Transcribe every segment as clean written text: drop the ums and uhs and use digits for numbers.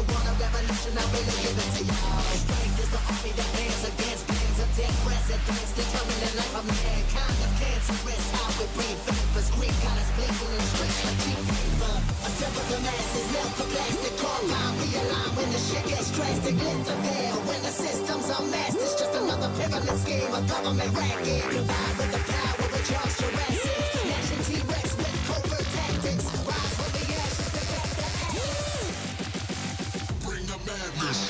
you want a revolution, I really give it to y'all. Strength is the army that bands against bands of dead presidents, determining life of mankind of cancerous. How we breathe vapors, Greek got us bleeding in streets like cheap paper. Assemble the masses, melt the plastic, compound, realign when the shit gets drastic. Lift the veil when the system's unmasked. It's just another pyramid scheme, a government racket. Combined with the power of Charles Jurassic, gnashing T-Rex with covert tactics. Rise from the ashes to back the ashes. Bring the madness.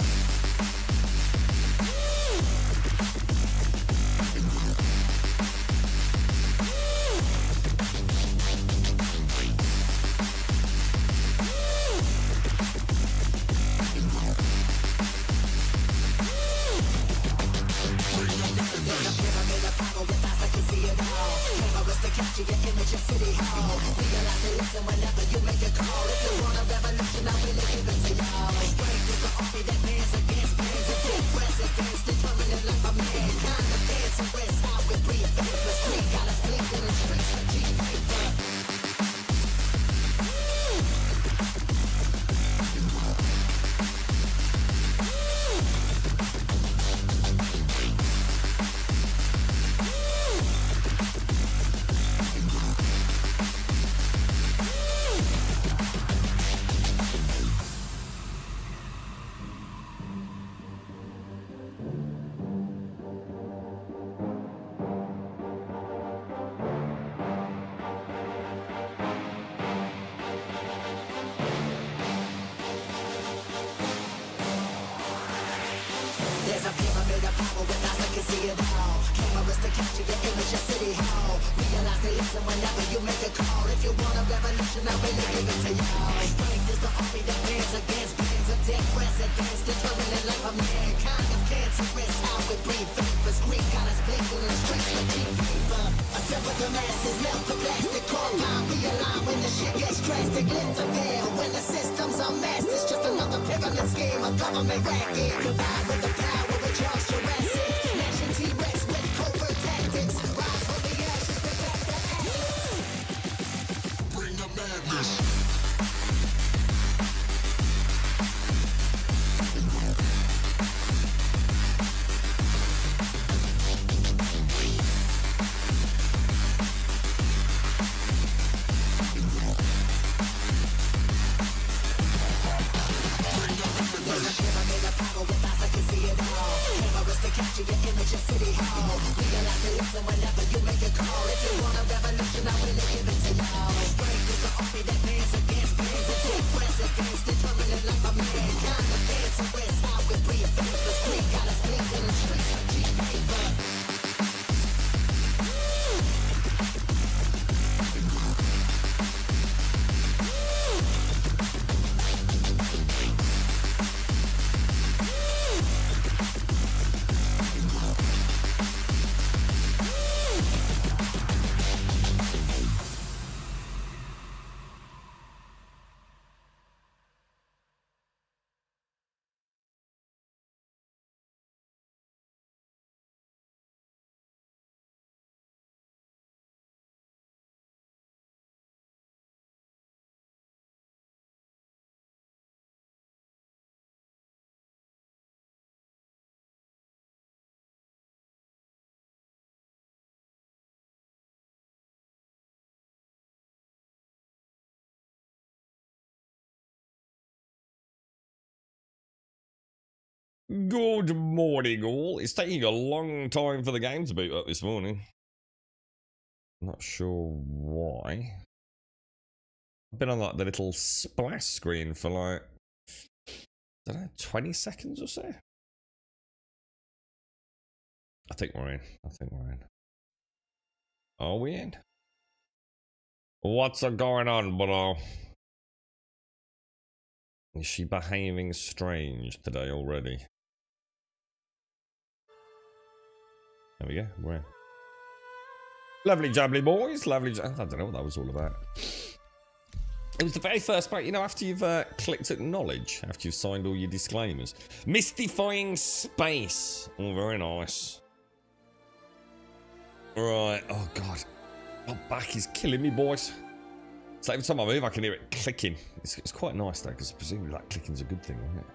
Capture your image in City Hall. Realize and listen whenever you make a call. If you want a revolution, I really give it to y'all. Strength is the army that bands against bands of dead presidents, determining life of mankind of cancerous. How we breathe vapors, Greek got us bleeding in streets like cheap paper. There's a pyramid of power with eyes that can see it all. Cameras to capture your image at City Hall. Realize and listen whenever you make a call. If you want a revolution, I really give it to y'all. Strength is the army that bands against bands of dead presidents, determining life of mankind of cancerous. How we breathe vapors, Greek got us bleeding in streets like cheap paper. Assemble the masses, melt the plastic, compound, realign when the shit gets drastic. Lift the veil when the system's unmasked. It's just another pyramid scheme, a government racket. Combined with the power of Charles Jurassic, gnashing T-Rex with covert tactics. Rise from the ashes to back the ashes. Bring the madness. Capture your image in City Hall. Realize and listen whenever you make a call. If you want a revolution, I really give it to y'all. Strength is the army that bands against bands of dead presidents, determining life of mankind of cancerous. How we breathe vapors, Greek got us bleeding in streets like cheap paper. Good morning, all. It's taking a long time for the game to boot up this morning. Not sure why. I've been on like the little splash screen for like, I don't know, 20 seconds or so. I think we're in. Are we in? What's going on, bro? Is she behaving strange today already? There we go, we're in. Lovely jubbly boys, lovely. I don't know what that was all about. It was the very first part, you know, after you've clicked acknowledge, after you've signed all your disclaimers. Mystifying space. Oh, very nice. Right, oh god. My back is killing me, boys. So every time I move, I can hear it clicking. It's quite nice though, because presumably like clicking's a good thing, isn't it?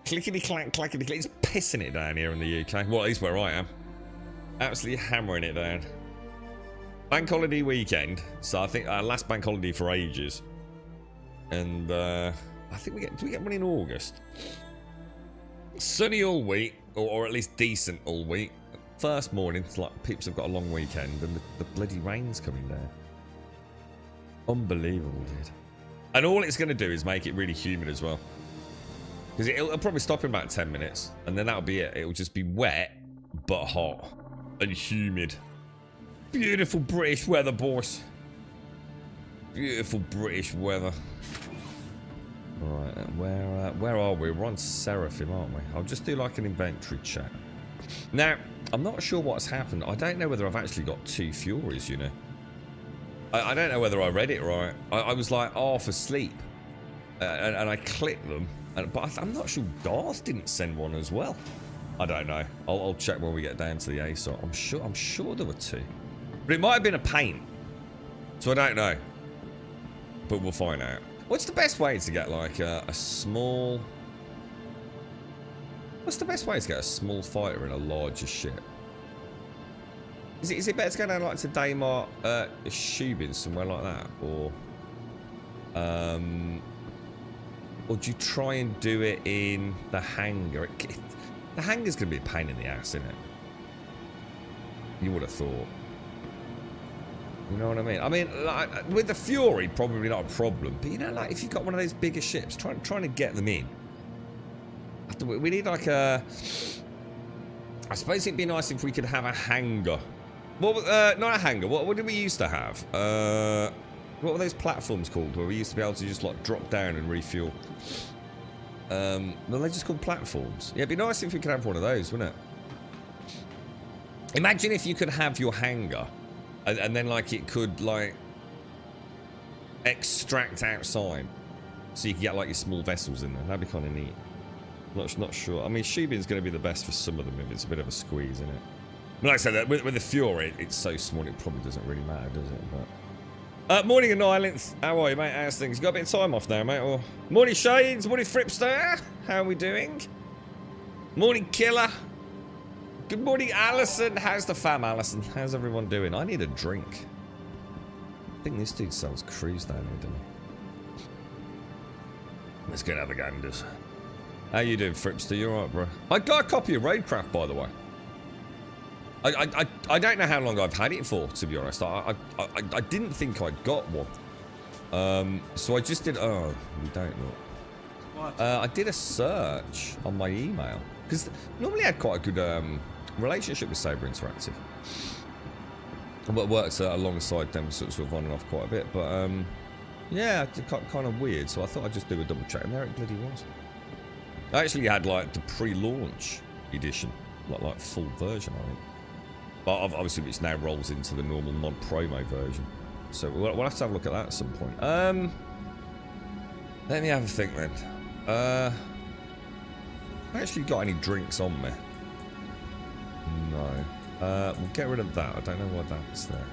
Clickety clack, clackety click. It's pissing it down here in the UK. Well, at least where I am. Absolutely hammering it down. Bank holiday weekend. So I think last bank holiday for ages. And I think do we get one in August? Sunny all week, or at least decent all week. First morning, it's like peeps have got a long weekend, and the bloody rain's coming down. Unbelievable, dude. And all it's going to do is make it really humid as well. Because it'll probably stop in about 10 minutes, and then that'll be it. It'll just be wet, but hot and humid. Beautiful British weather, boys. Beautiful British weather. Right, where are we? We're on Seraphim, aren't we? I'll just do like an inventory check. Now, I'm not sure what's happened. I don't know whether I've actually got 2 Furies, you know. I don't know whether I read it right. I was like half asleep, and I clicked them, but I'm not sure Darth didn't send one as well. I don't know. I'll check when we get down to the ASOT. I'm sure there were 2, but it might have been a paint, so I don't know. But we'll find out. What's the best way to get like a small? What's the best way to get a small fighter in a larger ship? Is it better to go down like to Daymar Shubin, somewhere like that, or do you try and do it in the hangar? The hangar's gonna be a pain in the ass, isn't it? You would have thought. You know what I mean? I mean, like, with the Fury, probably not a problem. But you know, like if you've got one of those bigger ships, trying to get them in. We need like a. I suppose it'd be nice if we could have a hangar. Well, not a hangar. What did we used to have? What were those platforms called where we used to be able to just like drop down and refuel? Well, they're just called platforms. Yeah, it'd be nice if we could have one of those, wouldn't it? Imagine if you could have your hangar, and then like it could like extract outside, so you could get like your small vessels in there. That'd be kind of neat. Not sure. I mean, Shubin's going to be the best for some of them if it's a bit of a squeeze, isn't it? But like I said, with the Fury, it's so small it probably doesn't really matter, does it? But morning, Annihilants. How are you, mate? How's things? You got a bit of time off now, mate? Or morning, Shades. Morning, Fripster. How are we doing? Morning, Killer. Good morning, Allison. How's the fam, Allison? How's everyone doing? I need a drink. I think this dude sells cruise down here, doesn't he? Let's get have a ganders. How you doing, Fripster? You alright, bro? I got a copy of Raidcraft, by the way. I don't know how long I've had it for, to be honest. I didn't think I'd got one. So I just did. Oh, we don't know. What? I did a search on my email because normally I had quite a good relationship with Saber Interactive. But worked alongside them, sort of on and off quite a bit. But yeah, kind of weird. So I thought I'd just do a double check, and there it bloody was. I actually had like the pre-launch edition, like full version, I think. But obviously, which now rolls into the normal non-promo version. So we'll have to have a look at that at some point. Let me have a think then. I actually got any drinks on me? No. We'll get rid of that. I don't know why that's there.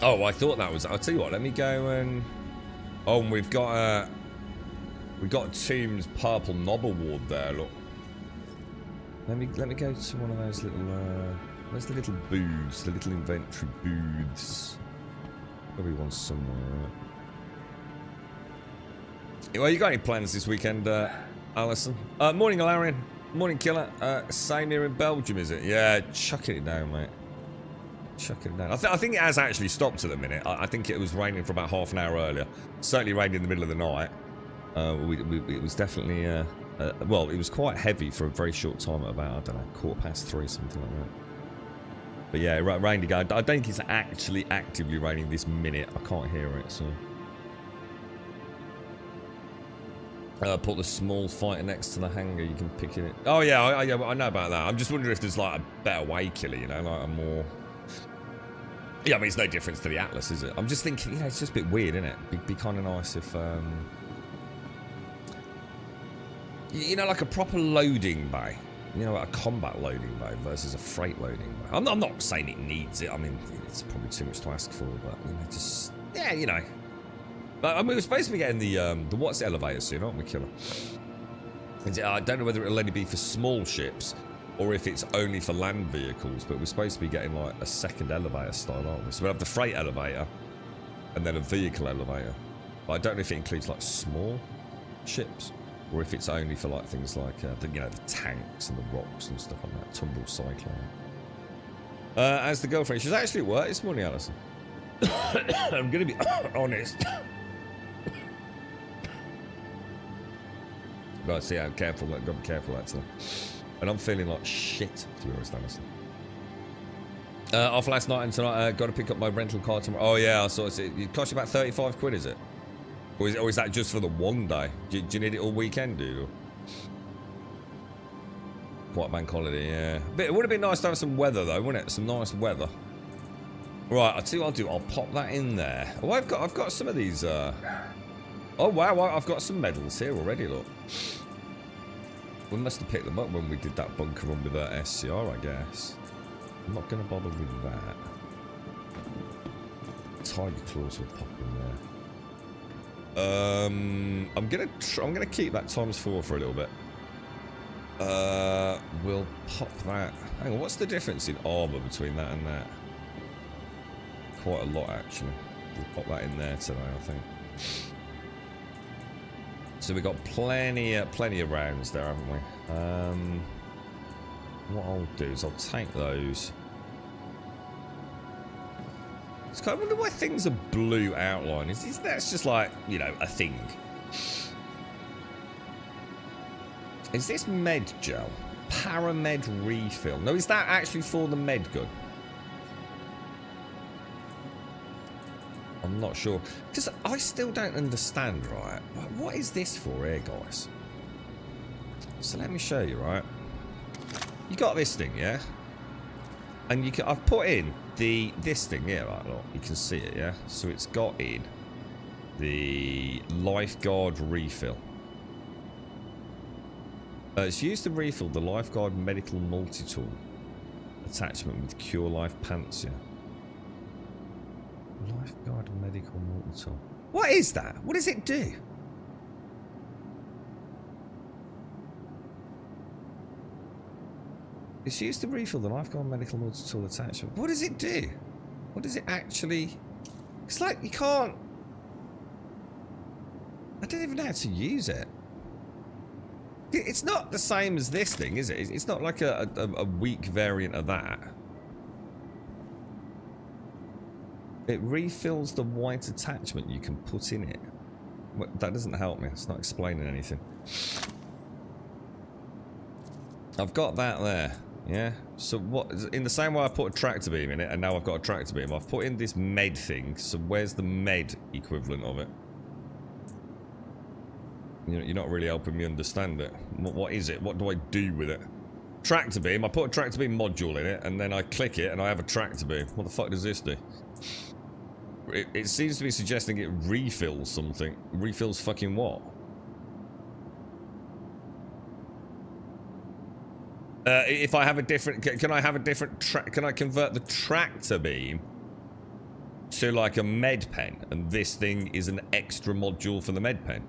Oh, I thought that was. I'll tell you what. Let me go and. Oh, and we've got Tomb's Purple Knob Award there. Look. Let me go to one of those little. Where's the little booths? The little inventory booths. Probably one somewhere. Well, you got any plans this weekend, Alison? Morning, Alarian. Morning, Killer. Same here in Belgium, is it? Yeah, chucking it down, mate. Chucking it down. I think it has actually stopped at the minute. I think it was raining for about half an hour earlier. Certainly rained in the middle of the night. It was definitely... well, it was quite heavy for a very short time at about, I don't know, 3:15, something like that. But yeah, it rained again. I don't think it's actually actively raining this minute. I can't hear it, so... put the small fighter next to the hangar, you can pick it. Oh yeah, I know about that. I'm just wondering if there's like a better way killer, you know, like a more... Yeah, I mean, it's no difference to the Atlas, is it? I'm just thinking, you know, it's just a bit weird, isn't it? Be kind of nice if... You know, like a proper loading bay. you know, a combat loading bay versus a freight loading bay. I'm not saying it needs it. I mean, it's probably too much to ask for, but you know, just yeah, you know. But I mean, we're supposed to be getting the what's elevator soon, aren't we, Killer? I don't know whether it'll only be for small ships or if it's only for land vehicles, but we're supposed to be getting like a second elevator style, aren't we? So we'll have the freight elevator and then a vehicle elevator. But I don't know if it includes like small ships or if it's only for like things like the, you know, the tanks and the rocks and stuff like that. Tumble Cyclone. As the girlfriend, she's actually at work this morning, Alison. I'm gonna be honest. Gotta see how careful, gotta be careful actually. And I'm feeling like shit, to be honest, Alison. Off last night and tonight, got to pick up my rental car tomorrow. Oh yeah, I saw it cost you about 35 quid, is it? Or is that just for the one day? Do you need it all weekend, dude? Or? Quite bank holiday, yeah. But it would have been nice to have some weather though, wouldn't it? Some nice weather. Right, I'll tell you what I'll do. I'll pop that in there. Oh, I've got some of these. Oh wow, I've got some medals here already. Look, we must have picked them up when we did that bunker run with SCR, I guess. I'm not going to bother with that. Tiger claws will pop in there. I'm gonna keep that ×4 for a little bit. We'll pop that. Hang on, what's the difference in armor between that and that? Quite a lot, actually. We'll pop that in there today, I think. So we've got plenty of rounds there, haven't we? What I'll do is I'll take those. It's kind of wonder why things are blue outline. Is that's just like, you know, a thing? Is this med gel? Paramed refill. No, is that actually for the med gun? I'm not sure. Because I still don't understand, right? What is this for here, guys? So let me show you, right? You got this thing, yeah? And I've put in this thing here, right? Look, you can see it, yeah? So it's got in the Lifeguard refill. It's used to refill the Lifeguard medical multi-tool attachment with Cure Life pants, yeah? Lifeguard medical multi-tool. What is that? What does it do? It's used to refill the Lifeguard medical multi-tool attachment. What does it do? What does it actually... It's like you can't... I don't even know how to use it. It's not the same as this thing, is it? It's not like a weak variant of that. It refills the white attachment you can put in it. That doesn't help me. It's not explaining anything. I've got that there. Yeah. So what? In the same way I put a tractor beam in it, and now I've got a tractor beam. I've put in this med thing. So where's the med equivalent of it? You're not really helping me understand it. What is it? What do I do with it? Tractor beam. I put a tractor beam module in it, and then I click it, and I have a tractor beam. What the fuck does this do? It seems to be suggesting it refills something. Refills fucking what? If I have a different... Can I have a different... Can I convert the tractor beam to like a med pen? And this thing is an extra module for the med pen?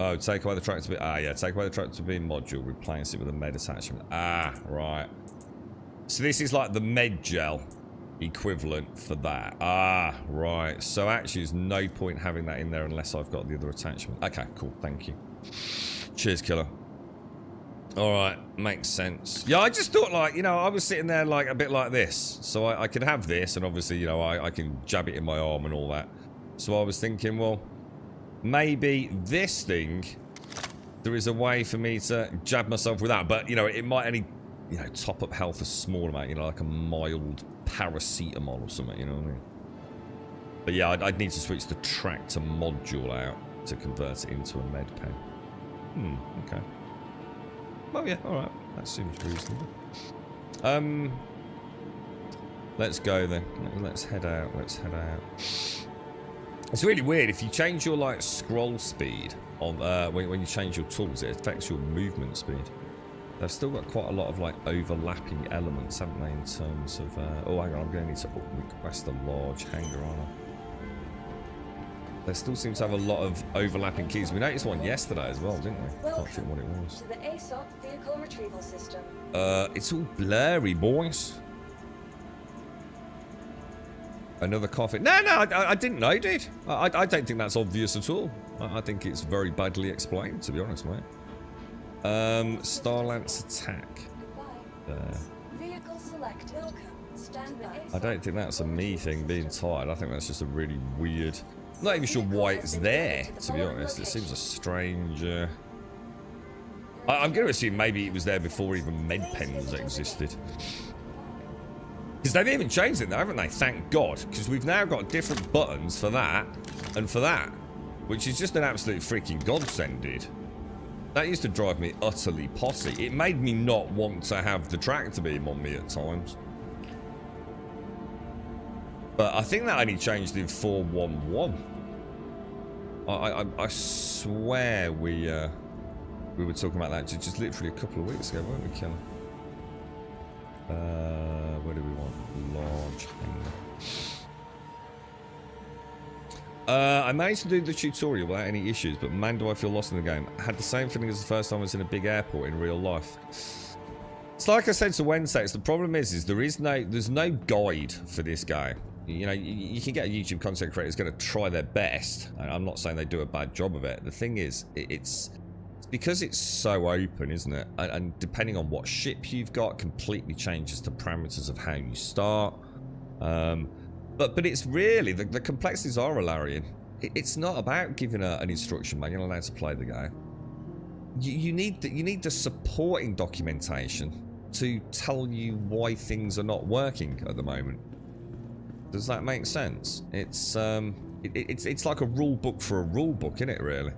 Oh, take away the tractor beam. Ah, yeah. Take away the tractor beam module. Replace it with a med attachment. Ah, right. So this is like the med gel equivalent for that. Ah, right. So actually there's no point having that in there unless I've got the other attachment. Okay, cool. Thank you. Cheers, killer. Alright, makes sense. Yeah, I just thought like, you know, I was sitting there like a bit like this. So I could have this and obviously, you know, I can jab it in my arm and all that. So I was thinking, well, maybe this thing, there is a way for me to jab myself with that. But, you know, it might only... You know, top up health a small amount, you know, like a mild paracetamol or something, you know what I mean? But yeah, I'd need to switch the tractor module out to convert it into a med pen. Okay. Well, yeah, alright. That seems reasonable. Let's go then. Let's head out. It's really weird. If you change your like scroll speed on when you change your tools, it affects your movement speed. They've still got quite a lot of like overlapping elements, haven't they, in terms of... oh, hang on, I'm going to need to request a large hanger, aren't I? They still seem to have a lot of overlapping keys. We noticed one yesterday as well, didn't we? Can't think what it was. To the ASOP vehicle retrieval system. It's all blurry, boys. Another coffee. No, I didn't know, dude. I don't think that's obvious at all. I think it's very badly explained, to be honest, mate. Starlance attack. Goodbye. Vehicle select. Welcome. Stand by. I don't think that's a me thing being tired. I think that's just a really weird... I'm not even sure why it's there, to be honest. It seems a strange... I'm going to assume maybe it was there before even med pens existed. Because they've even changed it now, haven't they? Thank God. Because we've now got different buttons for that and for that. Which is just an absolute freaking godsend, dude. That used to drive me utterly possy. It made me not want to have the tractor beam on me at times. But I think that only changed in 4.1.1. I swear we were talking about that just literally a couple of weeks ago, weren't we, Kelly? Where do we want? Large hanger. I managed to do the tutorial without any issues, but man, do I feel lost in the game. I had the same feeling as the first time I was in a big airport in real life. It's like I said to Wednesday, the problem is there's no guide for this game. You know, you can get a YouTube content creator who's going to try their best. I'm not saying they do a bad job of it. The thing is, it's because it's so open, isn't it? And depending on what ship you've got, completely changes the parameters of how you start. But it's really, the complexities are hilarious. It's not about giving an instruction manual on how to play the game. You need the supporting documentation to tell you why things are not working at the moment. Does that make sense? It's like a rule book for a rule book, isn't it? Really.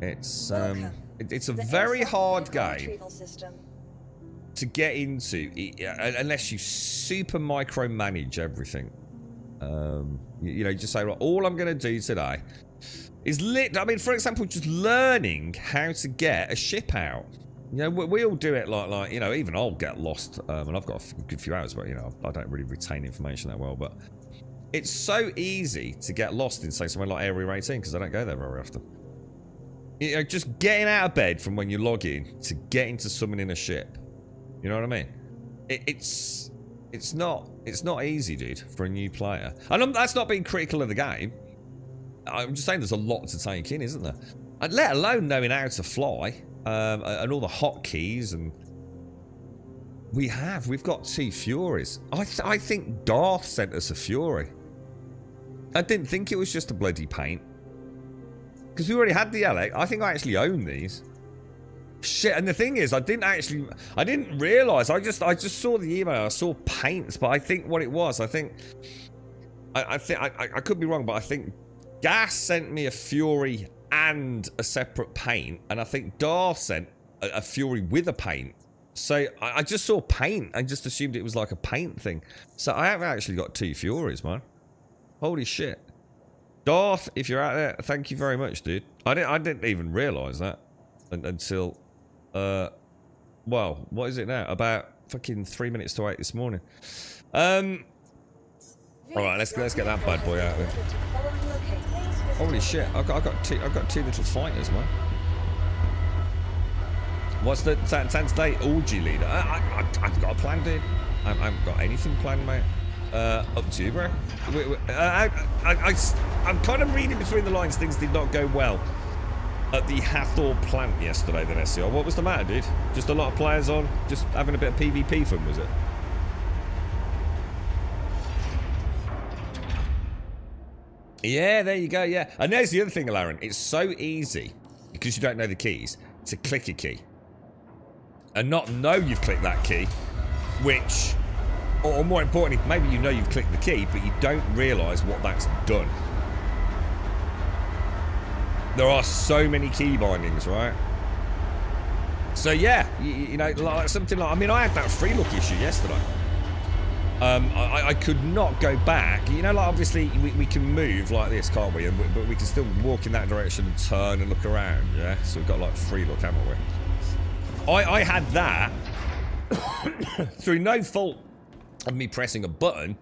It's a very hard game to get into unless you super micromanage everything. You know, just say, right, all I'm going to do today is I mean, for example, just learning how to get a ship out. You know, we all do it like you know, even I'll get lost, and I've got a good few hours, but you know, I don't really retain information that well. But it's so easy to get lost in, say, somewhere like Area 18 because I don't go there very often. You know, just getting out of bed from when you log in to getting to summoning a ship. You know what I mean? It's not easy, dude, for a new player. And that's not being critical of the game. I'm just saying there's a lot to take in, isn't there? And let alone knowing how to fly. And all the hotkeys, and we've got 2 Furies. I think Darth sent us a Fury. I didn't think it was just a bloody paint, because we already had the LX. I think I actually own these. Shit, and the thing is, I didn't realise. I just saw the email. I saw paints, but I think what it was, I could be wrong, but I think Gas sent me a Fury and a separate paint, and I think Darth sent a Fury with a paint. So I just saw paint and just assumed it was like a paint thing. So I have actually got 2 Furies, man. Holy shit. Darth, if you're out there, thank you very much, dude. I didn't even realise that until well, what is it now? About fucking 3 minutes to 8 this morning. Alright, let's get that bad boy out there. Holy shit, I've got two little fighters, man. What's the today? Orgy leader. I've got a plan, dude. I haven't got anything planned, mate. Up to you, bro. I'm kind of reading between the lines. Things did not go well at the Hathor plant yesterday, then, SCR. What was the matter, dude? Just a lot of players on, just having a bit of PvP fun, was it? Yeah, there you go, yeah. And there's the other thing, Alarin. It's so easy, because you don't know the keys, to click a key. And not know you've clicked that key, which, or more importantly, maybe you know you've clicked the key, but you don't realise what that's done. There are so many key bindings, right? So yeah, you know, like something like, I mean, I had that free look issue yesterday. I could not go back. You know, like obviously we can move like this, can't we? But we can still walk in that direction and turn and look around, yeah? So we've got like free look, haven't we? I had that through no fault of me pressing a button,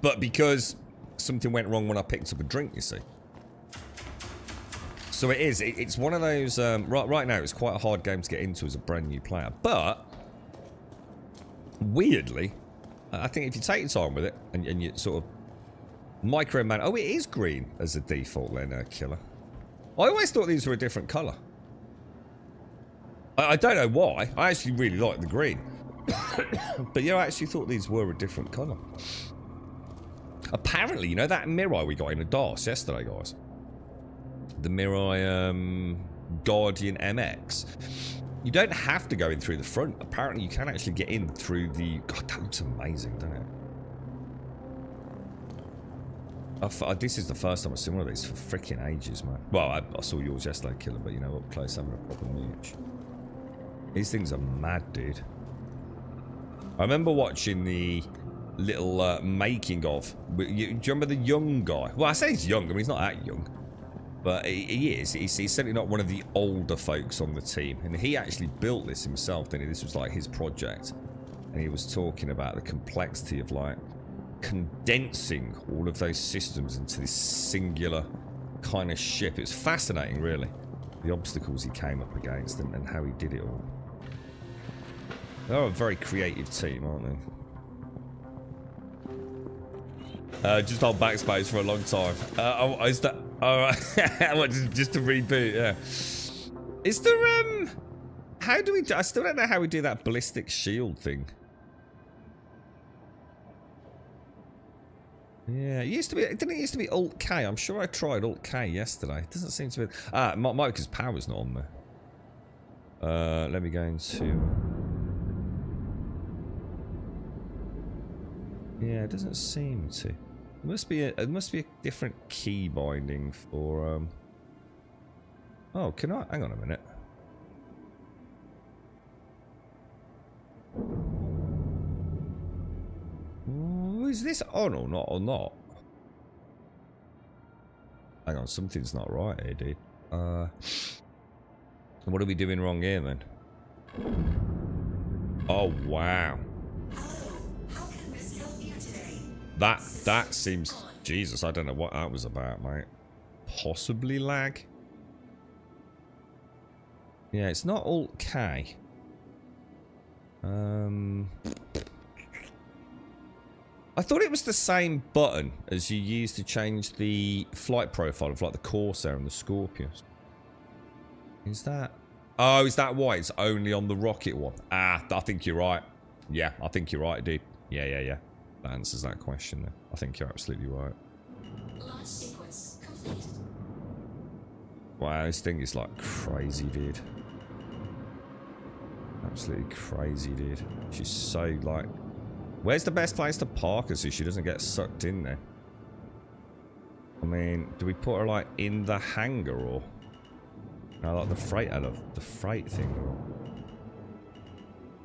but because something went wrong when I picked up a drink, you see. So it's one of those, right now it's quite a hard game to get into as a brand new player, but weirdly, I think if you take your time with it and you sort of micromanage, oh, it is green as a default then, Killer. I always thought these were a different colour. I don't know why. I actually really like the green. But yeah, I actually thought these were a different colour. Apparently, you know that Mirai we got in a DOS yesterday, guys? The Mirai Guardian MX. You don't have to go in through the front. Apparently, you can actually get in through the... God, that looks amazing, doesn't it? This is the first time I've seen one of these for freaking ages, man. Well, I saw yours yesterday, Killer, but you know, up close having a proper mooch. These things are mad, dude. I remember watching the little making of... Do you remember the young guy? Well, I say he's young. I mean, he's not that young. But he is. He's certainly not one of the older folks on the team. And he actually built this himself, didn't he? This was like his project. And he was talking about the complexity of like condensing all of those systems into this singular kind of ship. It was fascinating, really. The obstacles he came up against and how he did it all. They're a very creative team, aren't they? Just hold backspace for a long time. Is that... Alright, just to reboot, yeah. Is there, how do we... I still don't know how we do that ballistic shield thing. Yeah, it used to be... Didn't it used to be Alt-K? I'm sure I tried Alt-K yesterday. It doesn't seem to be... Ah, Micah's power's not on there. Let me go into... Yeah, it doesn't seem to. It must be a different key binding for Oh, can I hang on a minute. Is this on or not? Hang on, something's not right here, dude. What are we doing wrong here then? Oh wow. That seems... Jesus, I don't know what that was about, mate. Possibly lag? Yeah, it's not Alt-K. I thought it was the same button as you used to change the flight profile of like the Corsair and the Scorpius. Is that... Oh, is that why it's only on the rocket one? Ah, I think you're right. Yeah, I think you're right, dude. Yeah. That answers that question then. I think you're absolutely right. Launch sequence complete. Wow, this thing is like crazy, dude. Absolutely crazy, dude. She's so like... Where's the best place to park her so she doesn't get sucked in there? I mean, do we put her like in the hangar or... No, like the freight thing or...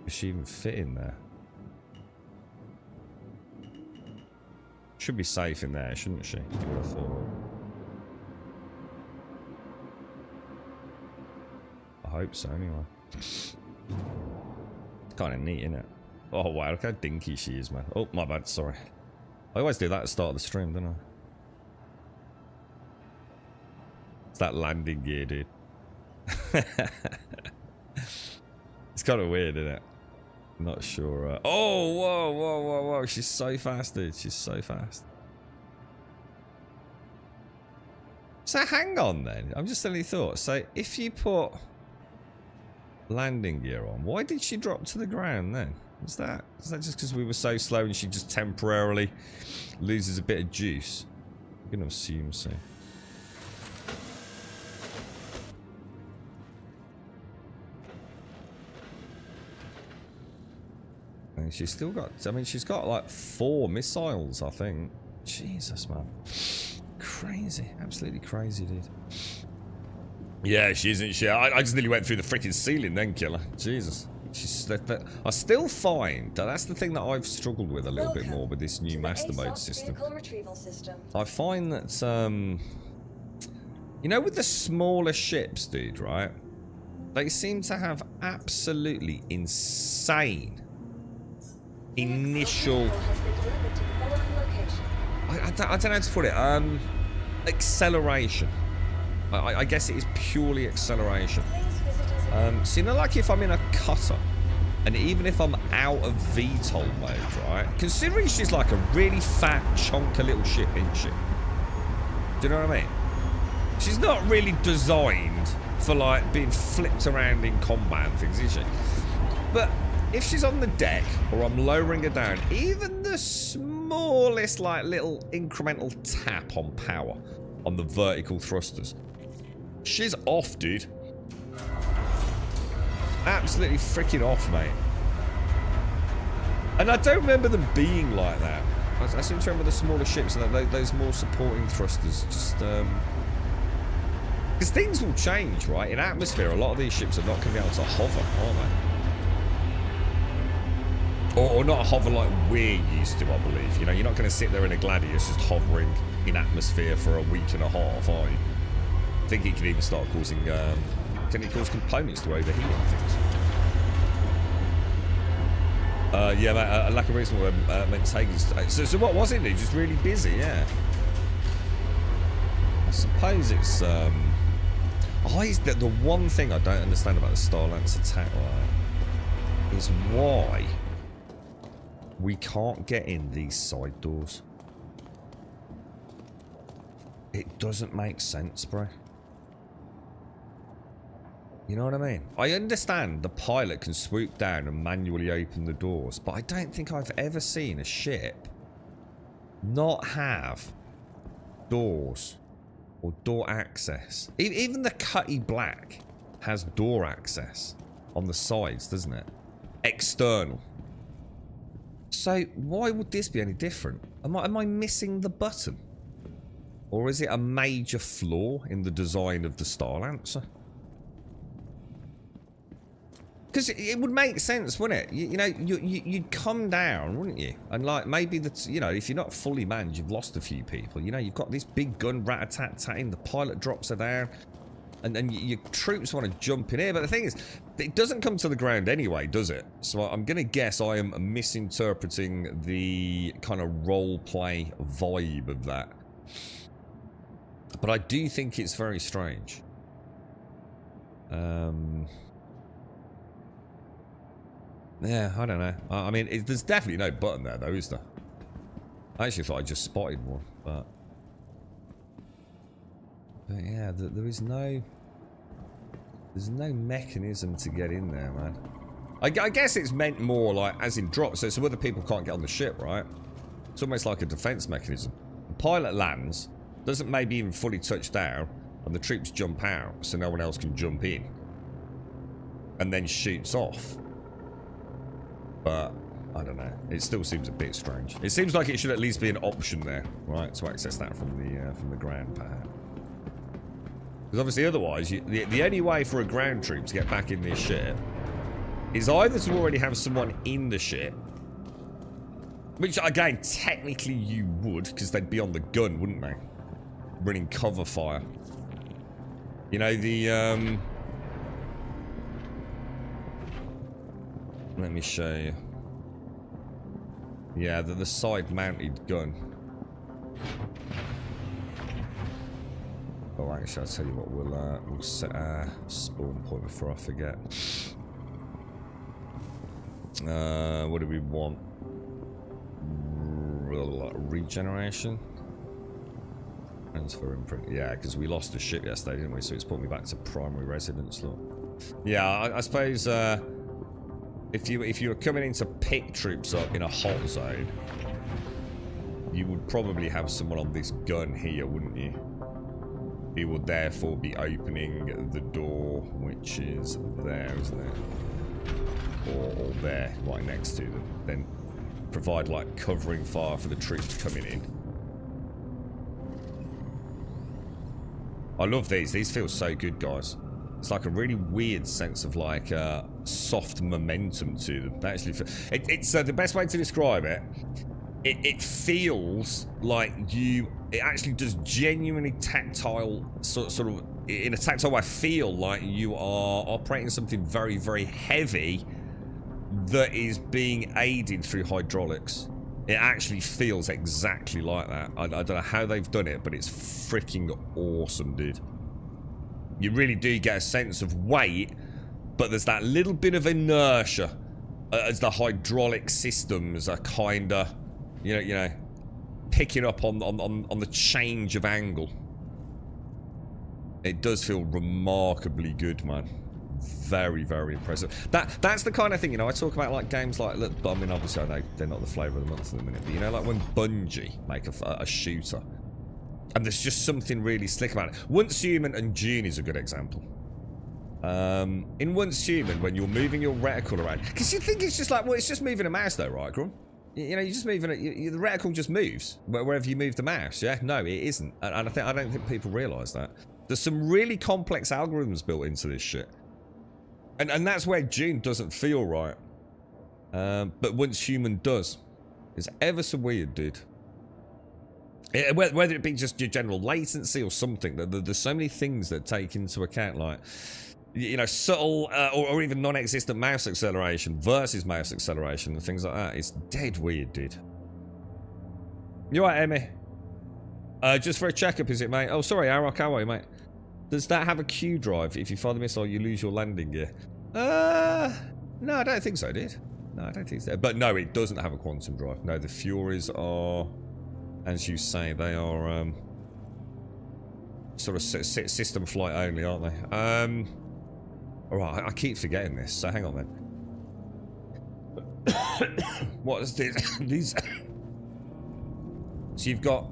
Does she even fit in there? Should be safe in there, shouldn't she? You would have thought. I hope so, anyway. It's kind of neat, isn't it? Oh, wow, look how dinky she is, man. Oh, my bad, sorry. I always do that at the start of the stream, don't I? It's that landing gear, dude. It's kind of weird, isn't it? Not sure. Oh, whoa. She's so fast, dude. She's so fast. So hang on then. I'm just suddenly thought. So if you put landing gear on, why did she drop to the ground then? Is that just because we were so slow and she just temporarily loses a bit of juice? I'm going to assume so. And she's still got... I mean, she's got like 4 missiles, I think. Jesus, man. Crazy. Absolutely crazy, dude. Yeah, she isn't she? I just nearly went through the freaking ceiling then, Killer. Jesus. I still find that that's the thing that I've struggled with a little bit more with this new master mode system. I find that, you know, with the smaller ships, dude, right? They seem to have absolutely insane initial... I don't know how to put it. Acceleration. I guess it is purely acceleration. So, you know, like if I'm in a cutter, and even if I'm out of VTOL mode, right? Considering she's like a really fat, chunky little ship, isn't she? Do you know what I mean? She's not really designed for, like, being flipped around in combat and things, is she? But if she's on the deck, or I'm lowering her down, even the smallest, like, little incremental tap on power on the vertical thrusters, she's off, dude. Absolutely freaking off, mate. And I don't remember them being like that. I seem to remember the smaller ships and those more supporting thrusters. Just, because things will change, right? In atmosphere, a lot of these ships are not going to be able to hover, are they? Or not hover like we're used to, I believe. You know, you're not going to sit there in a Gladius just hovering in atmosphere for a week and a half, are you? I think it can even start causing... can it cause components to overheat and things? Yeah, mate, a lack of reasonable maintenance. So what was it, dude? Just really busy, yeah. I suppose it's... the one thing I don't understand about the Starlance attack, right, is why we can't get in these side doors. It doesn't make sense, bro. You know what I mean? I understand the pilot can swoop down and manually open the doors, but I don't think I've ever seen a ship not have doors or door access. Even the Cutty Black has door access on the sides, doesn't it? External. So why would this be any different? Am I missing the button? Or is it a major flaw in the design of the Starlancer? Because it would make sense, wouldn't it? You know, you'd come down, wouldn't you? And like maybe that's, you know, if you're not fully manned, you've lost a few people. You know, you've got this big gun rat-a-tat-tatting, the pilot drops her down, and then your troops want to jump in here. But the thing is, it doesn't come to the ground anyway, does it? So I'm going to guess I am misinterpreting the kind of role-play vibe of that. But I do think it's very strange. Yeah, I don't know. I mean, there's definitely no button there, though, is there? I actually thought I just spotted one, but yeah, there's no mechanism to get in there, man. I guess it's meant more like as in drop, so other people can't get on the ship, right? It's almost like a defense mechanism. The pilot lands, doesn't maybe even fully touch down, and the troops jump out, so no one else can jump in, and then shoots off. But I don't know. It still seems a bit strange. It seems like it should at least be an option there, right, to access that from the ground pad. Because obviously, otherwise, the only way for a ground troop to get back in this ship is either to already have someone in the ship, which again, technically you would, because they'd be on the gun, wouldn't they? Running cover fire. You know the let me show you. Yeah, the side-mounted gun. Oh, actually, I'll tell you what. We'll set our spawn point before I forget. What do we want? Regeneration. Transfer imprint. Yeah, because we lost the ship yesterday, didn't we? So it's put me back to primary residence. Look. Yeah, I suppose. If you were coming in to pick troops up in a hot zone, you would probably have someone on this gun here, wouldn't you? He would therefore be opening the door, which is there, isn't it? Or there, right next to them. Then provide like covering fire for the troops coming in. I love these. These feel so good, guys. It's like a really weird sense of like soft momentum to them. They actually feel, it's the best way to describe it. It feels like it actually does genuinely tactile, sort of, in a tactile way, feel like you are operating something very, very heavy that is being aided through hydraulics. It actually feels exactly like that. I don't know how they've done it, but it's freaking awesome, dude. You really do get a sense of weight, but there's that little bit of inertia as the hydraulic systems are kind of, you know, picking up on the change of angle. It does feel remarkably good, man. Very, very impressive. That's the kind of thing, you know, I talk about like games like, look, I mean, obviously I know they're not the flavour of the month at the minute, but you know, like when Bungie make a shooter, and there's just something really slick about it. Once Human and Dune is a good example. In Once Human, when you're moving your reticle around, because you think it's just like, well, it's just moving a mouse though, right, Grum? You know, you're just moving it. The reticle just moves wherever you move the mouse. Yeah, no, it isn't, and I don't think people realise that. There's some really complex algorithms built into this shit, and that's where Dune doesn't feel right. But Once Human does. It's ever so weird, dude. Whether it be just your general latency or something, there's so many things that take into account, like, you know, subtle or even non-existent mouse acceleration versus mouse acceleration and things like that. It's dead weird, dude. You alright, Emmy? Just for a checkup, is it, mate? Oh, sorry, Arok, how are you, mate? Does that have a Q drive? If you fire the missile, you lose your landing gear. No, I don't think so, dude. No, I don't think so. But no, it doesn't have a quantum drive. No, the Furies are, as you say, they are sort of system flight only, aren't they? Alright, I keep forgetting this, so hang on then. What is this? These. So you've got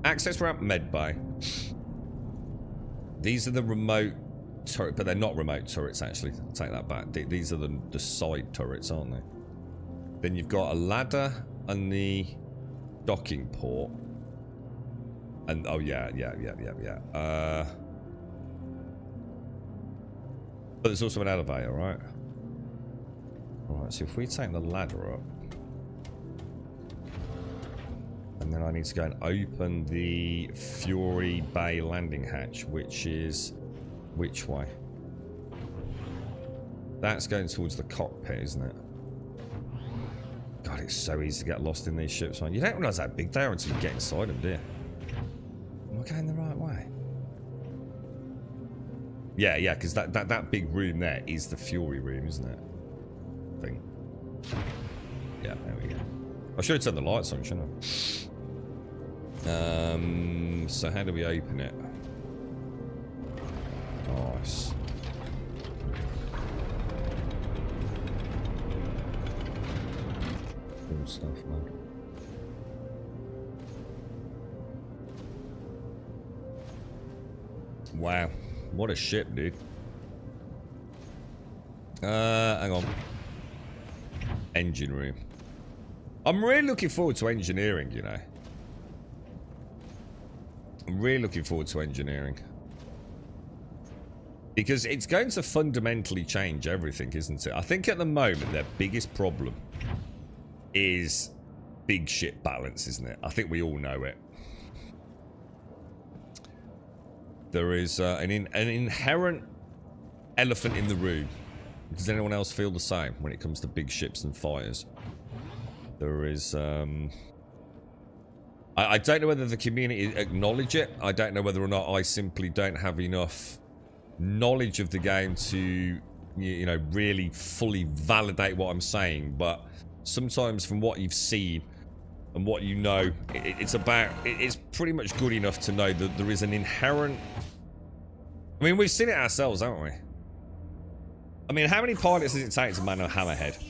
access ramp, medbay. These are the remote turret, but they're not remote turrets, actually. I'll take that back. These are the side turrets, aren't they? Then you've got a ladder and the docking port. And, oh yeah. But there's also an elevator, right? Alright, so if we take the ladder up, and then I need to go and open the Fury Bay landing hatch, which is which way? That's going towards the cockpit, isn't it? God, it's so easy to get lost in these ships, man. You don't realise how big they are until you get inside them, do you? Am I going the right way? Yeah, because that big room there is the Fury room, isn't it? I think. Yeah, there we go. I should have turned the lights on, shouldn't I? So how do we open it? Nice. Cool stuff, man. Wow. What a ship, dude. Hang on. Engine room. I'm really looking forward to engineering, you know. I'm really looking forward to engineering. Because it's going to fundamentally change everything, isn't it? I think at the moment their biggest problem is big ship balance, isn't it? I think we all know it. There is an inherent elephant in the room. Does anyone else feel the same when it comes to big ships and fighters? There is... I don't know whether the community acknowledge it. I don't know whether or not I simply don't have enough knowledge of the game to, you know, really fully validate what I'm saying. But sometimes from what you've seen and what you know, it's pretty much good enough to know that there is an inherent... I mean, we've seen it ourselves, haven't we? I mean, how many pilots does it take to man a hammerhead?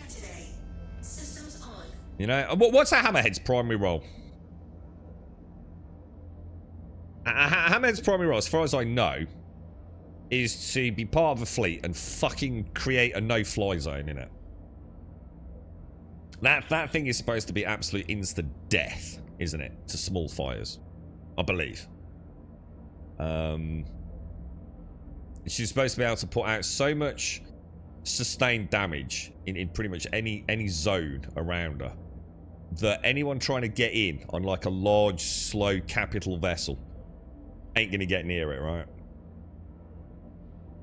You know, what's a hammerhead's primary role? A hammerhead's primary role, as far as I know, is to be part of a fleet and fucking create a no-fly zone in it. That thing is supposed to be absolute insta-death, isn't it? To small fires, I believe. She's supposed to be able to put out so much sustained damage in pretty much any zone around her, that anyone trying to get in on like a large, slow capital vessel ain't gonna get near it, right?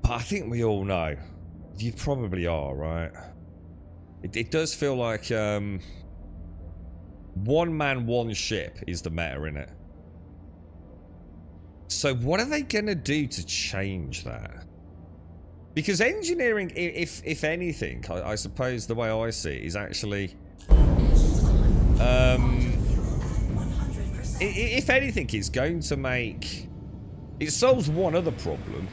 But I think we all know. You probably are, right? It does feel like one man, one ship is the meta, innit? So what are they gonna do to change that? Because engineering, if anything, I suppose the way I see it is actually, if anything, it's going to make, it solves one other problem,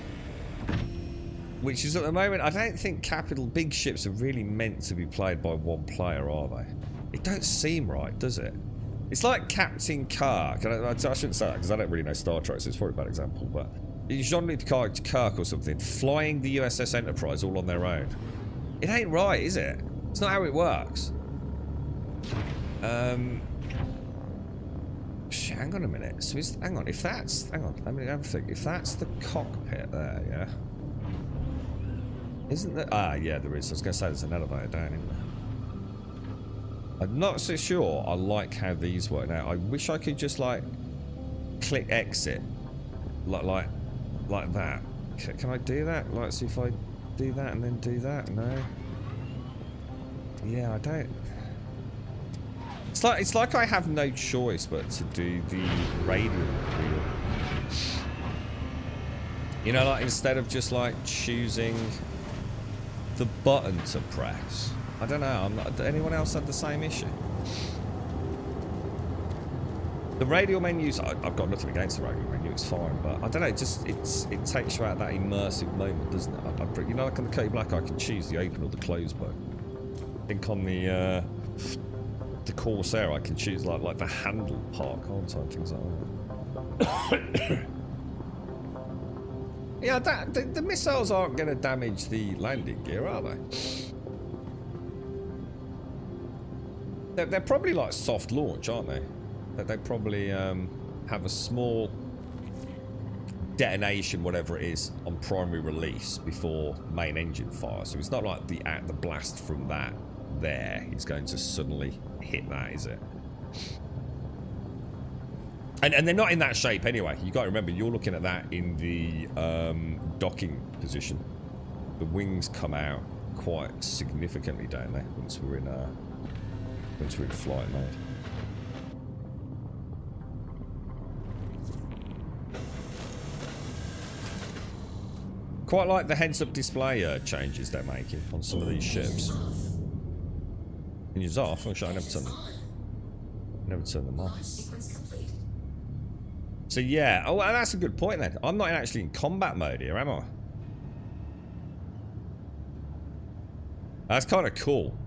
which is at the moment, I don't think capital big ships are really meant to be played by one player, are they? It don't seem right, does it? It's like Captain Kirk, and I shouldn't say that because I don't really know Star Trek, so it's probably a bad example, but Jean-Luc Kirk or something, flying the USS Enterprise all on their own. It ain't right, is it? It's not how it works. Hang on a minute. So hang on, if that's, hang on, let me have a think. If that's the cockpit there, yeah? Isn't there, yeah, there is. I was going to say there's an elevator down in there. I'm not so sure I like how these work now. I wish I could just like click exit like that. Can I do that? Like, see if I do that and then do that? No. Yeah, I don't. It's like I have no choice but to do the radial wheel. You know, like instead of just like choosing the button to press. I don't know. Anyone else had the same issue? The radial menus, I've got nothing against the radial menu, it's fine, but I don't know, it takes you out of that immersive moment, doesn't it? You know, like on the Cody Black, I can choose the open or the close button. I think on the Corsair, I can choose like the handle part, can't I? Things like that. Yeah, the missiles aren't going to damage the landing gear, are they? They're probably like soft launch, aren't they? They probably have a small detonation, whatever it is, on primary release before main engine fire. So it's not like the blast from that there is going to suddenly hit that, is it? And they're not in that shape anyway. You got to remember, you're looking at that in the docking position. The wings come out quite significantly, don't they? Once we're in flight mode. Quite like the heads-up display changes they're making on some of these ships. Engines off. Actually, I never turn them off. So yeah, oh, that's a good point then. I'm not actually in combat mode here, am I? That's kind of cool.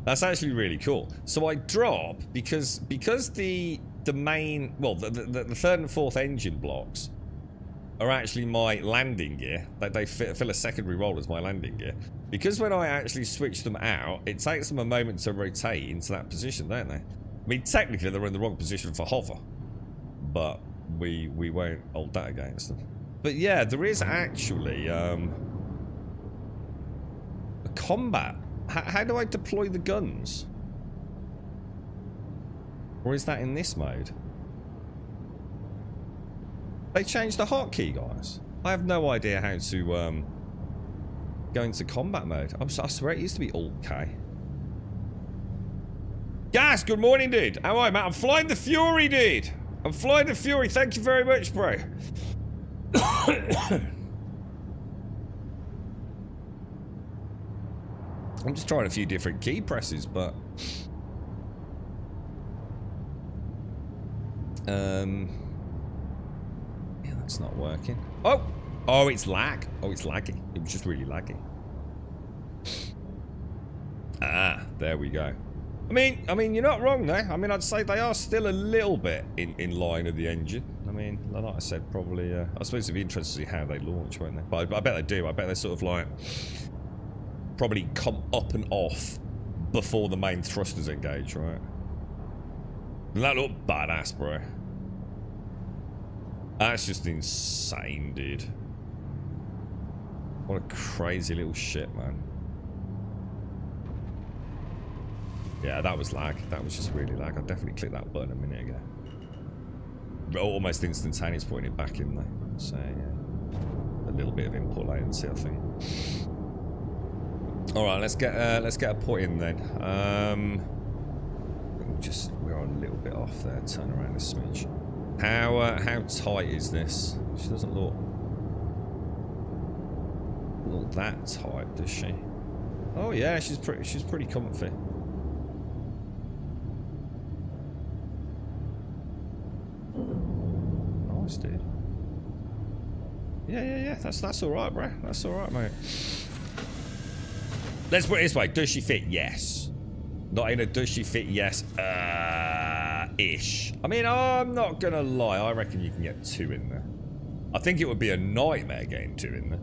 That's actually really cool. So I drop because the main, well, the third and fourth engine blocks are actually my landing gear. They fill a secondary role as my landing gear. Because when I actually switch them out, it takes them a moment to rotate into that position, don't they? I mean, technically they're in the wrong position for hover, but we won't hold that against them. But yeah, there is actually a combat. How do I deploy the guns? Or is that in this mode? They changed the hotkey, guys. I have no idea how to go into combat mode. I swear it used to be Alt-K. Gas, good morning, dude. How are you, mate? I'm flying the Fury, dude. I'm flying the Fury. Thank you very much, bro. I'm just trying a few different key presses, but yeah, that's not working. Oh, it's lag. Oh, it's laggy. It was just really laggy. Ah, there we go. I mean, you're not wrong there. I mean, I'd say they are still a little bit in line of the engine. I mean, like I said, probably. I suppose it'd be interesting to see how they launch, won't they? But I bet they do. I bet they're sort of like probably come up and off before the main thrusters engage, right? That looked badass, bro. That's just insane, dude. What a crazy little shit, man. Yeah, that was lag. That was just really lag. I definitely clicked that button a minute ago. But almost instantaneous putting it back in there. So, yeah. A little bit of input latency, I think. Alright, let's get a put in then. We're on a little bit off there. Turn around a smidge. How tight is this? She doesn't look that tight, does she? Oh yeah, she's pretty comfy. Nice, dude. Yeah. That's all right, bro. That's all right, mate. Let's put it this way: does she fit? Yes. Not in a does she fit? Yes. Ish. I mean, I'm not gonna lie. I reckon you can get 2 in there. I think it would be a nightmare getting 2 in there,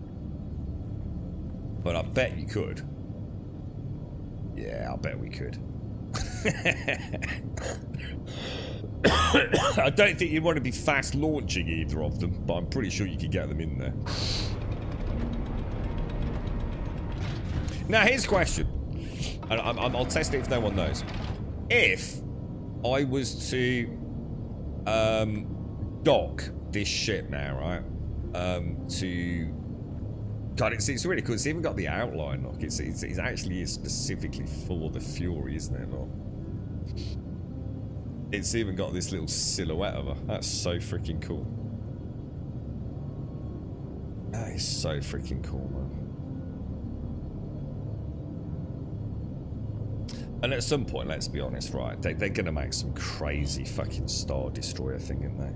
but I bet you could. Yeah, I bet we could. I don't think you'd want to be fast launching either of them, but I'm pretty sure you could get them in there. Now, here's a question, and I'll test it if no one knows. If I was to dock this ship now, right? God, it's really cool. It's even got the outline lock. It actually is specifically for the Fury, isn't it? Look. It's even got this little silhouette of her. That's so freaking cool. That is so freaking cool, man. And at some point, let's be honest, right? They're gonna make some crazy fucking Star Destroyer thing in there.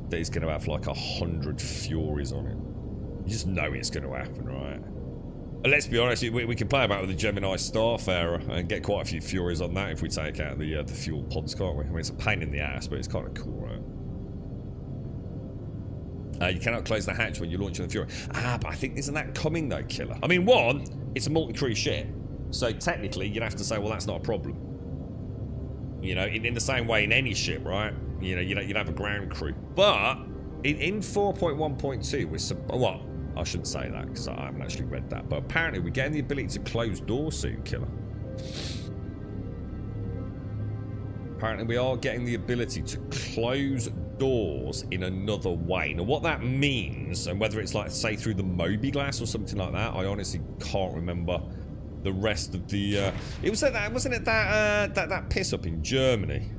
That is gonna have like 100 Furies on it. You just know it's gonna happen, right? And let's be honest, we can play about with the Gemini Starfarer and get quite a few Furies on that if we take out the fuel pods, can't we? I mean, it's a pain in the ass, but it's kind of cool, right? You cannot close the hatch when you're launching the Fury. But I think, isn't that coming though, Killer? I mean, one, it's a multi-crew ship. So technically, you'd have to say, well, that's not a problem. You know, in the same way in any ship, right? You know, you'd have a ground crew. But in 4.1.2, with some, well, I shouldn't say that because I haven't actually read that. But apparently, we're getting the ability to close doors soon, Killer. Apparently, we are getting the ability to close doors in another way. Now, what that means, and whether it's like, say, through the Moby glass or something like that, I honestly can't remember. The rest of the it was that, wasn't it, that piss up in Germany?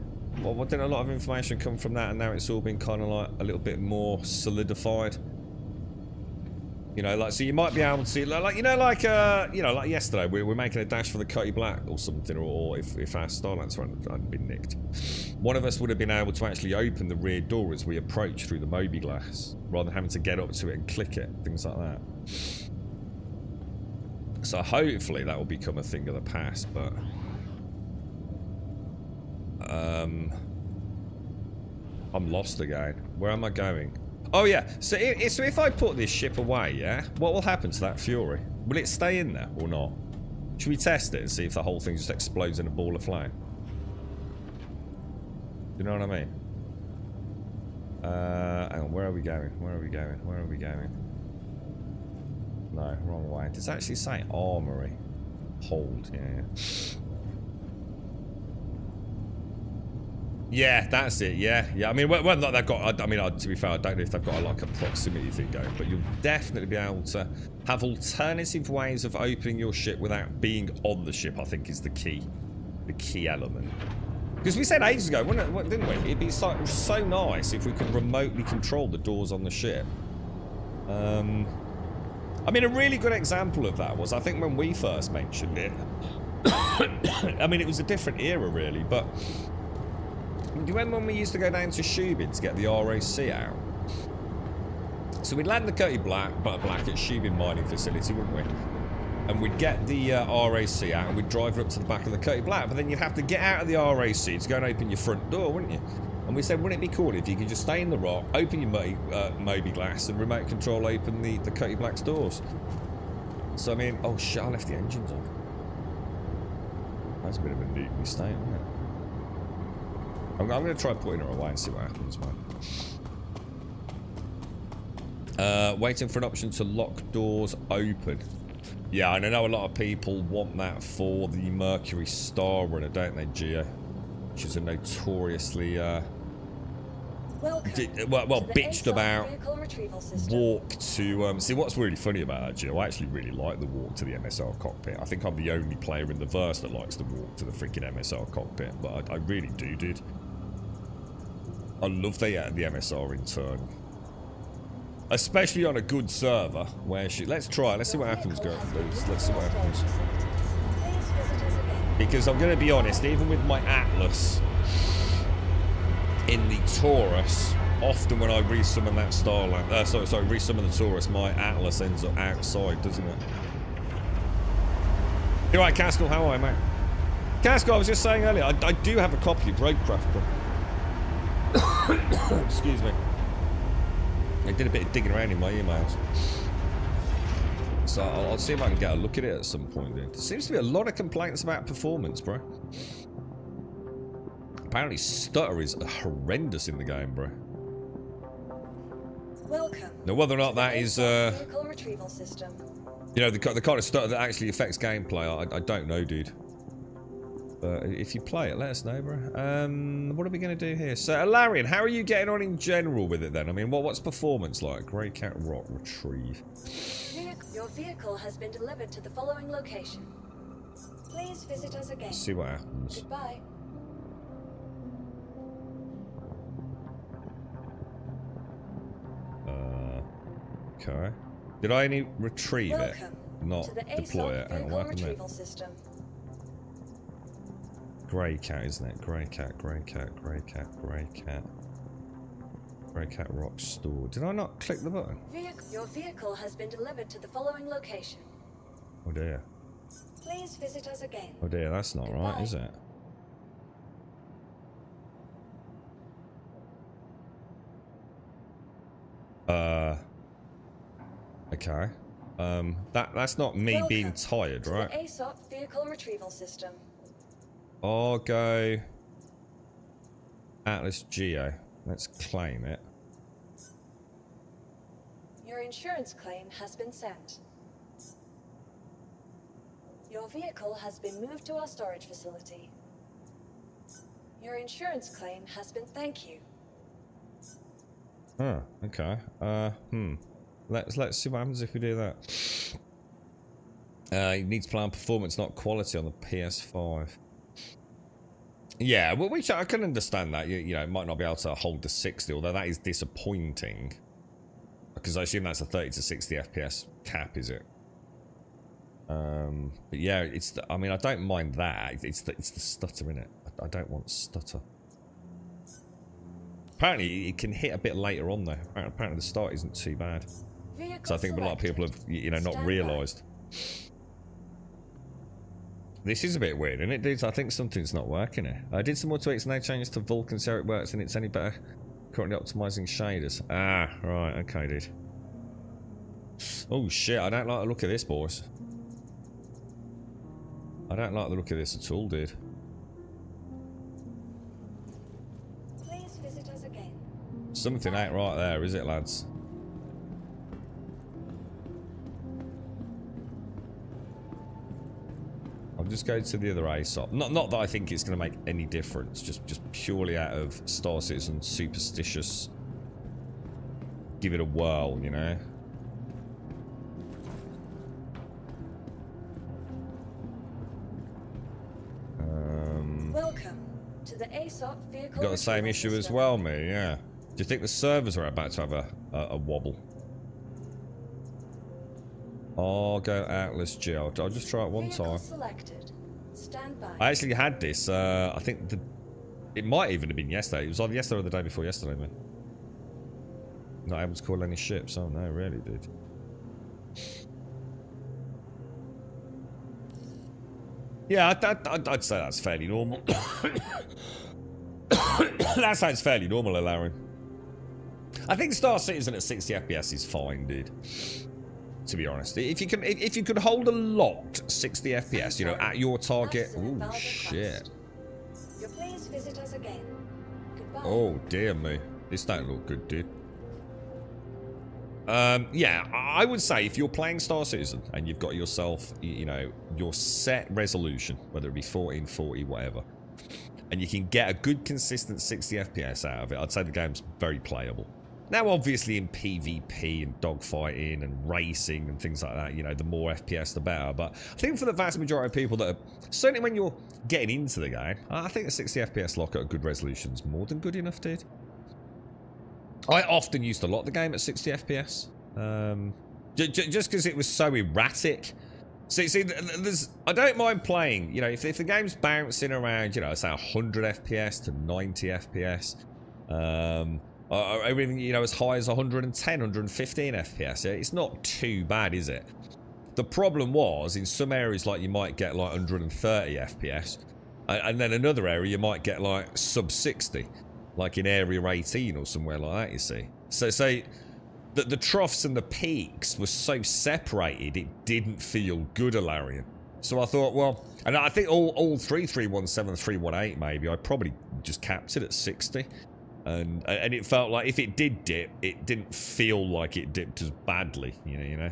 Well, didn't a lot of information come from that, and now it's all been kind of like a little bit more solidified. You know, like, so you might be able to, like like yesterday we were making a dash for the Cutty Black or something, or if our Starlancer hadn't been nicked, one of us would have been able to actually open the rear door as we approach through the Moby glass, rather than having to get up to it and click it, things like that. So hopefully that will become a thing of the past, but I'm lost again. Where am I going? Oh yeah, so if I put this ship away, yeah, what will happen to that Fury? Will it stay in there or not? Should we test it and see if the whole thing just explodes in a ball of flame? You know what I mean? Hang on, where are we going? Where are we going? Where are we going? No, wrong way. Does it actually say armory? Hold, yeah. Yeah, that's it, yeah. I mean, whether or not they've got, I mean, to be fair, I don't know if they've got like a proximity thing going, but you'll definitely be able to have alternative ways of opening your ship without being on the ship, I think is the key element. Because we said ages ago, didn't we? It'd be so nice if we could remotely control the doors on the ship. I mean, a really good example of that was, I think when we first mentioned it, I mean, it was a different era, really, but do you remember when we used to go down to Shubin to get the RAC out? So we'd land the Cutty Black at Shubin mining facility, wouldn't we? And we'd get the RAC out and we'd drive it up to the back of the Cutty Black, but then you'd have to get out of the RAC to go and open your front door, wouldn't you? And we said, wouldn't it be cool if you could just stay in the rock, open your Moby glass, and remote control open the Cutty Black's doors? So, I mean, oh shit, I left the engines on. That's a bit of a neat mistake, isn't it? I'm going to try putting her away and see what happens, man. Waiting for an option to lock doors open. Yeah, and I know a lot of people want that for the Mercury Star runner, don't they, Gio? Which is a notoriously, Welcome well, to the bitched ASOP about vehicle retrieval system. walk to... see, what's really funny about that, Gio, I actually really like the walk to the MSR cockpit. I think I'm the only player in the verse that likes the walk to the freaking MSR cockpit, but I really do, dude. I love the MSR in turn. Especially on a good server where she... Let's try it. Let's see what happens, guys. Let's see what happens. Please visit us again. Because I'm going to be honest, even with my Atlas in the Taurus, often when I resummon that Starland... sorry, resummon the Taurus, my Atlas ends up outside, doesn't it? You alright, Caskell? How are you, mate? Caskell, I was just saying earlier, I do have a copy of Roadcraft, bro. Excuse me. I did a bit of digging around in my emails. So I'll see if I can get a look at it at some point, dude. There seems to be a lot of complaints about performance, bro. Apparently stutter is horrendous in the game, bro. Welcome. Now whether or not that is, vehicle retrieval system. you know, the kind of stutter that actually affects gameplay, I don't know, dude. But if you play it, let us know, bro. What are we going to do here? So, Alarian, how are you getting on in general with it then? I mean, what's performance like? Grey Cat Rock Retrieve. Your vehicle has been delivered to the following location. Please visit us again. Let's see what happens. Goodbye. Okay. Did I only retrieve Welcome it? Not to the deploy ASOP it? Hang on, vehicle what happened there? retrieval system. Grey Cat, isn't it? Grey Cat, Grey Cat, Grey Cat, Grey Cat. Grey Cat Rock Store. Did I not click the button? Your vehicle has been delivered to the following location. Oh dear. Please visit us again. Oh dear, that's not right, Goodbye. is it? Okay. That's not me Welcome being tired, to right? the ASOP vehicle retrieval system. I'll go Atlas Geo. Let's claim it. Your insurance claim has been sent. Your vehicle has been moved to our storage facility. Your insurance claim has been thank you. Huh, okay. Let's see what happens if we do that. You need to play on performance, not quality on the PS5. Yeah, well, which I can understand that. You know, it might not be able to hold the 60, although that is disappointing. Because I assume that's a 30 to 60 FPS cap, is it? But yeah, I mean, I don't mind that. It's the stutter, innit? I don't want stutter. Apparently, it can hit a bit later on, though. Apparently, the start isn't too bad. So I think a lot of people have, you know, not realised. This is a bit weird, isn't it, dudes? I think something's not working here. I did some more tweaks and they changed to Vulkan so it works and it's any better. Currently optimising shaders. Ah, right, okay, dude. Oh shit, I don't like the look of this, boys. I don't like the look of this at all, dude. Please visit us again. Something ain't right there, is it, lads? I'll just go to the other ASOP. Not that I think it's going to make any difference, just purely out of Star Citizen superstitious. Give it a whirl, you know. Welcome to the ASOP vehicle. Got the same retrieval issue as system. well, me. Yeah. Do you think the servers are about to have a wobble? I'll go Atlas G. I'll just try it one Vehicle time. selected. Stand by. I actually had this. I think it might even have been yesterday. It was either yesterday or the day before yesterday, man. Not able to call any ships. Oh no, really, dude. Yeah, I'd say that's fairly normal. That sounds fairly normal, Alarin. I think Star Citizen at 60 FPS is fine, dude. To be honest, if you could hold a locked 60 FPS, you know, at your target. That is an Oh invalid shit. request. Your please visit us again. Goodbye. Oh dear me, this don't look good, dude. Yeah, I would say if you're playing Star Citizen and you've got yourself, you know, your set resolution, whether it be 1440, whatever, and you can get a good consistent 60 FPS out of it, I'd say the game's very playable. Now, obviously, in PvP and dogfighting and racing and things like that, you know, the more FPS, the better. But I think for the vast majority of people that are, certainly when you're getting into the game, I think a 60 FPS lock at a good resolution is more than good enough, dude. I often used to lock the game at 60 FPS. Just because it was so erratic. See, I don't mind playing, you know, if the game's bouncing around, you know, say 100 FPS to 90 FPS, or even, you know, as high as 110, 115 FPS. Yeah, it's not too bad, is it? The problem was, in some areas, like, you might get, like, 130 FPS. And then another area, you might get, like, sub 60. Like in Area 18 or somewhere like that, you see. So the troughs and the peaks were so separated, it didn't feel good, Alarian. So I thought, well... And I think all 3317, 318 maybe, I probably just capped it at 60. And it felt like if it did dip, it didn't feel like it dipped as badly, you know.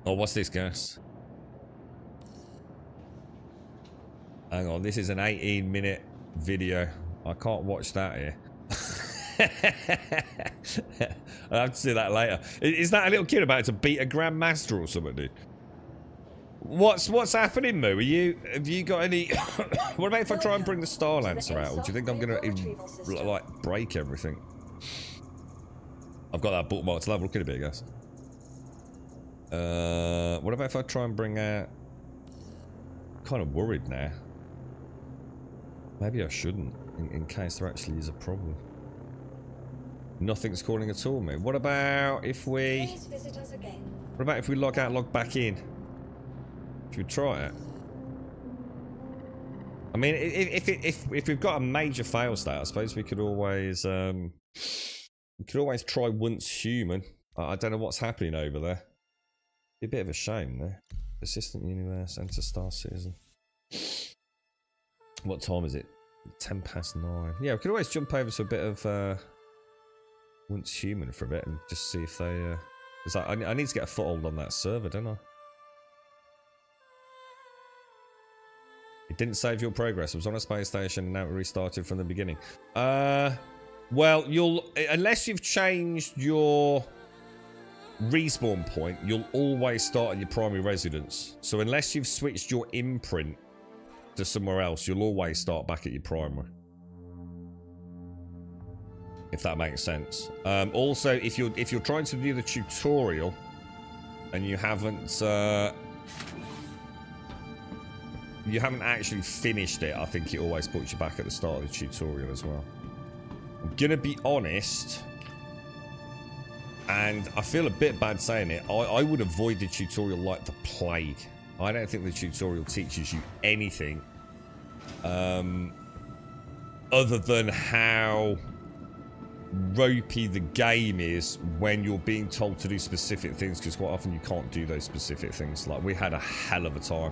Oh, what's this, Gus? Hang on, this is an 18-minute video. I can't watch that here. I'll have to see that later. Is that a little kid about to beat a Grandmaster or something, dude? What's happening, Moo? Have you got any... What about if I try and bring the Star Lancer out? Or do you think I'm going to, like, break everything? I've got that bookmark to level. Look at it, I guess. What about if I try and bring out... I'm kind of worried now. Maybe I shouldn't, in case there actually is a problem. Nothing's calling at all, mate. What about if we... Please visit us again. What about if we log out, log back in? Should we try it? I mean, if we've got a major fail state, I suppose we could always try once human. I don't know what's happening over there. Be a bit of a shame there. Assistant Universe, enter Star Citizen. What time is it? 10 past 9. Yeah, we could always jump over to a bit of once human for a bit and just see if they. Cause I need to get a foothold on that server, don't I? It didn't save your progress. It was on a space station and now it restarted from the beginning. Well, unless you've changed your respawn point, you'll always start at your primary residence. So unless you've switched your imprint to somewhere else, you'll always start back at your primary. If that makes sense. Also, if you're trying to do the tutorial and you haven't actually finished it, I think it always puts you back at the start of the tutorial as well. I'm gonna be honest, and I feel a bit bad saying it, I would avoid the tutorial like the plague. I don't think the tutorial teaches you anything other than how ropey the game is when you're being told to do specific things, because quite often you can't do those specific things. Like, we had a hell of a time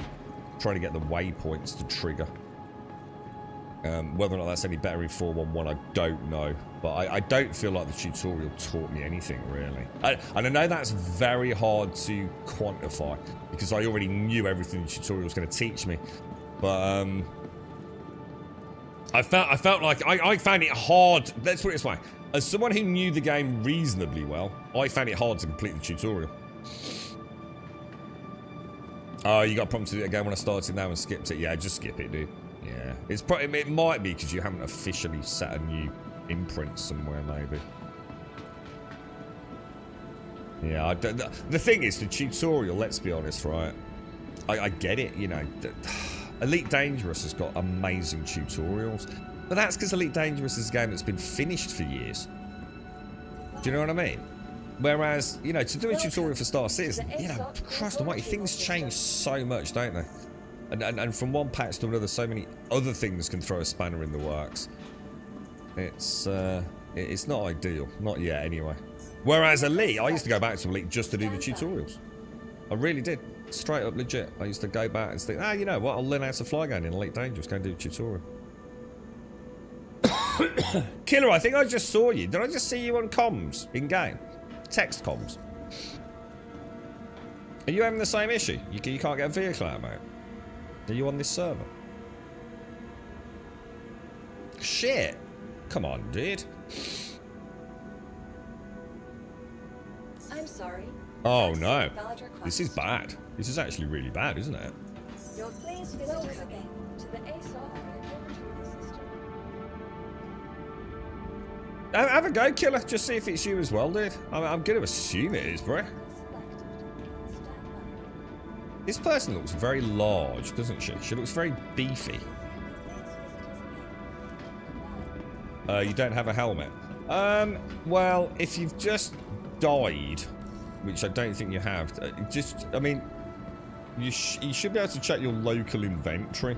trying to get the waypoints to trigger. Whether or not that's any better in 4.1, I don't know. But I don't feel like the tutorial taught me anything, really. And I know that's very hard to quantify, because I already knew everything the tutorial was going to teach me. But I felt like I found it hard. Let's put it this way. As someone who knew the game reasonably well, I found it hard to complete the tutorial. Oh, you got prompted it again when I started now and skipped it. Yeah, just skip it, dude. Yeah, it's probably, it might be because you haven't officially set a new imprint somewhere, maybe. Yeah, the thing is, the tutorial, let's be honest, right? I get it, you know. Elite Dangerous has got amazing tutorials, but that's because Elite Dangerous is a game that's been finished for years. Do you know what I mean? Whereas, you know, to do a tutorial for Star Citizen, you know, Christ almighty, things change so much, don't they? And from one patch to another, so many other things can throw a spanner in the works. It's not ideal, not yet anyway. Whereas Elite, I used to go back to Elite just to do the tutorials. I really did. Straight up legit. I used to go back and think, you know what, I'll learn how to fly again in Elite Dangerous, go and do a tutorial. Killer, I think I just saw you. Did I just see you on comms in game? Text comms. Are you having the same issue? You can't get a vehicle out, mate. Are you on this server? Shit. Come on, dude. I'm sorry. Oh no. Valid request. This is bad. This is actually really bad, isn't it? You're please visit again to the ASOS system. Have a go, Killer. Just see if it's you as well, dude. I'm going to assume it is, bro. This person looks very large, doesn't she? She looks very beefy. You don't have a helmet. Well, if you've just died, which I don't think you have, I mean, you should be able to check your local inventory.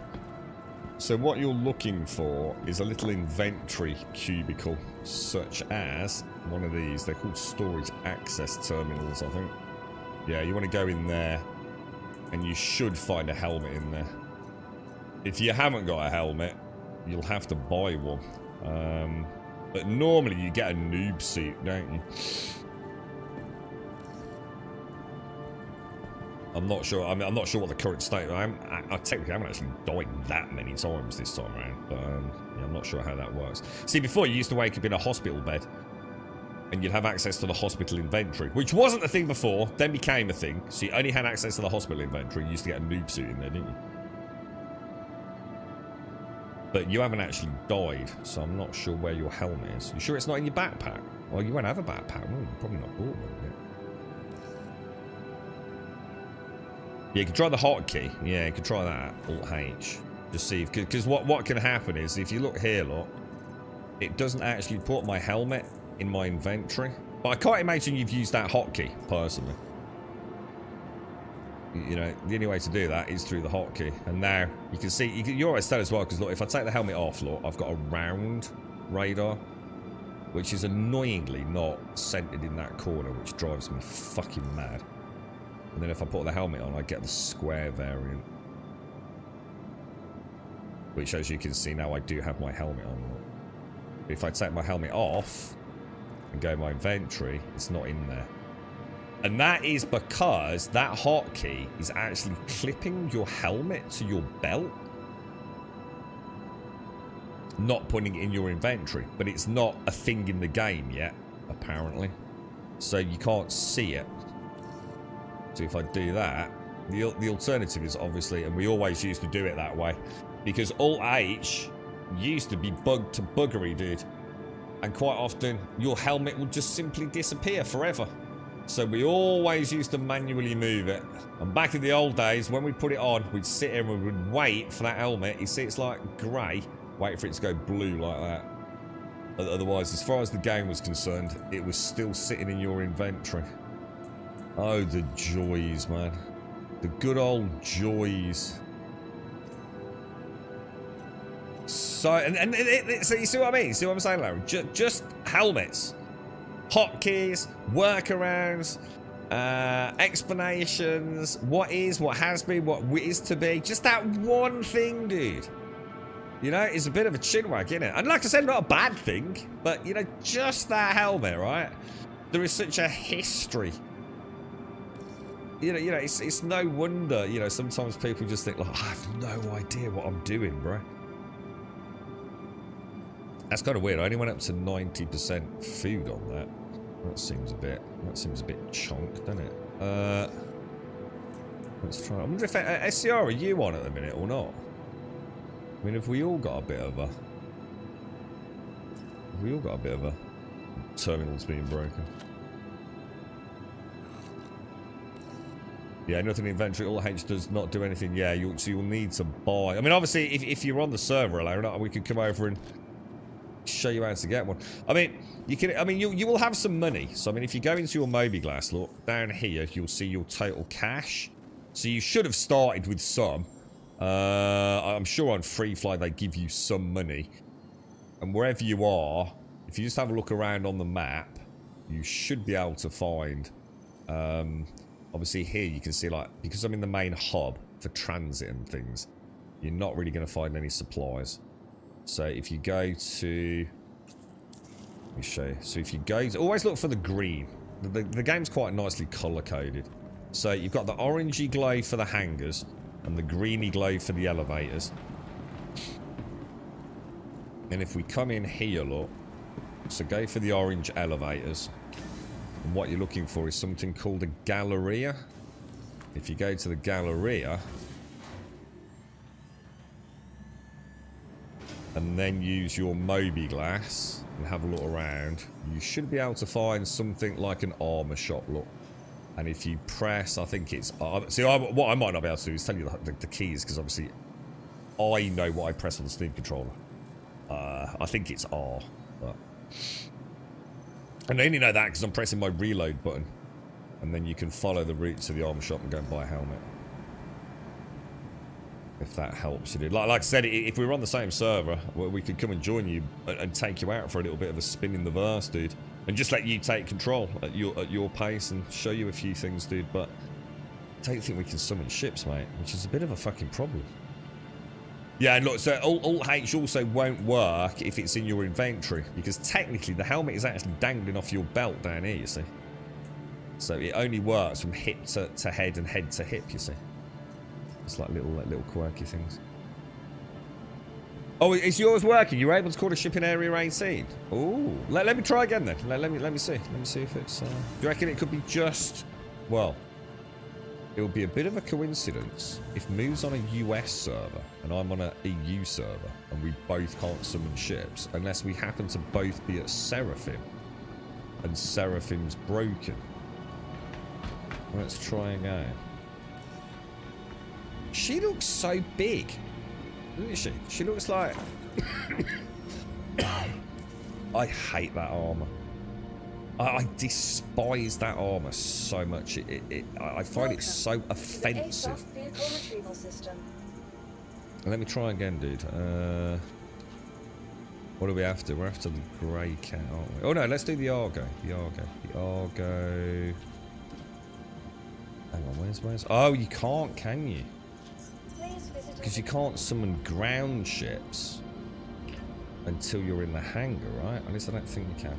So what you're looking for is a little inventory cubicle, such as one of these. They're called storage access terminals, I think. Yeah, you want to go in there, and you should find a helmet in there. If you haven't got a helmet, you'll have to buy one. But normally you get a noob suit, don't you? I'm not sure. I mean, I'm not sure what the current state. I technically haven't actually died that many times this time around, but yeah, I'm not sure how that works. See, before you used to wake up in a hospital bed, and you'd have access to the hospital inventory, which wasn't a thing before, then became a thing. So you only had access to the hospital inventory. You used to get a noob suit in there, didn't you? But you haven't actually died, so I'm not sure where your helmet is. You sure it's not in your backpack? Well, you won't have a backpack, will you? You've probably not bought one yet. Yeah, you can try the hotkey. Yeah, you can try that. Alt-H. Just see if... Because what can happen is, if you look here, look, it doesn't actually put my helmet in my inventory. But I can't imagine you've used that hotkey, personally. You know, the only way to do that is through the hotkey. And now, you can see... You're always dead as well, because look, if I take the helmet off, look, I've got a round radar, which is annoyingly not centered in that corner, which drives me fucking mad. And then if I put the helmet on, I get the square variant. Which, as you can see now, I do have my helmet on. But if I take my helmet off and go my inventory, it's not in there. And that is because that hotkey is actually clipping your helmet to your belt. Not putting it in your inventory. But it's not a thing in the game yet, apparently. So you can't see it. So if I do that, the alternative is obviously, and we always used to do it that way, because Alt-H used to be bugged to buggery, dude. And quite often, your helmet would just simply disappear forever. So we always used to manually move it. And back in the old days, when we put it on, we'd sit here and we would wait for that helmet. You see, it's like grey. Wait for it to go blue like that. Otherwise, as far as the game was concerned, it was still sitting in your inventory. Oh, the joys, man. The good old joys. So, so you see what I mean? See what I'm saying, Larry? Just helmets. Hotkeys, workarounds, explanations, what is, what has been, what is to be. Just that one thing, dude. You know, it's a bit of a chinwag, isn't it? And like I said, not a bad thing, but, you know, just that helmet, right? There is such a history. You know, it's no wonder, you know, sometimes people just think, like, I have no idea what I'm doing, bro. That's kind of weird. I only went up to 90% food on that. That seems a bit chonk, doesn't it? Let's try. I wonder if SCR, are you on at the minute or not? I mean, have we all got a bit of a... Terminals being broken. Yeah, nothing in inventory. Alt-H does not do anything. Yeah, you'll need to buy. I mean, obviously, if you're on the server alone, we could come over and show you how to get one. I mean, you can. I mean, you will have some money. So I mean, if you go into your Mobiglass, look down here, you'll see your total cash. So you should have started with some. I'm sure on Freefly they give you some money, and wherever you are, if you just have a look around on the map, you should be able to find. Obviously here you can see, like, because I'm in the main hub for transit and things, you're not really going to find any supplies. So if you go to... Let me show you. So if you go to... Always look for the green. The game's quite nicely colour-coded. So you've got the orangey glow for the hangars and the greeny glow for the elevators. And if we come in here, look. So go for the orange elevators. And what you're looking for is something called a Galleria. If you go to the Galleria... and then use your Moby glass and have a look around, you should be able to find something like an armor shop, look. And if you press, I think it's... see, what I might not be able to do is tell you the keys, because obviously I know what I press on the Steam controller. I think it's R. But... and I only know that because I'm pressing my reload button. And then you can follow the route to the armor shop and go and buy a helmet. If that helps you, dude. Like I said, if we were on the same server, well, we could come and join you and take you out for a little bit of a spin in the verse, dude. And just let you take control at your pace and show you a few things, dude. But I don't think we can summon ships, mate, which is a bit of a fucking problem. Yeah, and look, so Alt H also won't work if it's in your inventory, because technically the helmet is actually dangling off your belt down here, you see. So it only works from hip to head and head to hip, you see. It's like little quirky things. Oh, is yours working? You were able to call a ship in Area 18? Ooh. Let me try again then. Let me see. Let me see if it's... do you reckon it could be just... Well, it would be a bit of a coincidence if Moo's on a US server and I'm on an EU server and we both can't summon ships unless we happen to both be at Seraphim and Seraphim's broken. Let's try again. She looks so big, doesn't she? She looks like... I hate that armor. I despise that armor so much. I find it so offensive. Vehicle retrieval system. Let me try again, dude. What are we after? We're after the grey cat, aren't we? Oh no, let's do the Argo. The Argo. Hang on, where's... Oh, you can't, can you? Because you can't summon ground ships until you're in the hangar, right? At least I don't think you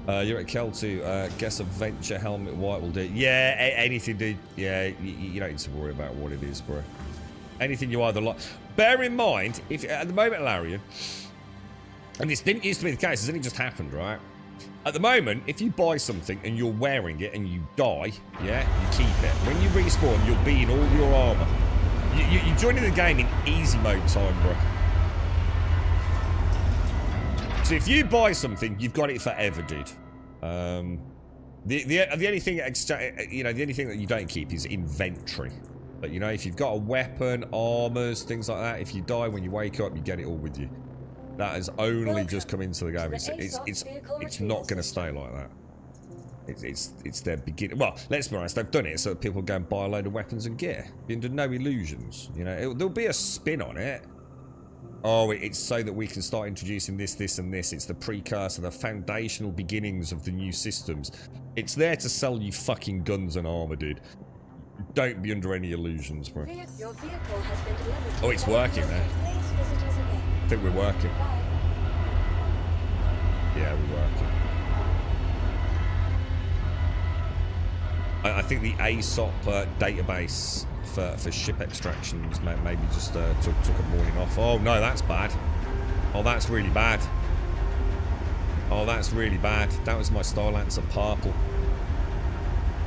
can. You're at Kel2. Guess a Venture helmet white will do. Yeah, anything, dude. Yeah, you don't need to worry about what it is, bro. Anything you either like. Bear in mind, if at the moment, Larian, and this didn't used to be the case, it's only just happened, right? At the moment, if you buy something and you're wearing it and you die, yeah, you keep it. When you respawn, you'll be in all your armor. You're joining the game in easy mode time, bro. So if you buy something, you've got it forever, dude. The only thing, the only thing that you don't keep is inventory. But you know, if you've got a weapon, armors, things like that, if you die when you wake up, you get it all with you. That has only just come into the game. It's not going to stay like that. It's their beginning. Well, let's be honest, they've done it so that people go and buy a load of weapons and gear. Under no illusions, you know. There'll be a spin on it. Oh, it's so that we can start introducing this, and this. It's the precursor, the foundational beginnings of the new systems. It's there to sell you fucking guns and armor, dude. Don't be under any illusions, bro. Your vehicle has been delivered. Oh, it's working now. Please visit us again. I think we're working. Bye. Yeah, we're working. I think the ASOP database for ship extractions maybe just took a morning off. Oh no, that's bad. Oh, that's really bad. Oh, that's really bad. That was my Starlancer purple.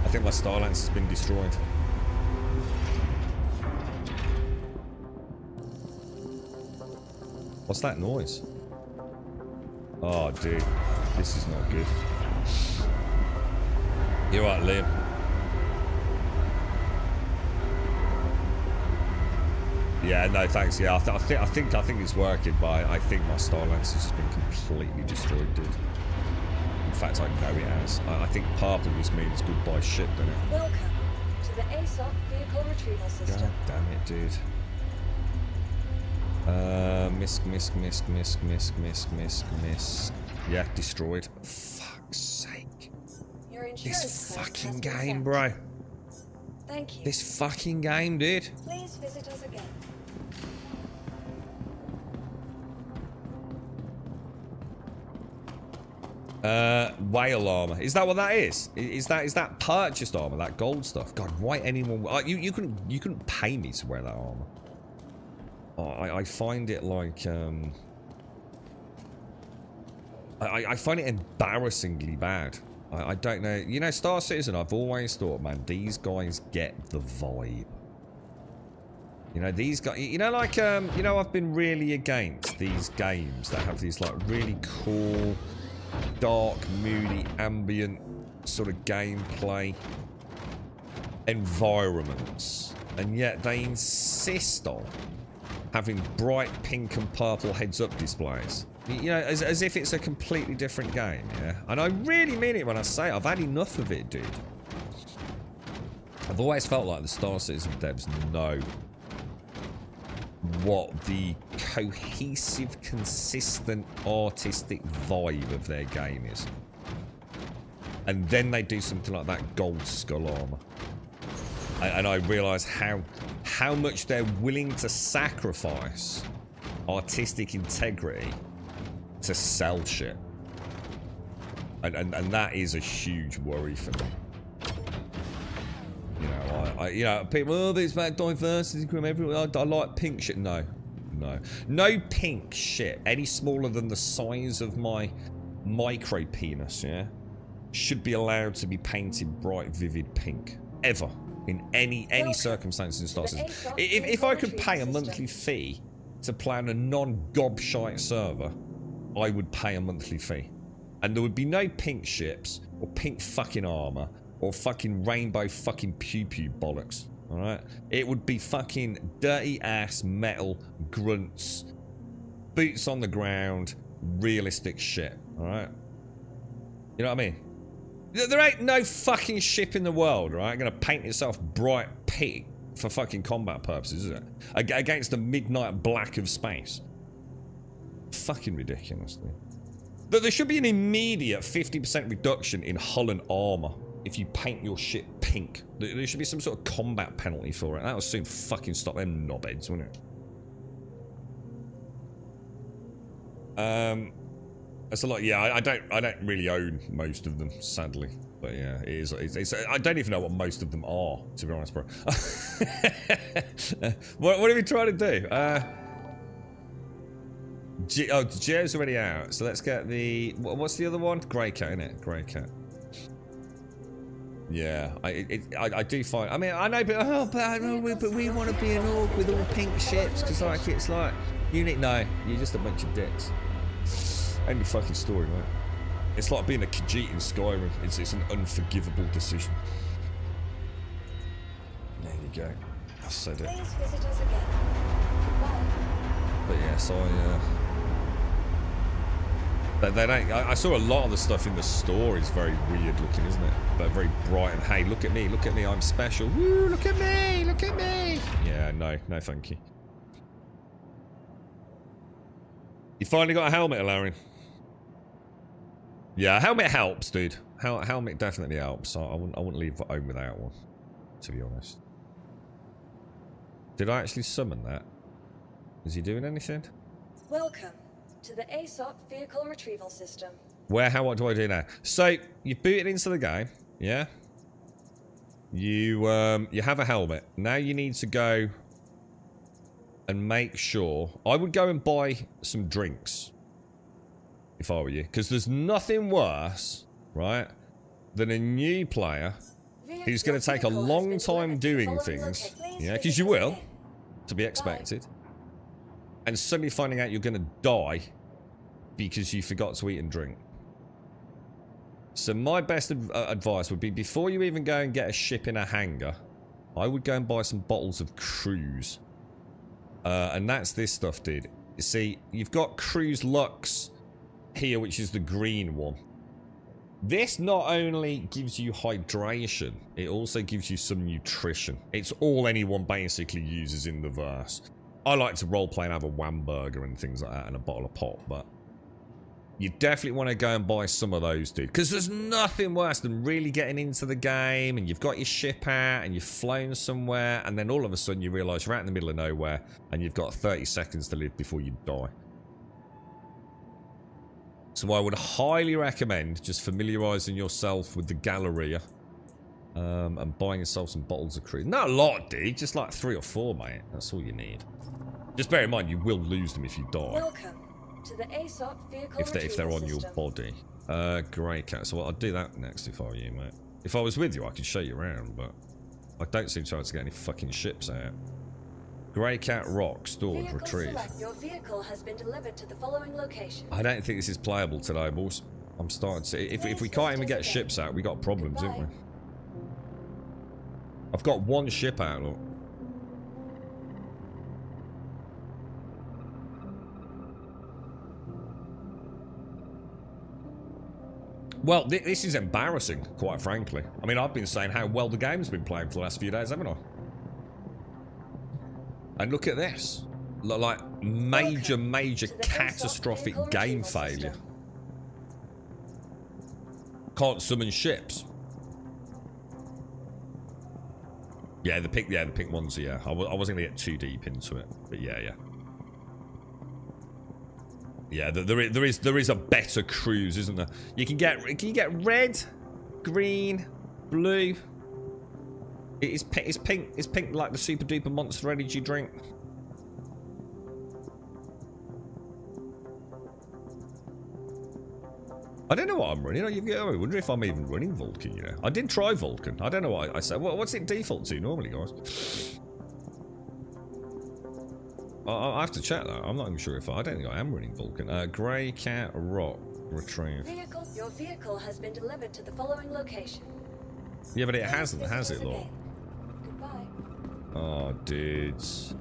I think my Starlancer's been destroyed. What's that noise? Oh, dude. This is not good. You're right, Liam. Yeah, no, thanks. Yeah, I think it's working, but I think my Starlancer's just been completely destroyed, dude. In fact, I know it has. I think purple just means goodbye ship, doesn't it? Welcome to the ASOP vehicle retrieval system. God damn it, dude. Misk. Yeah, destroyed. Fuck's sake. Your insurance This claim fucking has been game, sent. bro. Thank you. This fucking game, dude. Please visit us again. Whale armor. Is that what that is? Is that purchased armor? That gold stuff? God, why anyone? You couldn't pay me to wear that armor. Oh, I find it like I find it embarrassingly bad. I don't know. You know, Star Citizen. I've always thought, man, these guys get the vibe. You know, these guys. You know, like you know, I've been really against these games that have these like really cool, dark, moody, ambient sort of gameplay environments, and yet they insist on having bright pink and purple heads-up displays. You know, as if it's a completely different game, yeah? And I really mean it when I say it. I've had enough of it, dude. I've always felt like the Star Citizen devs know what the cohesive, consistent, artistic vibe of their game is. And then they do something like that gold skull armor. And I realise how much they're willing to sacrifice artistic integrity to sell shit. And that is a huge worry for me. You know, you know, people, oh, but it's about diversity from everyone. I like pink shit. No pink shit any smaller than the size of my micro penis, yeah, should be allowed to be painted bright, vivid pink ever in any circumstances in Star Citizen. If I could pay a monthly fee to play on a non-gobshite server, I would pay a monthly fee, and there would be no pink ships or pink fucking armor or fucking rainbow fucking pew pew bollocks. All right, it would be fucking dirty ass metal grunts, boots on the ground, realistic shit. All right, you know what I mean? There ain't no fucking ship in the world, right, gonna paint itself bright pink for fucking combat purposes, is it? Against the midnight black of space. Fucking ridiculous, dude. But there should be an immediate 50% reduction in hull and armor if you paint your shit pink. There should be some sort of combat penalty for it. That will soon fucking stop them knobheads, wouldn't it? That's a lot. Yeah, I don't really own most of them, sadly. But yeah, it is. It's I don't even know what most of them are, to be honest, bro. What are we trying to do? Geo's already out, so let's get the... What's the other one? Grey Cat, innit? Grey Cat. Yeah, I do find... I mean, I know, but we want to be an orc with all pink ships, because like, it's like... No, you're just a bunch of dicks. End of fucking story, mate. It's like being a Khajiit in Skyrim. It's an unforgivable decision. There you go. I said it. Please visit us again. Goodbye. But yes, I saw a lot of the stuff in the store is very weird looking, isn't it? But very bright and, hey, look at me, I'm special. Woo, look at me. Yeah, no thank you. You finally got a helmet, Alarian. Yeah, a helmet helps, dude. Helmet definitely helps. I wouldn't leave home without one, to be honest. Did I actually summon that? Is he doing anything? Welcome to the ASOP Vehicle Retrieval System. What do I do now? So, you boot it into the game, yeah? You have a helmet. Now you need to go and make sure... I would go and buy some drinks, if I were you. Because there's nothing worse, right, than a new player who's going to take a long time doing things. Yeah, because you will, to be expected. And suddenly finding out you're going to die because you forgot to eat and drink. So my best advice would be, before you even go and get a ship in a hangar, I would go and buy some bottles of Cruise. And that's this stuff, dude. You see, you've got Cruise Lux here, which is the green one. This not only gives you hydration, it also gives you some nutrition. It's all anyone basically uses in the verse. I like to roleplay and have a Whamburger and things like that and a bottle of pop, but you definitely want to go and buy some of those, dude. Because there's nothing worse than really getting into the game and you've got your ship out and you've flown somewhere and then all of a sudden you realise you're out in the middle of nowhere and you've got 30 seconds to live before you die. So I would highly recommend just familiarising yourself with the Galleria. And buying yourself some bottles of cruise. Not a lot, dude. Just like 3 or 4, mate. That's all you need. Just bear in mind, you will lose them if you die. Welcome to the ASOP vehicle If they're on your system. body. Grey cat. So I'd do that next if I were you, mate. If I was with you, I could show you around, but I don't seem to be able to get any fucking ships out. Grey cat rock stored Vehicle retrieve. select. Your vehicle has been delivered to the following location. I don't think this is playable today, boys. I'm starting to see. If we can't even get ships out, we got problems, haven't we? I've got 1 ship out, look. Well, this is embarrassing, quite frankly. I mean, I've been saying how well the game's been playing for the last few days, haven't I? And look at this. Look, like, major catastrophic game failure. Can't summon ships. Yeah, the pink ones, yeah. I wasn't going to get too deep into it, but yeah. Yeah, there is a better cruise, isn't there? Can you get red, green, blue? It's pink like the super duper Monster Energy drink. I don't know what I'm running. I wonder if I'm even running Vulcan, you know. I did try Vulcan. I don't know what I said. What's it default to normally, guys? I have to check that. I'm not even sure if I don't think I am running Vulcan. Grey cat rock retrieve. Your vehicle has been delivered to the following location. Yeah, but it hasn't, has it, Lord? Goodbye. Oh, dudes.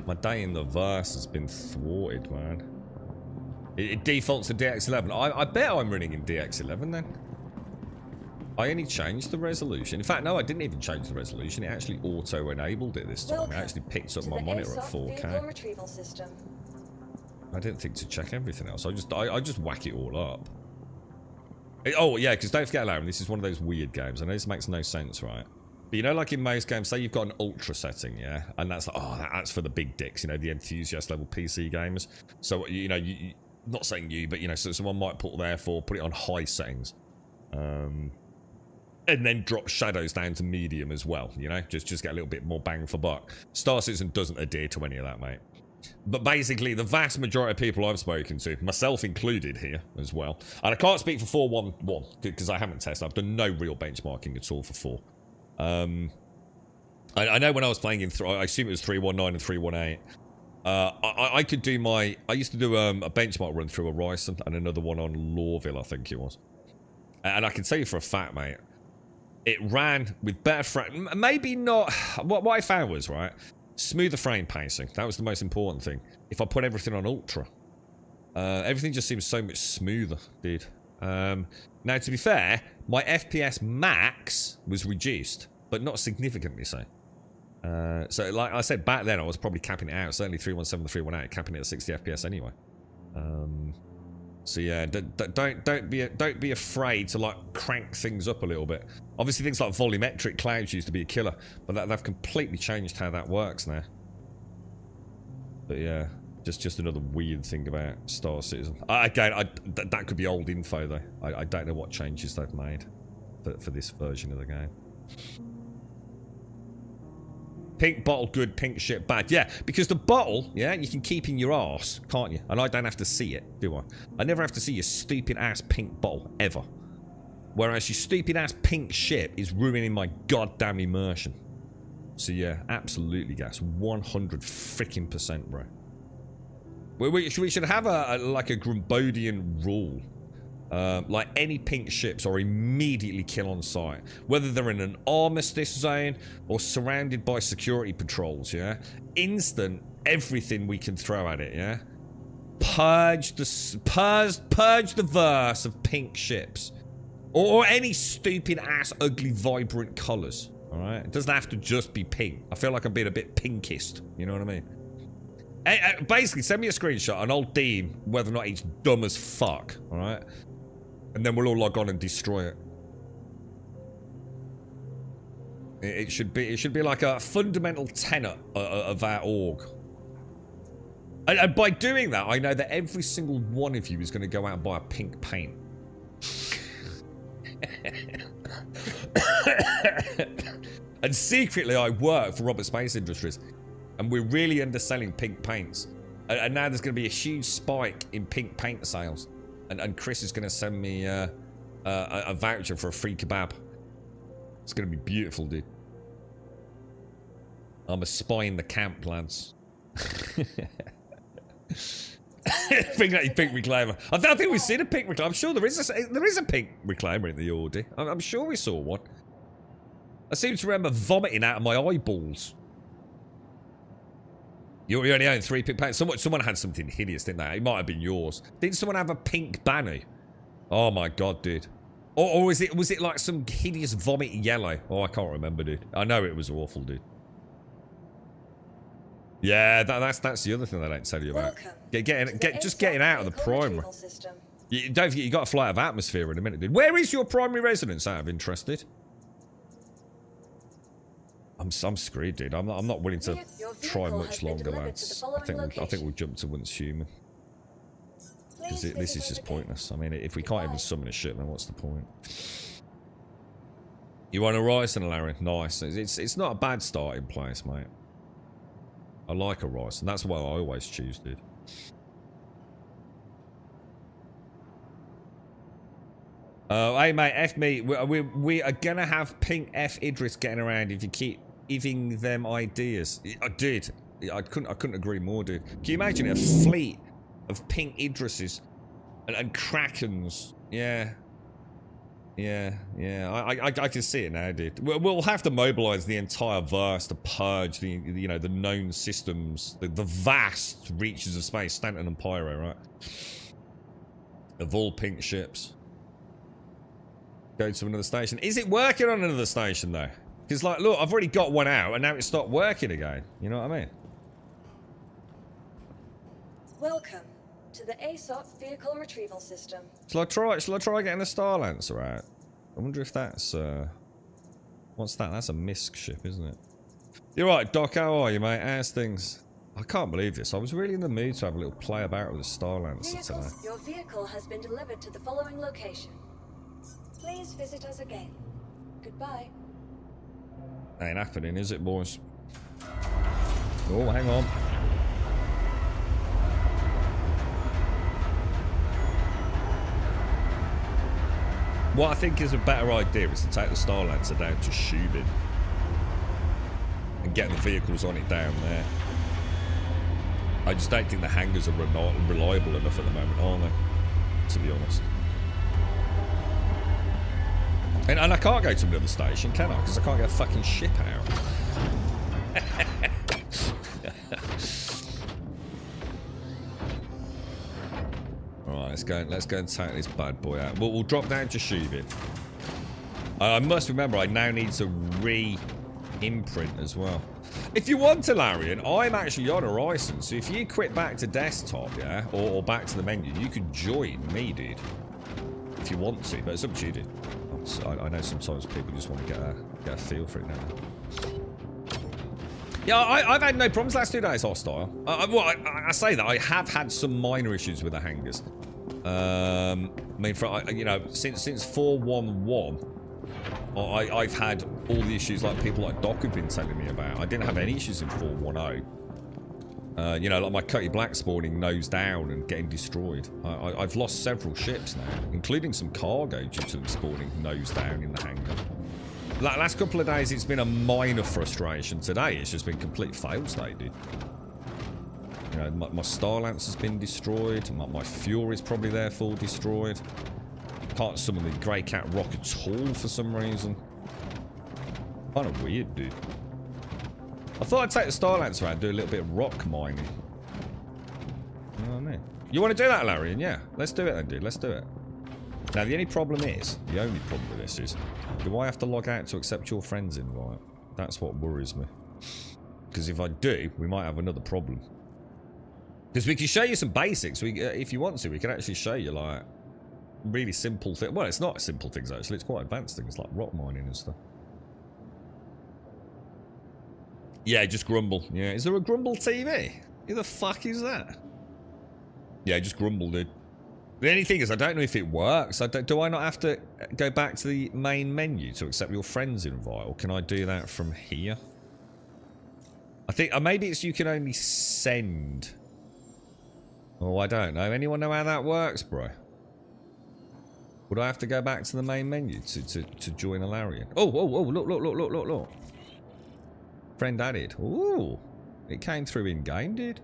My day in the verse has been thwarted, man. It defaults to DX11. I bet I'm running in DX11 then. I only changed the resolution. In fact, no, I didn't even change the resolution. It actually auto-enabled it this time. It actually picked up my monitor at 4K. Retrieval system. I didn't think to check everything else. I just whack it all up. Oh, yeah, because don't forget, Lauren, this is one of those weird games. I know this makes no sense, right? But you know, like in most games, say you've got an ultra setting, yeah? And that's like, oh, that's for the big dicks, you know, the enthusiast level PC gamers. So, you know, you not saying you, but, you know, so someone might put it on high settings. And then drop shadows down to medium as well, you know? Just get a little bit more bang for buck. Star Citizen doesn't adhere to any of that, mate. But basically, the vast majority of people I've spoken to, myself included here as well, and I can't speak for 4.1.1 because I haven't tested. I've done no real benchmarking at all for 4. I know when I was playing in, I assume it was 3.19 and 3.18. I could do I used to do a benchmark run through Horizon and another one on Lawville, I think it was. And I can tell you for a fact, mate, it ran with better frame. Maybe not. What I found was, right, smoother frame pacing. That was the most important thing. If I put everything on ultra, everything just seems so much smoother, dude. Now, to be fair, my FPS max was reduced, but not significantly so. So, like I said, back then I was probably capping it out. Certainly 317, 318, capping it at 60 FPS anyway. So yeah, don't be afraid to like crank things up a little bit. Obviously, things like volumetric clouds used to be a killer, but they've completely changed how that works now. But yeah, just another weird thing about Star Citizen. Again, that could be old info though. I don't know what changes they've made for this version of the game. Pink bottle good, pink shit bad. Yeah, because the bottle, yeah, you can keep in your arse, can't you? And I don't have to see it, do I? I never have to see your stupid ass pink bottle, ever. Whereas your stupid ass pink ship is ruining my goddamn immersion. So yeah, absolutely, gas. 100 freaking % bro. We should have like a Grumbodian rule. Like any pink ships are immediately kill on sight, whether they're in an armistice zone or surrounded by security patrols. Yeah, instant everything we can throw at it. Yeah, purge the verse of pink ships, or any stupid ass ugly vibrant colours. All right, it doesn't have to just be pink. I feel like I'm being a bit pinkist. You know what I mean? Basically, send me a screenshot and I'll deem whether or not it's dumb as fuck. All right. And then we'll all log on and destroy it. It should be like a fundamental tenet of our org. And by doing that, I know that every single one of you is going to go out and buy a pink paint. And secretly, I work for Robert Space Industries, and we're really underselling pink paints. And now there's going to be a huge spike in pink paint sales. And Chris is going to send me a voucher for a free kebab. It's going to be beautiful, dude. I'm a spy in the camp, lads. Bring out your pink reclaimer. I don't think we've seen a pink reclaimer. I'm sure there is a pink reclaimer in the Audi. I'm sure we saw one. I seem to remember vomiting out of my eyeballs. You only own 3 pink paints. Someone had something hideous, didn't they? It might have been yours. Didn't someone have a pink banner? Oh my god, dude. Or was it like some hideous vomit yellow? Oh, I can't remember, dude. I know it was awful, dude. Yeah, that's the other thing they don't tell you about. Just getting out of the primary. Don't forget, you got a flight of atmosphere in a minute, dude. Where is your primary residence? Out of interest, dude. I'm screwed, dude. I'm not willing to try much longer, lads. I think we'll jump to once human. Because this is just pointless. I mean, if we can't even summon a ship, then what's the point? You want a Ryerson, Larry? Nice. It's not a bad starting place, mate. I like a Ryerson. That's what I always choose, dude. Hey, mate, F me. We are going to have pink F Idris getting around if you keep giving them ideas. I did. I couldn't agree more, dude. Can you imagine a fleet of pink Idrises and Krakens? Yeah. I can see it now, dude. We'll have to mobilize the entire verse to purge the the known systems, the vast reaches of space, Stanton and Pyro, right? Of all pink ships. Go to another station. Is it working on another station though? Because like, look, I've already got one out, and now it stopped working again. You know what I mean? Welcome to the ASOP vehicle retrieval system. Shall I try getting the Star Lancer out? I wonder if that's what's that? That's a MISC ship, isn't it? You're right, Doc. How are you, mate? How's things? I can't believe this. I was really in the mood to have a little play about with the Star Lancer today. Your vehicle has been delivered to the following location. Please visit us again. Goodbye. Ain't happening, is it, boys? Oh, hang on. What I think is a better idea is to take the Star Lancer down to Shubin and get the vehicles on it down there. I just don't think the hangars are reliable enough at the moment, are they? To be honest. And I can't go to another station, can I? Because I can't get a fucking ship out. Alright, let's go and take this bad boy out. We'll drop down to Shubin. I must remember, I now need to re-imprint as well. If you want to, Larian, I'm actually on Horizon, so if you quit back to desktop, yeah, or back to the menu, you could join me, dude. If you want to, but it's up to you, dude. I know sometimes people just want to get a feel for it now. Yeah, I've had no problems last 2 days, hostile. I say that I have had some minor issues with the hangars. I mean, since 4.1.1, I've had all the issues like people like Doc have been telling me about. I didn't have any issues in 4.1.0. Like my Cutty Black spawning nose down and getting destroyed. I've lost several ships now, including some cargo due to them spawning nose down in the hangar. Last couple of days, it's been a minor frustration. Today, it's just been complete fail state, dude. My Star Lance has been destroyed. My Fury's probably there full destroyed. Can't summon the Grey Cat Rock at all for some reason. Kind of weird, dude. I thought I'd take the Star Lancer out and do a little bit of rock mining. You know what I mean? You want to do that, Larian? Yeah. Let's do it then, dude. Let's do it. Now, the only problem with this is, do I have to log out to accept your friend's invite? That's what worries me. Because if I do, we might have another problem. Because we can show you some basics. If you want to, we can actually show you, like, really simple things. Well, it's not simple things, actually. It's quite advanced things, like rock mining and stuff. Yeah, just Grumble. Yeah, is there a Grumble TV? Who the fuck is that? Yeah, just grumble, dude. The only thing is, I don't know if it works. Do I not have to go back to the main menu to accept your friend's invite? Or can I do that from here? I think, maybe it's you can only send. Oh, I don't know. Anyone know how that works, bro? Would I have to go back to the main menu to join Alarian? Oh, look. Friend added. Ooh. It came through in-game, dude.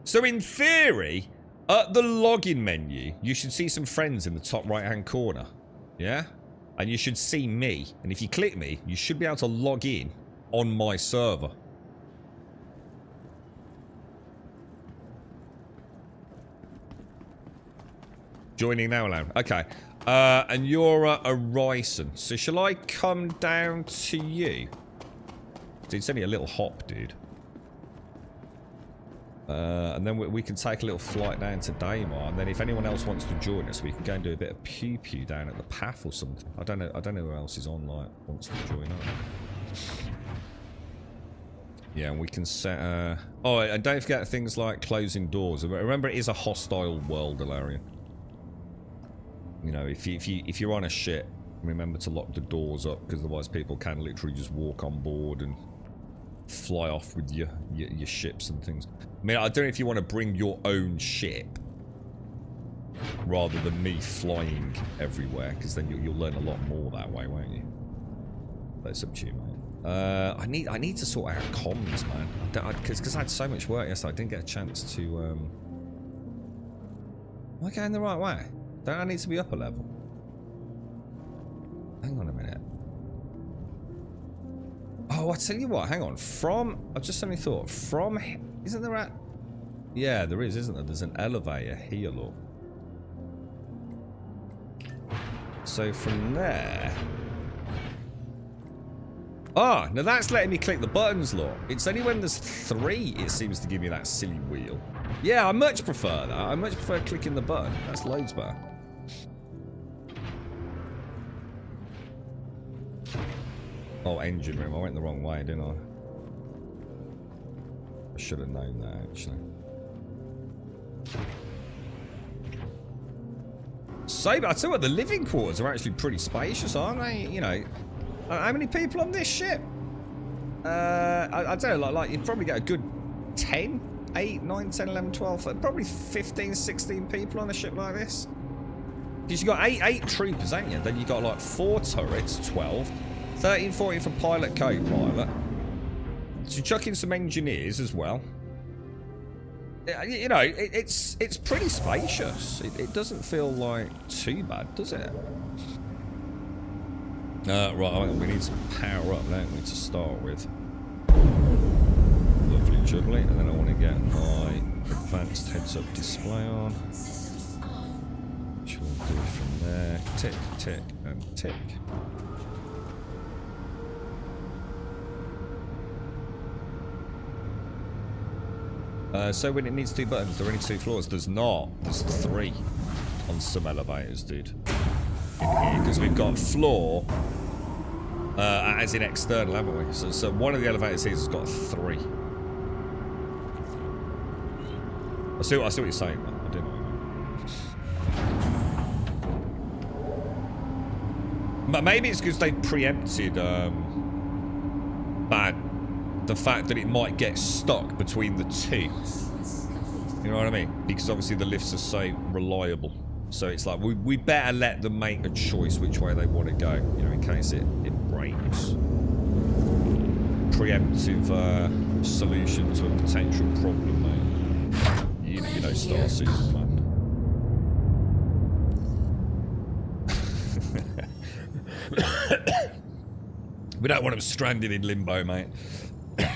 So in theory, at the login menu, you should see some friends in the top right-hand corner. Yeah? And you should see me. And if you click me, you should be able to log in on my server. Joining now, Alan. Okay. And you're a Ryson. So shall I come down to you? It's only a little hop, dude. And then we can take a little flight down to Daymar, and then if anyone else wants to join us, we can go and do a bit of pew-pew down at the path or something. I don't know who else is on, like, wants to join up. Yeah, and we can set, oh, and don't forget things like closing doors. Remember, it is a hostile world, Alarian. You know, if you're on a ship, remember to lock the doors up, because otherwise people can literally just walk on board and fly off with your ships and things. I mean, I don't know if you want to bring your own ship rather than me flying everywhere, because then you'll learn a lot more that way, won't you? That's up to you, mate. I need to sort out comms, man. Because I had so much work yesterday, I didn't get a chance to. Am I going the right way? Don't I need to be up a level? Hang on a minute. Oh, I tell you what, hang on. I've just suddenly thought, isn't there a... Yeah, there is, isn't there? There's an elevator here, look. So from there... Ah, now that's letting me click the buttons, look. It's only when there's 3 it seems to give me that silly wheel. Yeah, I much prefer that. I much prefer clicking the button. That's loads better. Oh, engine room. I went the wrong way, didn't I? I should have known that, actually. So, I tell you what, the living quarters are actually pretty spacious, aren't they? You know, how many people on this ship? I don't know, like you'd probably get a good 10, 8, 9, 10, 11, 12, probably 15, 16 people on a ship like this. Because you've got 8 troopers, ain't you? Then you've got like 4 turrets, 12. 13, 14 for pilot, co-pilot. So chuck in some engineers as well. You know, it's pretty spacious. It doesn't feel like too bad, does it? Right, we need to power up, don't we, to start with. Lovely jubbly. And then I want to get my advanced heads-up display on. Which we'll do from there. Tick, tick, and tick. So when it needs 2 buttons, there are only 2 floors. There's not. There's 3 on some elevators, dude. In here, because we've got floor, as in external, haven't we? So one of the elevators here has got 3. I see what you're saying, man. I didn't know. But maybe it's because they preempted the fact that it might get stuck between the 2. You know what I mean? Because obviously the lifts are so reliable. So it's like, we better let them make a choice which way they want to go, you know, in case it breaks. Preemptive solution to a potential problem, mate. You know Star Citizen, man. We don't want them stranded in limbo, mate.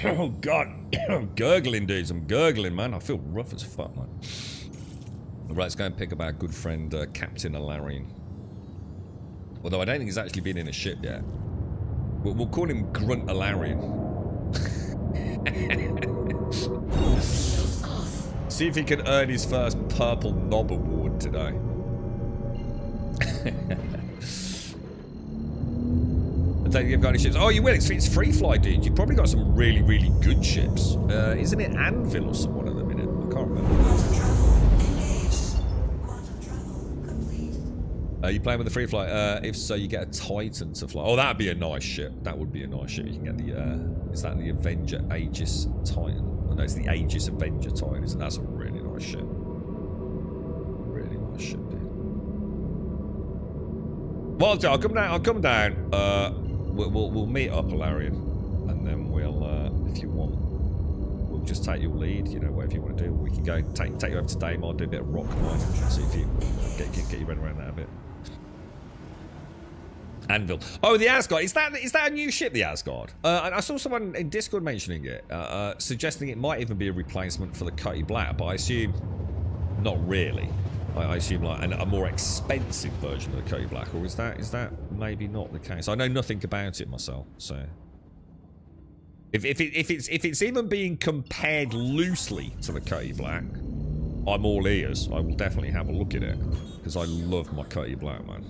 Oh, God. I'm gurgling, dudes. I'm gurgling, man. I feel rough as fuck, man. Right, let's go and pick up our good friend, Captain Alarian. Although I don't think he's actually been in a ship yet. We'll call him Grunt Alarian. See if he can earn his first Purple Knob Award today. I don't think you've got any ships. Oh, you will. It's free fly, dude. You've probably got some really, really good ships. Isn't it Anvil or someone at the minute? I can't remember. Are you playing with the free fly? If so, you get a Titan to fly. Oh, that'd be a nice ship. That would be a nice ship. You can get the, is that the Avenger Aegis Titan? Oh, no, it's the Aegis Avenger Titan, isn't it? That's a really nice ship. Really nice ship, dude. Well, I'll come down. I'll come down. We'll meet up, Hilarion, and then we'll, if you want, we'll just take your lead. You know, whatever you want to do. We can go take you over to Daymar, do a bit of rock mining, see if you get your head around that a bit. Anvil. Oh, the Asgard. Is that a new ship, the Asgard? I saw someone in Discord mentioning it, suggesting it might even be a replacement for the Cutty Black, but I assume not really. I assume like a more expensive version of the Cutty Black, or is that maybe not the case? I know nothing about it myself, so if it's even being compared loosely to the Cutty Black, I'm all ears. I will definitely have a look at it because I love my Cutty Black, man.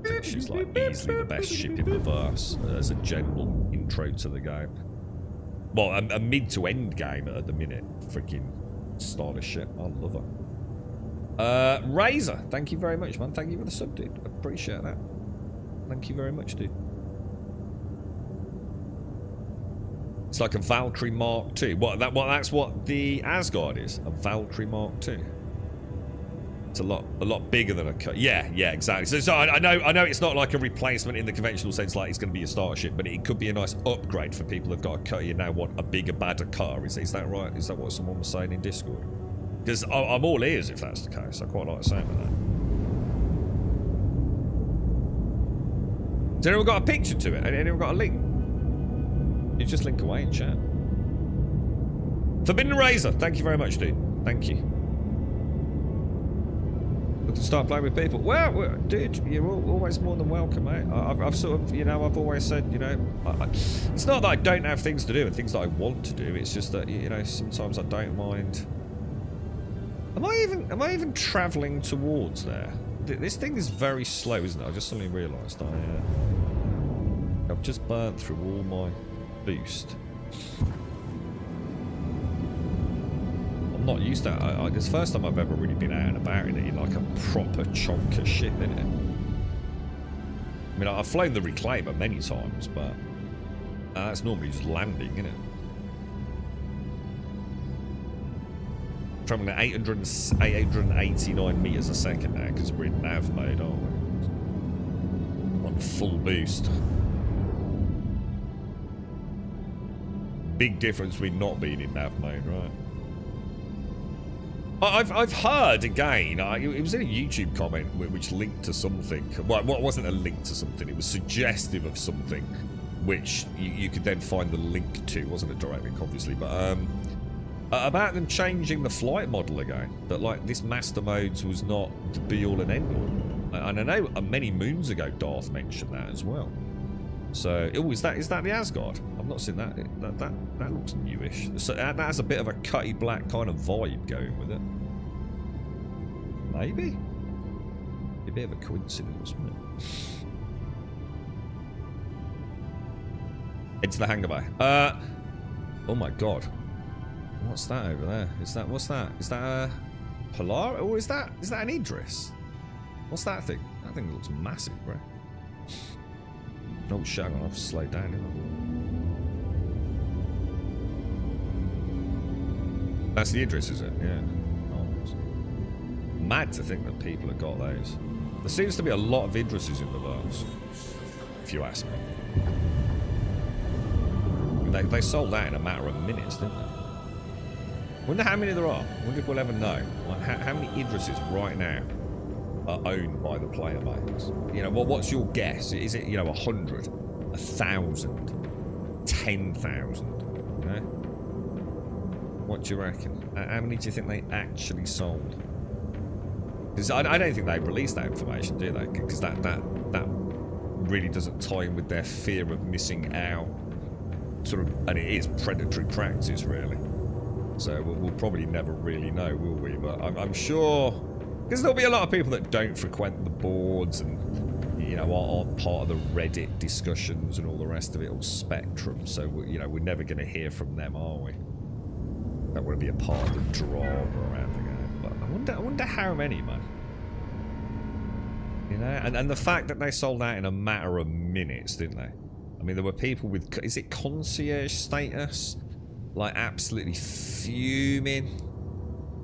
I think she's like easily the best ship in the verse as a general intro to the game. Well, a mid to end game at the minute. Freaking stylish ship. I love her. Razor, thank you very much, man. Thank you for the sub, dude. Appreciate that. Thank you very much, dude. It's like a Valkyrie Mark II. That's what the Asgard is. A Valkyrie Mark II. It's a lot bigger than a cut. Yeah, exactly. So I know it's not like a replacement in the conventional sense, like it's going to be a starter ship, but it could be a nice upgrade for people who've got a cutter and now want a bigger, badder cutter. Is that right? Is that what someone was saying in Discord? Because I'm all ears if that's the case. I quite like saying that. Has anyone got a picture to it? Anyone got a link? You just link away in chat. Forbidden Razor, thank you very much, dude. Thank you. To start playing with people. Well, dude, you're always more than welcome, mate. I've sort of, I've always said, it's not that I don't have things to do and things that I want to do. It's just that, sometimes I don't mind. Am I even travelling towards there? This thing is very slow, isn't it? I just suddenly realised I've just burnt through all my boost. I'm not used to that. It's the first time I've ever really been out and about in it in like a proper chonker ship, innit? I mean, I've flown the Reclaimer many times, but that's normally just landing, innit? Traveling at 889 meters a second now because we're in nav mode, aren't we? On full boost. Big difference between not being in nav mode, right? I've heard again. It was in a YouTube comment which linked to something. Well, it wasn't a link to something. It was suggestive of something, which you could then find the link to. It wasn't a direct link, obviously, but about them changing the flight model again. That like this master modes was not the be all and end all. And I know many moons ago Darth mentioned that as well. So, is that the Asgard? I've not seen that. That looks newish. So that has a bit of a Cutty Black kind of vibe going with it. Maybe. A bit of a coincidence, wouldn't it? Into the hangar bay. Oh my god. What's that over there? What's that? Is that a Polar? Or is that an Idris? What's that thing? That thing looks massive, bro. Oh shit, I'm gonna have to slow down, isn't it? That's the Idris, is it? Yeah. Oh, mad to think that people have got those. There seems to be a lot of Idrises in the verse, if you ask me. They sold out in a matter of minutes, didn't they? Wonder how many there are. Wonder if we'll ever know. Like, how many Idrises right now are owned by the player base? What's your guess? Is it 100, 1,000, 10,000? What do you reckon? How many do you think they actually sold? Because I don't think they released that information, do they? Because that really doesn't tie in with their fear of missing out. Sort of, and it is predatory practice, really. So we'll probably never really know, will we? But I'm sure. Because there'll be a lot of people that don't frequent the boards and, you know, aren't part of the Reddit discussions and all the rest of it, or Spectrum. So, you know, we're never going to hear from them, are we? Don't want to be a part of the drama around the game. But I wonder how many, man. You know, and the fact that they sold out in a matter of minutes, didn't they? I mean, there were people with, is it concierge status? Like, absolutely fuming.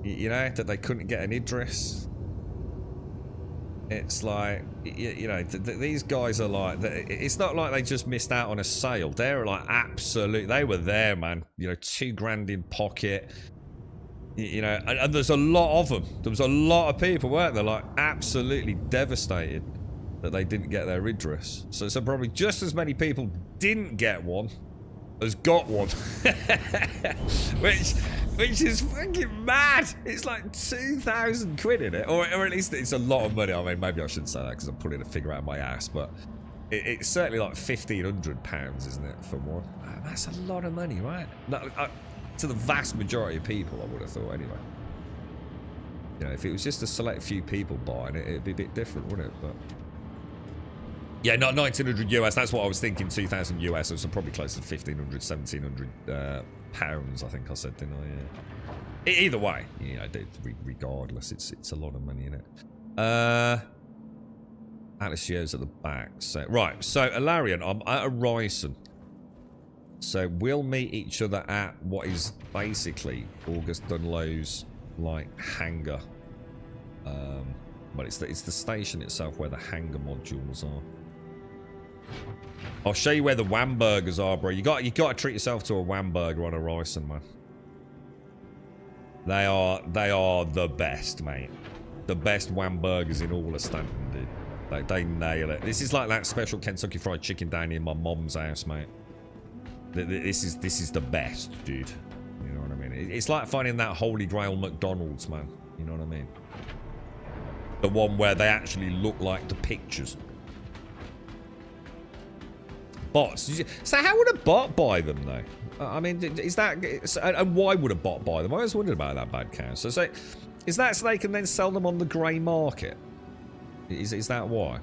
You know, that they couldn't get an Idris. It's like, you know, these guys are like, it's not like they just missed out on a sale. They're like, absolute, they were there, man. You know, $2,000 in pocket. You know, and there's a lot of them. There was a lot of people, weren't there? Like, absolutely devastated that they didn't get their Idris. So probably just as many people didn't get one as got one. which is fucking mad. It's like 2,000 quid in it. Or at least it's a lot of money. I mean, maybe I shouldn't say that because I'm pulling a figure out of my ass. But it's certainly like £1,500, isn't it, for one? That's a lot of money, right? To the vast majority of people, I would have thought, anyway. You know, if it was just a select few people buying it, it'd be a bit different, wouldn't it? But yeah, not 1,900 US. That's what I was thinking. 2,000 US. So probably close to 1,500, 1,700 pounds. I think I said, didn't I? Yeah. Either way, you know, regardless, it's a lot of money in it. Atlas Geo's at the back. So right. So Alarion, I'm at a Ryson. So we'll meet each other at what is basically August Dunlow's like hangar. But it's the station itself where the hangar modules are. I'll show you where the Wamburgers are, bro. You got to treat yourself to a Wamburger on a Ryson, man. They are the best, mate. The best Wamburgers in all of Stanton, dude. Like, they nail it. This is like that special Kentucky Fried Chicken down in my mom's house, mate. This is the best, dude. You know what I mean? It's like finding that Holy Grail McDonald's, man. You know what I mean? The one where they actually look like the pictures. Bots. So how would a bot buy them, though? I mean, is that... And why would a bot buy them? I was wondering about that, bad cow. So is that so they can then sell them on the grey market? Is that why?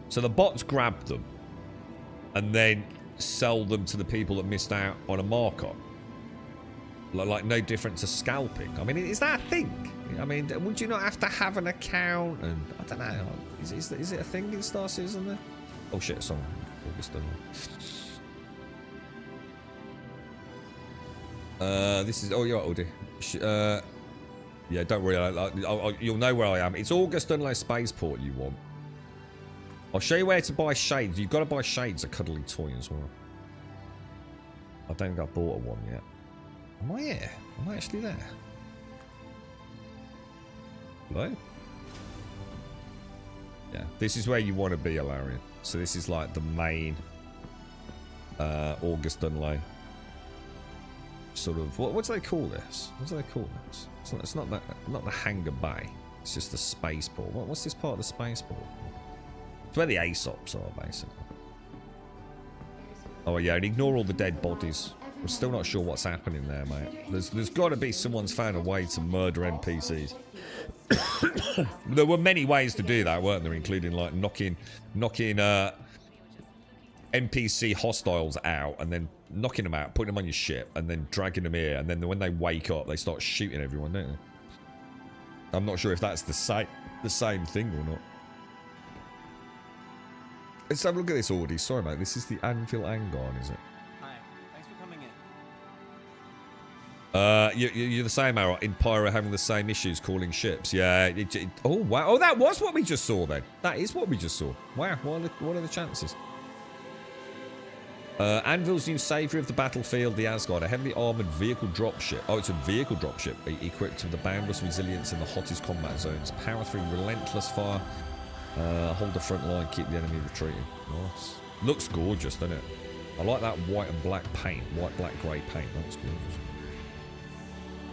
So the bots grab them and then sell them to the people that missed out on a markup? Like no different to scalping. I mean, is that a thing? I mean, would you not have to have an account? And I don't know. Is it a thing in Star Citizen there? Oh shit, sorry. This is... Oh, you're right, Audi. Yeah, don't worry. You'll know where I am. It's August Dunlow Spaceport you want. I'll show you where to buy shades. You've got to buy shades, a cuddly toy as well. I don't think I bought one yet. Am I here? Am I actually there? Hello? Yeah, this is where you want to be, Alarion. So this is like the main August Dunlow sort of... What do they call this? What do they call this? It's not the hangar bay. It's just the spaceport. What's this part of the spaceport? It's where the ASOPs are, basically. Oh yeah, and ignore all the dead bodies. I'm still not sure what's happening there, mate. There's got to be someone's found a way to murder NPCs. There were many ways to do that, weren't there? Including like knocking NPC hostiles out and then knocking them out, putting them on your ship, and then dragging them here. And then when they wake up, they start shooting everyone, don't they? I'm not sure if that's the same thing or not. Let's have a look at this, Audi. Sorry, mate. This is the Anvil Angon, is it? Hi. Thanks for coming in. You're the same, Arrow. In Pyro having the same issues calling ships. Yeah. Oh, wow. Oh, that was what we just saw, then. That is what we just saw. Wow. What are the chances? Anvil's new saviour of the battlefield, the Asgard, a heavily armoured vehicle dropship. Oh, it's a vehicle dropship equipped with the boundless resilience in the hottest combat zones. Power through relentless fire. Hold the front line, keep the enemy retreating. Nice. Looks gorgeous, doesn't it? I like that white and black paint. White, black, grey paint. That's gorgeous.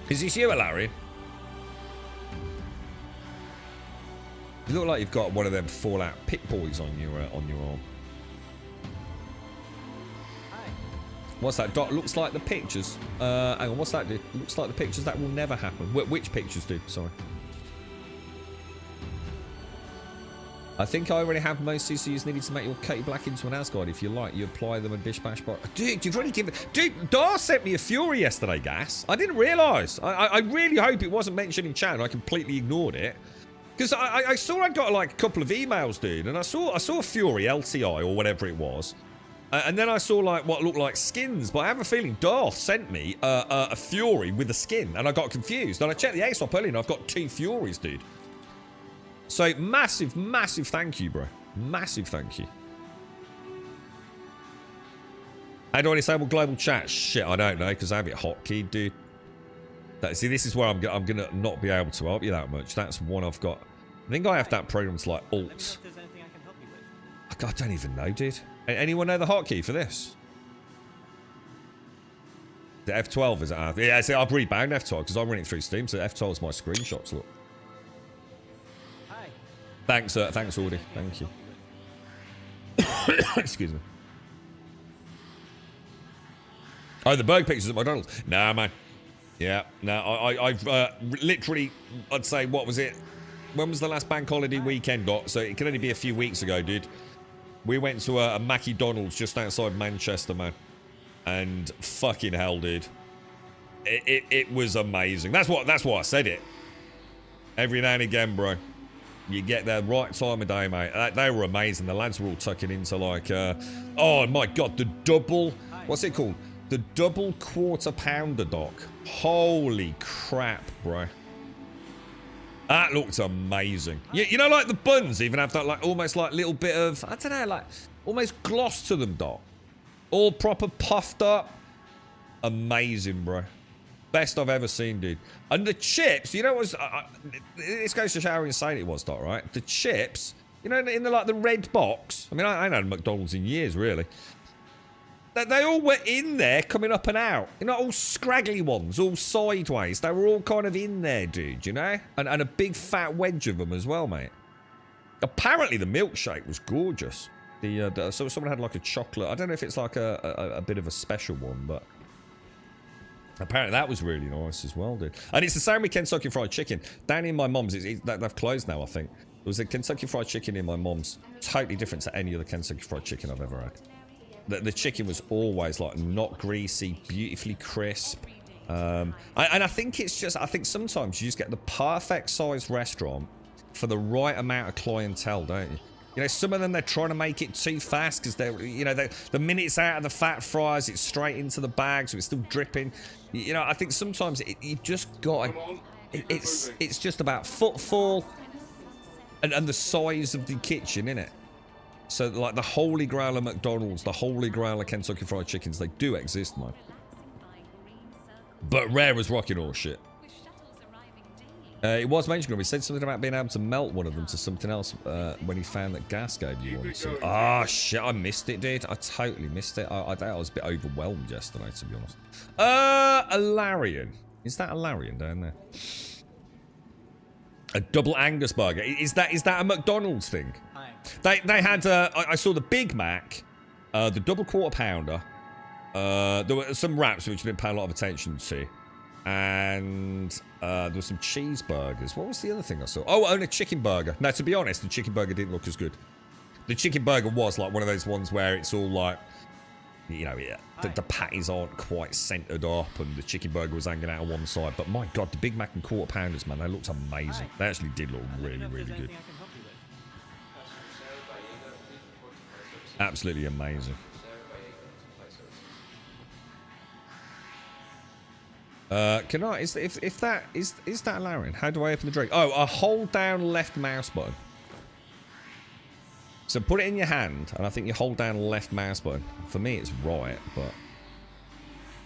Is this you, Larry? You look like you've got one of them Fallout Pit Boys on your arm. What's that? Dot looks like the pictures. Hang on, what's that do? Looks like the pictures that will never happen. Which pictures do? Sorry. I think I already have most CCUs needed to make your Katie Black into an Asgard. If you like, you apply them and bish bash bar. Dude, you've already given... Dude, Dar sent me a Fury yesterday, Gas. I didn't realise. I really hope it wasn't mentioned in chat and I completely ignored it. Because I saw I got like a couple of emails, dude, and I saw Fury LTI or whatever it was. And then I saw like what looked like skins, but I have a feeling Darth sent me a Fury with a skin, and I got confused. And I checked the ASOP earlier, and I've got 2 Furies, dude. So massive, massive thank you, bro. Massive thank you. How do I disable global chat? Shit, I don't know, because I have it hotkeyed, dude. See, this is where I'm gonna not be able to help you that much. That's one I've got. I think I have that program to like alt. I don't even know, dude. Anyone know the hotkey for this? The F12 is it? Yeah, see, I've rebound F12 because I'm running through Steam, so F12 is my screenshots. Look. Hi. Thanks, thanks, Audi. Thank you. Excuse me. Oh, the burger pictures at McDonald's. Nah, man. Yeah, no, I've literally, I'd say, what was it? When was the last bank holiday weekend got? So it could only be a few weeks ago, dude. We went to a Mackie Donald's just outside Manchester, man. And fucking hell, dude. It was amazing. That's what I said it. Every now and again, bro. You get the right time of day, mate. They were amazing. The lads were all tucking into like, oh my God, the double, what's it called? The double quarter pounder, Doc. Holy crap, bro. That looked amazing. You know, like the buns even have that, like, almost like little bit of, I don't know, like, almost gloss to them, Doc. All proper puffed up. Amazing, bro. Best I've ever seen, dude. And the chips, you know what was, this goes to show how insane it was, Doc, right? The chips, you know, in the, like, the red box. I mean, I ain't had McDonald's in years, really. They all were in there, coming up and out. You know, all scraggly ones, all sideways. They were all kind of in there, dude, you know? And a big fat wedge of them as well, mate. Apparently the milkshake was gorgeous. So someone had like a chocolate. I don't know if it's like a bit of a special one, but apparently that was really nice as well, dude. And it's the same with Kentucky Fried Chicken. Down in my mum's, they've closed now, I think. There was a Kentucky Fried Chicken in my mum's. Totally different to any other Kentucky Fried Chicken I've ever had. The chicken was always like not greasy, beautifully crisp. And I think it's just, I think sometimes you just get the perfect size restaurant for the right amount of clientele, don't you? You know, some of them, they're trying to make it too fast because they're, you know, the minute it's out of the fat fries, it's straight into the bag, so it's still dripping. You know, I think sometimes you just got to, it's just about footfall and the size of the kitchen, innit? So, like, the holy grail of McDonald's, the holy grail of Kentucky Fried Chickens, they do exist, man. But rare as rocking horse shit. It was mentioned, we said something about being able to melt one of them to something else when he found that Gas gave you one. So, shit, I missed it, dude. I totally missed it. I was a bit overwhelmed yesterday, to be honest. Alarian. Is that Alarian down there? A double Angus burger. Is that a McDonald's thing? They had, I saw the Big Mac, the double quarter pounder, there were some wraps which I didn't pay a lot of attention to, and there were some cheeseburgers. What was the other thing I saw? Oh, and a chicken burger. Now, to be honest, the chicken burger didn't look as good. The chicken burger was like one of those ones where it's all like, you know, the patties aren't quite centered up and the chicken burger was hanging out on one side. But my God, the Big Mac and quarter pounders, man, they looked amazing. They actually did look really, really good. Absolutely amazing. Can I, if that is that Larian? How do I open the drink? Oh, I hold down left mouse button. So put it in your hand, and I think you hold down left mouse button. For me, it's right, but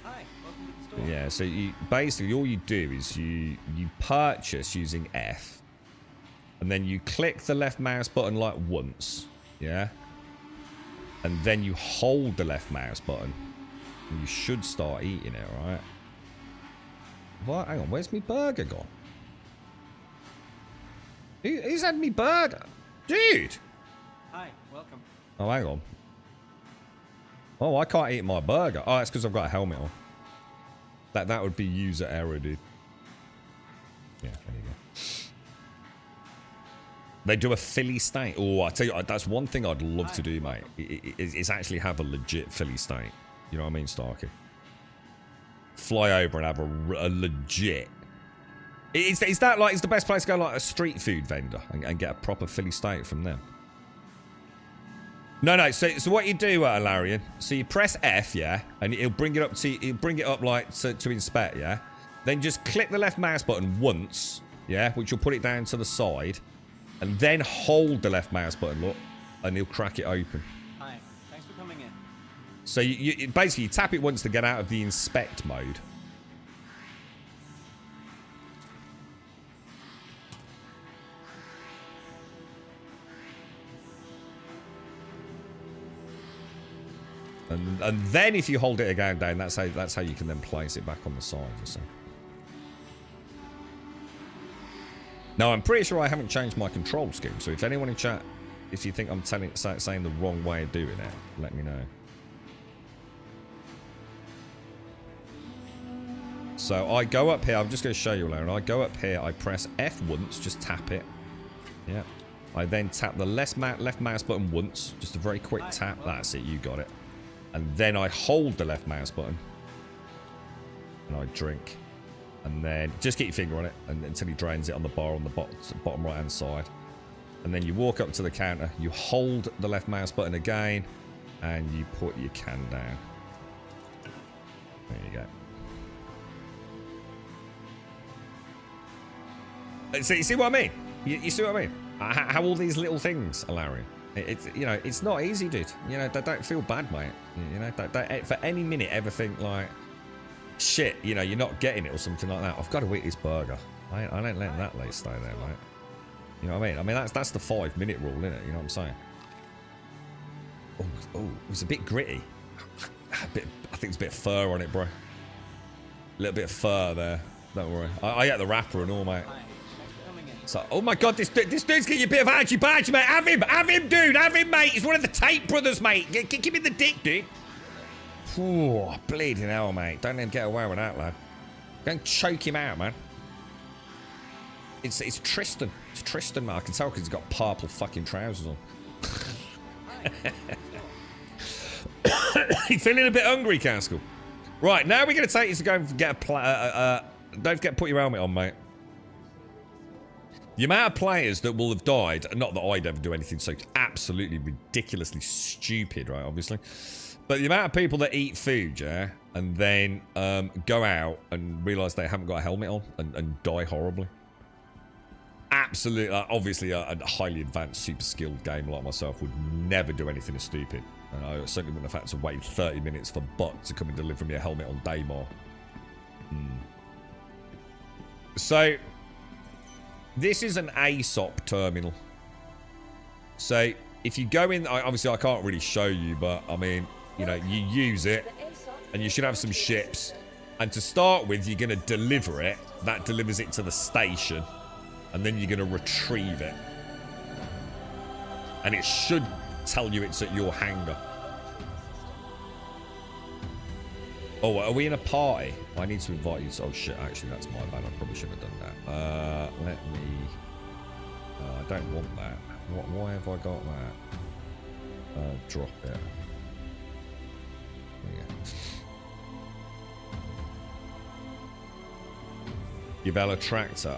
Hi, welcome to the store. yeah. So you basically all you do is you purchase using F, and then you click the left mouse button like once, yeah. And then you hold the left mouse button, and you should start eating it, right? What? Hang on, where's my burger gone? Who's had me burger? Dude! Hi, welcome. Oh, hang on. Oh, I can't eat my burger. Oh, that's because I've got a helmet on. That would be user error, dude. Yeah, there you go. They do a Philly state. Oh, I tell you, that's one thing I'd love to do, mate. Is actually have a legit Philly state. You know what I mean, Starkey? Fly over and have a legit. Is that like, is the best place to go, like a street food vendor and get a proper Philly steak from them? No. So what you do, Larian? So you press F, yeah, and it'll bring it up like to inspect, yeah. Then just click the left mouse button once, yeah, which will put it down to the side, and then hold the left mouse button, look, and he'll crack it open. Hi, thanks for coming in. So you basically you tap it once to get out of the inspect mode. And then if you hold it again down, that's how you can then place it back on the side, you see. Now, I'm pretty sure I haven't changed my control scheme, so if anyone in chat, if you think I'm saying the wrong way of doing it, let me know. So I go up here, I'm just going to show you, Lauren. I go up here, I press F once, just tap it. Yeah. I then tap the left mouse button once, just a very quick tap. That's it, you got it. And then I hold the left mouse button. And I drink. And then just get your finger on it until he drains it on the bar on the bottom right hand side. And then you walk up to the counter, you hold the left mouse button again, and you put your can down. There you go. So you see what I mean? You see what I mean? How all these little things are Larry. It's, you know, it's not easy, dude. You know, don't feel bad, mate. You know, don't for any minute ever think like, shit, you know, you're not getting it or something like that. I've got to eat this burger. I ain't letting that late stay there, mate. You know what I mean? I mean, that's the 5-minute rule, isn't it? You know what I'm saying? Oh, it was a bit gritty. I think there's a bit of fur on it, bro. A little bit of fur there. Don't worry. I ate the wrapper and all, mate. So, oh my god, this dude's getting you a bit of argy-bargy, mate. Have him, dude. Have him, mate. He's one of the Tate brothers, mate. Give me the dick, dude. Ooh, bleeding hell, mate. Don't let him get away with that, lad. Go and choke him out, man. It's Tristan. It's Tristan, man. I can tell because he's got purple fucking trousers on. You feeling a bit hungry, Caskell? Right, now we're going to take you to go and get a don't forget to put your helmet on, mate. The amount of players that will have died, not that I'd ever do anything so absolutely ridiculously stupid, right, obviously. But the amount of people that eat food, yeah, and then go out and realise they haven't got a helmet on and die horribly. Absolutely, obviously a highly advanced, super skilled gamer like myself would never do anything as stupid. And I certainly wouldn't have had to wait 30 minutes for Butt to come and deliver me a helmet on Daymar. So, this is an ASOP terminal. So, if you go in, obviously I can't really show you, but I mean, you know, you use it and you should have some ships. And to start with, you're going to deliver it. That delivers it to the station. And then you're going to retrieve it. And it should tell you it's at your hangar. Oh, are we in a party? I need to invite you. Oh, shit. Actually, that's my bad. I probably should have done that. Let me... I don't want that. Why have I got that? Drop it. Yeah. Yvella Tractor.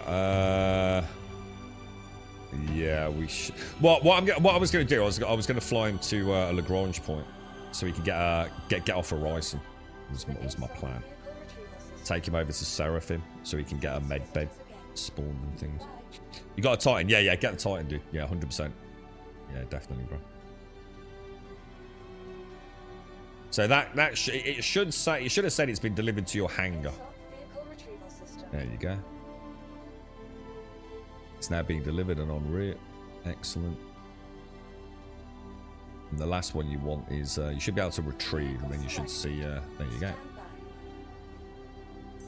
Yeah, we should. What I was going to do, I was going to fly him to a Lagrange point, so he could get off Horizon. Was my plan. Take him over to Seraphim, so he can get a med bed spawned and things. You got a Titan? Yeah, get the Titan, dude. Yeah, 100%. Yeah, definitely, bro. So it should say, it should have said it's been delivered to your hangar. There you go. It's now being delivered and en route. Excellent. And the last one you want is you should be able to retrieve, and then you should see. There you go.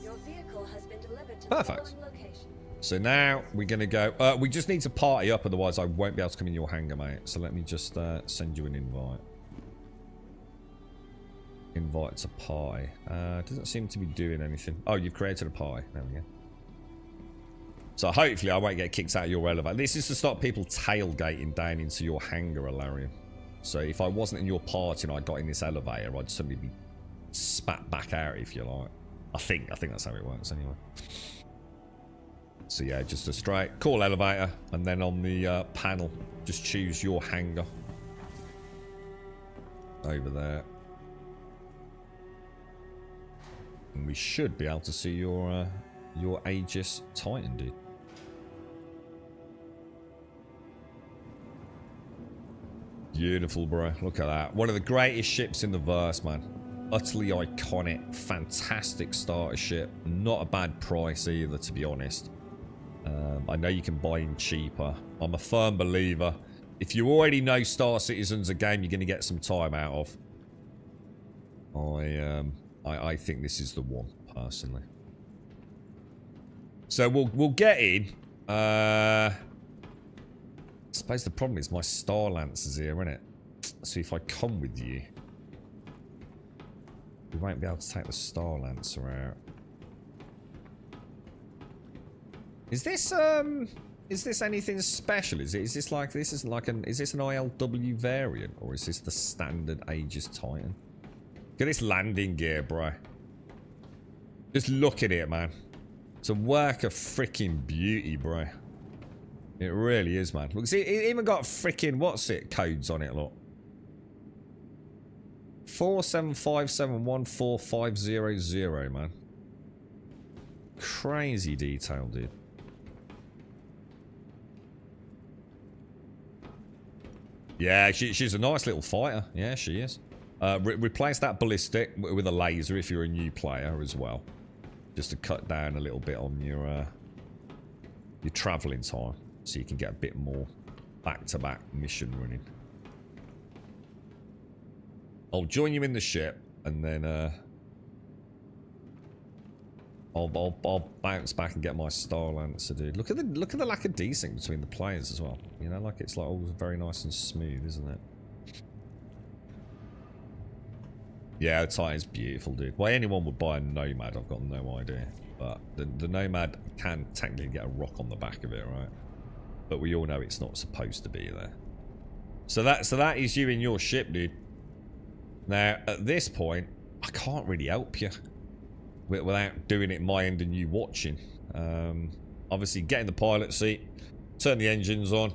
Your vehicle has been delivered to Perfect. the following location. So now we're gonna go. We just need to party up, otherwise I won't be able to come in your hangar, mate. So let me just send you an invite. Invite to party. Doesn't seem to be doing anything. Oh, you've created a party. There we go. So hopefully I won't get kicked out of your elevator. This is to stop people tailgating down into your hangar, Alarian. So if I wasn't in your party and I got in this elevator, I'd suddenly be spat back out, if you like. I think that's how it works anyway. So yeah, just a straight call elevator, and then on the panel, just choose your hangar. Over there. And we should be able to see your Aegis Titan, dude. Beautiful, bro. Look at that. One of the greatest ships in the verse, man. Utterly iconic, fantastic starter ship. Not a bad price either, to be honest. I know you can buy in cheaper. I'm a firm believer. If you already know Star Citizen's a game you're going to get some time out of, I think this is the one, personally. So we'll get in. I suppose the problem is my Star Lancer's here, isn't it? So if I come with you, we won't be able to take the Star Lancer out. Is this anything special? Is this an ILW variant, or is this the standard Aegis Titan? Look at this landing gear, bro. Just look at it, man. It's a work of freaking beauty, bro. It really is, man. Look, see, it even got freaking codes on it. Look, 4757144500, man. Crazy detail, dude. Yeah, she's a nice little fighter. Yeah, she is. Replace that ballistic with a laser if you're a new player as well, just to cut down a little bit on your traveling time, so you can get a bit more back-to-back mission running. I'll join you in the ship, and then I'll bounce back and get my Star Lancer, dude. Look at the lack of desync between the players as well. You know, like it's like all very nice and smooth, isn't it? Yeah, the Titan's beautiful, dude. Why anyone would buy a Nomad, I've got no idea. But the Nomad can technically get a rock on the back of it, right? But we all know it's not supposed to be there. So that is you in your ship, dude. Now, at this point, I can't really help you without doing it my end and you watching. Obviously, get in the pilot seat, turn the engines on,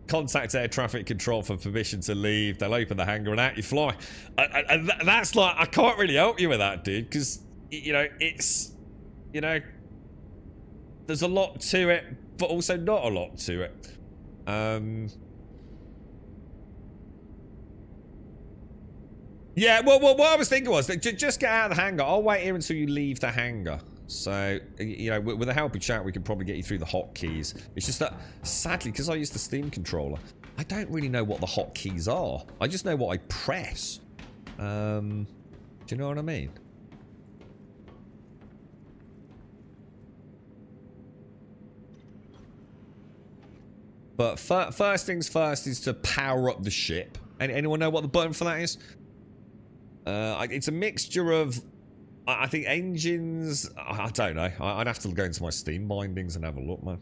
contact air traffic control for permission to leave. They'll open the hangar and out you fly. And that's like, I can't really help you with that, dude, because, you know, it's, you know, there's a lot to it, but also not a lot to it. Yeah, well, what I was thinking was that just get out of the hangar. I'll wait here until you leave the hangar. So, you know, with a helping chat, we can probably get you through the hotkeys. It's just that, sadly, because I use the Steam controller, I don't really know what the hotkeys are. I just know what I press. Do you know what I mean? But first things first is to power up the ship. Anyone know what the button for that is? It's a mixture of, I think, engines. I don't know. I'd have to go into my Steam bindings and have a look, man.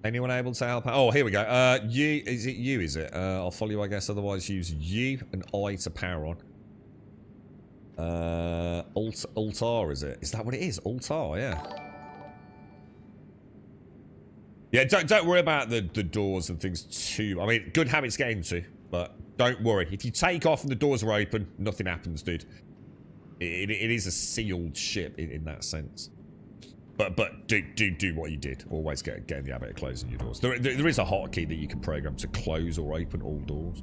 Anyone able to help out? Oh, here we go. U, is it you, is it? I'll follow you, I guess. Otherwise, use U and I to power on. Alt-R, is it? Is that what it is? Alt-R, yeah. Yeah, don't worry about the doors and things too. I mean, good habits to get into, but don't worry. If you take off and the doors are open, nothing happens, dude. It is a sealed ship in that sense. But do what you did. Always get in the habit of closing your doors. There is a hotkey that you can program to close or open all doors.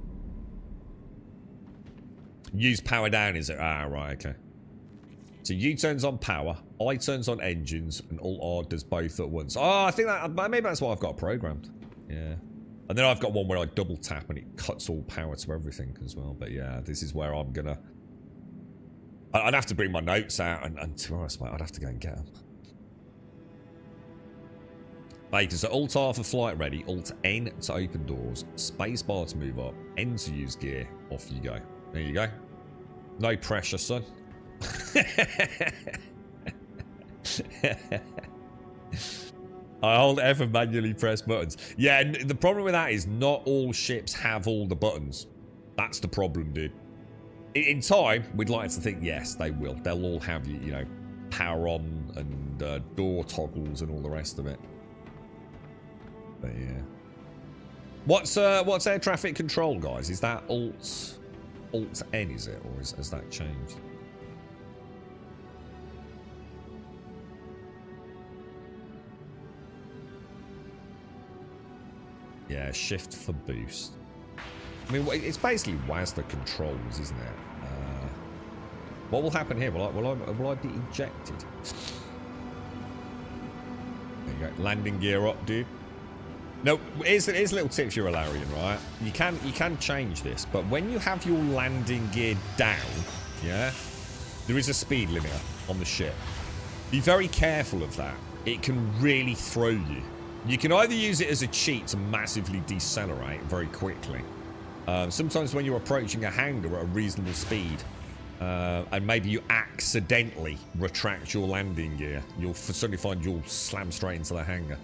Use power down, is it? Ah, right, okay. So U turns on power, I turns on engines, and Alt-R does both at once. Oh, I think that maybe that's what I've got programmed. Yeah. And then I've got one where I double tap and it cuts all power to everything as well. But yeah, this is where I'm gonna... I'd have to bring my notes out, and to be honest, mate, I'd have to go and get them. Bacon, so Alt-R for flight ready, Alt-N to open doors, spacebar to move up, N to use gear, off you go. There you go. No pressure, son. I hold F and manually press buttons. Yeah, and the problem with that is not all ships have all the buttons. That's the problem, dude. In time, we'd like to think, yes, they will. They'll all have, you know, power on and door toggles and all the rest of it. But yeah. What's air traffic control, guys? Is that Alt N, is it? Or has that changed? Yeah, shift for boost. I mean, it's basically WASD controls, isn't it? What will happen here? Will I be ejected? There you go. Landing gear up, dude. No, here's a little tip for your Alarian, right? You can change this, but when you have your landing gear down, yeah, there is a speed limiter on the ship. Be very careful of that. It can really throw you. You can either use it as a cheat to massively decelerate very quickly. Sometimes when you're approaching a hangar at a reasonable speed, and maybe you accidentally retract your landing gear, you'll suddenly find you'll slam straight into the hangar.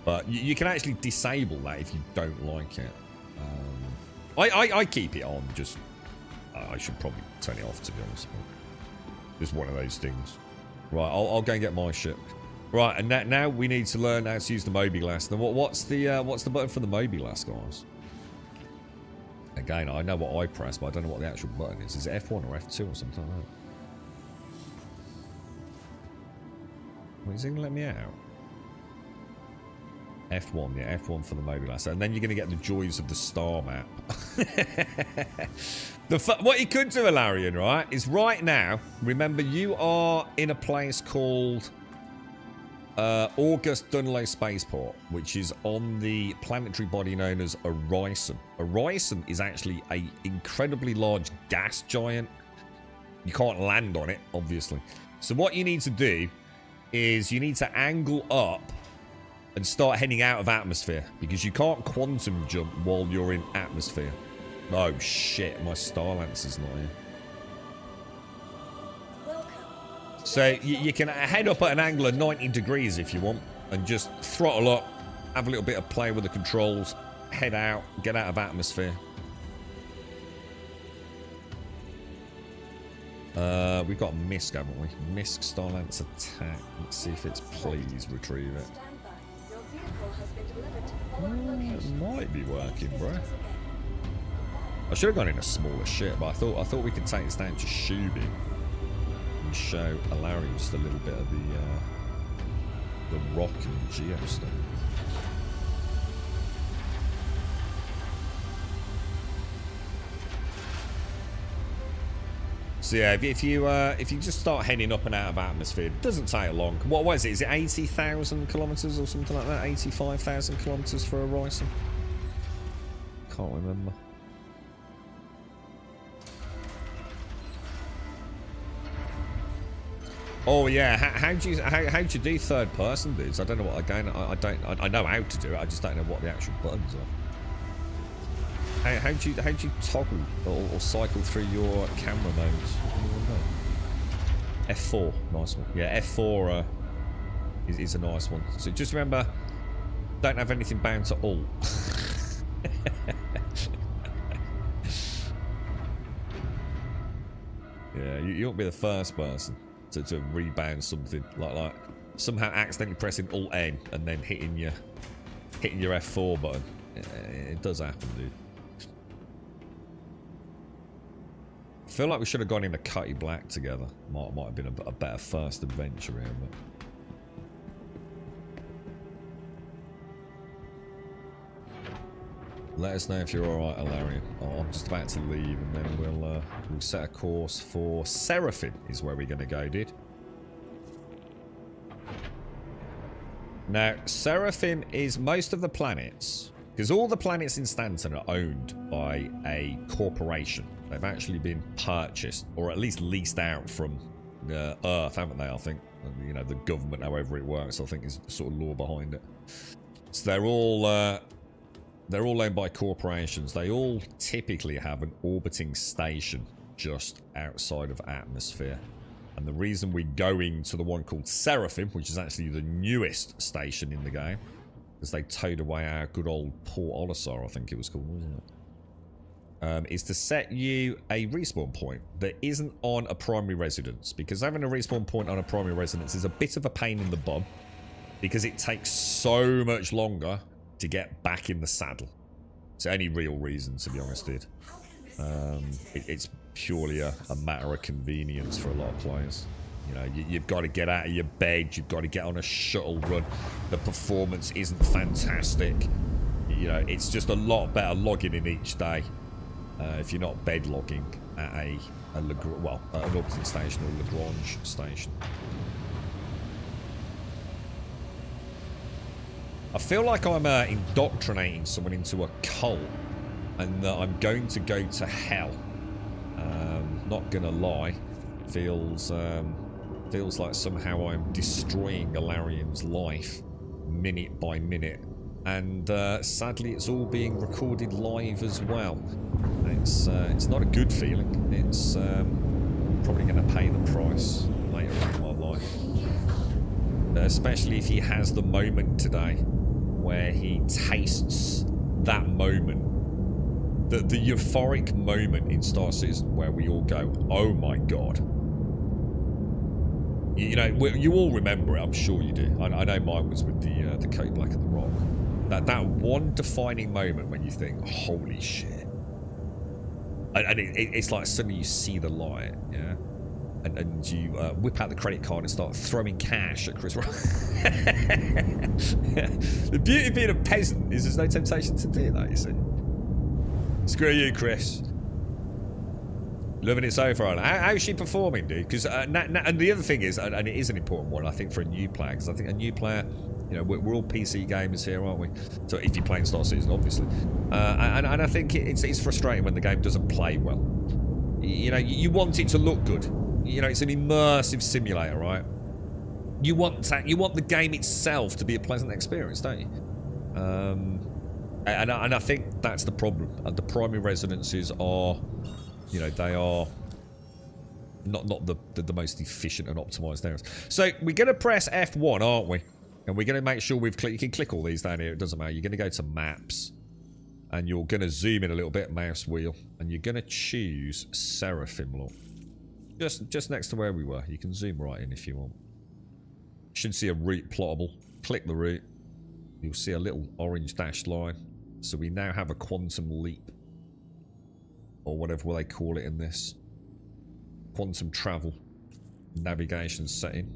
But you can actually disable that if you don't like it. I keep it on, just... I should probably turn it off, to be honest. It's one of those things. Right, I'll go and get my ship. Right, and now we need to learn how to use the Mobilas. Then what's the button for the Mobilas, guys? Again, I know what I press, but I don't know what the actual button is. Is it F1 or F2 or something like that? Well, is it going to let me out? F1, yeah, F1 for the Mobilas. And then you're going to get the joys of the star map. What you could do, Alarian, right, is right now, remember, you are in a place called August Dunlow Spaceport, which is on the planetary body known as Orison. Orison is actually an incredibly large gas giant. You can't land on it, obviously. So what you need to do is you need to angle up and start heading out of atmosphere, because you can't quantum jump while you're in atmosphere. Oh shit, my Star Lancer's not here. So you can head up at an angle of 90 degrees if you want, and just throttle up, have a little bit of play with the controls, head out, get out of atmosphere. We've got Misk, haven't we? Misk Star Lancer attack. Let's see if it's please retrieve it. It might be working, bro. I should have gone in a smaller ship, but I thought we could take this down to Shubin and show Alarian just a little bit of the rock and geo stuff. So yeah, if you just start heading up and out of atmosphere, it doesn't take long. What was it? Is it 80,000 kilometers or something like that? 85,000 kilometers for Orison? Can't remember. Oh yeah, how'd you do third person, dudes? I don't know what again. I know how to do it. I just don't know what the actual buttons are. How'd you toggle or cycle through your camera modes? F4, nice one. Yeah, F4 is a nice one. So just remember, don't have anything bound to Alt. Yeah, you won't be the first person to rebound something like somehow accidentally pressing Alt N and then hitting your F4 button. It does happen, dude. I feel like we should have gone into Cutty Black together. Might have been a better first adventure here, but let us know if you're alright, Alarian. I'm just about to leave, and then we'll set a course for Seraphim, is where we're going to go, dude. Now, Seraphim is most of the planets, because all the planets in Stanton are owned by a corporation. They've actually been purchased, or at least leased out from Earth, haven't they, I think? You know, the government, however it works, I think is the sort of law behind it. So they're all owned by corporations. They all typically have an orbiting station just outside of atmosphere. And the reason we're going to the one called Seraphim, which is actually the newest station in the game, because they towed away our good old Port Olisar, I think it was called, wasn't it? Is to set you a respawn point that isn't on a primary residence, because having a respawn point on a primary residence is a bit of a pain in the bum, because it takes so much longer to get back in the saddle. It's the only real reason, to be honest, dude. It's purely a matter of convenience for a lot of players. You know, you've got to get out of your bed, you've got to get on a shuttle run. The performance isn't fantastic. You know, it's just a lot better logging in each day if you're not bed logging at an Upton station or Lagrange station. I feel like I'm indoctrinating someone into a cult, and that I'm going to go to hell. Not gonna lie, feels like somehow I'm destroying Galarian's life minute by minute, and sadly it's all being recorded live as well. It's not a good feeling. It's probably going to pay the price later in my life, especially if he has the moment today where he tastes that moment. The euphoric moment in Star Citizen where we all go, oh my god. You know, you all remember it, I'm sure you do. I know mine was with the Code Black and the Rock. That one defining moment when you think, holy shit. And it's like suddenly you see the light, yeah? And you whip out the credit card and start throwing cash at Chris Rock. The beauty of being a peasant is there's no temptation to do that, you see. Screw you, Chris. Loving it so far. How's she performing, dude? Because and the other thing is, and it is an important one, I think, for a new player, because I think a new player, you know, we're all PC gamers here, aren't we? So if you're playing Star Citizen, obviously, and I think it's frustrating when the game doesn't play well. You know, you want it to look good. You know, it's an immersive simulator, right? You want the game itself to be a pleasant experience, don't you? And I think that's the problem. The primary residences are, you know, they are not the most efficient and optimized areas. So we're going to press F1, aren't we? And we're going to make sure we've clicked. You can click all these down here. It doesn't matter. You're going to go to maps, and you're going to zoom in a little bit, mouse wheel, and you're going to choose Seraphim, look. Just next to where we were. You can zoom right in if you want. You should see a route plottable. Click the route. You'll see a little orange dashed line. So we now have a quantum leap, or whatever they call it in this. Quantum travel navigation setting.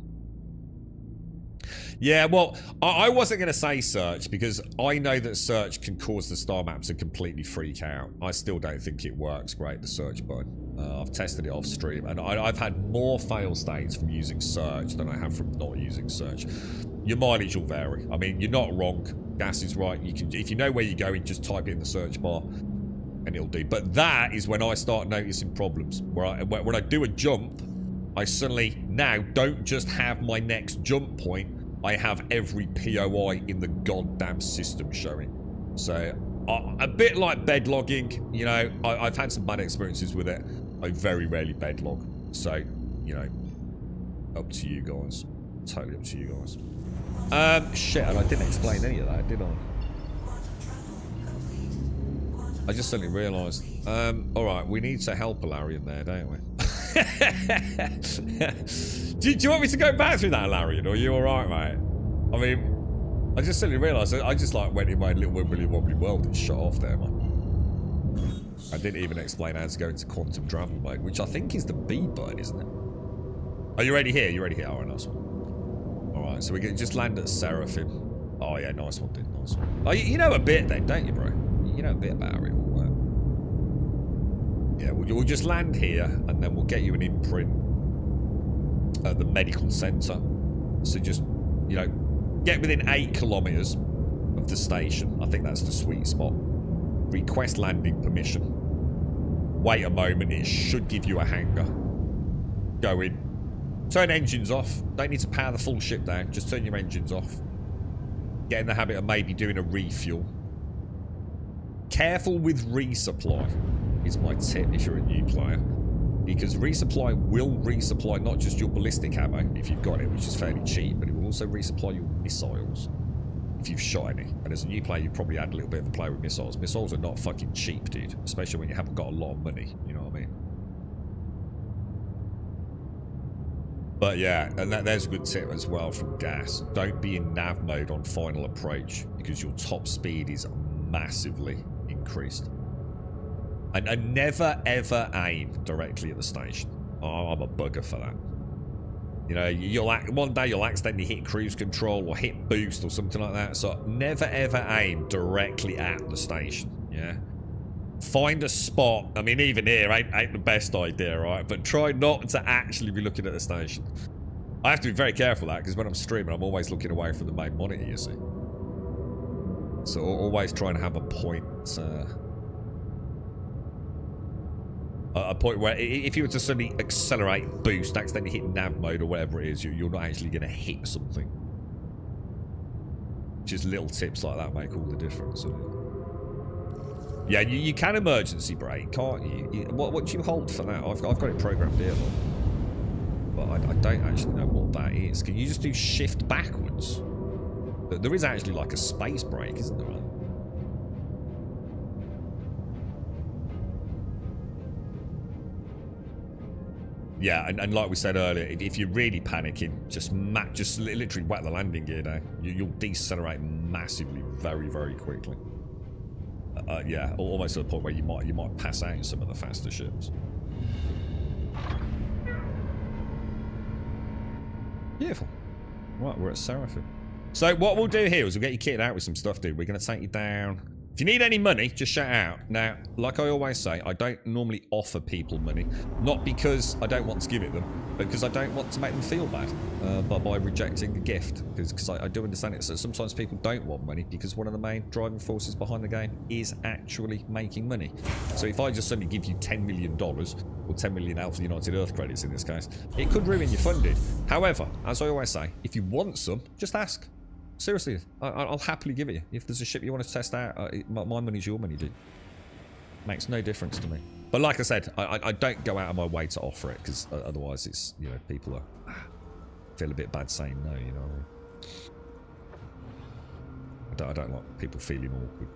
Yeah, well, I wasn't going to say search, because I know that search can cause the star map to completely freak out. I still don't think it works great, the search button. I've tested it off stream, and I've had more fail states from using search than I have from not using search. Your mileage will vary. I mean, you're not wrong. Gas is right. You can, if you know where you're going, just type it in the search bar, and it'll do. But that is when I start noticing problems. When I do a jump, I suddenly now don't just have my next jump point. I have every POI in the goddamn system showing. So, a bit like bed logging, you know, I've had some bad experiences with it. I very rarely bed log. So, you know, up to you guys. Totally up to you guys. Shit, and I didn't explain any of that, did I? I just suddenly realised. Alright, we need to help Alarian there, don't we? do you want me to go back through that, Alarian, or are you alright, mate? I mean, I just suddenly realised I just like went in my little wibbly wobbly world and shut off there, man. I didn't even explain how to go into quantum travel mode, which I think is the B button, isn't it? Are you ready here? You ready here? Alright, nice one. Alright, so we can just land at Seraphim. Oh yeah, nice one, dude, nice one. Oh, you know a bit then, don't you, bro? You know a bit about it all, right? Yeah, we'll just land here, and then we'll get you an imprint at the medical centre. So just, you know, get within 8 kilometres of the station. I think that's the sweet spot. Request landing permission. Wait a moment, it should give you a hangar. Go in. Turn engines off. Don't need to power the full ship down. Just turn your engines off. Get in the habit of maybe doing a refuel. Careful with resupply is my tip if you're a new player. Because resupply will resupply not just your ballistic ammo, if you've got it, which is fairly cheap, but it will also resupply your missiles, if you've shot any. And as a new player, you probably had a little bit of a play with missiles. Missiles are not fucking cheap, dude. Especially when you haven't got a lot of money, you know what I mean? But yeah, and there's a good tip as well from Gas. Don't be in nav mode on final approach, because your top speed is massively increased. And never ever aim directly at the station. Oh, I'm a bugger for that. You know, one day you'll accidentally hit cruise control or hit boost or something like that. So never ever aim directly at the station. Yeah. Find a spot. I mean, even here ain't the best idea, right? But try not to actually be looking at the station. I have to be very careful of that, because when I'm streaming, I'm always looking away from the main monitor, you see. So always trying to have a point where if you were to suddenly accelerate, boost, accidentally hit nav mode or whatever it is, you're not actually going to hit something. Just little tips like that make all the difference. Yeah, you can emergency brake, can't you? What do you hold for that? I've got it programmed here, but I don't actually know what that is. Can you just do shift backwards? There is actually like a space brake, isn't there? Yeah, and like we said earlier, if you're really panicking, just literally whack the landing gear down. You'll decelerate massively, very, very quickly. Yeah, almost to the point where you might pass out in some of the faster ships. Beautiful. Right, we're at Seraphim. So what we'll do here is we'll get you kitted out with some stuff, dude. We're going to take you down. If you need any money, just shout out. Now, like I always say, I don't normally offer people money. Not because I don't want to give it them, but because I don't want to make them feel bad by rejecting a gift. Because I do understand it. So sometimes people don't want money because one of the main driving forces behind the game is actually making money. So if I just suddenly give you $10 million, or 10 million Alpha United Earth credits in this case, it could ruin your funding. However, as I always say, if you want some, just ask. Seriously, I'll happily give it you. If there's a ship you want to test out, my money's your money, dude. Makes no difference to me. But like I said, I don't go out of my way to offer it, because otherwise it's, you know, people feel a bit bad saying no, you know what I mean? I don't like people feeling awkward.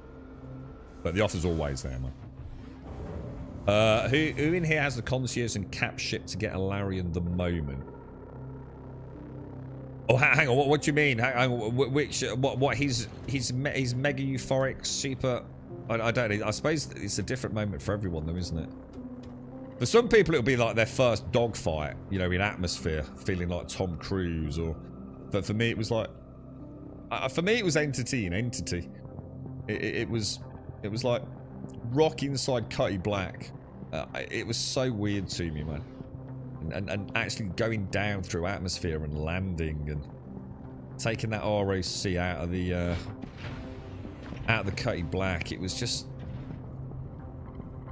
But the offer's always there, man. Who in here has the concierge and cap ship to get a Larian the moment? Oh, hang on. What do you mean? Hang on, which? What? He's mega euphoric, super. I don't know. I suppose it's a different moment for everyone, though, isn't it? For some people, it'll be like their first dogfight, you know, in atmosphere, feeling like Tom Cruise. But for me, it was like, for me, it was Entity and Entity. It was like rock inside Cutty Black. It was so weird to me, man. And actually going down through atmosphere and landing and taking that ROC out of the Cutty Black, it was just,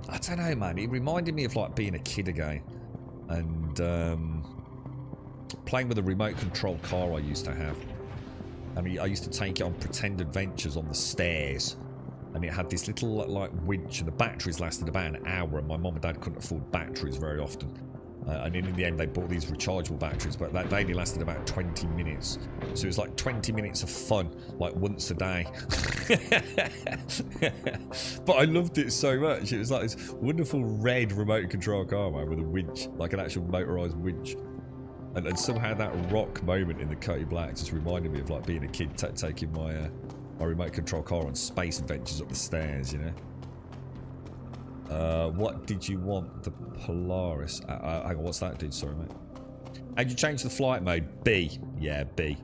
I don't know, man. It reminded me of like being a kid again, and playing with a remote control car I used to have. I mean, I used to take it on pretend adventures on the stairs, and it had this little like winch, and the batteries lasted about an hour, and my mum and dad couldn't afford batteries very often. And in the end, they bought these rechargeable batteries, but they only lasted about 20 minutes. So it was like 20 minutes of fun, like once a day. But I loved it so much. It was like this wonderful red remote control car, man, with a winch, like an actual motorized winch. And somehow that rock moment in the Cutty Black just reminded me of like being a kid taking my remote control car on space adventures up the stairs, you know. What did you want? The Polaris. Hang on, what's that, dude? Sorry, mate. How'd you change the flight mode? B. Yeah, B.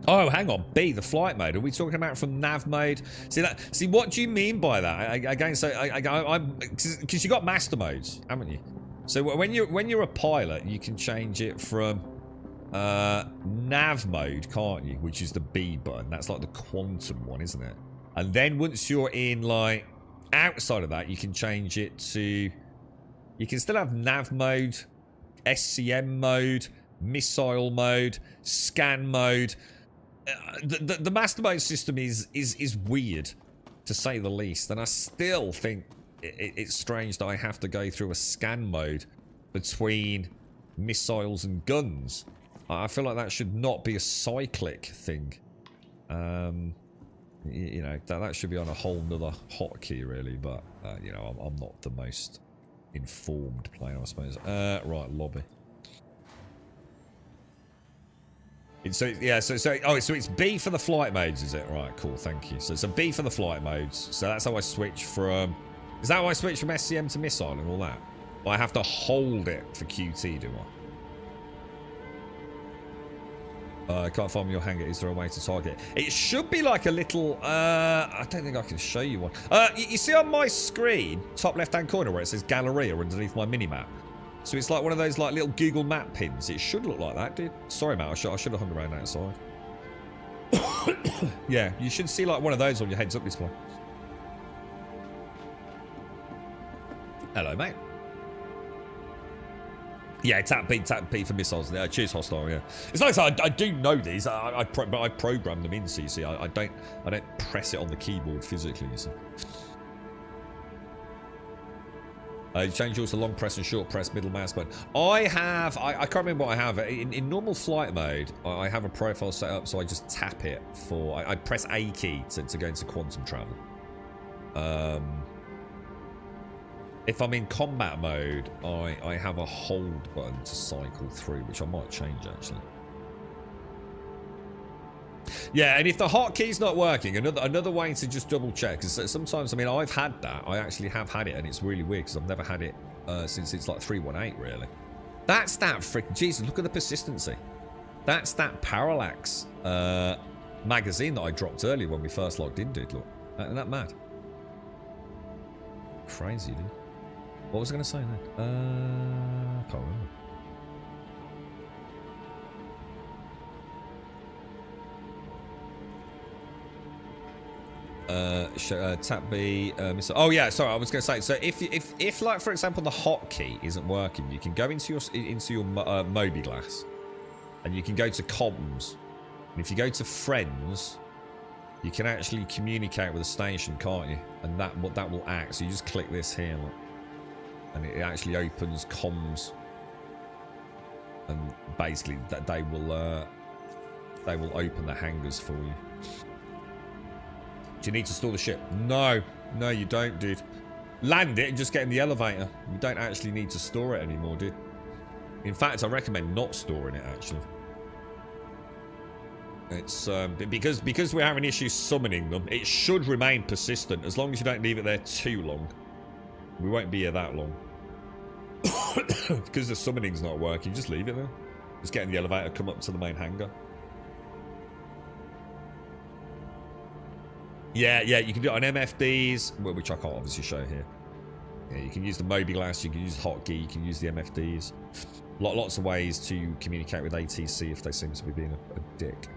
Oh, hang on. B, the flight mode. Are we talking about from nav mode? See, what do you mean by that? Again, so because you got master modes, haven't you? So when you're a pilot, you can change it from nav mode, can't you? Which is the B button. That's like the quantum one, isn't it? And then once you're in like outside of that, you can change it to, you can still have nav mode, SCM mode, missile mode, scan mode. The master mode system is weird, to say the least, and I still think it's strange that I have to go through a scan mode between missiles and guns. I feel like that should not be a cyclic thing. You know, that should be on a whole nother hotkey, really. But, you know, I'm not the most informed player, I suppose. Right, lobby. So it's B for the flight modes, is it? Right, cool, thank you. So it's a B for the flight modes. So that's how I switch from... Is that how I switch from SCM to missile and all that? Well, I have to hold it for QT, do I? Can't find your hangar. Is there a way to target it? It should be like a little... I don't think I can show you one. You see on my screen, top left-hand corner where it says Galleria underneath my minimap? So it's like one of those like little Google Map pins. It should look like that, dude. Sorry, mate. I should have hung around outside. Yeah, you should see like one of those on your heads-up display. Hello, mate. Yeah, tap B for missiles. Cheers, hostile. Yeah, it's like I do know these. I program them in. So you see, I don't press it on the keyboard physically. You see. You change yours to long press and short press, middle mouse button. I can't remember what I have. In normal flight mode, I have a profile set up, so I just tap it for... I press A key to go into quantum travel. If I'm in combat mode, I have a hold button to cycle through, which I might change, actually. Yeah, and if the hotkey's not working, another way to just double check, because sometimes, I mean, I've had that. I actually have had it, and it's really weird, because I've never had it since it's like 3.18, really. That's that freaking... Jesus, look at the persistency. That's that Parallax magazine that I dropped earlier when we first logged in, dude. Look. Isn't that mad? Crazy, dude. What was I going to say then? Can't remember. Tap B. Oh yeah, sorry. I was going to say. So if like for example the hotkey isn't working, you can go into your Moby-Glass, and you can go to comms. And if you go to friends, you can actually communicate with the station, can't you? And that will act. So you just click this here, look, and it actually opens comms. And basically, that they will open the hangars for you. Do you need to store the ship? No, you don't, dude. Land it and just get in the elevator. You don't actually need to store it anymore, dude. In fact, I recommend not storing it, actually. It's because we're having issues summoning them. It should remain persistent as long as you don't leave it there too long. We won't be here that long. Because the summoning's not working, just leave it there. Just get in the elevator, come up to the main hangar. Yeah, you can do it on MFDs, which I can't obviously show here. Yeah, you can use the Moby-Glass, you can use hotkey, you can use the MFDs. Lots of ways to communicate with ATC if they seem to be being a dick.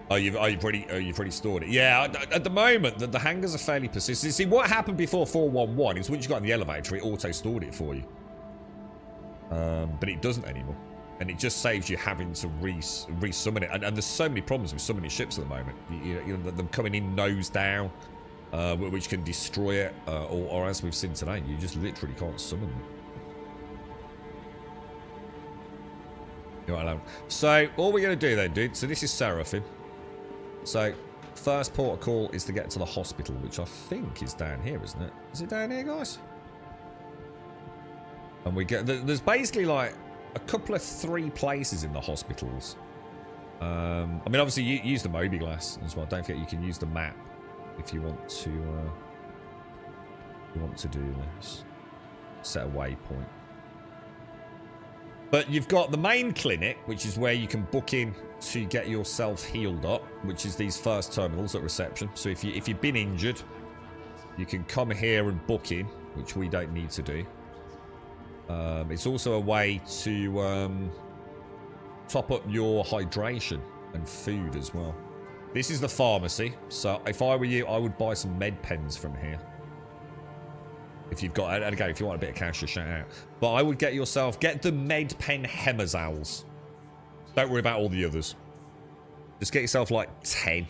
Oh, you've already stored it. Yeah, at the moment, the hangars are fairly persistent. See, what happened before 411 is once you got in the elevator, it auto-stored it for you. But it doesn't anymore. And it just saves you having to re-summon it. And there's so many problems with summoning ships at the moment. You know, them coming in nose down, which can destroy it. Or as we've seen today, you just literally can't summon them. You're right, alone. So, all we're going to do then, dude, so this is Seraphim. So, first port of call is to get to the hospital, which I think is down here, isn't it? Is it down here, guys? And we get... There's basically, like... a couple of 3 places in the hospitals. I mean, obviously, you use the Moby-Glass as well. Don't forget, you can use the map if you want to. Do this. Set a waypoint. But you've got the main clinic, which is where you can book in to get yourself healed up, which is these first terminals at reception. So if you've been injured, you can come here and book in, which we don't need to do. It's also a way to top up your hydration and food as well. This is the pharmacy, so if I were you, I would buy some med pens from here. If you've got, and again, if you want a bit of cash, just shout out. But I would get the med pen Hemazals. Don't worry about all the others. Just get yourself like 10.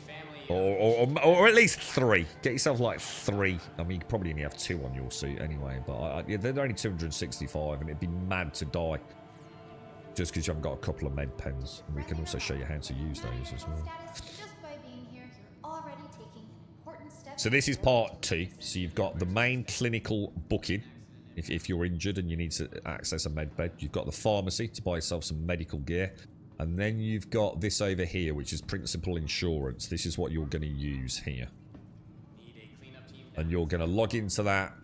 Or at least 3. Get yourself like 3. I mean, you probably only have 2 on your suit anyway. But yeah, they're only 265, and it'd be mad to die just because you haven't got a couple of med pens. And we can also show you how to use those as well. So this is part 2. So you've got the main clinical booking. If you're injured and you need to access a med bed, you've got the pharmacy to buy yourself some medical gear. And then you've got this over here, which is principal insurance. This is what you're going to use here. And you're going to log into that.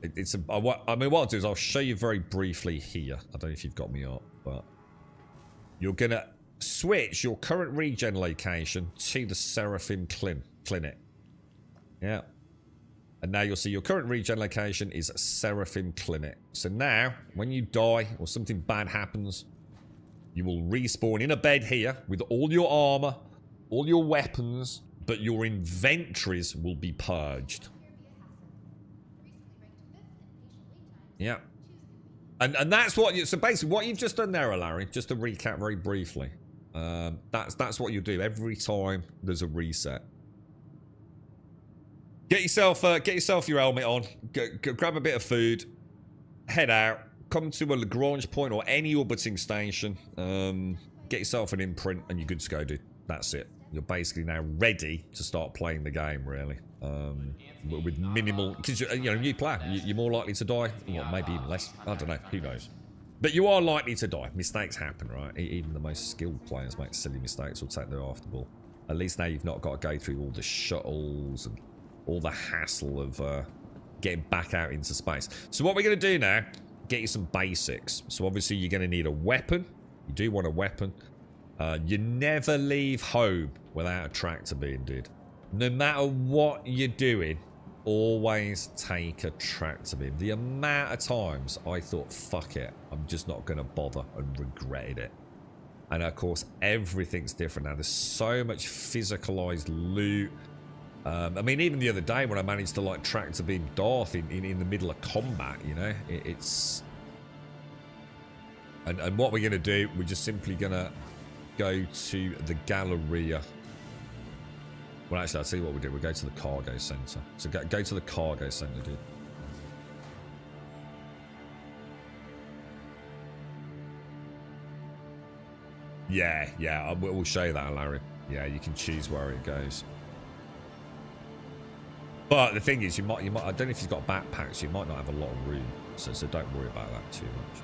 I mean, what I'll do is I'll show you very briefly here. I don't know if you've got me up, but you're going to switch your current regen location to the Seraphim Clinic. Yeah. And now you'll see your current regen location is Seraphim Clinic. So now, when you die or something bad happens, you will respawn in a bed here with all your armor, all your weapons, but your inventories will be purged. Yeah. And that's what you... So basically, what you've just done there, Larry, just to recap very briefly, that's what you do every time there's a reset. Get yourself your helmet on, grab a bit of food, head out, come to a Lagrange point or any orbiting station, get yourself an imprint, and you're good to go, dude. That's it. You're basically now ready to start playing the game, really. With minimal... Because, you know, new player, you're more likely to die. Well, maybe even less. I don't know. Who knows? But you are likely to die. Mistakes happen, right? Even the most skilled players make silly mistakes or take their afterball. At least now you've not got to go through all the shuttles and all the hassle of getting back out into space. So what we're going to do now, get you some basics. So obviously you're going to need a weapon. You do want a weapon. You never leave home without a tractor beam, dude. No matter what you're doing, always take a tractor beam. The amount of times I thought, fuck it, I'm just not going to bother, and regretted it. And of course, everything's different now. There's so much physicalized loot. I mean, even the other day when I managed to like tractor beam Darth in the middle of combat, you know, it's... And what we're going to do, we're just simply going to go to the Galleria. Well, actually, I'll tell you what we do. We'll go to the cargo center. So go to the cargo center, dude. Yeah, we'll show you that, Larry. Yeah, you can choose where it goes. But the thing is, you might. I don't know if you've got backpacks. You might not have a lot of room, so don't worry about that too much.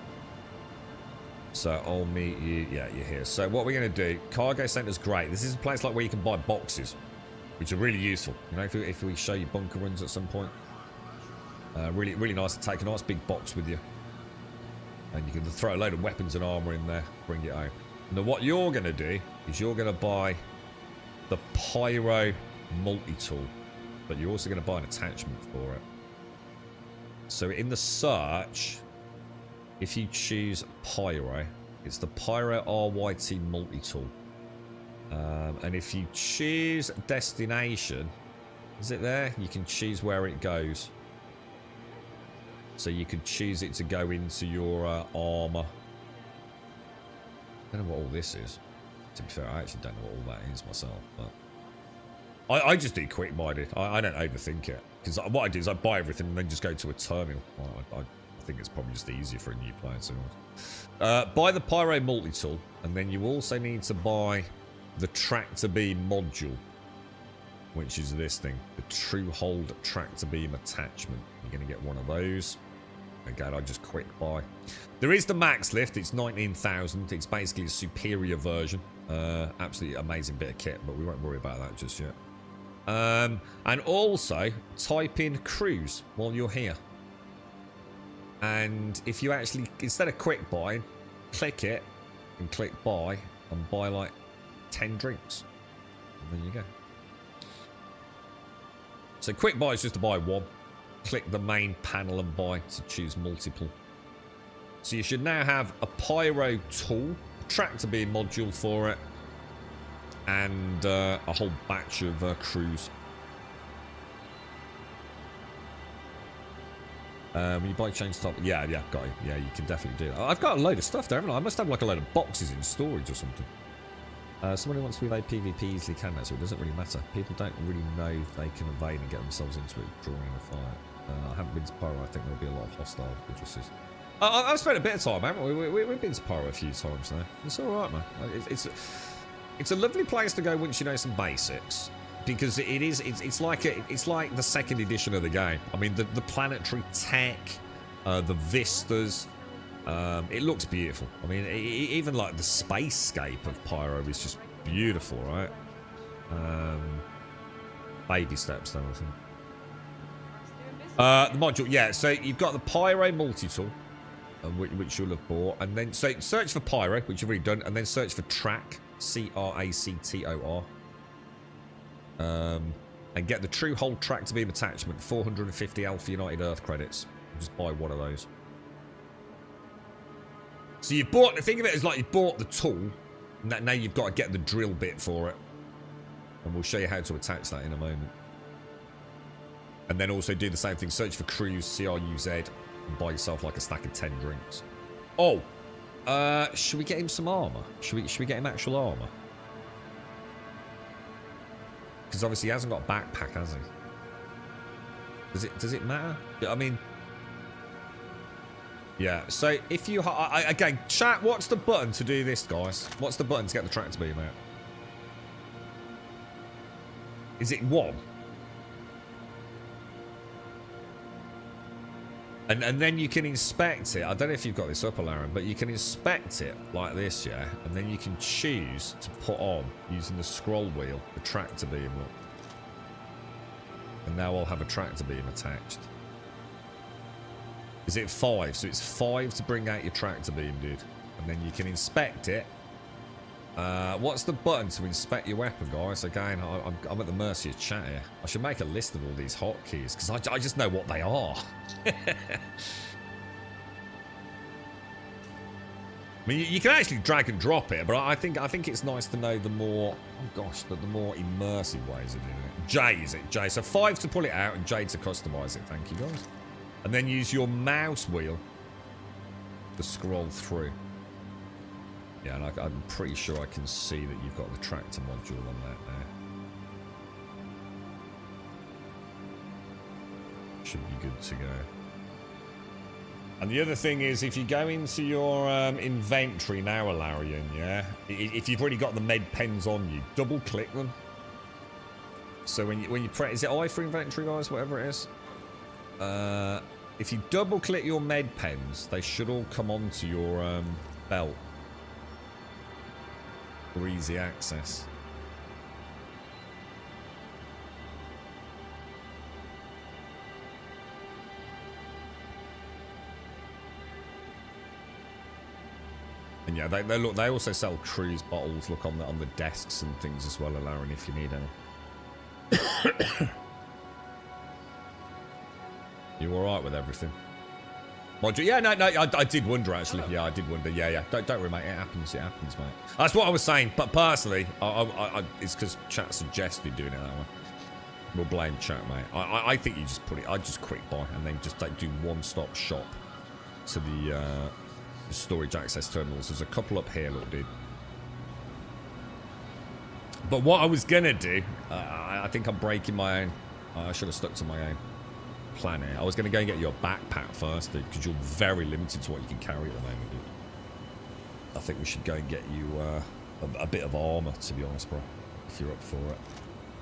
So I'll meet you. Yeah, you're here. So what we're going to do? Cargo center's great. This is a place like where you can buy boxes, which are really useful. You know, if we show you bunker runs at some point, really nice to take a nice big box with you, and you can throw a load of weapons and armor in there, bring it home. Now what you're going to do is you're going to buy the Pyro multi-tool. But you're also going to buy an attachment for it. So in the search, if you choose Pyro, it's the Pyro RYT multi-tool. And if you choose destination, is it there? You can choose where it goes. So you could choose it to go into your armor. I don't know what all this is. To be fair, I actually don't know what all that is myself, but... I just do quick buy it. I don't overthink it. Because what I do is I buy everything and then just go to a terminal. I think it's probably just easier for a new player to buy the Pyro multi-tool, and then you also need to buy the Tractor Beam module, which is this thing, the True Hold Tractor Beam attachment. You're going to get one of those. Again, I just quick buy. There is the max lift. It's 19,000. It's basically a superior version. Absolutely amazing bit of kit, but we won't worry about that just yet. And also type in cruise while you're here, and if you actually, instead of quick buying, click it and click buy and buy like 10 drinks, and there you go. So quick buy is just to buy one. Click the main panel and buy to choose multiple. So you should now have a Pyro tool, Tractor Beam module for it, and a whole batch of crews. When you buy change top, yeah, got it. Yeah, you can definitely do that. I've got a load of stuff there, haven't I? I must have like a load of boxes in storage or something. Someone who wants to evade PvP easily can, so it doesn't really matter. People don't really know if they can evade and get themselves into it, drawing in a fight. I haven't been to Pyro. I think there'll be a lot of hostile addresses. I've spent a bit of time, haven't we? We've been to Pyro a few times now. It's all right, man. It's a lovely place to go once you know some basics, because it's like the second edition of the game. I mean, the planetary tech, the vistas. It looks beautiful. I mean, even like the spacescape of Pyro is just beautiful, right? Baby steps, though, I think. The module, yeah. So you've got the Pyro multi-tool, which you'll have bought, and then so search for Pyro, which you've already done, and then search for Track, CRACTOR, and get the True Hold Tractor Beam attachment, 450 Alpha United Earth credits. Just buy one of those. So you bought, think of it as like you bought the tool, and now you've got to get the drill bit for it. And we'll show you how to attach that in a moment. And then also do the same thing, search for Cruise, CRUZ, and buy yourself like a stack of 10 drinks. Oh, should we get him some armor? Should we get him actual armor? Because obviously he hasn't got a backpack, has he? Does it matter? I mean... Yeah, so if you... again, chat, what's the button to do this, guys? What's the button to get the tractor beam out? Is it 1? And then you can inspect it. I don't know if you've got this up, Alarin, but you can inspect it like this, yeah? And then you can choose to put on, using the scroll wheel, the tractor beam up. And now I'll have a tractor beam attached. Is it 5? So it's 5 to bring out your tractor beam, dude. And then you can inspect it. What's the button to inspect your weapon, guys? Again, I'm at the mercy of chat here. I should make a list of all these hotkeys, because I just know what they are. I mean, you can actually drag and drop it, but I think it's nice to know the more... Oh, gosh, the more immersive ways of doing it. J, is it? J. So 5 to pull it out and J to customize it. Thank you, guys. And then use your mouse wheel to scroll through. Yeah, and I'm pretty sure I can see that you've got the tractor module on that there. Should be good to go. And the other thing is, if you go into your inventory now, Alarian, yeah? If you've already got the med pens on you, double click them. So when you press... Is it I for inventory, guys? Whatever it is. If you double click your med pens, they should all come onto your belt for easy access. And yeah, they also sell cruise bottles. Look on the desks and things as well, Alarin, if you need any. You all right with everything? Module? Yeah, no, I did wonder, actually. Yeah, I did wonder. Yeah. Don't worry, mate. It happens, mate. That's what I was saying. But personally, it's because chat suggested doing it that way. We'll blame chat, mate. I think you just put it... I just quick buy and then just do one-stop shop to the storage access terminals. There's a couple up here, little dude. But what I was going to do... I think I'm breaking my own... I should have stuck to my own plan here. I was going to go and get your backpack first, dude, because you're very limited to what you can carry at the moment, dude. I think we should go and get you a bit of armor, to be honest, bro, if you're up for it.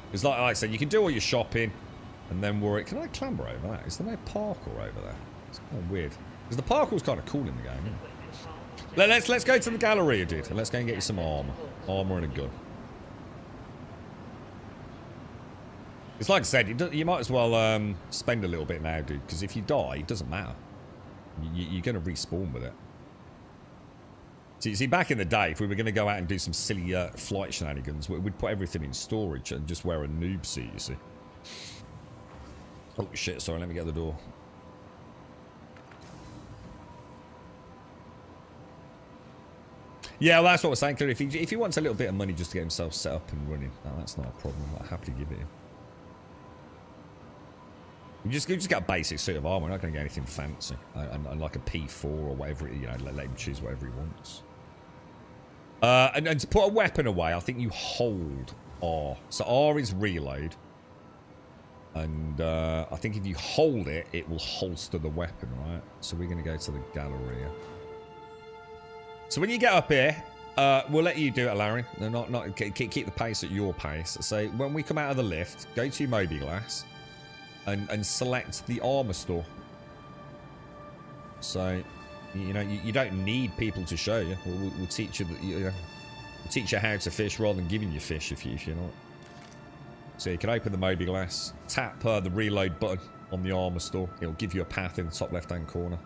Because like I said, you can do all your shopping and then worry. Can I clamber over that? Is there no parkour over there? It's kind of weird. Because the parkour's kind of cool in the game, isn't it? Let's go to the Galleria, dude, and let's go and get you some armor. Armor and a gun. It's like I said, you might as well spend a little bit now, dude, because if you die, it doesn't matter. You're going to respawn with it. See, back in the day, if we were going to go out and do some silly flight shenanigans, we'd put everything in storage and just wear a noob suit, you see. Oh, shit, sorry, let me get the door. Yeah, well, that's what I was saying, Claire. If he wants a little bit of money just to get himself set up and running, that's not a problem. I'll happily give it him. You just get a basic suit of armor. We're not going to get anything fancy. And like a P4 or whatever, let him choose whatever he wants. And to put a weapon away, I think you hold R. So R is reload. And I think if you hold it, it will holster the weapon, right? So we're going to go to the Galleria. So when you get up here, we'll let you do it, Larry. No, not keep the pace at your pace. So when we come out of the lift, go to Moby-Glass and select the armor store. So, you know, you don't need people to show you. We'll teach you that. We'll teach you how to fish rather than giving you fish if you're not. So you can open the Moby-Glass, tap the reload button on the armor store. It'll give you a path in the top left-hand corner.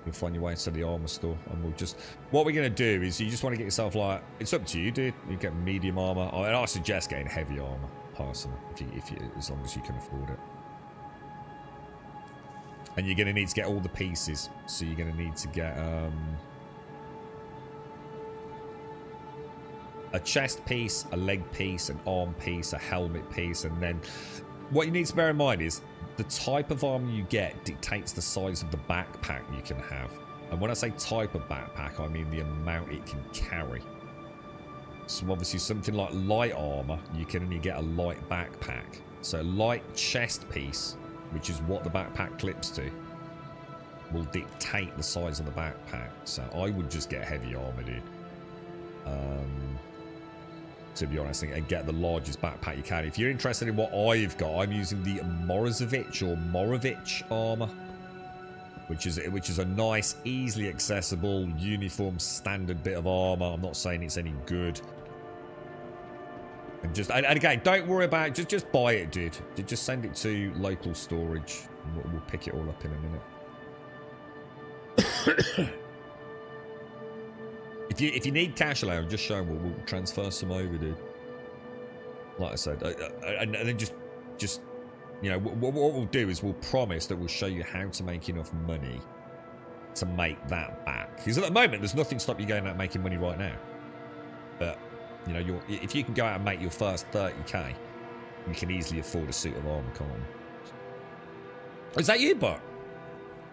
You'll find your way to the armor store, and we'll just... What we're going to do is you just want to get yourself, like... It's up to you, dude. You get medium armor. And I suggest getting heavy armor, personally, if you, as long as you can afford it. And you're going to need to get all the pieces. So you're going to need to get... a chest piece, a leg piece, an arm piece, a helmet piece, and then what you need to bear in mind is the type of armor you get dictates the size of the backpack you can have. And when I say type of backpack, I mean the amount it can carry. So obviously something like light armor, you can only get a light backpack. So light chest piece, which is what the backpack clips to, will dictate the size of the backpack. So I would just get heavy armor, dude. To be honest, and get the largest backpack you can. If you're interested in what I've got, I'm using the Morozovich or Morovich armor, which is a nice, easily accessible, uniform, standard bit of armor. I'm not saying it's any good. And again, don't worry about it. Just buy it, dude. Just send it to local storage, and we'll pick it all up in a minute. If you need cash allowance, just show them. We'll transfer some over, dude. Like I said, and then just you know, what we'll do is we'll promise that we'll show you how to make enough money to make that back. Because at the moment, there's nothing stopping you going out making money right now. But you know, if you can go out and make your first 30k, you can easily afford a suit of armor, can't you? Is that you, Buck?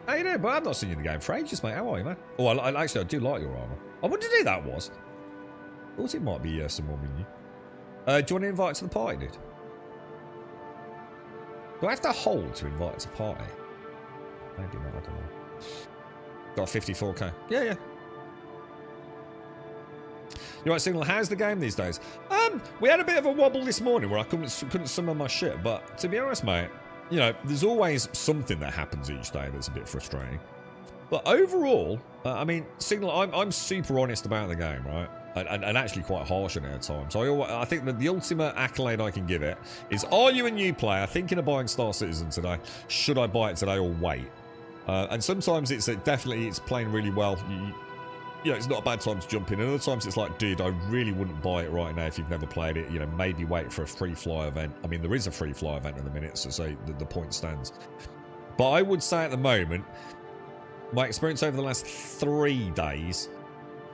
How you doing, but I've not seen you in the game for ages, mate. How are you, man? Oh, actually, I do like your armor. I wondered who that was. I thought it might be someone we knew. Do you want to invite to the party, dude? Do I have to hold to invite to the party? Maybe not, I don't know. Got 54k. Yeah. You know what, Signal, how's the game these days? We had a bit of a wobble this morning where I couldn't summon my shit, but to be honest, mate, you know, there's always something that happens each day that's a bit frustrating. But overall, I mean, Signal, I'm super honest about the game, right? And actually quite harsh on it at times. So I think that the ultimate accolade I can give it is, are you a new player thinking of buying Star Citizen today? Should I buy it today or wait? And sometimes it's definitely playing really well. You know, it's not a bad time to jump in. And other times it's like, dude, I really wouldn't buy it right now if you've never played it. You know, maybe wait for a free fly event. I mean, there is a free fly event in the minute, so the point stands. But I would say at the moment, my experience over the last 3 days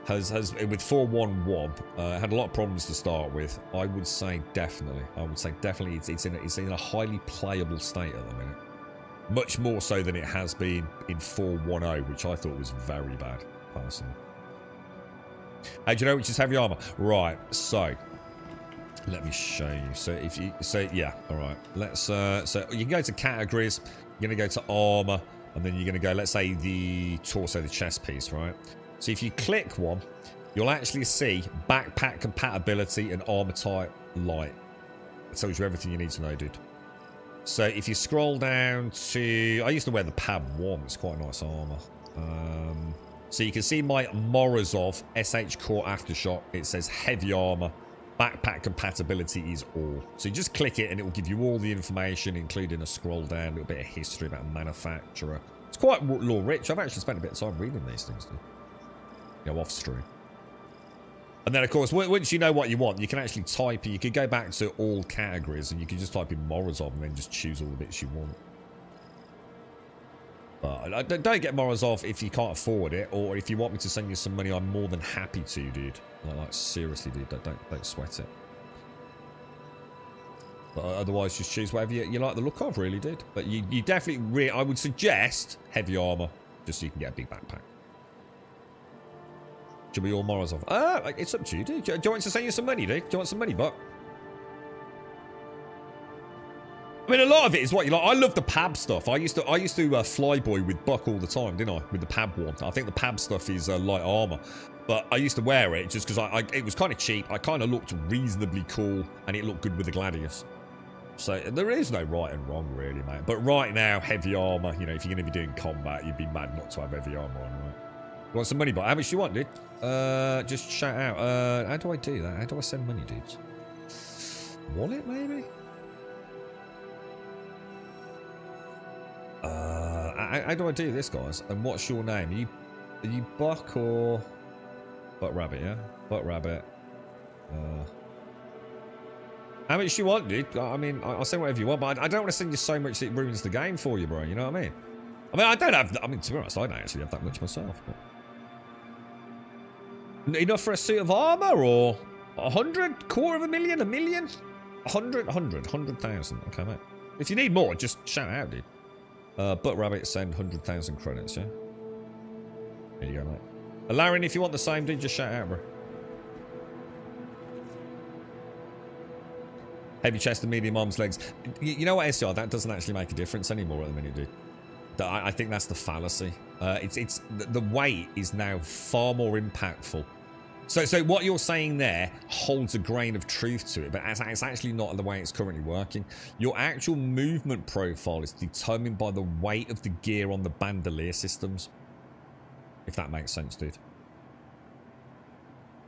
has with 411 had a lot of problems to start with. I would say definitely it's in a highly playable state at the minute, much more so than it has been in 410, which I thought was very bad personally. How do you know which is heavy armor? Right, so let me show you. So yeah, all right. Let's so you can go to categories. You're gonna go to armor, and then you're gonna go, let's say, the torso, the chest piece, right? So if you click one, you'll actually see backpack compatibility and armor type light. It tells you everything you need to know, dude. So if you scroll down to, I used to wear the PAB 1. It's quite a nice armor. So you can see my Morozov SH Core Aftershock. It says heavy armor. Backpack compatibility is all. So you just click it and it will give you all the information, including a scroll down, a little bit of history about manufacturer. It's quite lore rich. I've actually spent a bit of time reading these things, dude. You know, off stream. And then, of course, once you know what you want, you can actually type. You can go back to all categories and you can just type in Morozov and then just choose all the bits you want. But don't get Morozov if you can't afford it, or if you want me to send you some money, I'm more than happy to, dude. Like seriously, dude, don't sweat it. But otherwise, just choose whatever you like the look of, really, dude. But you definitely, I would suggest heavy armor, just so you can get a big backpack. Should be all morals off. It's up to you, dude. Do you want to send you some money, dude? Do you want some money, Buck? I mean, a lot of it is what you like. I love the Pab stuff. I used to flyboy with Buck all the time, didn't I? With the Pab one. I think the Pab stuff is light armor, but I used to wear it just because it was kind of cheap. I kind of looked reasonably cool, and it looked good with the Gladius. So there is no right and wrong, really, mate. But right now, heavy armor. You know, if you're going to be doing combat, you'd be mad not to have heavy armor on, right? You want some money, Buck? How much do you want, dude? Just shout out. How do I do that? How do I send money, dudes? Wallet, maybe? How do I do this, guys? And what's your name? Are you Buck or Buck Rabbit? Yeah, Buck Rabbit. How much do you want, dude? I mean, I'll send whatever you want, but I don't want to send you so much that it ruins the game for you, bro. You know what I mean? I don't have. I mean, to be honest, I don't actually have that much myself. But... Enough for a suit of armor, or 100, quarter of a million, a million, 100,000. Okay, mate. If you need more, just shout out, dude. Butt Rabbit send 100,000 credits, yeah? There you go, mate. Laren, if you want the same, dude, just shout out, bro. Heavy chest and medium arms, legs. You know what, SCR? That doesn't actually make a difference anymore at the minute, dude. I think that's the fallacy. The weight is now far more impactful. So what you're saying there holds a grain of truth to it, but it's actually not the way it's currently working. Your actual movement profile is determined by the weight of the gear on the bandolier systems. If that makes sense, dude.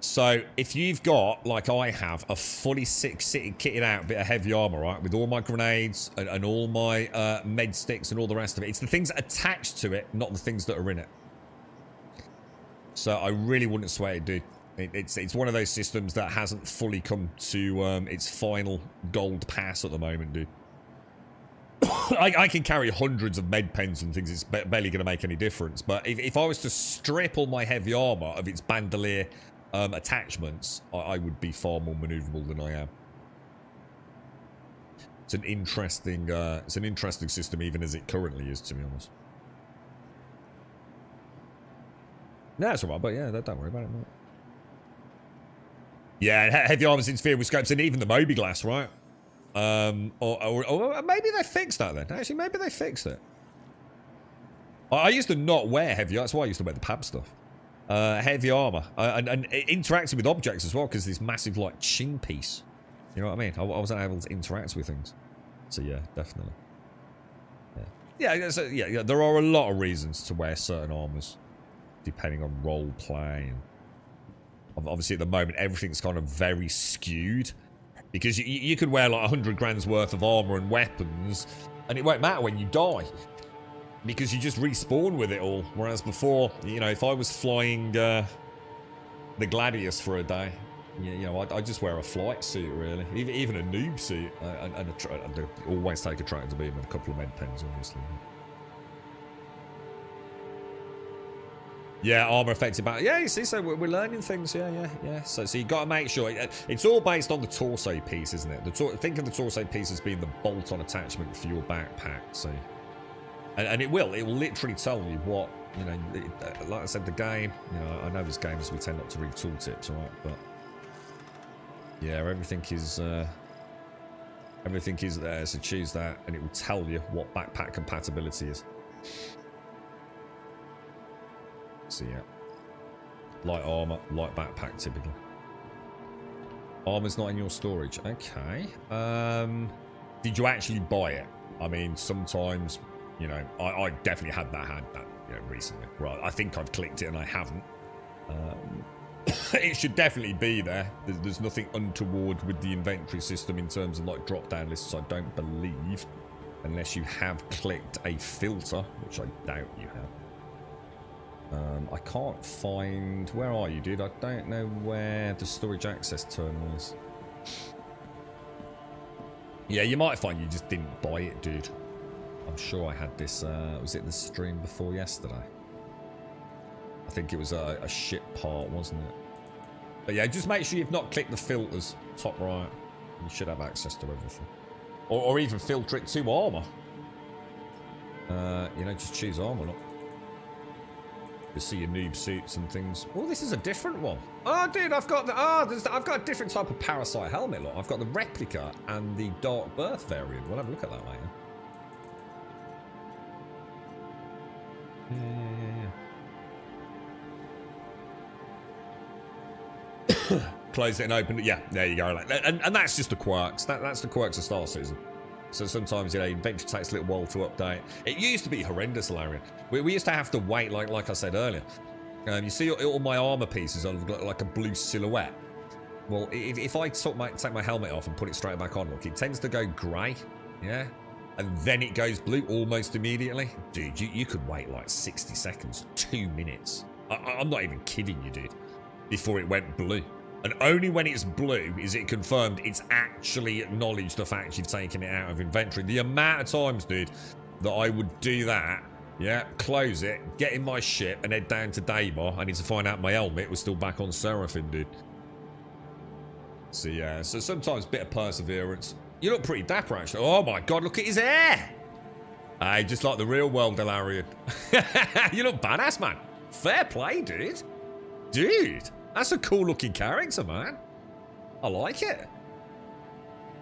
So if you've got, like I have, a fully kitted out bit of heavy armor, right, with all my grenades and all my med sticks and all the rest of it, it's the things that attach to it, not the things that are in it. So I really wouldn't sweat it, dude. It's one of those systems that hasn't fully come to its final gold pass at the moment, dude. I can carry hundreds of med pens and things. It's barely going to make any difference. But if I was to strip all my heavy armor of its bandolier attachments, I would be far more maneuverable than I am. It's an interesting system, even as it currently is, to be honest. No, that's alright, but yeah, don't worry about it, mate. Yeah, heavy armors interfere with scopes and even the Moby glass, right? Or maybe they fixed that then. Actually, maybe they fixed it. I used to not wear heavy. That's why I used to wear the PAB stuff. Heavy armor and interacting with objects as well, because this massive like chin piece. You know what I mean? I wasn't able to interact with things. So yeah, definitely. Yeah, there are a lot of reasons to wear certain armors, depending on role play. And obviously, at the moment, everything's kind of very skewed. Because you could wear like 100 grand's worth of armor and weapons, and it won't matter when you die. Because you just respawn with it all. Whereas before, you know, if I was flying the Gladius for a day, you know, I'd just wear a flight suit, really. Even a noob suit. And I'd always take a tractor beam and a couple of med pens, obviously. Yeah, armor affected back. Yeah, you see, so we're learning things. Yeah. So you got to make sure it's all based on the torso piece, isn't it? Think of the torso piece as being the bolt-on attachment for your backpack. So, and it will literally tell you what, you know. Like I said, the game. You know, I know there's games we tend not to read tooltips, right? But yeah, everything is there. So choose that, and it will tell you what backpack compatibility is. So yeah, light armor, light backpack typically. Armor's not in your storage. Okay. Did you actually buy it? I mean, sometimes, you know, I definitely had that you know, recently. Right, I think I've clicked it and I haven't. It should definitely be there. There's nothing untoward with the inventory system in terms of like drop down lists, I don't believe, unless you have clicked a filter, which I doubt you have. I can't find... Where are you, dude? I don't know where the storage access terminal is. Yeah, you might find you just didn't buy it, dude. I'm sure I had this... was it the stream before yesterday? I think it was a ship part, wasn't it? But yeah, just make sure you've not clicked the filters, top right. You should have access to everything. Or even filter it to armor. You know, just choose armor, not. You see your noob suits and things. Oh, this is a different one. Oh, dude, I've got I've got a different type of Parasite helmet. Look, I've got the replica and the Dark Birth variant. We'll have a look at that later. Yeah. Close it and open it. Yeah, there you go. Like, and that's just the quirks. That's the quirks of Star Citizen. So sometimes, you know, Adventure takes a little while to update. It used to be horrendous, Larian. We used to have to wait, like I said earlier. You see all my armor pieces are like a blue silhouette. Well, if I take my helmet off and put it straight back on, look, it tends to go grey, yeah? And then it goes blue almost immediately. Dude, you could wait like 60 seconds, 2 minutes. I'm not even kidding you, dude, before it went blue. And only when it's blue is it confirmed it's actually acknowledged the fact you've taken it out of inventory. The amount of times, dude, that I would do that, yeah, close it, get in my ship and head down to Daymar. I need to find out my helmet was still back on Seraphim, dude. So yeah, so sometimes a bit of perseverance. You look pretty dapper, actually. Oh my god, look at his hair! Hey, just like the real world, Delarian. You look badass, man. Fair play, dude. Dude. That's a cool looking character, man. I like it.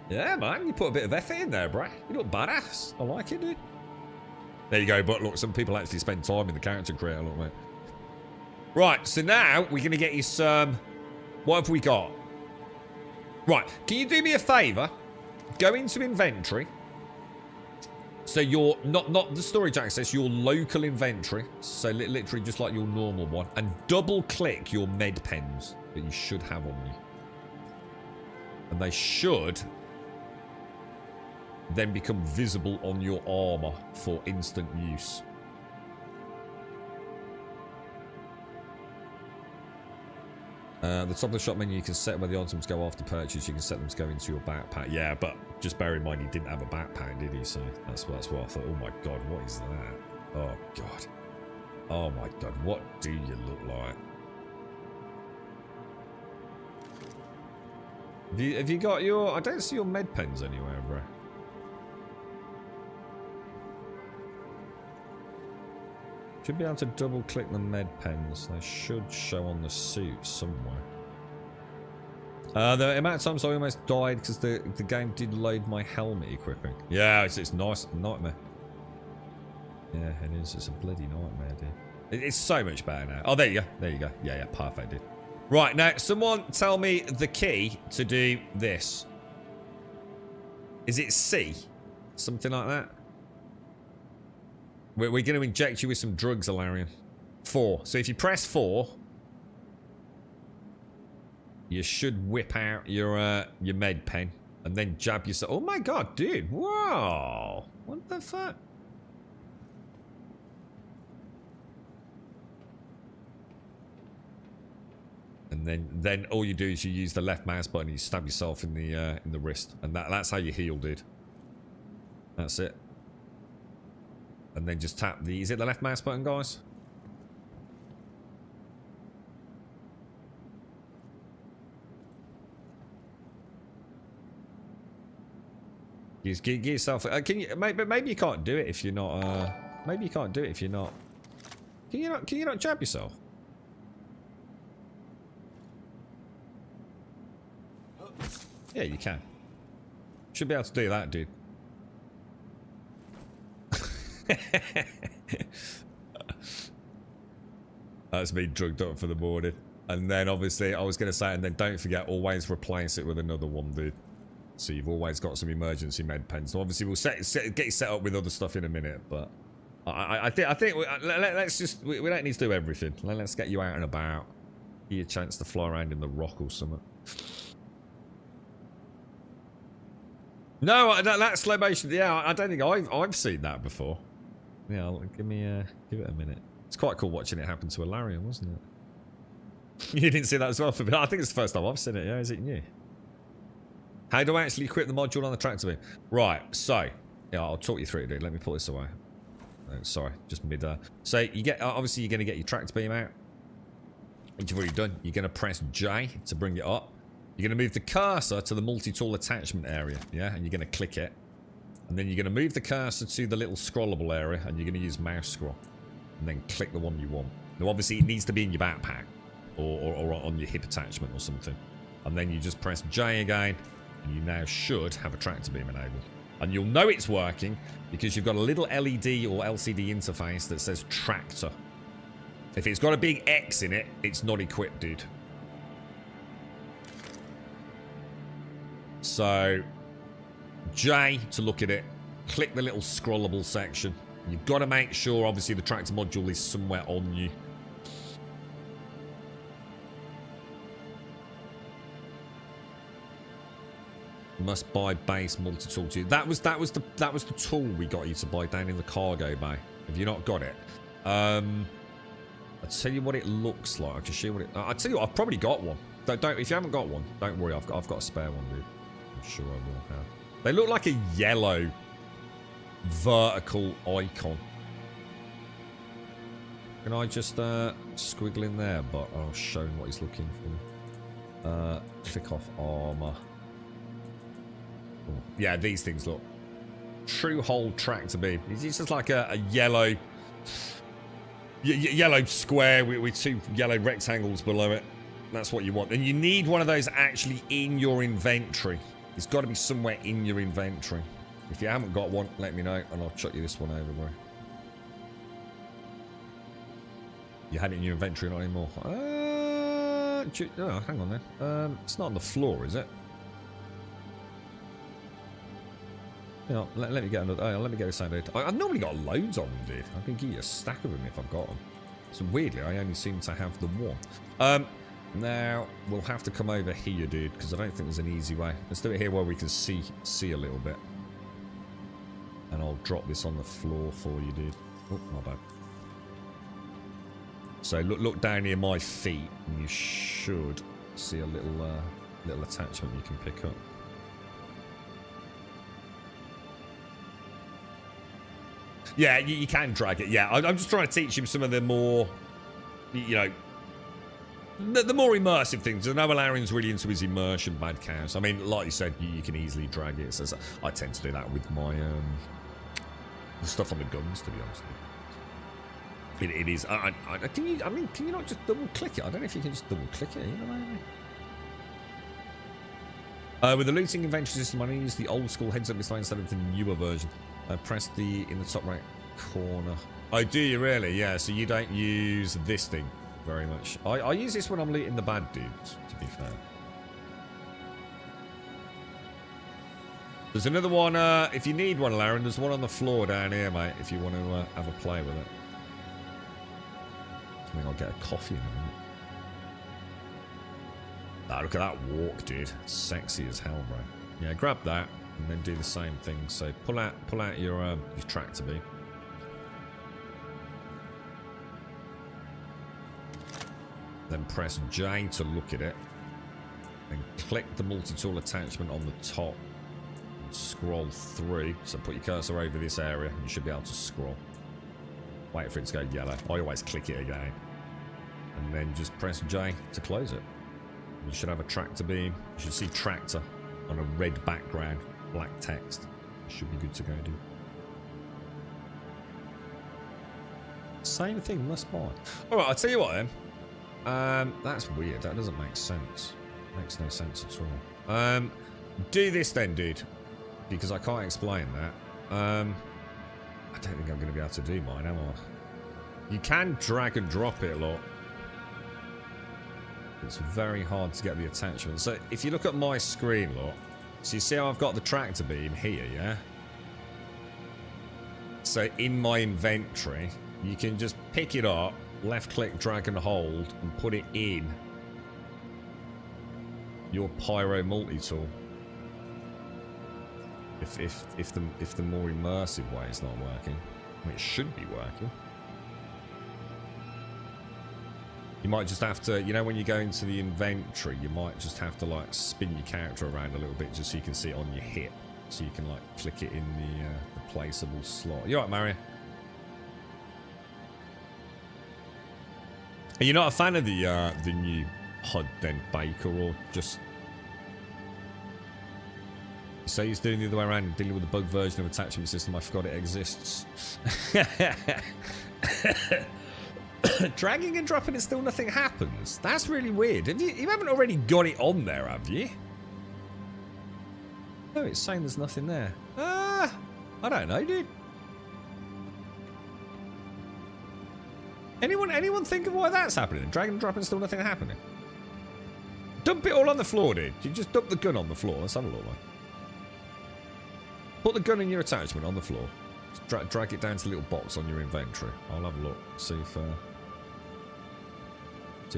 Yeah, man. You put a bit of effort in there, bro. You look badass. I like it, dude. There you go. But look, some people actually spend time in the character creator, look, mate. Right, so now we're going to get you some... What have we got? Right, can you do me a favour? Go into inventory. So your, not the storage access, your local inventory. So literally just like your normal one. And double click your med pens that you should have on you. And they should then become visible on your armor for instant use. The top of the shop menu, you can set where the items go after purchase. You can set them to go into your backpack. Yeah, but just bear in mind he didn't have a backpack, did he? So that's what I thought. Oh my god, what is that? Oh god. Oh my god, what do you look like? Have you got your... I don't see your med pens anywhere, bro. Should be able to double click the med pens. They should show on the suit somewhere. The amount of times I almost died because the game did load my helmet equipping. Yeah, it's nice. Nightmare. Yeah, it is. It's a bloody nightmare, dude. It's so much better now. Oh, there you go. There you go. Yeah, yeah, perfect, dude. Right, now, someone tell me the key to do this. Is it C? Something like that? We're going to inject you with some drugs, Alarian. 4. So if you press 4, you should whip out your med pen and then jab yourself. Oh my god, dude! Wow, what the fuck? And then all you do is you use the left mouse button and you stab yourself in the wrist, and that's how you heal, dude. That's it. And then just tap the... Is it the left mouse button, guys? Just get yourself... can you... Maybe you can't do it if you're not... maybe you can't do it if you're not... Can you not jab yourself? Yeah, you can. Should be able to do that, dude. That's me drugged up for the morning. And then obviously I was going to say, and then don't forget, always replace it with another one, dude. So you've always got some emergency med pens. So obviously we'll get you set up with other stuff in a minute, but I think let's just, we don't need to do everything. Let's get you out and about. Give you a chance to fly around in the rock or something. No, that slow motion. Yeah, I don't think I've seen that before. Yeah, give it a minute. It's quite cool watching it happen to Alarian, wasn't it? You didn't see that as well for me. I think it's the first time I've seen it. Yeah, is it new? How do I actually equip the module on the tractor beam? Right, so yeah, I'll talk you through it, dude. Let me pull this away. Sorry, just mid. So you get obviously you're going to get your tractor beam out, which you've already done. You're going to press J to bring it up. You're going to move the cursor to the multi-tool attachment area, yeah, and you're going to click it. And then you're going to move the cursor to the little scrollable area, and you're going to use mouse scroll. And then click the one you want. Now, obviously, it needs to be in your backpack or on your hip attachment or something. And then you just press J again, and you now should have a tractor beam enabled. And you'll know it's working because you've got a little LED or LCD interface that says tractor. If it's got a big X in it, it's not equipped, dude. So, J to look at it. Click the little scrollable section. You've got to make sure, obviously, the tractor module is somewhere on you. Must buy base multi-tool to you. That was the tool we got you to buy down in the cargo bay. Have you not got it? I'll tell you what it looks like. I can show you what it. I'll tell you what, I've probably got one. Don't if you haven't got one, don't worry. I've got a spare one, dude. I'm sure I will have. They look like a yellow vertical icon. Can I just squiggle in there? But I'll show him what he's looking for. Click off armor. Yeah, these things look. True hole tractor beam. It's just like a yellow square with two yellow rectangles below it. That's what you want. And you need one of those actually in your inventory. It's got to be somewhere in your inventory. If you haven't got one, let me know and I'll chuck you this one over, bro. You had it in your inventory, not anymore. Oh, hang on then. It's not on the floor, is it? You know, let me get another. Oh, let me get this out. I've normally got loads of them, dude. I can give you a stack of them if I've got them. So weirdly, I only seem to have the one. Now we'll have to come over here, dude, because I don't think there's an easy way. Let's do it here where we can see a little bit. And I'll drop this on the floor for you, dude. Oh, my bad. So look down near my feet, and you should see a little attachment you can pick up. Yeah, you can drag it. Yeah, I'm just trying to teach him some of the more, you know, the more immersive things. I know Alarian's really into his immersion bad cows. I mean, like you said, you can easily drag it. So I tend to do that with my the stuff on the guns, to be honest with you. It is. Can you not just double click it? I don't know if you can just double click it. You know what I mean? With the looting inventory system, I use the old school heads up display instead of the newer version. Press the in the top right corner. Oh, do you really? Yeah. So you don't use this thing very much. I use this when I'm looting the bad dudes, to be fair. There's another one. If you need one, Laren, there's one on the floor down here, mate. If you want to have a play with it. I think I'll get a coffee in a minute. Ah, look at that walk, dude. Sexy as hell, bro. Yeah, grab that and then do the same thing. So pull out your tractor beam. Then press J to look at it. Then click the multi-tool attachment on the top. And scroll through. So put your cursor over this area and you should be able to scroll. Wait for it to go yellow. I always click it again. And then just press J to close it. You should have a tractor beam. You should see tractor on a red background, black text. Should be good to go, dude. Same thing, must buy. Alright, I'll tell you what then. That's weird. That doesn't make sense. Makes no sense at all. Do this then, dude. Because I can't explain that. I don't think I'm going to be able to do mine, am I? You can drag and drop it a lot. It's very hard to get the attachment. So if you look at my screen, look. So you see how I've got the tractor beam here, yeah? So in my inventory, you can just pick it up, left click, drag and hold, and put it in your Pyro multi-tool. If the more immersive way is not working. I mean, it should be working. You might just have to, you know, when you go into the inventory, you might just have to like spin your character around a little bit just so you can see it on your hip. So you can like click it in the placeable slot. You alright, Mario? Are you not a fan of the new HUD then, Baker, or just... You say he's doing the other way around and dealing with the bug version of attachment system. I forgot it exists. Dragging and dropping it, still nothing happens. That's really weird. You haven't already got it on there, have you? Oh, it's saying there's nothing there. I don't know, dude. Anyone think of why that's happening? Drag and drop and still nothing happening. Dump it all on the floor, dude. You just dump the gun on the floor. Let's have a look, man. Put the gun in your attachment on the floor. Just drag it down to the little box on your inventory. I'll have a look. See if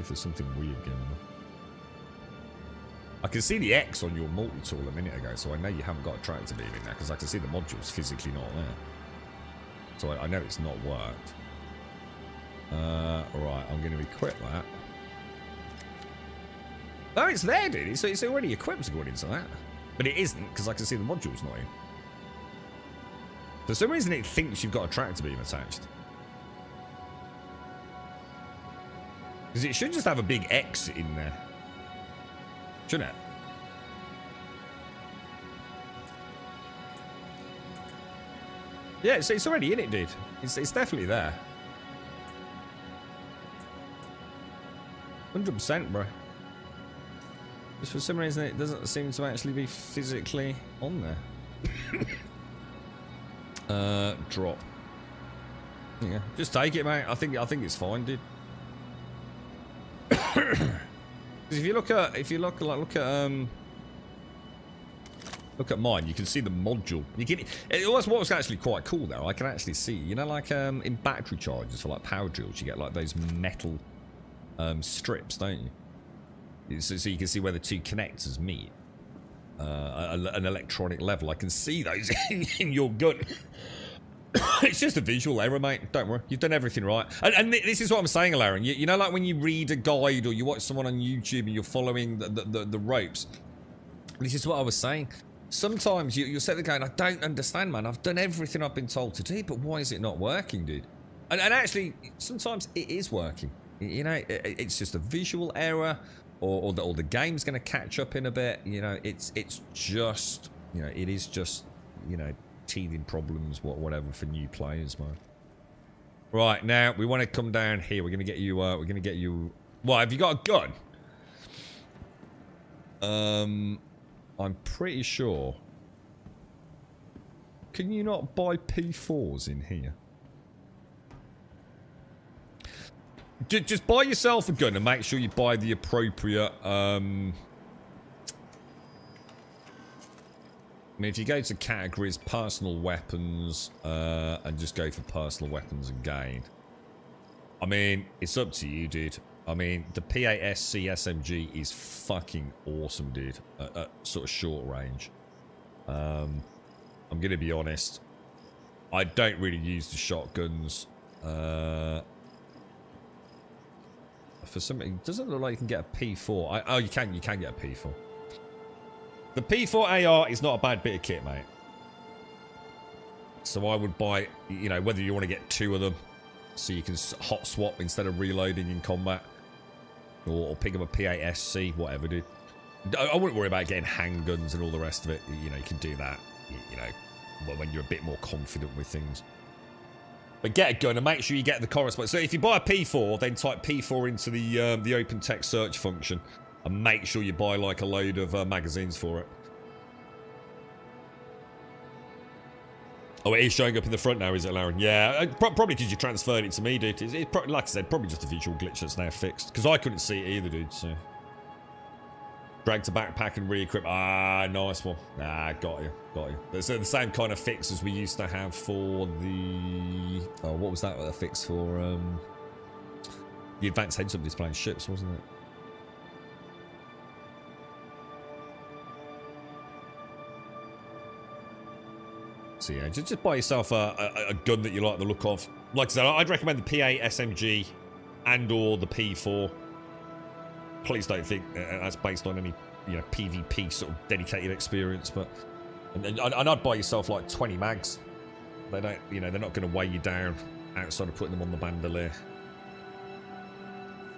there's something weird going on. I can see the X on your multi-tool a minute ago, so I know you haven't got a tractor beam in there, because I can see the module's physically not there. So I know it's not worked. Right, I'm going to equip that. Oh, it's there, dude. It's already equipped according to that. But it isn't, because I can see the module's not in. For some reason, it thinks you've got a tractor beam attached. Because it should just have a big X in there. Shouldn't it? Yeah, so it's already in it, dude. It's definitely there. 100%, bro. Just for some reason, it doesn't seem to actually be physically on there. Drop. Yeah, just take it, mate. I think it's fine, dude. Because if you look at mine, you can see the module. You can. What was actually quite cool there. I can actually see. You know, like in battery chargers for like power drills, you get like those metal strips, don't you? So you can see where the two connectors meet. An electronic level. I can see those in your gun. It's just a visual error, mate. Don't worry. You've done everything right. And this is what I'm saying, Laren. You know, like when you read a guide or you watch someone on YouTube and you're following the ropes. This is what I was saying. Sometimes you're sitting there going, I don't understand, man. I've done everything I've been told to do, but why is it not working, dude? And actually, sometimes it is working. You know, it's just a visual error, or the game's going to catch up in a bit. You know, it's just, you know, it is just, you know, teething problems, whatever, for new players, man. Right, now we want to come down here. We're going to get you. Well, have you got a gun? I'm pretty sure. Can you not buy P4s in here? Just buy yourself a gun and make sure you buy the appropriate. I mean, if you go to categories, personal weapons, and just go for personal weapons again. I mean, it's up to you, dude. I mean, the P8SC SMG is fucking awesome, dude. At sort of short range. I'm going to be honest. I don't really use the shotguns. For something, it doesn't look like you can get a P4. Oh, you can get a P4. The P4 AR is not a bad bit of kit, mate. So I would buy, you know, whether you want to get two of them, so you can hot swap instead of reloading in combat, or pick up a P8SC, whatever, dude. I wouldn't worry about getting handguns and all the rest of it. You know, you can do that, you know, when you're a bit more confident with things. But get a gun and make sure you get the corresponding. So if you buy a P4, then type P4 into the open text search function, and make sure you buy like a load of magazines for it. Oh, it is showing up in the front now, is it, Laren? Yeah, probably because you transferred it to me, dude. It's like I said, probably just a visual glitch that's now fixed. Because I couldn't see it either, dude, so... Drag to backpack and re-equip. Ah, nice one. Ah, got you. It's the same kind of fix as we used to have for the... Oh, what was that fix for? The advanced heads-up display ships, wasn't it? So yeah, just buy yourself a gun that you like the look of. Like I said, I'd recommend the P8 SMG and or the P4. Please don't think that's based on any, you know, PvP sort of dedicated experience, but and I'd buy yourself like 20 mags. They don't, you know, they're not going to weigh you down outside of putting them on the bandolier,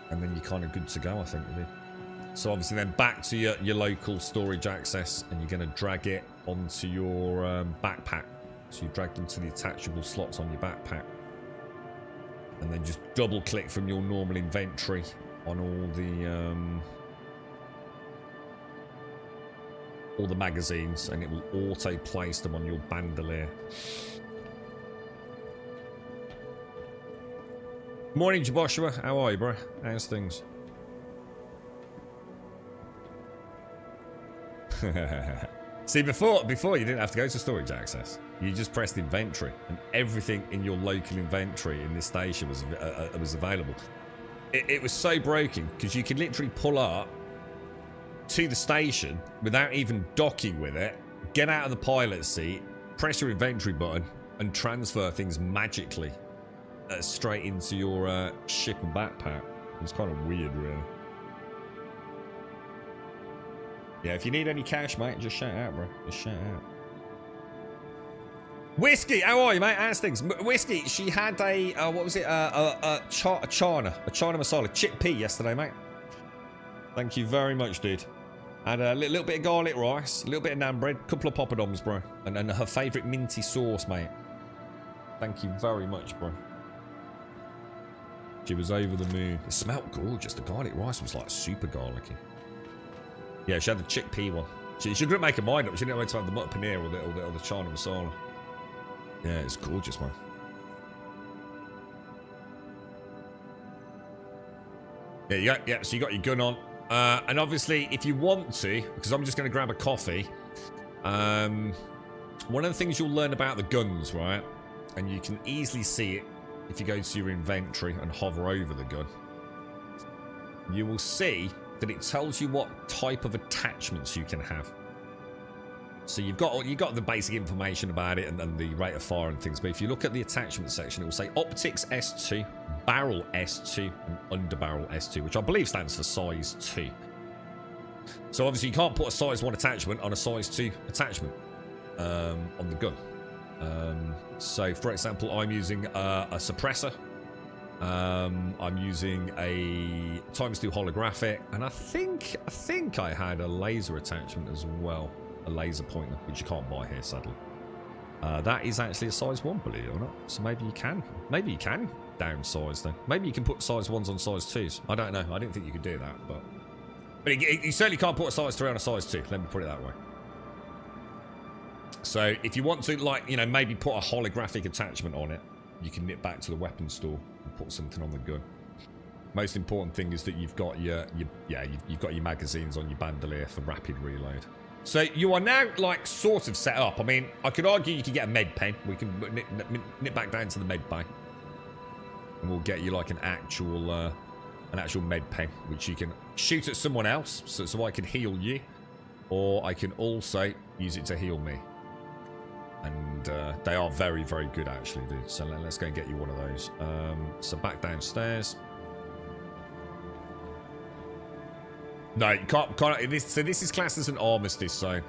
and then you're kind of good to go, I think. Really. So obviously, then back to your local storage access, and you're going to drag it onto your backpack. So you drag them to the attachable slots on your backpack. and then just double click from your normal inventory on all the magazines, and it will auto place them on your bandolier. Morning, Joshua. How are you, bro? How's things? See, before you didn't have to go to storage access. You just pressed inventory, and everything in your local inventory in this station was available. It was so broken because you could literally pull up to the station without even docking with it, get out of the pilot seat, press your inventory button, and transfer things magically straight into your ship and backpack. It's kind of weird, really. Yeah, if you need any cash, mate, just shout out, bro. Just shout out. Whiskey, how are you, mate? How's things? Whiskey, she had a, what was it? A chana masala, chickpea yesterday, mate. Thank you very much, dude. And a little bit of garlic rice, a little bit of naan bread, couple of poppadoms, bro. And her favourite minty sauce, mate. Thank you very much, bro. She was over the moon. It smelled gorgeous. The garlic rice was like super garlicky. Yeah, she had the chickpea one. She couldn't make her mind up. She didn't know whether to have the mutton paneer or the chana masala. Yeah, it's gorgeous, man. Yeah, so you got your gun on. And obviously, if you want to, because I'm just going to grab a coffee, one of the things you'll learn about the guns, right, and you can easily see it if you go to your inventory and hover over the gun, you will see that it tells you what type of attachments you can have. So you've got the basic information about it and the rate of fire and things, but if you look at the attachment section, it will say optics S2, barrel S2, and underbarrel S2, which I believe stands for size 2. So obviously you can't put a size 1 attachment on a size 2 attachment on the gun. So for example, I'm using a suppressor. I'm using a ×2 holographic, and I think I had a laser attachment as well. A laser pointer, which you can't buy here, sadly. That is actually a size 1, believe it or not. So maybe you can downsize then. Maybe you can put size 1s on size 2s. I don't know. I didn't think you could do that, but you certainly can't put a size 3 on a size 2. Let me put it that way. So if you want to, like, you know, maybe put a holographic attachment on it, you can nip back to the weapons store and put something on the gun. Most important thing is that you've got you've got your magazines on your bandolier for rapid reload. So you are now, like, sort of set up. I mean, I could argue you could get a med pen. We can nip back down to the med bay, and we'll get you like an actual med pen, which you can shoot at someone else, so I can heal you, or I can also use it to heal me. And they are very, very good, actually, dude. So let's go and get you one of those. So back downstairs. No, you can't. So this is classed as an armistice zone.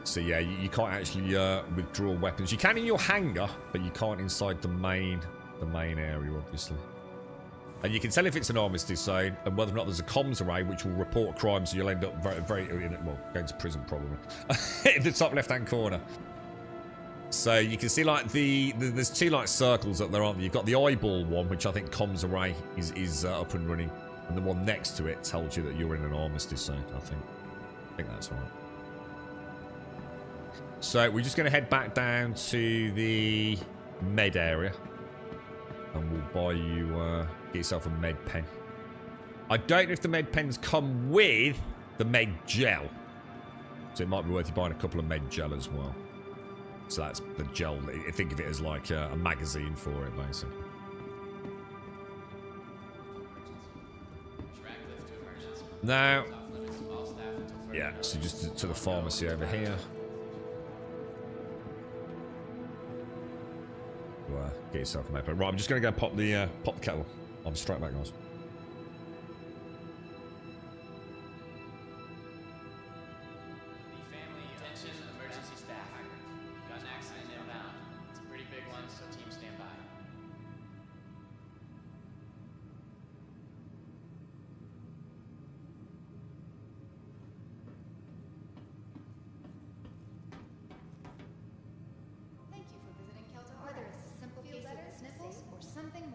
So yeah, you can't actually withdraw weapons. You can in your hangar, but you can't inside the main area, obviously. And you can tell if it's an armistice zone and whether or not there's a comms array which will report crimes. So you'll end up very going to prison probably in the top left-hand corner. So you can see, like, there's two, like, circles up there, aren't there? You've got the eyeball one, which I think comms array is up and running. And the one next to it tells you that you're in an armistice zone, I think. I think that's right. So we're just going to head back down to the med area. And we'll buy you, get yourself a med pen. I don't know if the med pens come with the med gel. So it might be worth you buying a couple of med gel as well. So that's the gel. Think of it as like a magazine for it, basically. Now, yeah, so just to the pharmacy over here. Get yourself a med pen. Right, I'm just going to go pop the kettle. I'll be straight back, guys. Family, attention, emergency staff. Got an accident inbound. It's a pretty big one, so team stand by. Thank you for visiting Kelta. Whether it's a simple case of the sniffles or something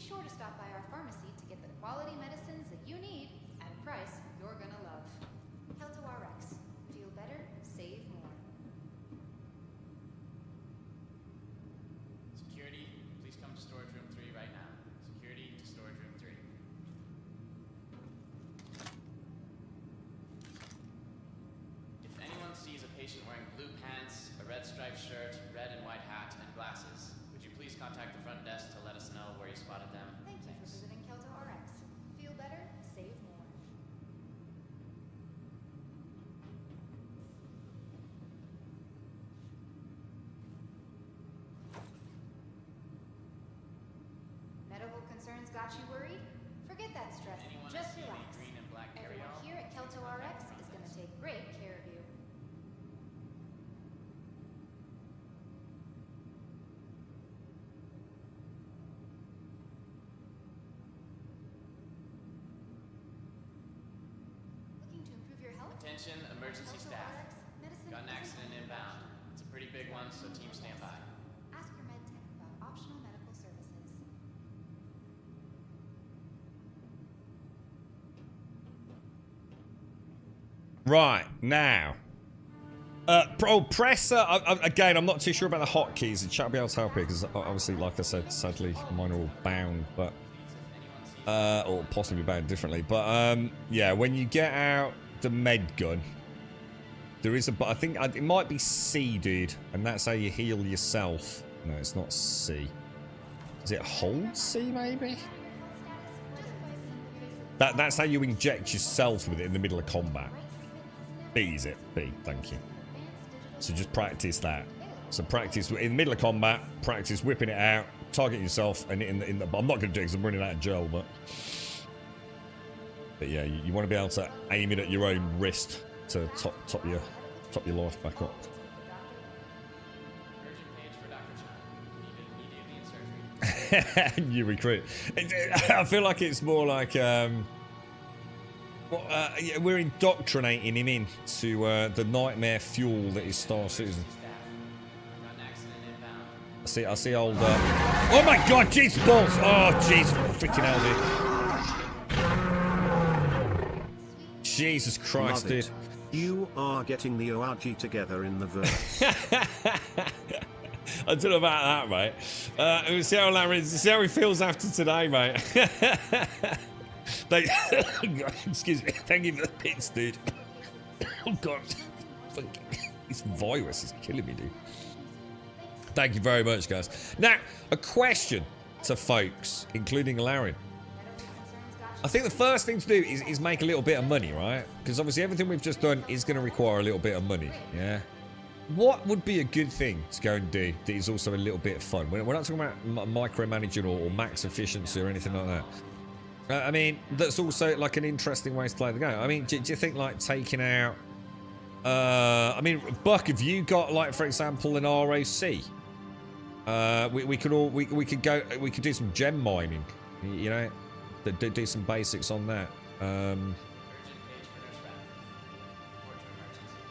sure to stop by our pharmacy to get the quality medicines that you need at a price you're gonna love. Kelto RX. Feel better, save more. Security, please come to storage room 3 right now. Security to storage room 3. If anyone sees a patient wearing blue pants, a red striped shirt, red and white hat, and glasses, would you please contact the front desk to let us know where you spotted them? Thank you for visiting Kelto RX. Feel better, save more. Medical concerns got you worried? Forget that stress. Anyone Just see any relax. green and black Everyone carryall? here at Kelto RX is going to take great care of you. Looking to improve your health? Attention, emergency Kelto staff. RX medicine Got an isn't accident an inbound. option. It's a pretty big one, so team stand by. Ask your med tech about optional medical services. Right, now. Presser. Again, I'm not too sure about the hotkeys. The chat will be able to help here because, obviously, like I said, sadly, mine are all bound, but. Or possibly bound differently. But, yeah, when you get out the med gun, there is a. I think it might be C, dude, and that's how you heal yourself. No, it's not C. Is it hold C, maybe? That's how you inject yourself with it in the middle of combat. B is it? B, thank you. So just practice that. So practice in the middle of combat, practice whipping it out, target yourself, and in the I'm not going to do it because I'm running out of gel, but yeah, you want to be able to aim it at your own wrist to top your life back up. Urgent page for Dr. Chan. Needed immediately in surgery. New recruit. I feel like it's more like yeah, we're indoctrinating him into the nightmare fuel that is Star Citizen. Staff. Got an accident inbound. I see old. Oh my God, Jesus balls! Oh jeez, freaking hell, dude! Jesus Christ, Love dude! it. You are getting the ORG together in the verse. I don't know about that, mate. We'll see how Larry, see how he feels after today, mate. Excuse me. Thank you for the pits, dude. Oh God, this virus is killing me, dude. Thank you very much, guys. Now, a question to folks, including Larry. I think the first thing to do is make a little bit of money, right? Because obviously everything we've just done is going to require a little bit of money, yeah? What would be a good thing to go and do that is also a little bit of fun? We're not talking about micromanaging or max efficiency or anything like that. I mean, that's also like an interesting way to play the game. I mean, do you think like taking out... I mean, Buck, have you got like, for example, an ROC? We could do some gem mining, you know? Do some basics on that. Urgent page for Nurse Radcliffe. Report to emergency.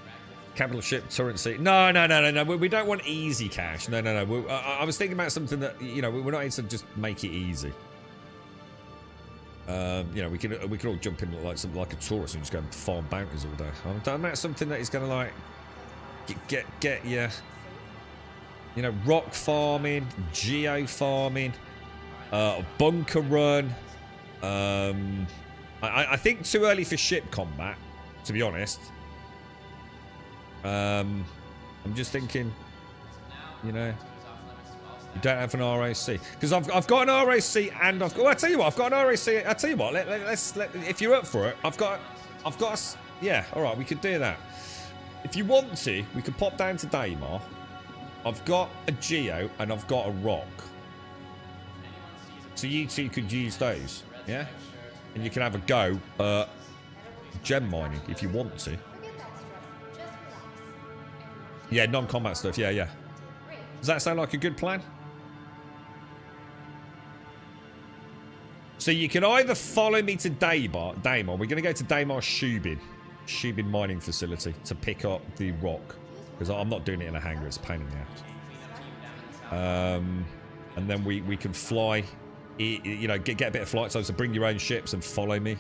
Nurse Radcliffe. Capital ship turrency. No. We don't want easy cash. No. I was thinking about something that, you know, we're not here to just make it easy. You know, we could all jump in like something like a tourist and just go and farm bounties all day. I'm talking about something that is going to like get you, you know, rock farming, geo farming, bunker run. I think too early for ship combat, to be honest. I'm just thinking, you know, you don't have an ROC because I've got an ROC and I've got. Well, I tell you what, I've got an ROC. I tell you what, let's if you're up for it, I've got. Yeah, all right, we could do that. If you want to, we could pop down to Daymar. I've got a geo and I've got a rock. So you two could use those, yeah? And you can have a go at gem mining if you want to. Forget that stress. Just relax. Yeah, non-combat stuff. Yeah. Does that sound like a good plan? So you can either follow me to Daymar. We're going to go to Daymar Shubin mining facility to pick up the rock. Because I'm not doing it in a hangar. It's a pain in the ass. And then we can fly you know, get a bit of flight time, so bring your own ships and follow me.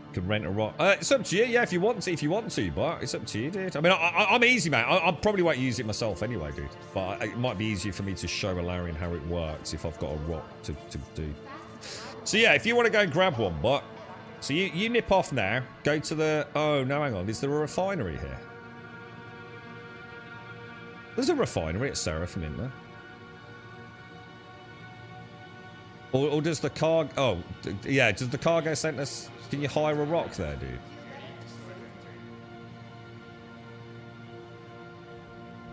You can rent a rock. It's up to you, yeah, if you want to, but it's up to you, dude. I mean, I'm easy, man. I probably won't use it myself anyway, dude. But it might be easier for me to show Alarion how it works if I've got a rock to do. So yeah, if you want to go and grab one, but so you nip off now. Go to the. Oh no, hang on. Is there a refinery here? There's a refinery at Seraphim, isn't there? Or does the cargo... Oh, yeah, does the cargo centre... Can you hire a rock there, dude?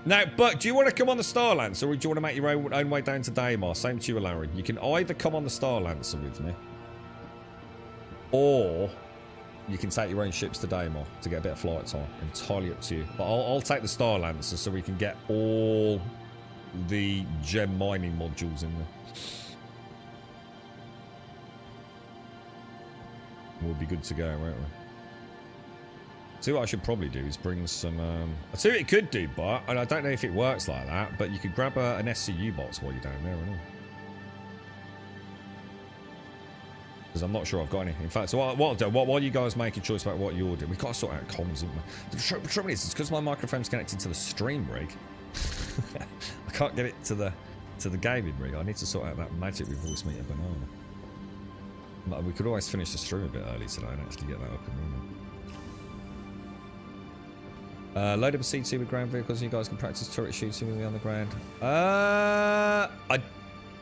Now, but do you want to come on the Star Lancer, or do you want to make your own way down to Daymar? Same to you, Alarion. You can either come on the Star Lancer with me, or you can take your own ships to Daymar to get a bit of flight time. Entirely up to you. But I'll take the Star Lancer so we can get all the gem mining modules in there. We'll be good to go, won't we? See, what I should probably do is bring some... I'll see what it could do, but... And I don't know if it works like that, but you could grab an SCU box while you're down there, and all. Because I'm not sure I've got any. In fact, so what I'll do, while you guys make a choice about what you're doing, we've got to sort out comms, haven't we? The trouble is, it's because my microphone's connected to the stream rig. I can't get it to the gaming rig. I need to sort out that magic with voice meter banana. But we could always finish the stream a bit early today and actually get that up and running. Load up a C2 with ground vehicles and you guys can practice turret shooting with me on the ground. I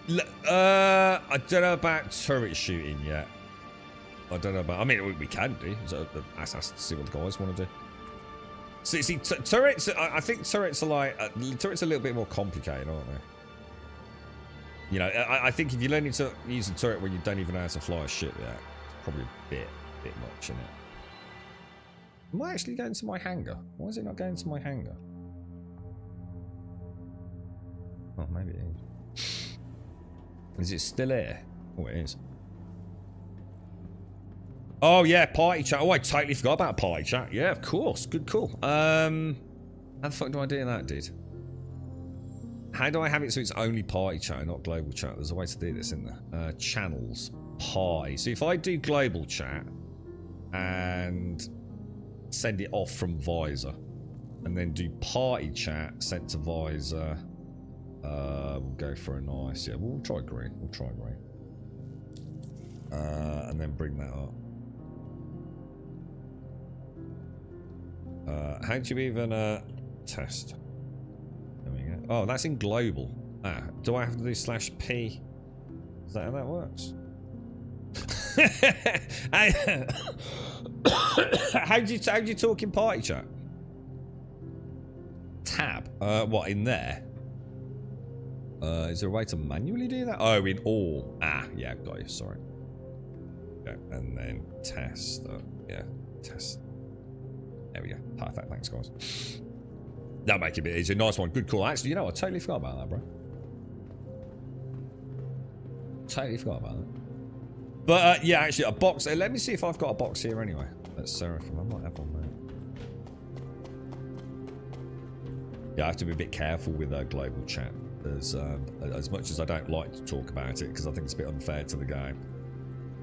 don't know about turret shooting yet. I don't know about... I mean, we can do. So that's to see what the guys want to do. See, turrets... I think turrets are like... turrets are a little bit more complicated, aren't they? You know, I think if you're learning to use a turret when you don't even know how to fly a ship yet, it's probably a bit much, isn't it? Am I actually going to my hangar? Why is it not going to my hangar? Oh, maybe it is. Is it still here? Oh, it is. Oh, yeah, party chat. Oh, I totally forgot about party chat. Yeah, of course. Good call. How the fuck do I do that, dude? How do I have it so it's only party chat, not global chat? There's a way to do this, isn't there? Channels, party. So if I do global chat and send it off from Visor, and then do party chat sent to Visor, we'll go for a nice... Yeah, we'll try green. We'll try green. And then bring that up. How do you even test? There we go. Oh, that's in global. Do I have to do /P? Is that how that works? How do you talk in party chat? Tab. What, in there? Is there a way to manually do that? Oh, in all. Yeah, got you. Sorry. Yeah, and then test. Yeah, test. There we go. Perfect. Thanks, guys. That'll make it a bit easier. Nice one. Good call. Actually, you know, I totally forgot about that, bro. Totally forgot about that. But, yeah, actually, a box. Let me see if I've got a box here anyway. That's Seraphim. I might have one there. Yeah, I have to be a bit careful with global chat. There's, as much as I don't like to talk about it, because I think it's a bit unfair to the game.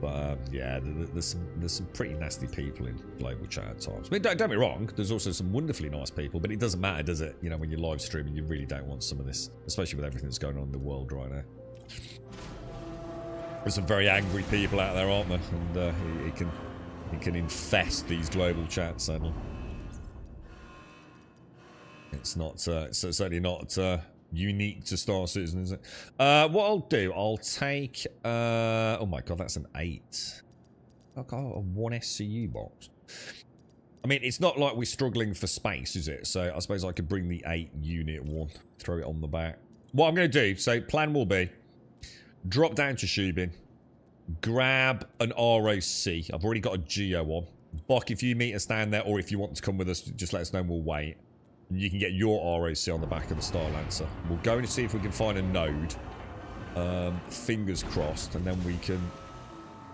But, yeah, there's some pretty nasty people in global chat at times. I mean, don't get me wrong, there's also some wonderfully nice people, but it doesn't matter, does it? You know, when you're live streaming, you really don't want some of this, especially with everything that's going on in the world right now. There's some very angry people out there, aren't there? And it can infest these global chats, sadly. It's not, it's certainly not unique to Star Citizen, is it? What I'll do, I'll take... oh my god, that's an 8. I've got a 1 SCU box. I mean, it's not like we're struggling for space, is it? So I suppose I could bring the 8 unit one, throw it on the back. What I'm going to do, so plan will be, drop down to Shubin, grab an ROC. I've already got a Geo on. Bok, if you meet us down there, or if you want to come with us, just let us know and we'll wait. You can get your ROC on the back of the Star Lancer. We'll go and see if we can find a node. Fingers crossed, and then we can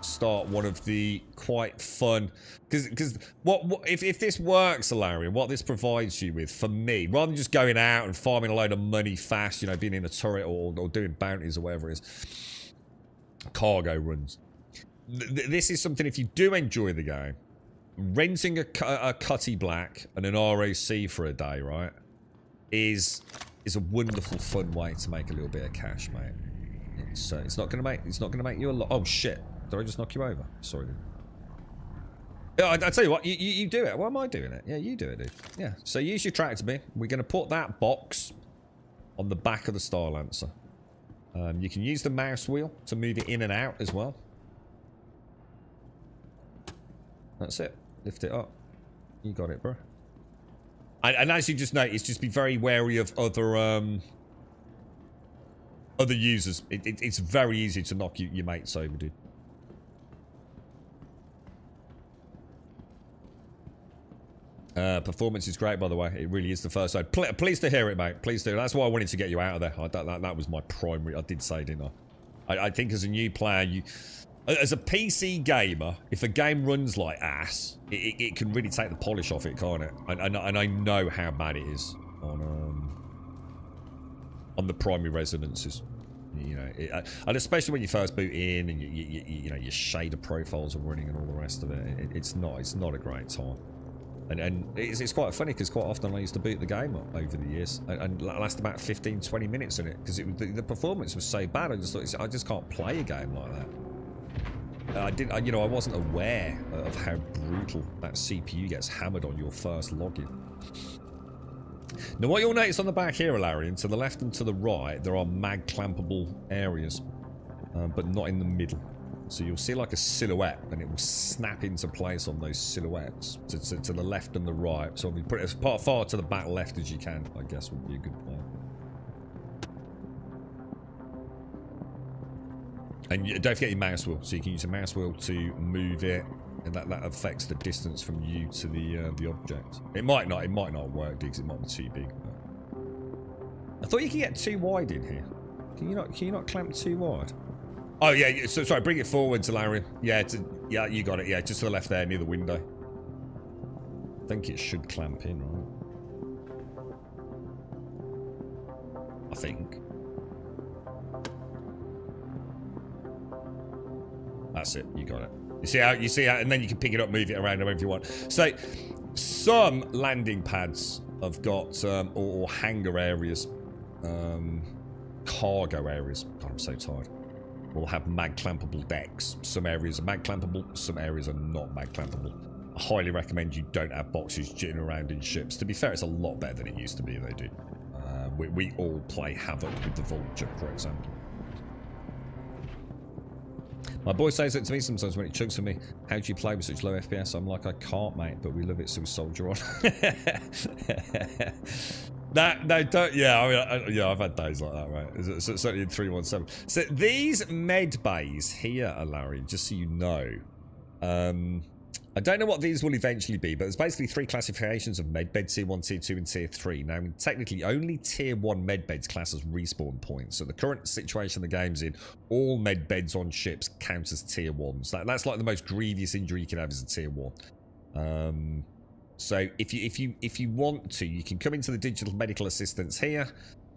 start one of the quite fun, because what if this works, Alarian, what this provides you with, for me, rather than just going out and farming a load of money fast, you know, being in a turret or doing bounties or whatever it is, cargo runs. This is something, if you do enjoy the game, renting a Cutty Black and an ROC for a day, right, is a wonderful, fun way to make a little bit of cash, mate. It's not gonna make you a lot. Oh shit! Did I just knock you over? Sorry, dude. Yeah, I tell you what, you do it. Why am I doing it? Yeah, you do it, dude. Yeah. So use your tractor beam. We're gonna put that box on the back of the Starlancer. You can use the mouse wheel to move it in and out as well. That's it. Lift it up. You got it, bro. And as you just noticed, just be very wary of other users. It's very easy to knock your mates over, dude. Performance is great, by the way. It really is the first side. Pleased to hear it, mate. Pleased to hear it. That's why I wanted to get you out of there. That was my primary. I did say, didn't I? I think as a new player, as a PC gamer, if a game runs like ass, it can really take the polish off it, can't it? And I know how bad it is on the primary residences, you know, and especially when you first boot in and you know your shader profiles are running and all the rest of it. It's not a great time, and it's quite funny because quite often I used to boot the game up over the years and last about 15-20 minutes in it because the performance was so bad. I just thought I just can't play a game like that. You know, I wasn't aware of how brutal that CPU gets hammered on your first login. Now, what you'll notice on the back here, Alarian, to the left and to the right, there are mag clampable areas, but not in the middle. So you'll see like a silhouette, and it will snap into place on those silhouettes to the left and the right. So we put it as far to the back left as you can, I guess, would be a good plan. And don't forget your mouse wheel, so you can use a mouse wheel to move it, and that affects the distance from you to the object. It might not work because it might be too big. But I thought you could get too wide in here. Can you not clamp too wide? Oh yeah, so sorry, bring it forwards, Larry. Yeah, yeah, you got it. Yeah, just to the left there near the window. I think it should clamp in, right? I think. That's it. You got it. You see how, and then you can pick it up, move it around wherever you want. So, some landing pads have got or hangar areas, cargo areas. God, I'm so tired. Will have mag clampable decks. Some areas are mag clampable, some areas are not mag clampable. I highly recommend you don't have boxes jitting around in ships. To be fair, it's a lot better than it used to be, though, dude. We all play Havoc with the Vulture, for example. My boy says it to me sometimes when it chugs for me. How do you play with such low FPS? I'm like, I can't, mate, but we love it, so we soldier on. No, don't. Yeah, I mean, yeah, I've had days like that, right? Certainly in 317. So these med bays here, Larry, just so you know, I don't know what these will eventually be, but there's basically 3 classifications of medbed: tier 1, tier 2, and tier 3. Now, technically, only tier 1 medbeds class as respawn points. So the current situation the game's in, all medbeds on ships count as tier 1s. That's like the most grievous injury you can have is a tier 1. So if you want to, you can come into the digital medical assistance here,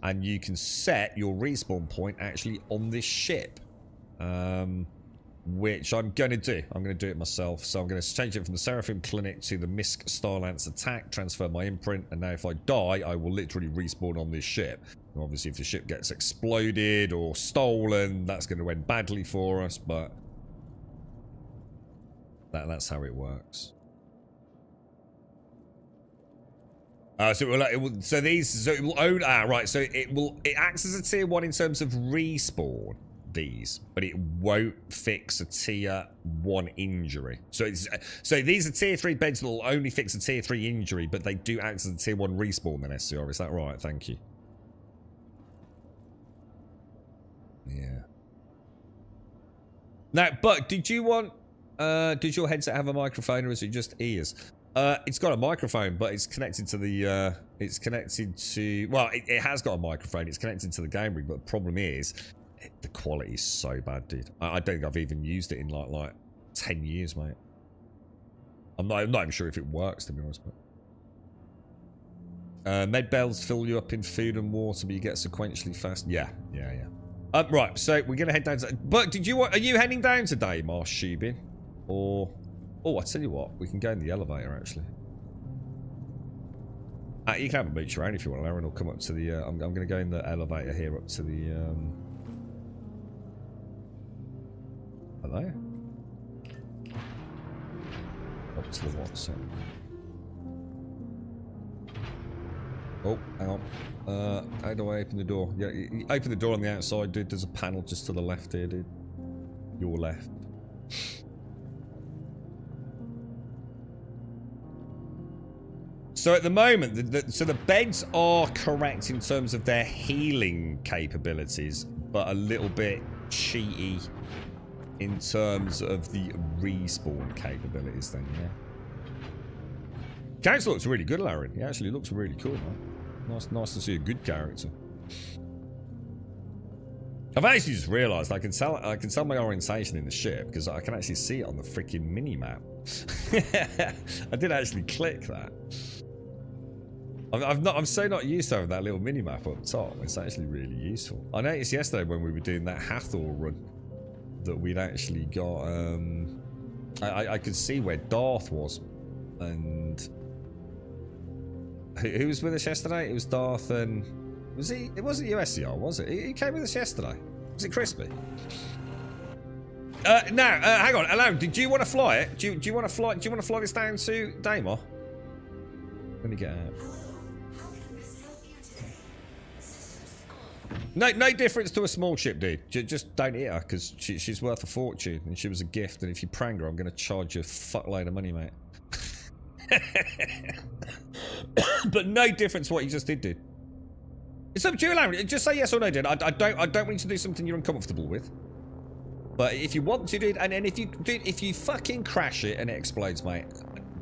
and you can set your respawn point actually on this ship. Which I'm going to do. I'm going to do it myself. So I'm going to change it from the Seraphim Clinic to the Misk Starlance Attack, transfer my imprint, and now if I die, I will literally respawn on this ship. And obviously, if the ship gets exploded or stolen, that's going to end badly for us, but that's how it works. So it acts as a tier 1 in terms of respawn. These, but it won't fix a tier 1 injury. So these are tier 3 beds that will only fix a tier 3 injury, but they do act as a tier 1 respawn then, SCR. Is that right? Thank you. Yeah. Now, but did you want did your headset have a microphone, or is it just ears? It's got a microphone, but it's connected to the well, it has got a microphone. It's connected to the game rig, but the problem is the quality is so bad, dude. I don't think I've even used it in like 10 years, mate. I'm not even sure if it works, to be honest. But med bells fill you up in food and water, but you get sequentially fast. Yeah. Right, so we're gonna head down to. But are you heading down today, Marsh Shubin? Or oh, I tell you what, we can go in the elevator actually. You can have a mooch around if you want, Aaron. Or come up to the. I'm gonna go in the elevator here up to the. Hello. Up to the what? So. Oh, hang on. How do I open the door? Yeah, you open the door on the outside, dude. There's a panel just to the left here, dude. Your left. So at the moment, the beds are correct in terms of their healing capabilities, but a little bit cheaty in terms of the respawn capabilities then, yeah. Character looks really good, Larry. He actually looks really cool, man. Nice to see a good character. I've actually just realised I can tell my orientation in the ship because I can actually see it on the freaking mini map. I did actually click that. I'm so not used to having that little mini map up top. It's actually really useful. I noticed yesterday when we were doing that Hathor run that we'd actually got. I could see where Darth was, and who was with us yesterday? It was Darth and was he? It wasn't USCR, was it? He came with us yesterday. Was it Crispy? Now, hang on, Alan. Did you want to fly it? Do you want to fly? Do you want to fly this down to Daymar? Let me get out. No difference to a small ship, dude. Just don't hit her, because she's worth a fortune, and she was a gift, and if you prang her, I'm going to charge you a fuckload of money, mate. But no difference to what you just did, dude. It's up to you, Larry. Just say yes or no, dude. I don't want you to do something you're uncomfortable with. But if you want to, dude, and if you fucking crash it and it explodes, mate,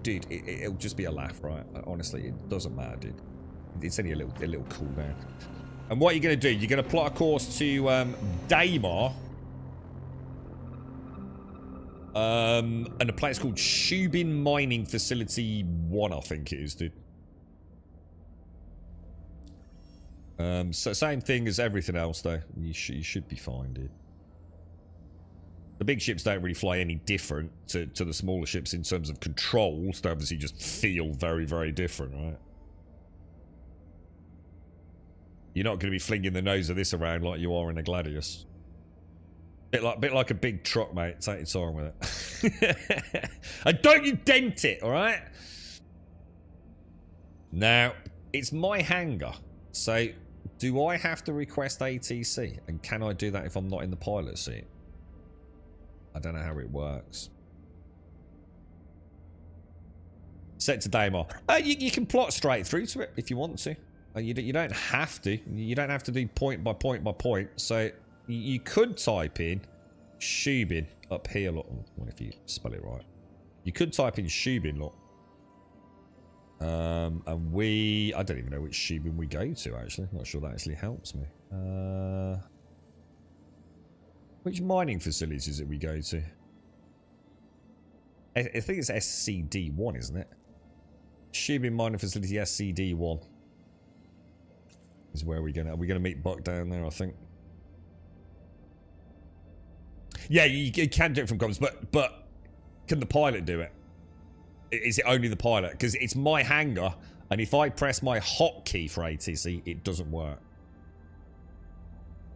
dude, it'll just be a laugh, right? Honestly, it doesn't matter, dude. It's only a little cooldown. And what are you going to do? You're going to plot a course to Daymar. And a place called Shubin Mining Facility 1, I think it is, dude. So same thing as everything else, though. You should be fine, dude. The big ships don't really fly any different to the smaller ships in terms of controls. They obviously just feel very, very different, right? You're not going to be flinging the nose of this around like you are in a Gladius. Bit like a big truck, mate. Take your time with it. And don't you dent it, alright? Now, it's my hangar. So, do I have to request ATC? And can I do that if I'm not in the pilot seat? I don't know how it works. Set to Daymar. You can plot straight through to it if you want to. You don't have to. You don't have to do point by point by point. So you could type in Shubin up here. Look, what if you spell it right? You could type in Shubin, look. And I don't even know which Shubin we go to, actually. Not sure that actually helps me. Which mining facilities is it we go to? I think it's SCD1, isn't it? Shubin mining facility SCD1 is where we're gonna meet Buck down there, I think. Yeah, you can do it from comms, but can the pilot do it? Is it only the pilot? Because it's my hangar, and if I press my hotkey for ATC, it doesn't work.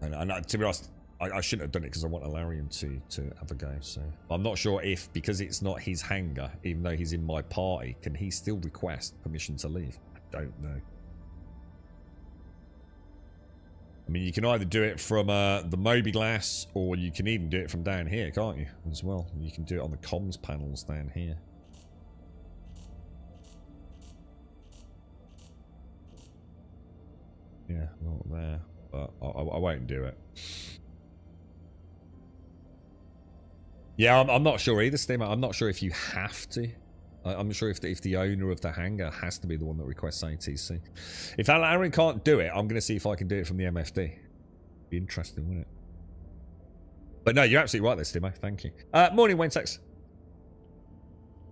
And to be honest, I shouldn't have done it because I want Alarian to have a go. So I'm not sure if, because it's not his hangar, even though he's in my party, can he still request permission to leave? I don't know. I mean, you can either do it from the Moby-Glass, or you can even do it from down here, can't you? As well, you can do it on the comms panels down here. Yeah, not there, but I won't do it. Yeah, I'm not sure either, Steamer. I'm not sure if you have to. I'm not sure if the owner of the hangar has to be the one that requests ATC. If Aaron can't do it, I'm going to see if I can do it from the MFD. Be interesting, wouldn't it? But no, you're absolutely right there, Steamer. Thank you. Morning, Wentex.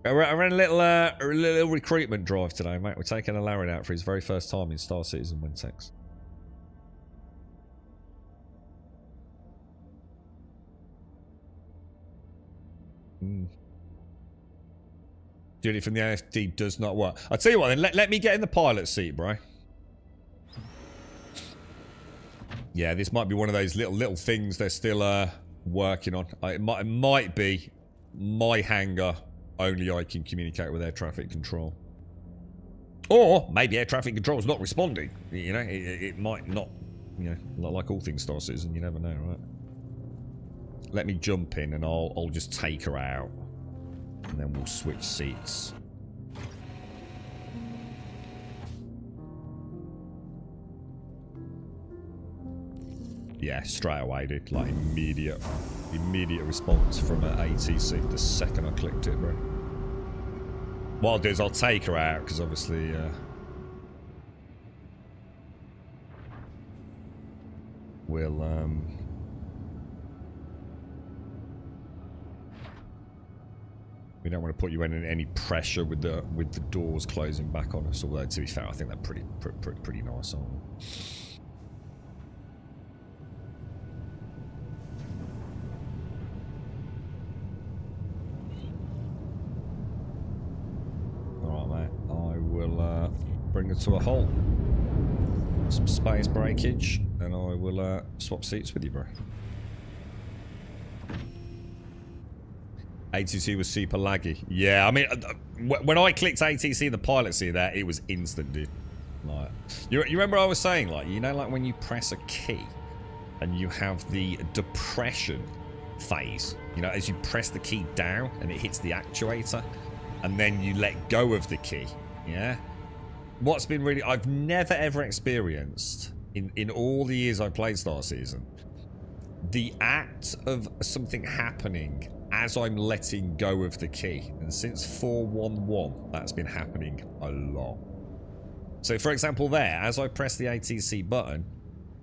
I ran a little recruitment drive today, mate. We're taking Alarion out for his very first time in Star Citizen Wintex. Duty from the AFD does not work. I'll tell you what, then let me get in the pilot seat, bro. Yeah, this might be one of those little things they're still working on. It might be my hangar. Only I can communicate with air traffic control. Or maybe air traffic control is not responding. You know, it might not. You know, like all things Star Citizen, you never know, right? Let me jump in and I'll just take her out. And then we'll switch seats. Yeah, straight away, dude. Like immediate response from ATC the second I clicked it, bro. What I'll do is I'll take her out because obviously we'll we don't want to put you in any pressure with the doors closing back on us. Although to be fair, I think they're pretty nice, aren't they? Bring it to a halt. Some space breakage, and I will swap seats with you, bro. ATC was super laggy. Yeah, I mean, when I clicked ATC in the pilot seat there, it was instant, dude. Like, you remember I was saying, like, you know, like when you press a key and you have the depression phase, you know, as you press the key down and it hits the actuator, and then you let go of the key, yeah? What's been really... I've never ever experienced, in all the years I've played Star Citizen, the act of something happening as I'm letting go of the key. And since 4.1.1, that's been happening a lot. So, for example, there, as I pressed the ATC button,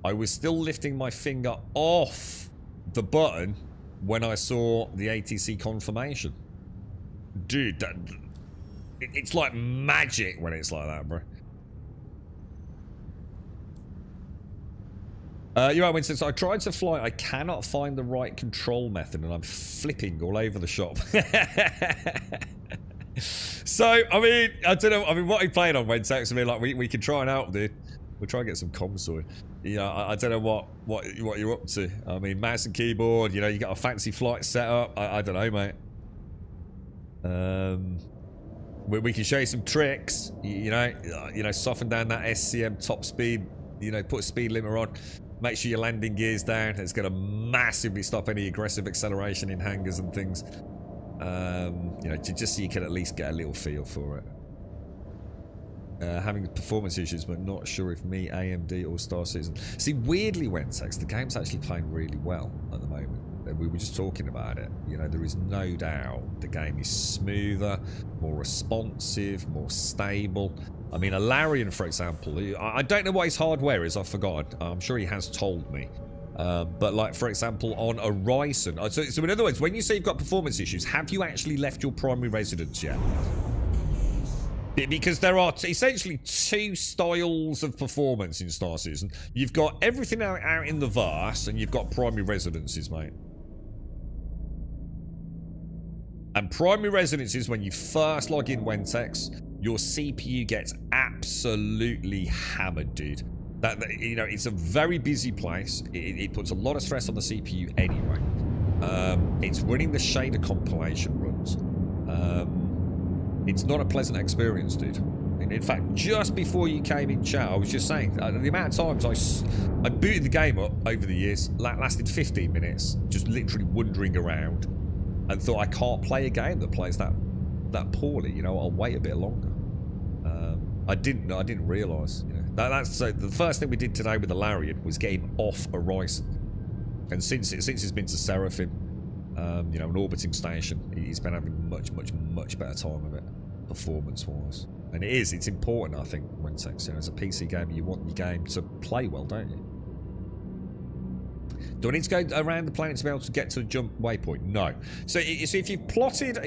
I was still lifting my finger off the button when I saw the ATC confirmation. Dude, it's like magic when it's like that, bro. You're right, Winston. So I tried to fly. I cannot find the right control method, and I'm flipping all over the shop. So, I mean, I don't know. I mean, what are you playing on, Wintex? I mean, like, we can try and help, dude. We'll try and get some comms sorted. You know, I don't know what you're up to. I mean, mouse and keyboard. You know, you got a fancy flight set up. I don't know, mate. We can show you some tricks, you know, soften down that SCM top speed, you know, put a speed limiter on, make sure your landing gear's down. It's going to massively stop any aggressive acceleration in hangars and things, you know, just so you can at least get a little feel for it. Having performance issues, but not sure if me, AMD, or Star Citizen. See, weirdly, Wentex, the game's actually playing really well at the moment. We were just talking about it. You know, there is no doubt the game is smoother, more responsive, more stable. I mean, Alarion, for example, I don't know what his hardware is. I forgot. I'm sure he has told me. But, like, for example, on Horizon. So in other words, when you say you've got performance issues, have you actually left your primary residence yet? Because there are essentially two styles of performance in Star Citizen. You've got everything out in the verse, and you've got primary residences, mate. And primary residences, when you first log in Wentex, your CPU gets absolutely hammered, dude. That you know, it's a very busy place. It puts a lot of stress on the CPU anyway. It's running the shader compilation runs. It's not a pleasant experience, dude. And in fact, just before you came in chat, I was just saying, the amount of times I booted the game up over the years, lasted 15 minutes, just literally wandering around, and thought, I can't play a game that plays that poorly. You know, I'll wait a bit longer. I didn't realise. You know, that's so. The first thing we did today with the Alarion was get him off Horizon, and since it's been to Seraphim, you know, an orbiting station, he's been having much better time of it, performance-wise. And it's important, I think, Wintex. You know, as a PC gamer, you want your game to play well, don't you? Do I need to go around the planet to be able to get to the jump waypoint? No. So if you've plotted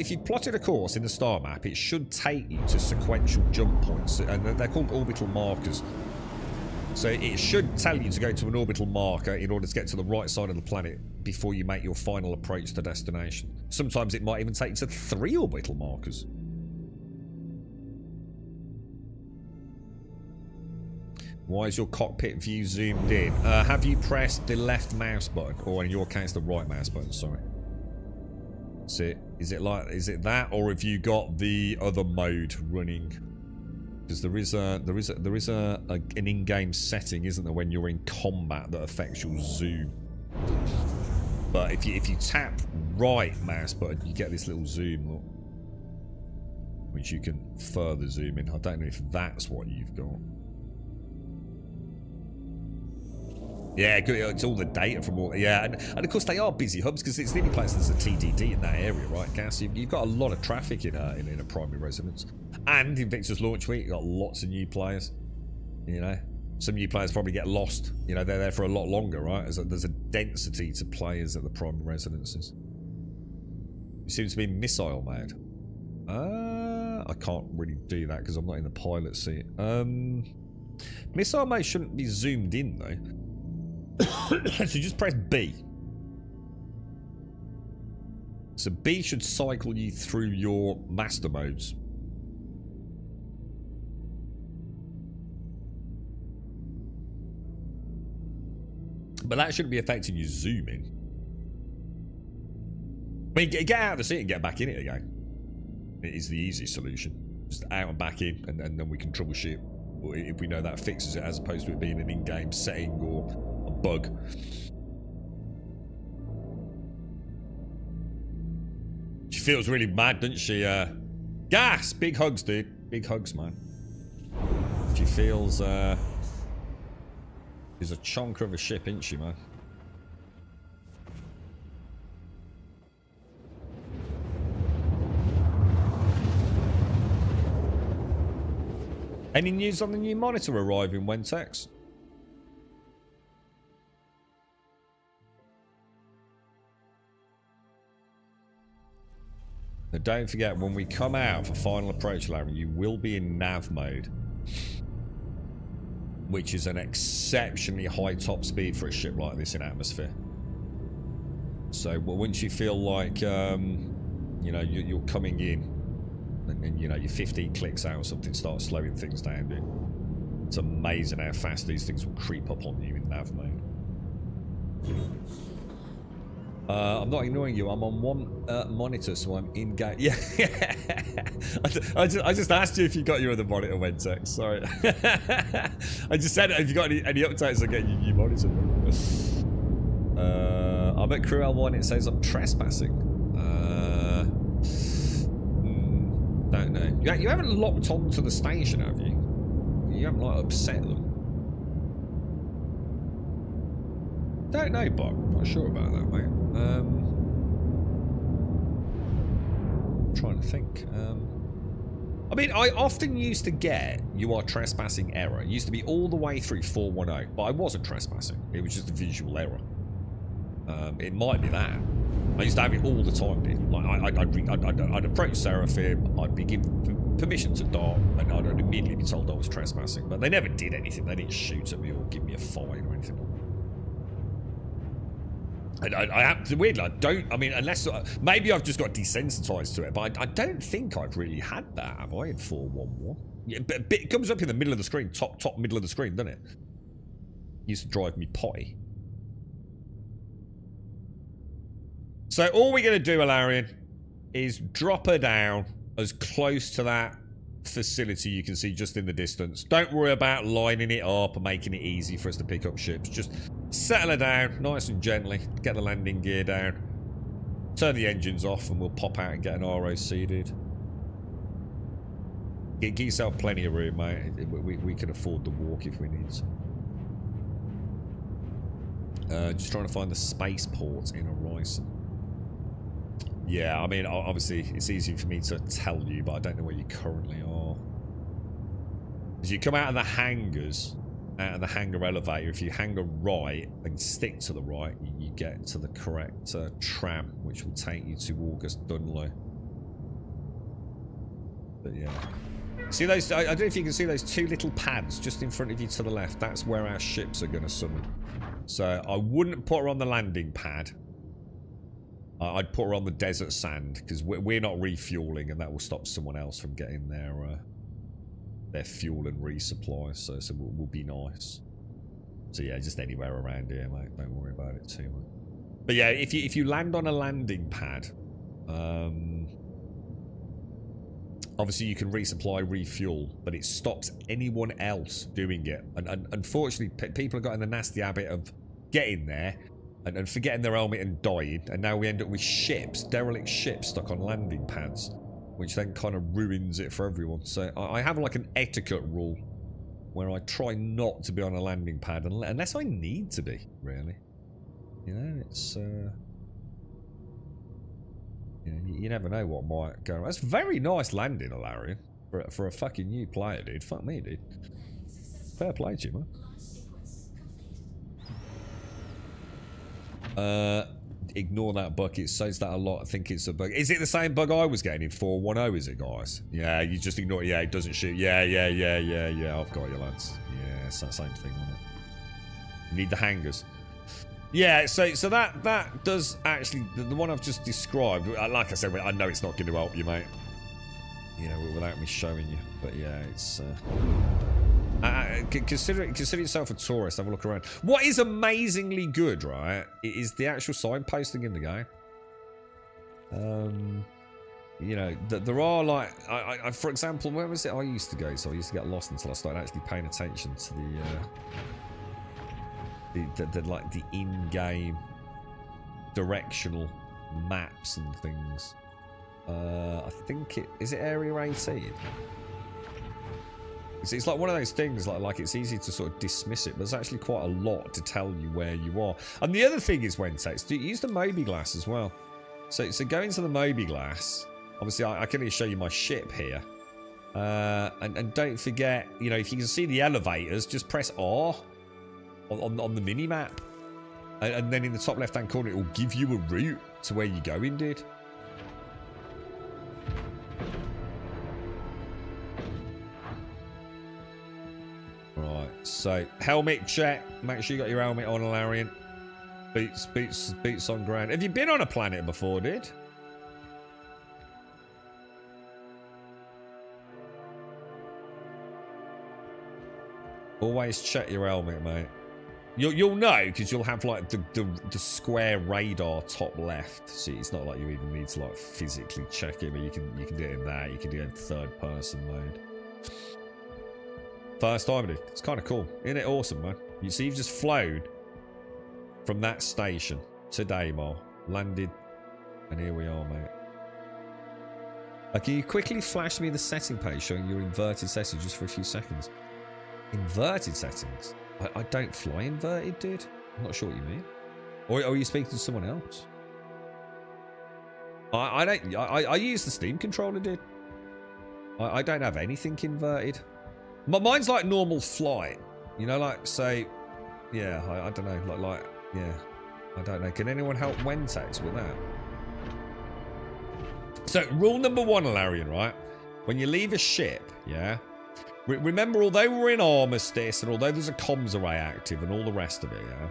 a course in the star map, it should take you to sequential jump points, and they're called orbital markers. So it should tell you to go to an orbital marker in order to get to the right side of the planet before you make your final approach to destination. Sometimes it might even take you to 3 orbital markers. Why is your cockpit view zoomed in? Have you pressed the left mouse button, or in your case the right mouse button? Sorry. Is it that, or have you got the other mode running? Because there is an in-game setting, isn't there, when you're in combat that affects your zoom. But if you tap right mouse button, you get this little zoom, look, which you can further zoom in. I don't know if that's what you've got. Yeah, good. It's all the data from all. Yeah, and of course they are busy hubs because it's the only place there's a TDD in that area, right, Gas? You've got a lot of traffic in a primary residence, and in Victor's launch week, you've got lots of new players. You know, some new players probably get lost. You know, they're there for a lot longer, right? There's a density to players at the primary residences. You seem to be missile mode. I can't really do that because I'm not in the pilot seat. Missile mode shouldn't be zoomed in though. So just press B. So B should cycle you through your master modes. But that shouldn't be affecting your zooming. I mean, get out of the seat and get back in it again. It is the easy solution. Just out and back in, and then we can troubleshoot if we know that fixes it, as opposed to it being an in-game setting or a bug. She feels really mad, doesn't she? Gas! Big hugs, dude. Big hugs, man. She feels, she's a chonker of a ship, isn't she, man? Any news on the new monitor arriving, Wentex? Now don't forget, when we come out for final approach, Larry, you will be in nav mode, which is an exceptionally high top speed for a ship like this in atmosphere. So once you feel like, you know, you're coming in, and you know, you're 15 clicks out or something, start slowing things down, dude. It's amazing how fast these things will creep up on you in nav mode. I'm not ignoring you. I'm on one monitor, so I'm in game. Yeah, I just asked you if you got your other monitor, Wentex. Sorry. I just said, have you got any updates on getting your new monitor? I'm at Crew L1. It says I'm trespassing. Don't know. You haven't locked onto the station, have you? You haven't like upset them. Don't know, Bob. Not sure about that, mate. I'm trying to think. I mean, I often used to get "you are trespassing" error. It used to be all the way through 410, but I wasn't trespassing. It was just a visual error. It might be that. I used to have it all the time, dude. Like I'd approach Seraphim, I'd be given permission to dock, and I'd immediately be told I was trespassing. But they never did anything. They didn't shoot at me or give me a fine or anything. Weirdly, I don't. I mean, unless maybe I've just got desensitized to it, but I don't think I've really had that, have I? In 411, yeah, but it comes up in the middle of the screen, top middle of the screen, doesn't it? Used to drive me potty. So all we're going to do, Alarian, is drop her down as close to that facility you can see just in the distance. Don't worry about lining it up and making it easy for us to pick up ships. Just settle her down nice and gently. Get the landing gear down. Turn the engines off and we'll pop out and get an ROC, dude. Get yourself plenty of room, mate. We can afford the walk if we need to. Just trying to find the spaceport in Horizon. Yeah, I mean, obviously, it's easy for me to tell you, but I don't know where you currently are. As you come out of the hangars, out of the hangar elevator, if you hang a right and stick to the right, you get to the correct tram, which will take you to August Dunlow. But yeah. See those, I don't know if you can see those two little pads just in front of you to the left. That's where our ships are going to summon. So I wouldn't put her on the landing pad. I'd put her on the desert sand, because we're not refueling, and that will stop someone else from getting their fuel and resupply. So we'll be nice. So yeah, just anywhere around here, mate. Don't worry about it too much. But yeah, if you land on a landing pad, obviously you can resupply, refuel, but it stops anyone else doing it. And unfortunately, people have got in the nasty habit of getting there and forgetting their helmet and dying, and now we end up with ships, derelict ships stuck on landing pads, which then kind of ruins it for everyone. So I have like an etiquette rule where I try not to be on a landing pad unless I need to be, really. You know, it's you never know what might go. That's very nice landing, Alarian, for a fucking new player, dude. Fuck me, dude. Fair play to you, man. Ignore that bug. It says that a lot. I think it's a bug. Is it the same bug I was getting in 4.10? Is it, guys? Yeah, you just ignore it. Yeah, it doesn't shoot. Yeah. I've got you, lads. Yeah, it's that same thing, isn't it? You need the hangers. Yeah, so that does actually, the one I've just described, like I said, I know it's not going to help you, mate. You know, without me showing you. But yeah, it's consider yourself a tourist. Have a look around. What is amazingly good, right, is the actual signposting in the game. You know, there are like, I for example, where was it I used to go? So I used to get lost until I started actually paying attention to the in-game directional maps and things. I think is it Area 18? It's like one of those things, like it's easy to sort of dismiss it, but there's actually quite a lot to tell you where you are. And the other thing is, Wentex, use the Moby-Glass as well. So go into the Moby-Glass. Obviously, I can only show you my ship here. And don't forget, you know, if you can see the elevators, just press R on the mini-map. And then in the top left-hand corner, it will give you a route to where you're going, dude. Right, so helmet check. Make sure you got your helmet on, Alarian. Boots on ground. Have you been on a planet before, dude? Always check your helmet, mate. You'll know, because you'll have like the square radar top left. See, it's not like you even need to like physically check it, but you can do it in that. You can do it in third person mode. First time, dude. It's kind of cool. Isn't it awesome, man? You see, you've just flown from that station to Daymar, landed, and here we are, mate. Can you quickly flash me the setting page showing your inverted settings just for a few seconds? Inverted settings? I don't fly inverted, dude. I'm not sure what you mean. Or are you speaking to someone else? I don't. I use the Steam controller, dude. I don't have anything inverted. Mine's like normal flight. You know, like say, yeah. I don't know. Like yeah. I don't know. Can anyone help Wentex with that? So rule number 1, Alarian, right? When you leave a ship, yeah. Remember, although we're in armistice and although there's a comms array active and all the rest of it, yeah,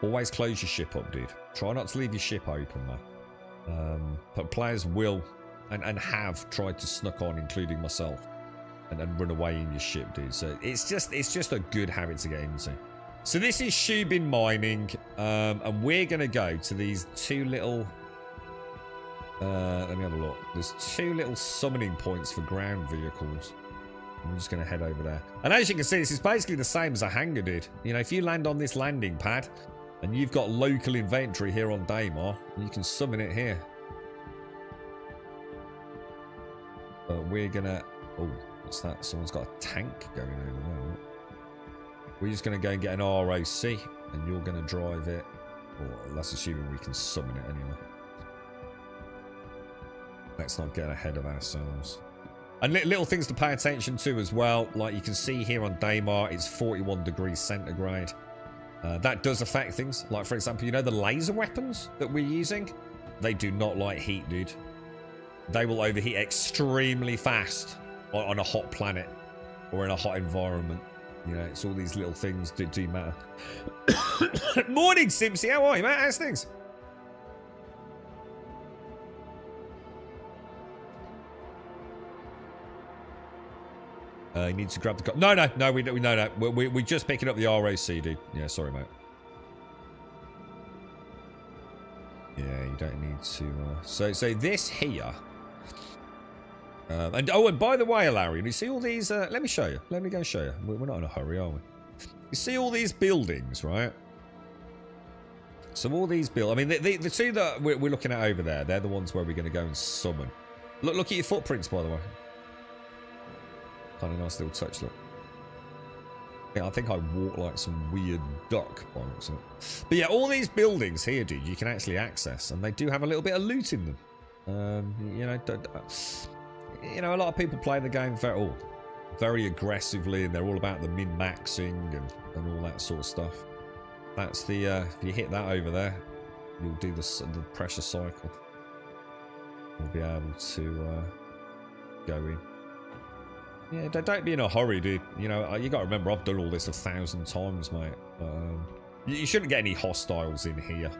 always close your ship up, dude. Try not to leave your ship open, man. But players will and have tried to snuck on, including myself, and run away in your ship, dude. So it's just a good habit to get into. So this is Shubin Mining, and we're gonna go to these two little. Let me have a look. There's two little summoning points for ground vehicles. I'm just going to head over there. And as you can see, this is basically the same as a hangar, dude. You know, if you land on this landing pad and you've got local inventory here on Daymar, you can summon it here. But we're going to... Oh, what's that? Someone's got a tank going over there. We're just going to go and get an ROC, and you're going to drive it. Well, that's assuming we can summon it anyway. Let's not get ahead of ourselves. And little things to pay attention to as well. Like you can see here on Daymar, it's 41 degrees centigrade. That does affect things. Like, for example, you know the laser weapons that we're using? They do not like heat, dude. They will overheat extremely fast on a hot planet or in a hot environment. You know, it's all these little things that do matter. Morning, Simpsy. How are you, mate? How's things? You need to grab the... No, we're just picking up the ROC, dude. Yeah, sorry, mate. Yeah, you don't need to... So this here... and by the way, Larry, you see all these... let me show you. Let me go show you. We're not in a hurry, are we? You see all these buildings, right? So all these buildings... I mean, the two that we're looking at over there, they're the ones where we're going to go and summon. Look at your footprints, by the way. Kind of nice little touch, look. Yeah, I think I walk like some weird duck by looks of it. But yeah, all these buildings here, dude, you can actually access, and they do have a little bit of loot in them. You know, a lot of people play the game very aggressively, and they're all about the min-maxing and all that sort of stuff. That's the if you hit that over there, you'll do the pressure cycle. You'll be able to go in. Yeah, don't be in a hurry, dude. You know, you got to remember, I've done all this 1,000 times, mate. You shouldn't get any hostiles in here.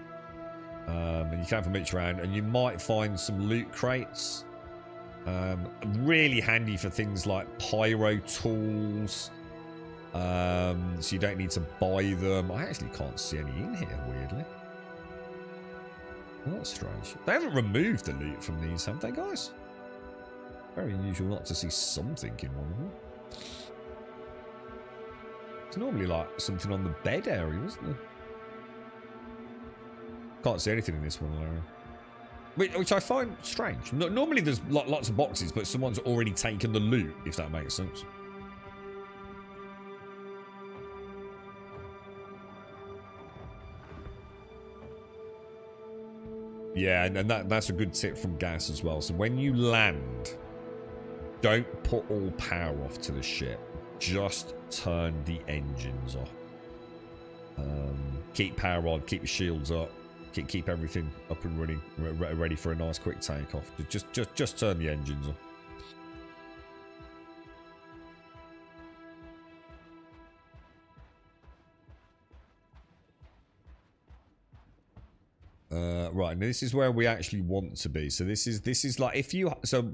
And you can have a mooch around, and you might find some loot crates. Really handy for things like pyro tools. So you don't need to buy them. I actually can't see any in here, weirdly. Oh, that's strange. They haven't removed the loot from these, have they, guys? Very unusual not to see something in one of them. It's normally like something on the bed area, isn't it? Can't see anything in this one, Larry. Which I find strange. Normally there's lots of boxes, but someone's already taken the loot, if that makes sense. Yeah, and that's a good tip from Gas as well. So when you land... Don't put all power off to the ship. Just turn the engines off. Keep power on. Keep your shields up. Keep everything up and running, ready for a nice quick takeoff. Just turn the engines off. Right, and this is where we actually want to be. So this is like if you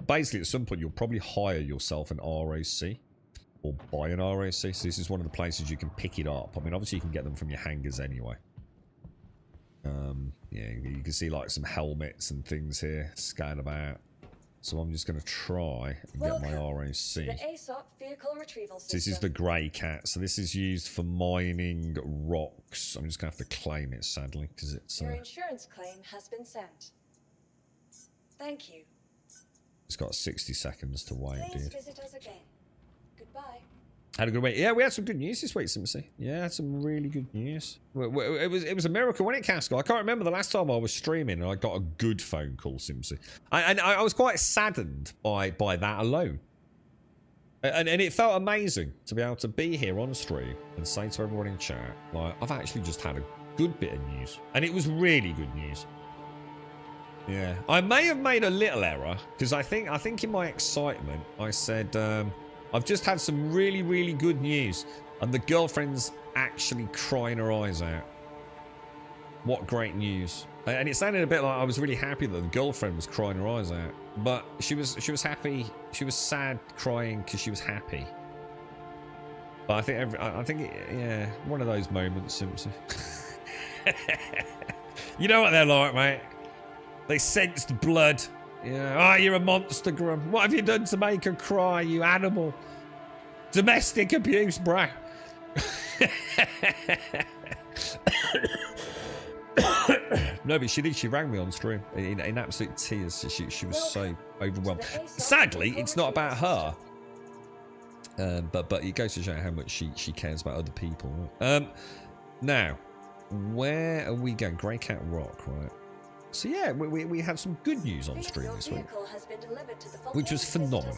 basically at some point you'll probably hire yourself an ROC or buy an ROC. So this is one of the places you can pick it up. I mean, obviously you can get them from your hangars anyway. Yeah, you can see like some helmets and things here scattered about. So I'm just going to try and get my ROC. The ASOP vehicle retrieval system. So this is the Grey Cat. So this is used for mining rocks. I'm just going to have to claim it, sadly, because it's... Your insurance claim has been sent. Thank you. It's got 60 seconds to wait, Please dude. visit us again. Goodbye. Had a good week. Yeah, we had some good news this week, Simpsy. Yeah, had some really good news. It was a miracle, wasn't it, Casco? I can't remember the last time I was streaming and I got a good phone call, Simpsy. I was quite saddened by that alone. And it felt amazing to be able to be here on stream and say to everyone in chat, like, I've actually just had a good bit of news. And it was really good news. Yeah. I may have made a little error, because I think in my excitement, I said... I've just had some really, really good news. And the girlfriend's actually crying her eyes out. What great news. And it sounded a bit like I was really happy that the girlfriend was crying her eyes out. But she was happy. She was sad crying because she was happy. But I think yeah, one of those moments, Simpson. You know what they're like, mate. They sensed blood. Yeah. Oh, you're a monster, Grum. What have you done to make her cry, you animal? Domestic abuse, bruh. No, but she did. She rang me on stream in absolute tears. She was so overwhelmed. Sadly, it's not about her. But it goes to show how much she cares about other people. Now, where are we going? Grey Cat Rock, right? So yeah, we had some good news on stream this week, which was phenomenal.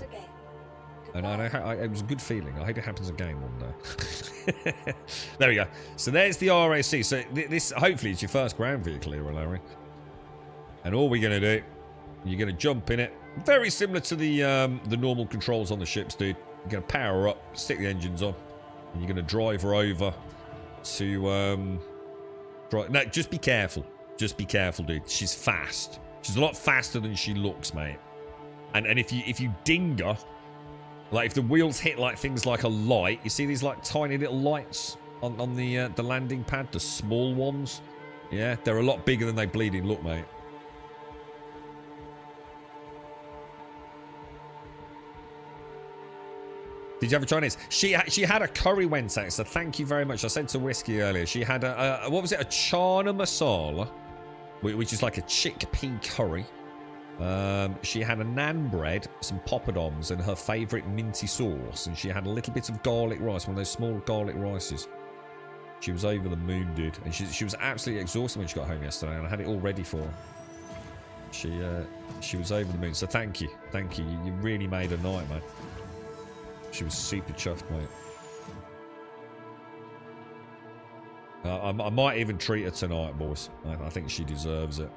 And it was a good feeling. I hope it happens again one day. There we go. So there's the RAC. So this hopefully it's your first ground vehicle here, Larry. And all we're going to do, you're going to jump in it. Very similar to the normal controls on the ships, dude. You're going to power up, stick the engines on, and you're going to drive her over to... No, just be careful. Just be careful, dude. She's fast. She's a lot faster than she looks, mate. And if you ding her... Like, if the wheels hit, like, things like a light, you see these, like, tiny little lights on the landing pad, the small ones? Yeah, they're a lot bigger than they bleeding look, mate. Did you have a Chinese? She had a curry wensang, so thank you very much. I said to Whiskey earlier, she had a what was it? A chana masala, which is like a chickpea curry. She had a naan bread, some poppadoms, and her favourite minty sauce. And she had a little bit of garlic rice, one of those small garlic rices. She was over the moon, dude. And she was absolutely exhausted when she got home yesterday, and I had it all ready for her. She was over the moon. So thank you. Thank you. You really made her night, man. She was super chuffed, mate. I might even treat her tonight, boys. I think she deserves it.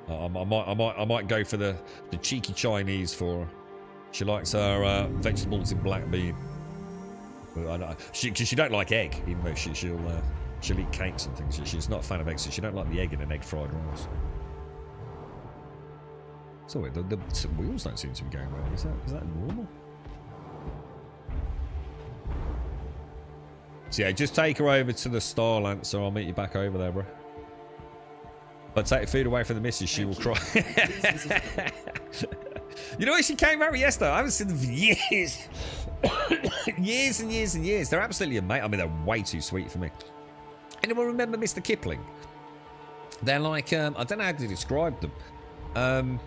I might go for the cheeky Chinese for her. She likes her vegetables in black bean. She don't like egg, even though she'll eat cakes and things. She's not a fan of eggs, so she don't like the egg in an egg fried rice. So wait, the wheels don't seem to be going well. Is that normal? So yeah, just take her over to the Star Lancer. I'll meet you back over there, bro. But take the food away from the missus, she will cry. You know what? She came over yesterday. I haven't seen them for years. Years and years and years. They're absolutely amazing. I mean, they're way too sweet for me. Anyone remember Mr. Kipling? They're like, I don't know how to describe them.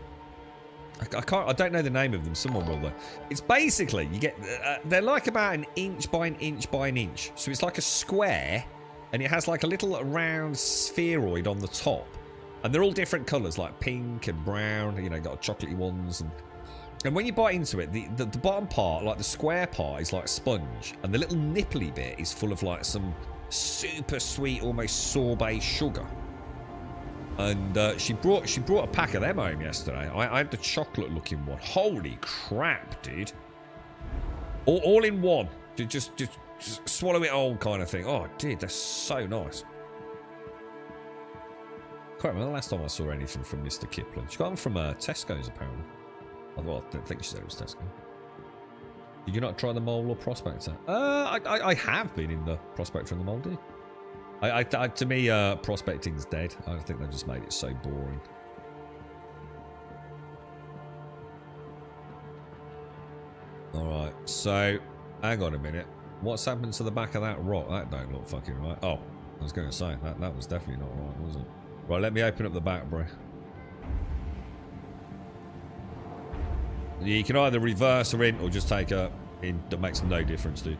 I don't know the name of them. Someone will though. It's basically, you get, they're like about an inch by an inch by an inch. So it's like a square, and it has like a little round spheroid on the top. And they're all different colours, like pink and brown. You know, got chocolatey ones. And when you bite into it, the bottom part, like the square part, is like sponge. And the little nipply bit is full of like some super sweet, almost sorbet sugar. And she brought a pack of them home yesterday. I had the chocolate looking one. Holy crap, dude. All in one. Just swallow it whole kind of thing. Oh, dude, they're so nice. Can't remember the last time I saw anything from Mr. Kipling. She got them from Tesco's, apparently. Well, I think she said it was Tesco. Did you not try the Mole or Prospector? I have been in the Prospector and the Mole, dude. To me, prospecting's dead. I think they just made it so boring. Alright, so, hang on a minute. What's happened to the back of that rock? That don't look fucking right. Oh, I was going to say, that was definitely not right, was it? Right, let me open up the back, bro. You can either reverse her in or just take her in. That makes no difference, dude.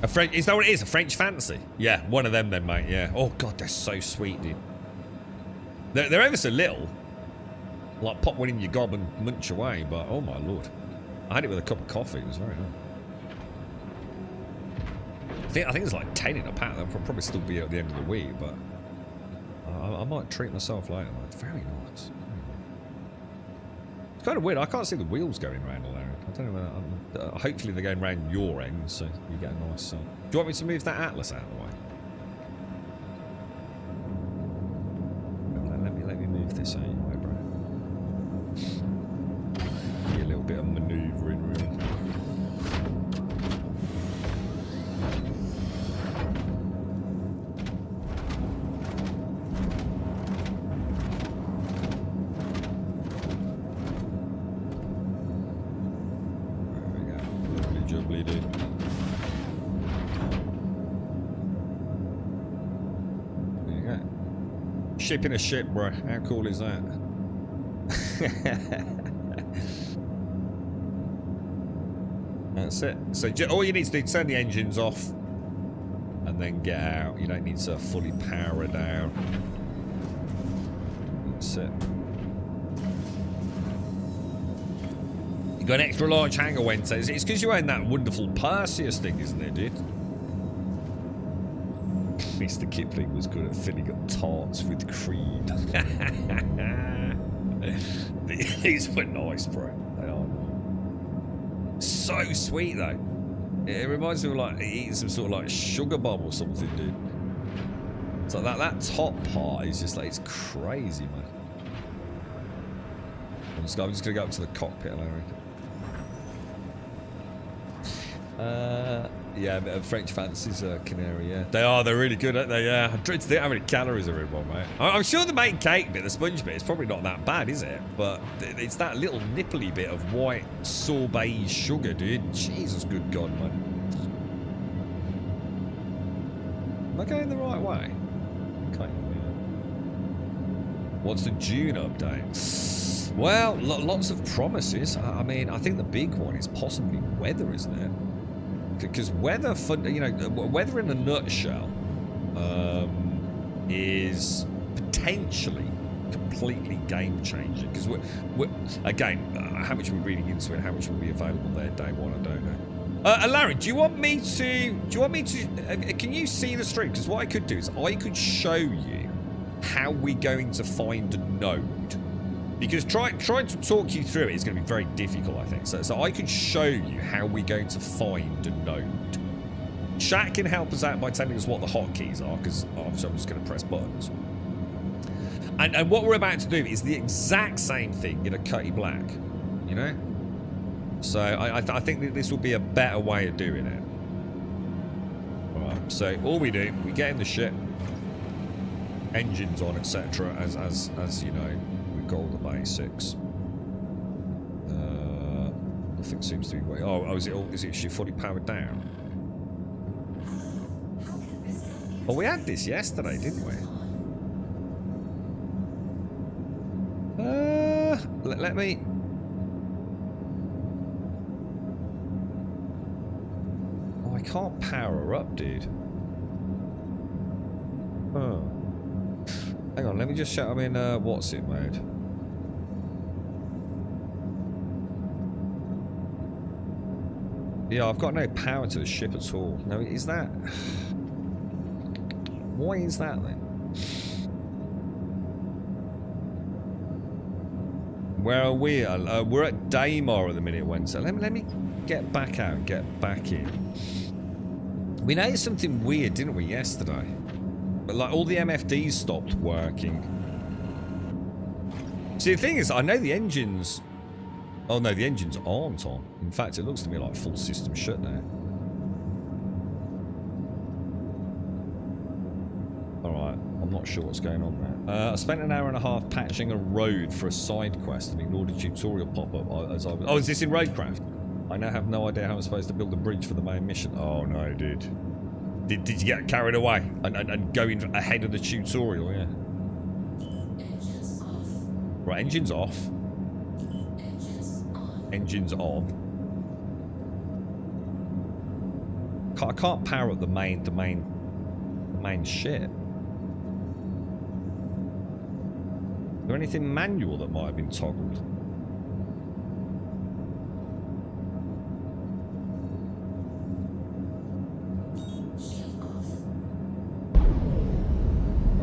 A French, is that what it is? A French fancy? Yeah, one of them then, mate, yeah. Oh, God, they're so sweet, dude. They're ever so little. Like, pop one in your gob and munch away, but, oh, my Lord. I had it with a cup of coffee. It was very nice. I think it's like 10 in a pack. They'll probably still be at the end of the week, but I might treat myself later. It's very nice. It's kind of weird. I can't see the wheels going around, Larry. I don't know whether hopefully they're going around your end, so you get a nice... do you want me to move that Atlas out of the way? Let me move this out of your way, bro. Give you a little bit of manoeuvring room. Shipping a ship, bro. How cool is that? That's it. So all you need to do is turn the engines off and then get out. You don't need to fully power it down. That's it. You got an extra large hangar, Wednesday. It's because you own that wonderful Perseus thing, isn't it, dude? Mr. Kipling was good at filling up tarts with cream. These were nice, bro. They are nice. So sweet, though. It reminds me of like eating some sort of like sugar bomb or something, dude. So that top part is just like, it's crazy, man. I'm just gonna go up to the cockpit, I reckon. Yeah, a bit of French fancies, Canary, yeah. They're really good, aren't they? Yeah. I'm trying to think how many calories are in one, mate. I'm sure the main cake bit, the sponge bit, is probably not that bad, is it? But it's that little nipply bit of white sorbet sugar, dude. Jesus, good God, man. Am I going the right way? Okay. What's the June update? Well, lots of promises. I mean, I think the big one is possibly weather, isn't it? Because weather, weather in a nutshell is potentially completely game changing. Because we're again, how much we're reading into it, how much will be available there day one, I don't know. Larry, do you want me to? Can you see the stream? Because what I could do is I could show you how we're going to find a node. Because trying to talk you through it is going to be very difficult, I think. So I could show you how we're going to find a node. Chat can help us out by telling us what the hotkeys are, because obviously I'm just going to press buttons. And what we're about to do is the exact same thing in a Cutty Black, you know? So I think that this will be a better way of doing it. Alright, so all we do, we get in the ship, engines on, etc., as you know. All the basics. Nothing seems to be waiting. Oh, is it actually fully powered down? Oh, we had this yesterday, didn't we? Let me. Oh, I can't power her up, dude. Oh. Hang on, let me just show. I'm in what's it mode. Yeah, I've got no power to the ship at all. No, is that... Why is that then? Where are we? We're at Daymar at the minute, Wednesday. Let me get back out and get back in. We noticed something weird, didn't we, yesterday? But like all the MFDs stopped working. See, the thing is, I know the engines... Oh no, the engines aren't on. In fact, it looks to me like full system shut now. Alright, I'm not sure what's going on there. I spent an hour and a half patching a road for a side quest and ignored a tutorial pop-up as I was... Oh, is this in Roadcraft? I now have no idea how I'm supposed to build a bridge for the main mission. Oh no, dude. Did you get carried away and go in ahead of the tutorial, yeah? Engines off. Right, engines off. Engines on. I can't power up the main ship. Is there anything manual that might have been toggled?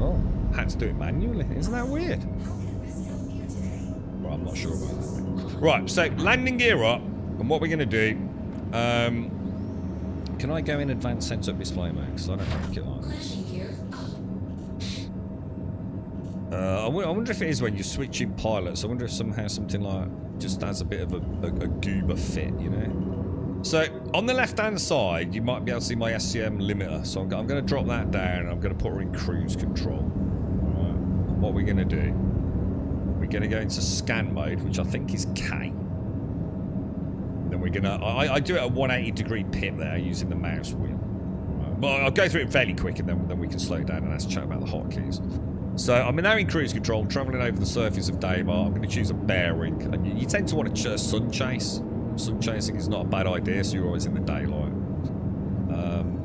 Oh, had to do it manually. Isn't that weird? Well, I'm not sure about that. Right, so landing gear up, and what we're going to do, can I go in advanced sensor display mode? Because I don't think it like this. I wonder if it is when you're switching pilots. I wonder if somehow something like just has a bit of a goober fit, you know? So, on the left-hand side, you might be able to see my SCM limiter. So I'm going to drop that down, and I'm going to put her in cruise control. Right. And what we're going to do, we're going to go into scan mode, which I think is K. Then we're going to... I do it at 180 degree pip there, using the mouse wheel. Right. But I'll go through it fairly quick, and then we can slow it down and let's chat about the hotkeys. So I'm now in cruise control, travelling over the surface of Daymar. I'm going to choose a bearing. And you tend to want to sun chase. Sun chasing is not a bad idea, so you're always in the daylight.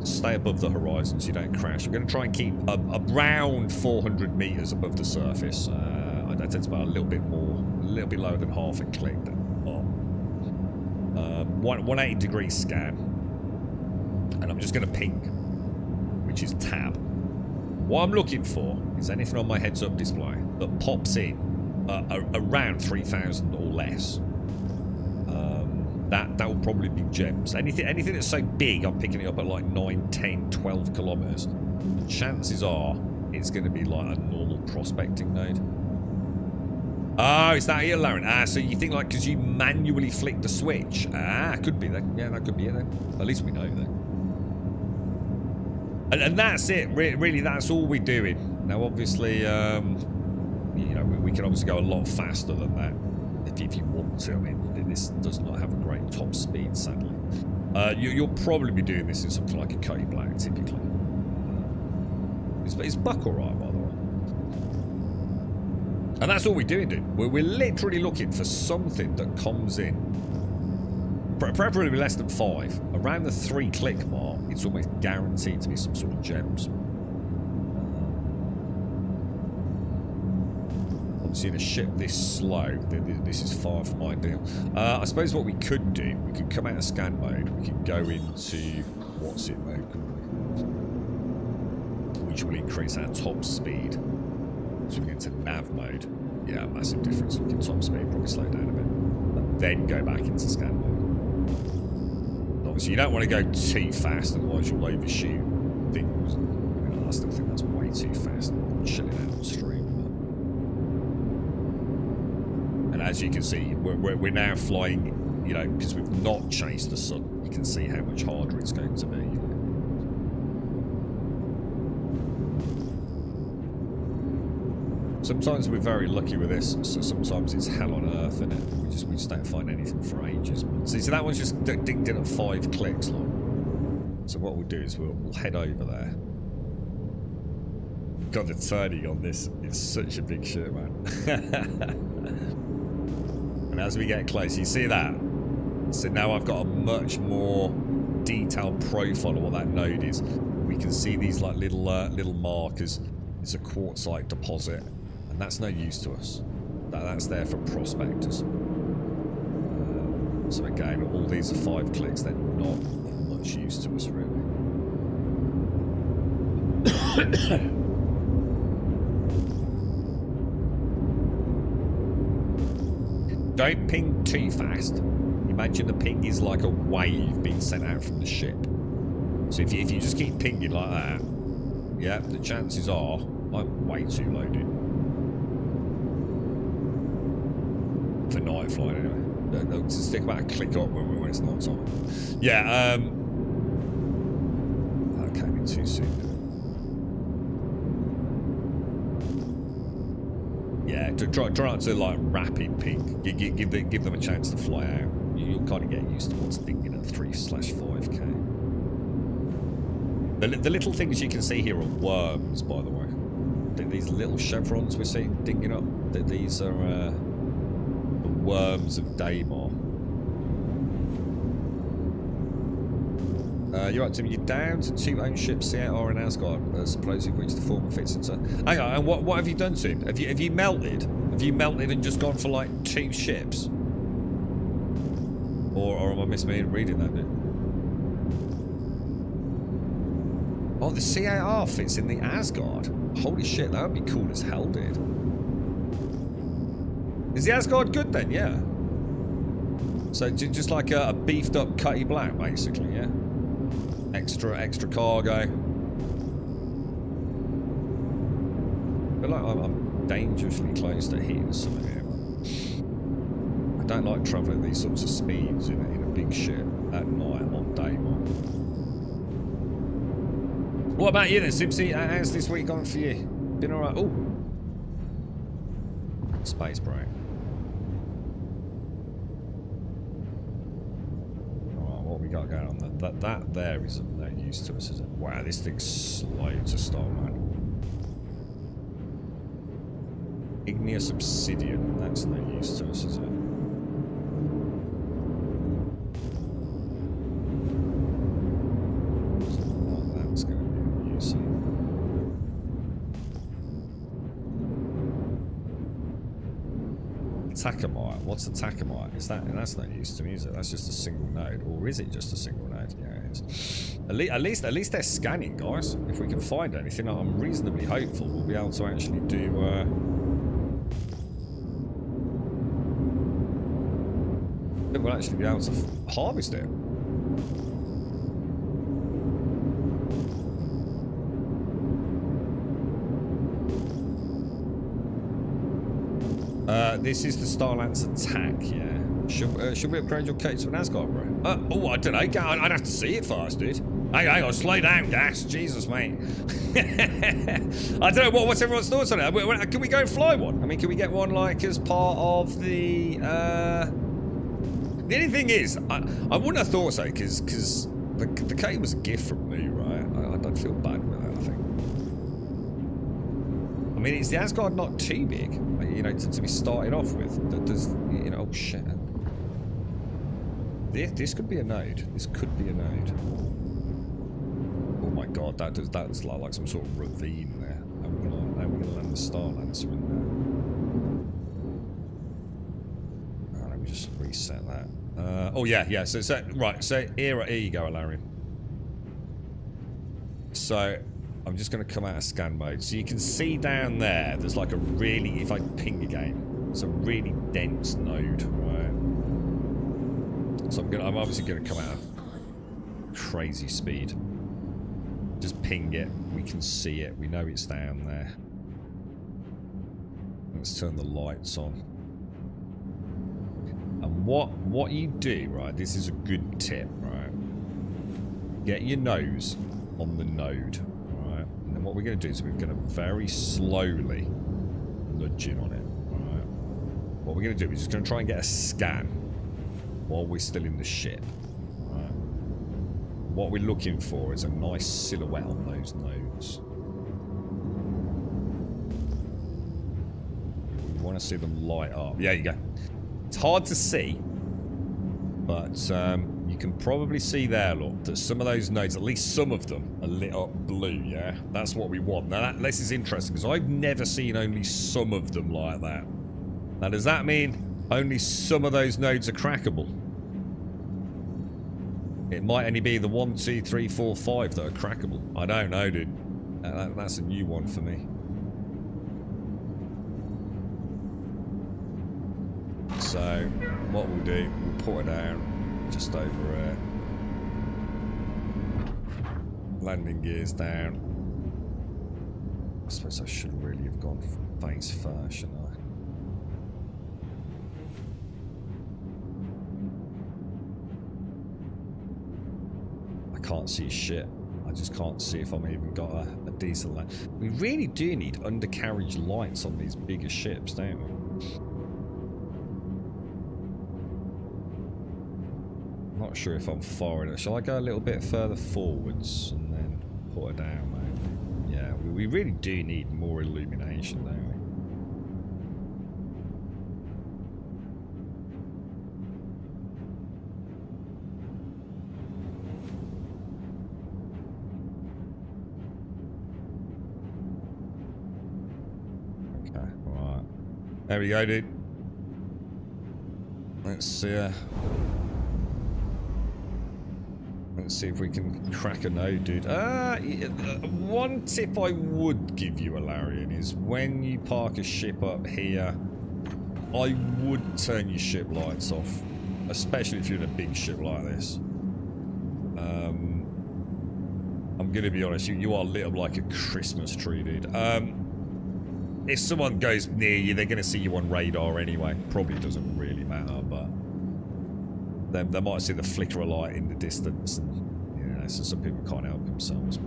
Stay above the horizon so you don't crash. I'm going to try and keep around 400 meters above the surface. I tend to be a little bit lower than half a click. 180-degree scan. And I'm just going to ping, which is tab. What I'm looking for is anything on my heads-up display that pops in around 3,000 or less. That will probably be gems. Anything that's so big, I'm picking it up at like 9, 10, 12 kilometers. And chances are it's going to be like a normal prospecting node. Oh, is that here, Lauren? Ah, so you think like because you manually flick the switch? Ah, could be then. Yeah, that could be it then. At least we know then. And that's it. Really, that's all we're doing. Now, obviously, you know, we can obviously go a lot faster than that if you want to. I mean, this does not have a great top speed, sadly. You'll probably be doing this in something like a Cutty Black, typically. Is Buck alright, by the way? And that's all we're doing, dude. We're literally looking for something that comes in. Preferably less than 5. Around the 3-click mark, it's almost guaranteed to be some sort of gems. Obviously, in a ship this slow, this is far from ideal. I suppose what we could do, we could come out of scan mode, we could go into what's it mode, which will increase our top speed. So we get into nav mode. Yeah, massive difference. Looking top speed, probably slow down a bit. And then go back into scan mode. Obviously, you don't want to go too fast, otherwise you'll overshoot things. I mean, I still think that's way too fast. Shut it out on stream. And as you can see, we're now flying, you know, because we've not chased the sun. You can see how much harder it's going to be. You know? Sometimes we're very lucky with this, so sometimes it's hell on earth, isn't it? We just don't find anything for ages. See, so that one's just dinged in at 5 clicks long. So what we'll do is we'll head over there. God, the turning on this is such a big shit, man. And as we get close, you see that? So now I've got a much more detailed profile of what that node is. We can see these like little markers. It's a quartzite deposit. And that's no use to us. That's there for prospectors. So again, all these are 5 clicks. They're not of much use to us, really. Don't ping too fast. Imagine the ping is like a wave being sent out from the ship. So if you just keep pinging like that, yeah, the chances are I'm way too loaded. For night flying anyway. They'll stick about a click up when it's not on. Yeah, that came in too soon. Yeah, try not to like rapid ping. Give them a chance to fly out. You'll kind of get used to what's thinking at 3/5k. The little things you can see here are worms, by the way. These little chevrons we're seeing dinging up. These are the worms of Daymar. You're right, Tim. You're down to 2 own ships, CAR and Asgard, supposedly which the former fits into. Hang on, and what have you done, Tim? Have you melted? Have you melted and just gone for like 2 ships? Or am I misreading that bit? Oh, the CAR fits in the Asgard. Holy shit, that would be cool as hell, dude. Is the Asgard good then? Yeah. So just like a beefed up Cutty Black, basically, yeah? Extra cargo. But like I'm dangerously close to hitting something here. I don't like travelling these sorts of speeds in a big ship at night on Daymar. What about you then, Simpsy? How's this week gone for you? Been alright? Oh! Space break. Alright, what we got going on there? That there is of no use to us, is it? Wow, this thing's slow to start, man. Igneous obsidian, that's no use to us, is it? That's going to be of use. Takamite. What's a Takamite? That's not used to me, is it? That's just a single node. Or is it just a single node? Yeah, it is. At least they're scanning, guys. If we can find anything, I'm reasonably hopeful we'll be able to actually do... we'll actually be able to harvest it. This is the Starlance attack, yeah. Should we upgrade your kit to an Asgard, bro? Oh, I don't know. I'd have to see it first, dude. Hang on, slow down, Gas. Jesus, mate. I don't know, what's everyone's thoughts on it? Can we go and fly one? I mean, can we get one, like, as part of the... The only thing is, I wouldn't have thought so, because the kite was a gift from me, right? I don't feel bad with that, I think. I mean, is the Asgard not too big, you know, to be started off with? Does, you know, oh shit. This could be a node. This could be a node. Oh my god, that's like some sort of ravine there. How are we gonna land the Starlancer in there? Oh, let me just reset that. Oh yeah. So right. So here you go, Alarian. So I'm just going to come out of scan mode. So you can see down there, there's like a really, if I ping again, it's a really dense node, right? So I'm obviously going to come out of crazy speed. Just ping it. We can see it. We know it's down there. Let's turn the lights on. And what you do, right? This is a good tip, right? Get your nose on the node. And then what we're going to do is we're going to very slowly nudge in on it. Right? What we're going to do is just going to try and get a scan while we're still in the ship. Right? What we're looking for is a nice silhouette on those nodes. We want to see them light up. Yeah, you go. It's hard to see, but you can probably see there, look, that some of those nodes, at least some of them, are lit up blue, yeah? That's what we want. Now, this is interesting, because I've never seen only some of them like that. Now, does that mean only some of those nodes are crackable? It might only be the 1, 2, 3, 4, 5 that are crackable. I don't know, dude. That's a new one for me. So, what we'll do, we'll put it down just over landing gears down. I suppose I should really have gone face first, shouldn't I? I can't see shit. I just can't see if I've even got a decent land. We really do need undercarriage lights on these bigger ships, don't we? Not sure if I'm far enough. Shall I go a little bit further forwards and then put it down, maybe? Yeah, we really do need more illumination, don't we? Okay, alright. There we go, dude. Let's see. Let's see if we can crack a node, dude. One tip I would give you, Alarian, is when you park a ship up here, I would turn your ship lights off, especially if you're in a big ship like this. I'm gonna be honest, you are lit up like a Christmas tree, dude. If someone goes near you, they're gonna see you on radar anyway. Probably doesn't really matter, but they might see the flicker of light in the distance, and you know, so some people can't help themselves.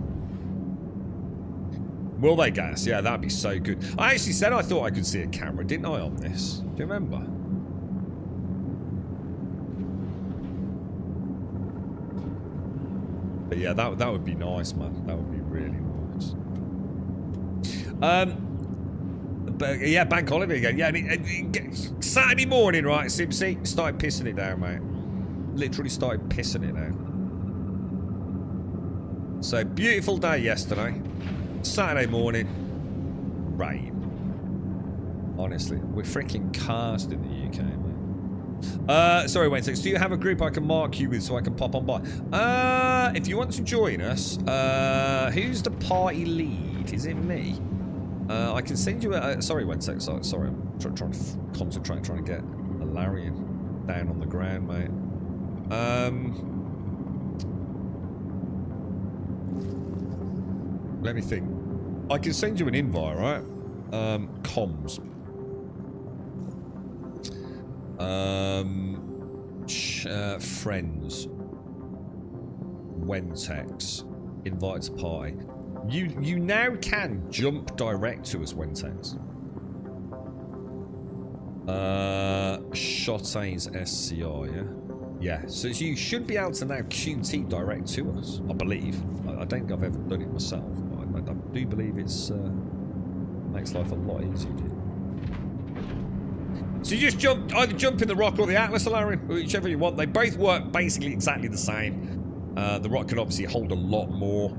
Will they, Gas? Yeah, that'd be so good. I actually said I thought I could see a camera, didn't I, on this? Do you remember? But yeah, that would be nice, man. That would be really nice. But yeah, bank holiday again. Yeah, Saturday morning, right, Simpsy? Started pissing it down, mate. Literally started pissing it down. So, beautiful day yesterday. Saturday morning, rain. Honestly, we're freaking cast in the UK, mate. Sorry, wait a second. Do you have a group I can mark you with so I can pop on by? If you want to join us, who's the party lead? Is it me? I can send you a... sorry, wait a second. Sorry, I'm trying to concentrate, trying to get a Larian down on the ground, mate. Let me think. I can send you an invite, right? Comms. Friends. Wentex. Invite to party. You now can jump direct to us, Wentex. Shotay's SCR, yeah? Yeah, so you should be able to now QT direct to us, I believe. I don't think I've ever done it myself, but I do believe it's makes life a lot easier, dude. So you just either jump in the Rock or the Atlas, Alarian, whichever you want. They both work basically exactly the same. The Rock can obviously hold a lot more.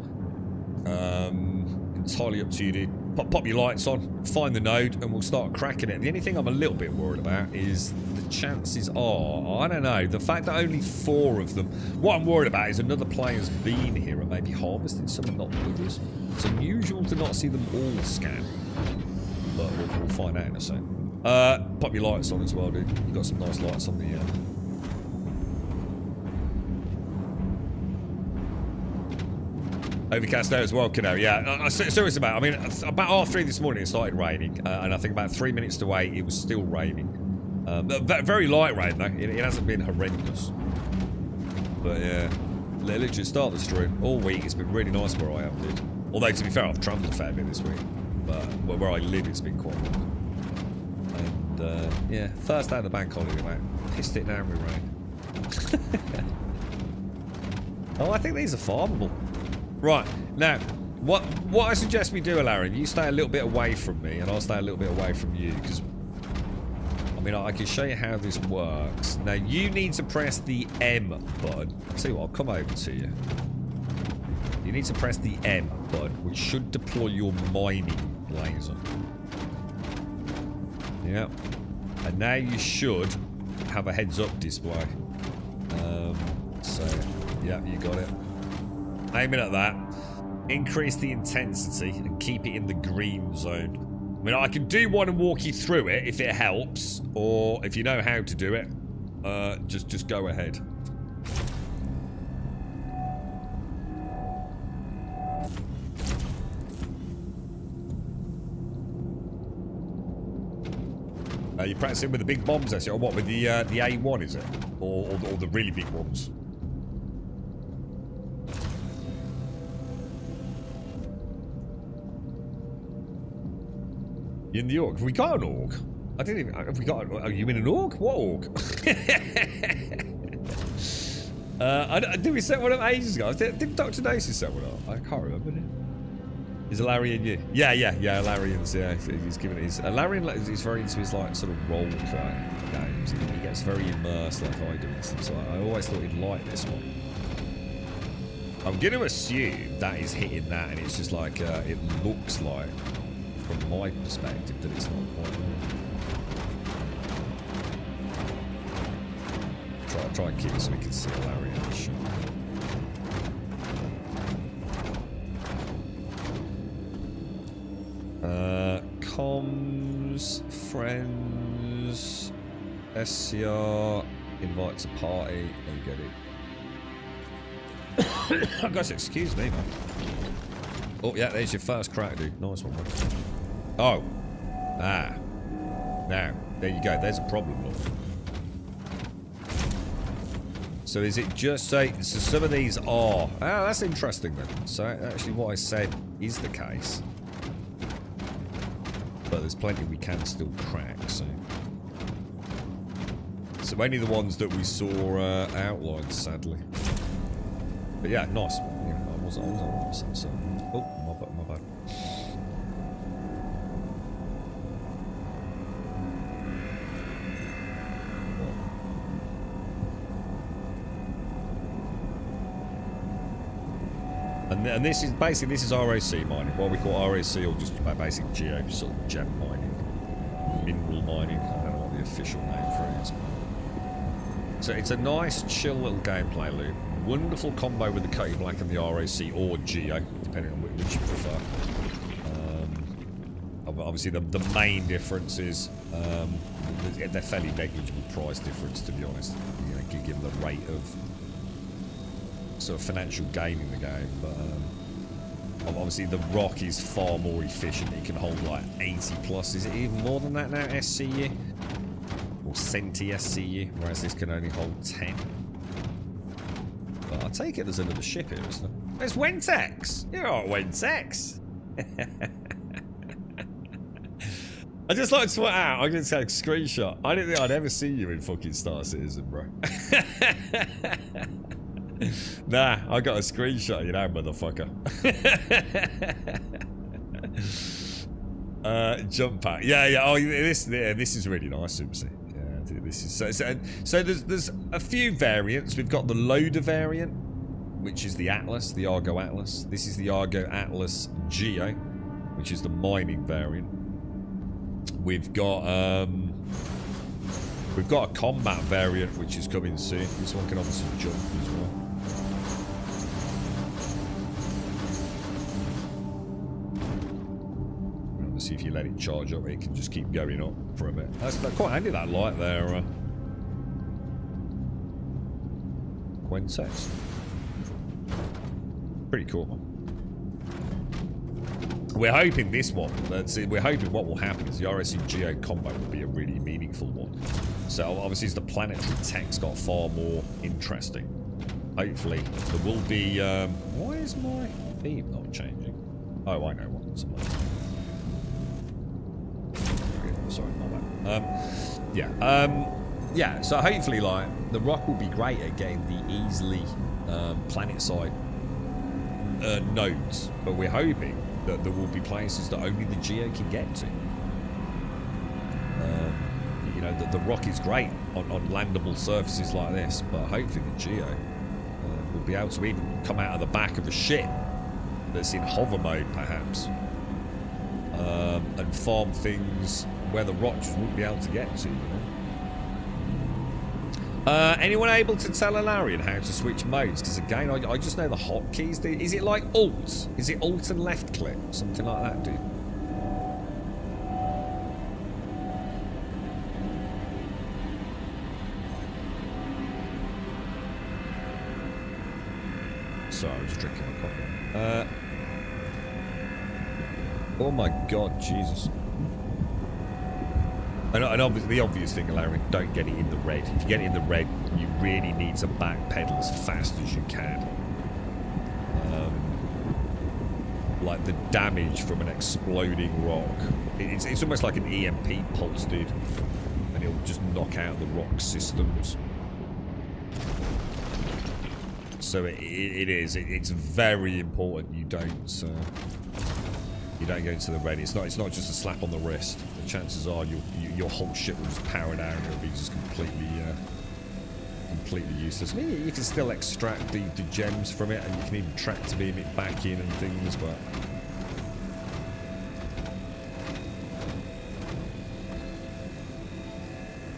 Entirely up to you, dude. Pop your lights on, find the node, and we'll start cracking it. The only thing I'm a little bit worried about is the chances are, I don't know, the fact that only 4 of them... What I'm worried about is another player's been here and maybe harvested some and not with us. It's unusual to not see them all scan. But we'll find out in a second. Pop your lights on as well, dude. You've got some nice lights on the... Overcast there as well, Kiddo. Yeah, serious about it. I mean, about 3:30 this morning it started raining, and I think about 3 minutes to 8 it was still raining. Very light rain though. It hasn't been horrendous. But yeah, literally start the stream all week. It's been really nice where I am, dude. Although to be fair, I've travelled a fair bit this week, but where I live, it's been quite good. And yeah, first day of the bank holiday, mate. Pissed it down with rain. Oh, I think these are farmable. Right, now, what I suggest we do, Alarian, you stay a little bit away from me, and I'll stay a little bit away from you, because, I mean, I can show you how this works. Now, you need to press the M button. I'll tell you what, I'll come over to you. You need to press the M button, which should deploy your mining laser. Yep. And now you should have a heads-up display. So, yeah, you got it. Aiming at that, increase the intensity and keep it in the green zone. I mean, I can do one and walk you through it if it helps, or if you know how to do it, just go ahead. You're practicing with the big bombs, that's it, or what, with the A1, is it? Or the really big ones? In the Orc. Have we got an Orc? I didn't even... Have we got... Are you in an Orc? What Orc? Did we set one up ages ago? Did Dr. Nacy set one up? I can't remember. Is Alarian you? Yeah, Alarian's, yeah. He's given his... Alarian is very into his, like, sort of role games. He gets very immersed like I do and stuff, so I always thought he'd like this one. I'm going to assume that is hitting that, and it's just like, it looks like... From my perspective, that it's not quite right. Try and keep it so we can see Larry in the shot. Comms, friends, SCR, invite to party. There you get it. Guys, excuse me, man. Oh yeah, there's your first crack, dude. Nice one, man. Oh. Ah. Now, there you go. There's a problem, look. So is it just say... So some of these are... Oh, that's interesting then. So actually what I said is the case. But there's plenty we can still crack, so... So only the ones that we saw outlined, sadly. But yeah, nice. Yeah, I was on so. Oh, my bad. And this is basically, this is ROC mining, what we call ROC, or just basic geo sort of gem mining. mineral mining. I don't know what the official name for it is. So it's a nice, chill little gameplay loop. Wonderful combo with the Cody Black and the ROC or Geo, depending on which you prefer. Obviously, the main difference is they're fairly negligible price difference, to be honest. You know, given the rate of sort of financial gain in the game, but obviously the Rock is far more efficient. It can hold like 80 plus. Is it even more than that now? SCU or Centi SCU, whereas this can only hold 10. But I take it there's another ship here, isn't there? It's Wentex. You're all right, Wentex. I just like to point out, I'm going to take a screenshot. I didn't think I'd ever see you in fucking Star Citizen, bro. Nah, I got a screenshot, you know, motherfucker. Jump pack. Yeah. Oh, this is really nice, Super. Yeah, this is so. There's a few variants. We've got the loader variant, which is the Atlas, the Argo Atlas. This is the Argo Atlas Geo, which is the mining variant. We've got a combat variant which is coming soon. This one can obviously jump as well. Obviously, if you let it charge up, it can just keep going up for a bit. That's quite handy, that light there. Quintex. Pretty cool. We're hoping this one, we're hoping what will happen is the RSC Geo combo will be a really meaningful one. So obviously as the planetary tech's got far more interesting, hopefully there will be, why is my beam not changing? Oh, I know what, sorry, my bad. Yeah, so hopefully like, the Rock will be great at getting the easily planet side nodes, but we're hoping that there will be places that only the Geo can get to. You know, the Rock is great on landable surfaces like this, but hopefully the Geo will be able to even come out of the back of a ship that's in hover mode, perhaps, and farm things where the Rock just won't be able to get to, you know? Anyone able to tell Alarian how to switch modes? Because again, I just know the hotkeys. Is it like Alt? Is it Alt and left click? Something like that, dude. Sorry, I was drinking my coffee. Oh my god, Jesus. And obviously, the obvious thing, Larry, don't get it in the red. If you get it in the red, you really need to backpedal as fast as you can. Like the damage from an exploding rock, it's almost like an EMP pulse, dude, and it'll just knock out the rock systems. So it's very important you don't go into the red. It's not just a slap on the wrist. The chances are your whole ship will just power down and it'll be just completely useless. I mean, you can still extract the gems from it, and you can even tractor beam it back in and things, but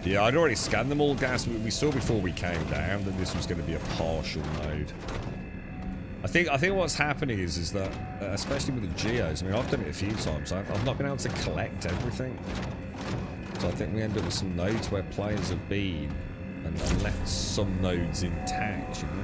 yeah, I'd already scanned them all, Gas. We saw before we came down that this was going to be a partial node. I think what's happening is that, especially with the Geos, I mean, I've done it a few times, I've not been able to collect everything. So I think we end up with some nodes where players have been and left some nodes intact, you know?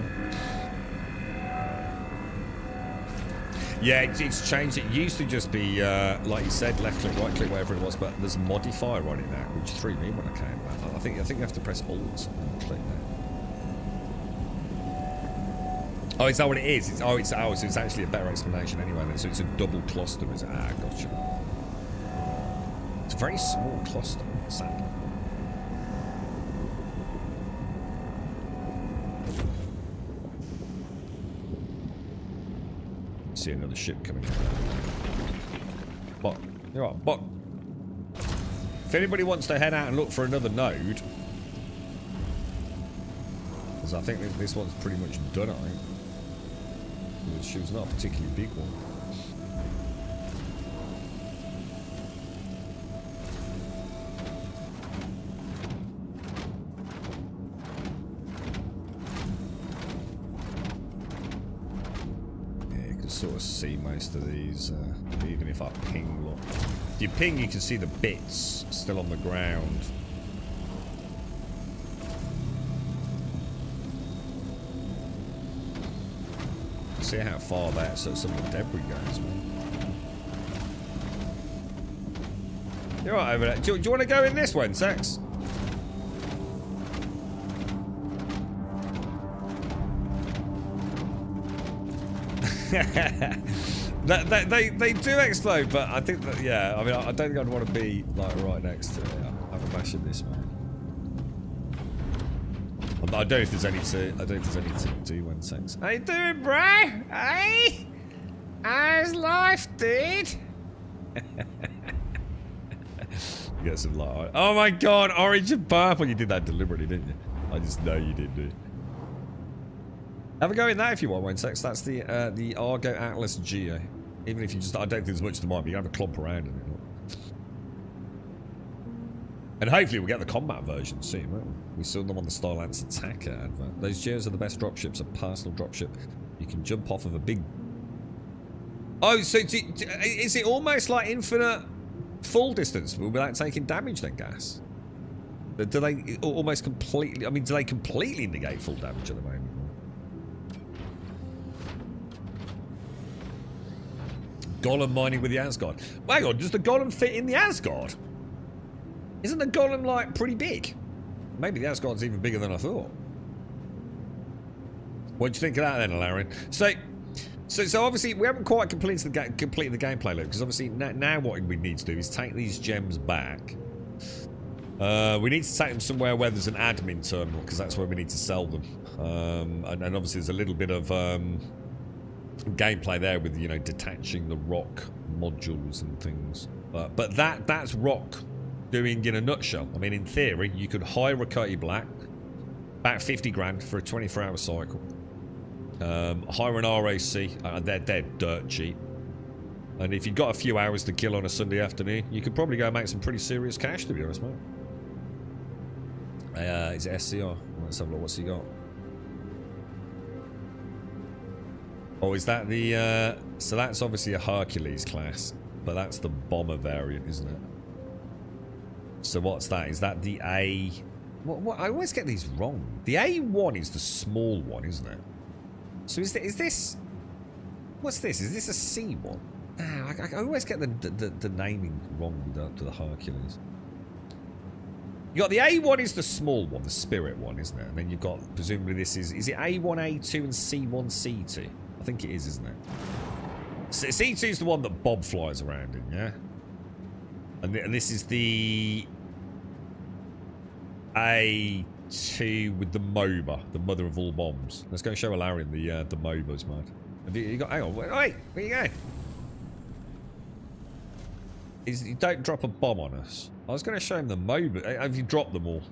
Yeah, it's changed. It used to just be, like you said, left click, right click, whatever it was, but there's a modifier on it now, which threw me when I came back. I think you have to press Alt and click there. Oh, is that what it is? So it's actually a better explanation anyway then. So it's a double cluster, is it? Ah, gotcha. It's a very small cluster, sadly. See another ship coming in. But, you're right, but if anybody wants to head out and look for another node, because I think this one's pretty much done, I think. She was not a particularly big one. sort of see most of these, even if I ping. Look. If you ping, you can see the bits still on the ground. See how far that some of the debris goes, man. You're right over there. Do you want to go in this one, Sex? They do explode, but I think that, yeah, I mean, I don't think I'd want to be like right next to it. I'm a mash of this, man. I don't know if there's any to do when Sex. How you doing, bro? Hey? How's life, dude? Get some light. Oh my god, orange and purple. You did that deliberately, didn't you? I just know you did, dude. Have a go in that if you want, when Sex. That's the Argo Atlas Geo. Even if you just, I don't think there's much to mind, but you can have a clomp around in it. And hopefully we'll get the combat version soon, won't we? We saw them on the Starlance Attacker advert. Those Geos are the best dropships, a personal dropship. You can jump off of a big... Oh, so is it almost like infinite full distance without taking damage then, Gas? Do they almost completely... I mean, do they completely negate full damage at the moment? Golem mining with the Asgard. Hang on, does the Golem fit in the Asgard? Isn't the Golem, like, pretty big? Maybe the Asgard's even bigger than I thought. What do you think of that then, Alarion? So obviously, we haven't quite completed the gameplay loop, because obviously now what we need to do is take these gems back. We need to take them somewhere where there's an admin terminal, because that's where we need to sell them. And obviously there's a little bit of gameplay there with, you know, detaching the rock modules and things. But that's rock doing in a nutshell. I mean, in theory, you could hire a Curty Black, about 50 grand for a 24-hour cycle. Hire an RAC, they're dirt cheap. And if you've got a few hours to kill on a Sunday afternoon, you could probably go and make some pretty serious cash, to be honest, mate. Is it SCR? Let's have a look. What's he got? Oh, is that the... so that's obviously a Hercules class, but that's the bomber variant, isn't it? So what's that? Is that the A... What? I always get these wrong. The A1 is the small one, isn't it? So is this... What's this? Is this a C1? I always get the naming wrong with the Hercules. You got the A1 is the small one, the Spirit one, isn't it? And then you've got, presumably this is it A1, A2 and C1, C2? I think it is, isn't it? C2 is the one that Bob flies around in, yeah? And this is the A2 with the MOBA, the mother of all bombs. Let's go show Alarion the MOBAs, man. Have you got... Hang on, wait, where you going? You don't drop a bomb on us. I was going to show him the MOBA. Have you dropped them all?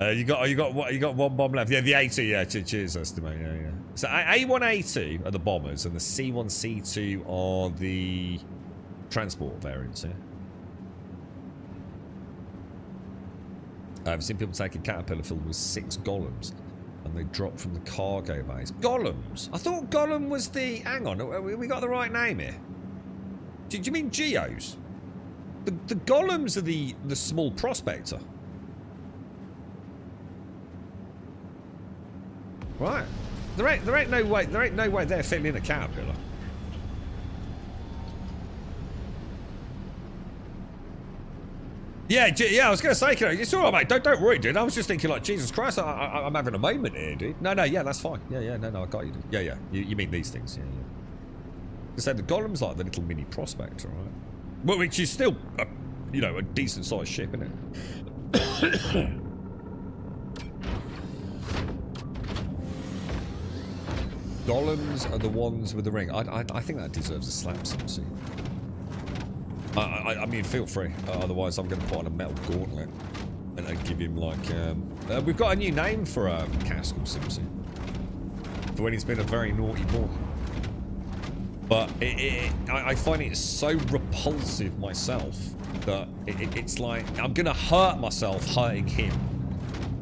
You got one bomb left. Yeah, the A2. Yeah, cheers, estimate. Yeah. So A1, A2 are the bombers, and the C1, C2 are the transport variants. Yeah. I've seen people take a caterpillar filled with 6 golems, and they drop from the cargo bays. Golems? I thought Golem was the... Hang on, we got the right name here. Do you mean Geos? The Golems are the small prospector. Right. There ain't no way they're fitting in a caterpillar. Yeah, I was going to say, it's all right, mate. Don't worry, dude. I was just thinking, like, Jesus Christ, I'm having a moment here, dude. No, yeah, that's fine. Yeah, no, I got you, dude. Yeah. You mean these things, yeah. You said the Golem's like the little mini prospector, right? Well, which is still, you know, a decent-sized ship, isn't it? Golems are the ones with the ring. I think that deserves a slap, see. I mean, feel free. Otherwise, I'm going to put on a metal gauntlet and give him like. We've got a new name for Cascal Simpson for when he's been a very naughty boy. But I find it so repulsive myself that it's like I'm going to hurt myself hurting him.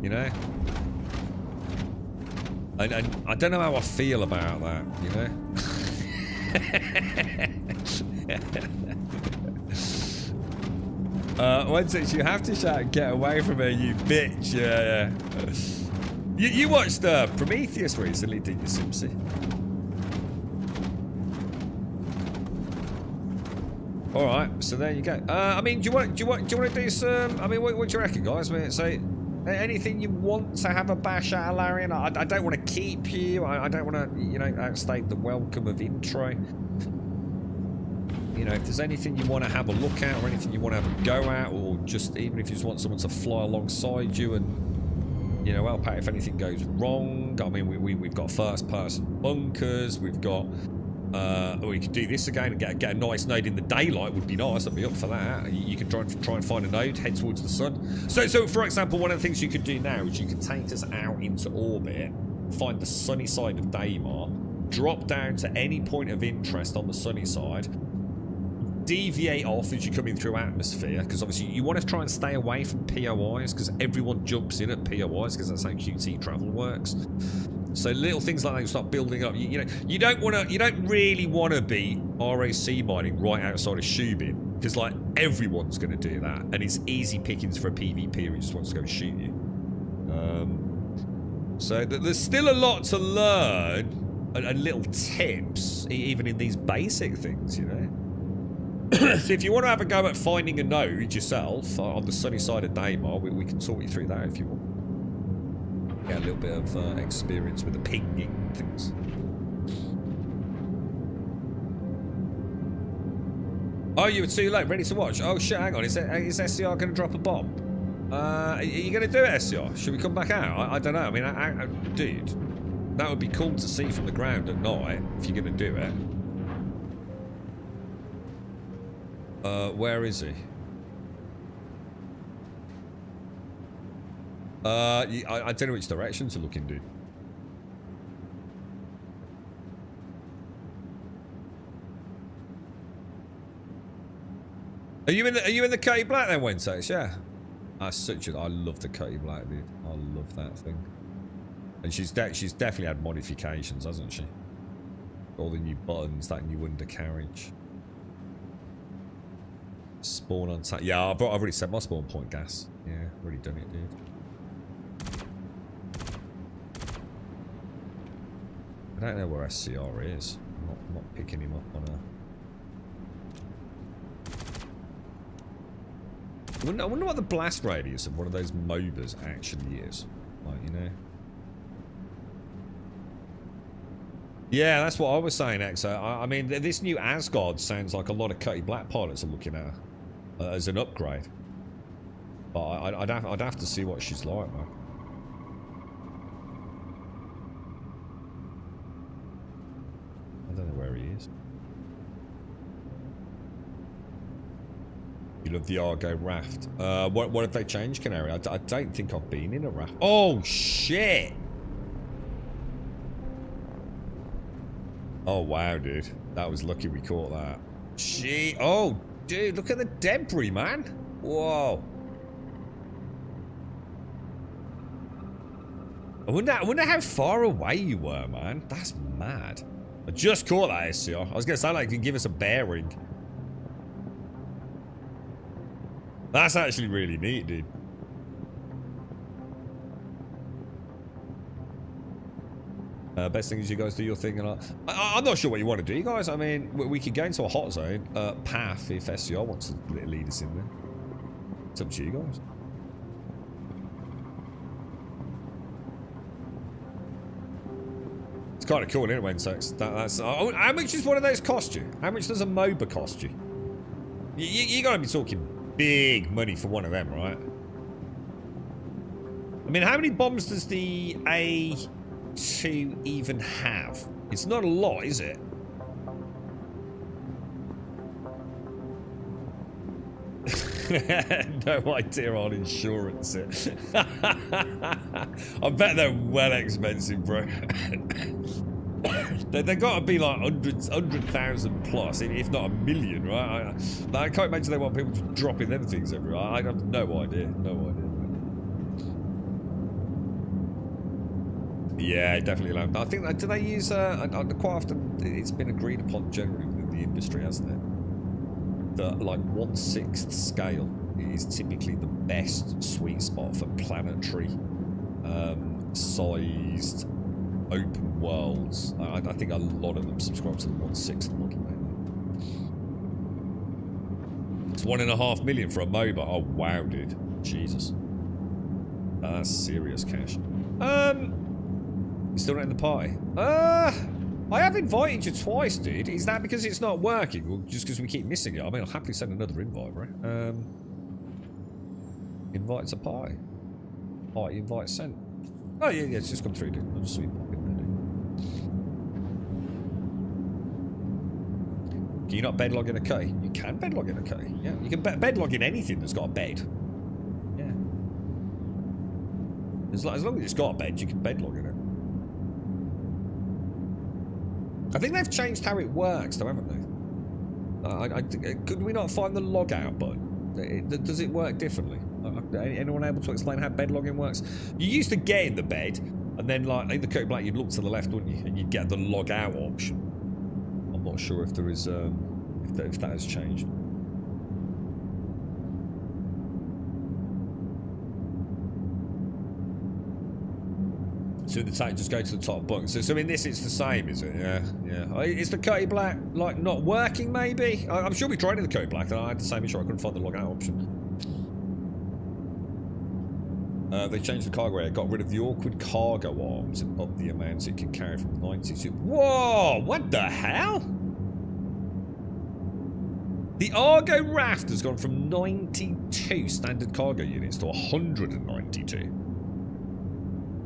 You know. And I don't know how I feel about that, you know? One sec, you have to shout, get away from her, you bitch. Yeah. You watched Prometheus recently, didn't you, Simpsy? All right, so there you go. I mean, do you want to do some? I mean, what do you reckon, guys? I mean, so anything you want to have a bash at, Larian? I don't want to keep you. I don't want to, you know, outstate the welcome of intro. You know, if there's anything you want to have a look at, or anything you want to have a go at, or just even if you just want someone to fly alongside you and, you know, help out if anything goes wrong. I mean, we've got first-person bunkers. We've got. We could do this again and get a nice node in the daylight. Would be nice. I'd be up for that. You can try and find a node, head towards the sun. So for example, one of the things you could do now is you could take us out into orbit, find the sunny side of Daymar, drop down to any point of interest on the sunny side, deviate off as you're coming through atmosphere, because obviously you want to try and stay away from POIs, because everyone jumps in at POIs, because that's how QT travel works. So little things like that you start building up. You know, you don't really want to be RAC mining right outside of Shubin, because like everyone's going to do that, and it's easy pickings for a PvP who just wants to go and shoot you. So there's still a lot to learn, and little tips, even in these basic things, you know. So if you want to have a go at finding a node yourself on the sunny side of Daymar, we can talk you through that if you want. Get a little bit of experience with the pinging things. Oh, you were too late, ready to watch. Oh shit, hang on, is SCR going to drop a bomb? Are you going to do it, SCR? Should we come back out? I don't know, I mean, dude, that would be cool to see from the ground at night, if you're going to do it. Where is he? I don't know which direction to look in, dude. Are you in the Cutty Black then, Wednesdays? Yeah. I love the Cutty Black, dude. I love that thing. And she's definitely had modifications, hasn't she? All the new buttons, that new undercarriage. Spawn on tap. Yeah, I've already set my spawn point gas. Yeah, already done it, dude. I don't know where SCR is. I'm not picking him up on a... I wonder what the blast radius of one of those MOBAs actually is. Like, you know. Yeah, that's what I was saying, Exo. I mean, this new Asgard sounds like a lot of Cutty Black pilots are looking at as an upgrade. But I'd have to see what she's like, man. I don't know where he is. You love the Argo raft. What have they changed, Canary? I don't think I've been in a raft. Oh, shit! Oh, wow, dude. That was lucky we caught that. Gee. Oh, dude, look at the debris, man. Whoa. I wonder how far away you were, man. That's mad. I just caught that SCR. I was going to sound like you can give us a bearing. That's actually really neat, dude. Best thing is you guys do your thing, and I'm not sure what you want to do, guys. I mean, we could go into a hot zone path if SCR wants to lead us in there. It's up to you guys. It's kind of cool, isn't it, Wensex? That's how much does one of those cost you? How much does a MOBA cost you? You gotta be talking big money for one of them, right? I mean, how many bombs does the A2 even have? It's not a lot, is it? No idea on insurance it. I bet they're well expensive, bro. They've got to be like 100,000 plus, if not 1 million, right? I can't imagine they want people just dropping them things everywhere. I have no idea. No idea. Yeah, definitely low. I think that, do they use quite often? It's been agreed upon generally within the industry, hasn't it? That like 1/6 scale is typically the best sweet spot for planetary sized open worlds. I think a lot of them subscribe to the 1/6 model. It's 1.5 million for a MOBA. Oh wow, dude. Jesus. That's serious cash. You still not in the party? I have invited you twice, dude. Is that because it's not working, or just because we keep missing it? I mean, I'll happily send another invite, right? Invite to party. Party invite sent. Oh yeah, it's just come through, dude. I'll just sweep pop in there, dude. Can you not bedlog in a K? You can bedlog in a K. Yeah, you can bedlog in anything that's got a bed. Yeah. As long as it's got a bed, you can bedlog in it. I think they've changed how it works, though, haven't they? Could we not find the log out button? Does it work differently? Anyone able to explain how bed logging works? You used to get in the bed, and then, like, in the Code Black, you'd look to the left, wouldn't you? And you'd get the log out option. I'm not sure if there is, if that has changed. So the tank just go to the top bunk. So in this it's the same, is it? Yeah, yeah. Is the Code Black like not working? Maybe. I'm sure we tried in the Code Black, and I had the same issue. I couldn't find the log out option. They changed the cargo area, got rid of the awkward cargo arms, and upped the amount it can carry from 90 to. Whoa! What the hell? The Argo raft has gone from 92 standard cargo units to 192.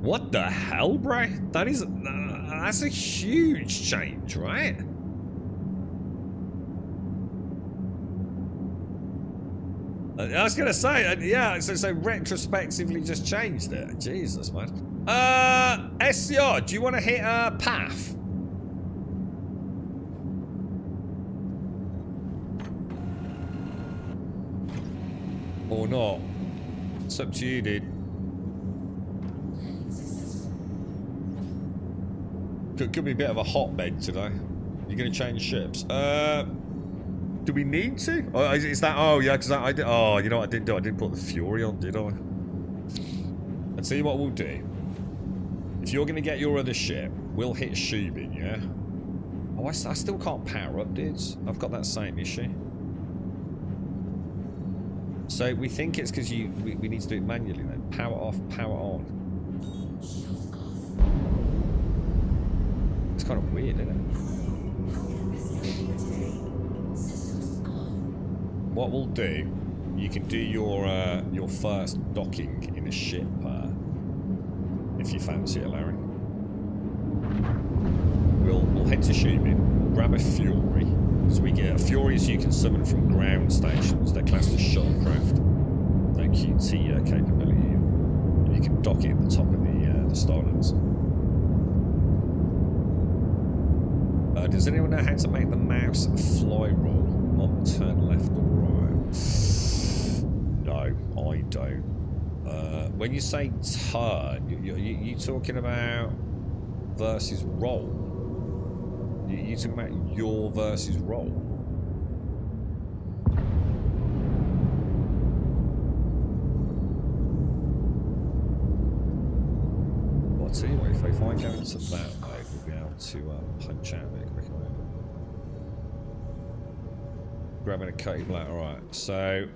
What the hell, bro? That's a huge change, right? I was gonna say, yeah. So retrospectively, just changed it. Jesus, man. SCR, do you want to hit PAF? Or not? It's up to you, dude. Could be a bit of a hotbed today. You're going to change ships. Do we need to? Oh, is that? Oh, yeah, because I did. Oh, you know what I didn't do? I didn't put the Fury on, did I? I'll tell you what we'll do. If you're going to get your other ship, we'll hit Shubin, yeah? Oh, I still can't power up, dudes. I've got that same issue. So we think it's because we need to do it manually then. Power off, power on. It's kind of weird, isn't it? What we'll do, you can do your first docking in a ship, if you fancy it, Larry. We'll head to Shubin, grab a Fury, because we get Furies you can summon from ground stations. They're classed as shuttlecraft. No QT capability, and you can dock it at the top of the Starlands. Does anyone know how to make the mouse fly roll? Not turn left or right? No, I don't. When you say turn, you talking about versus roll? You talking about your versus roll? Well, I'll tell you what, if I go into that mode, we'll be able to punch out a bit quicker. Grabbing a Cody Black, alright. So,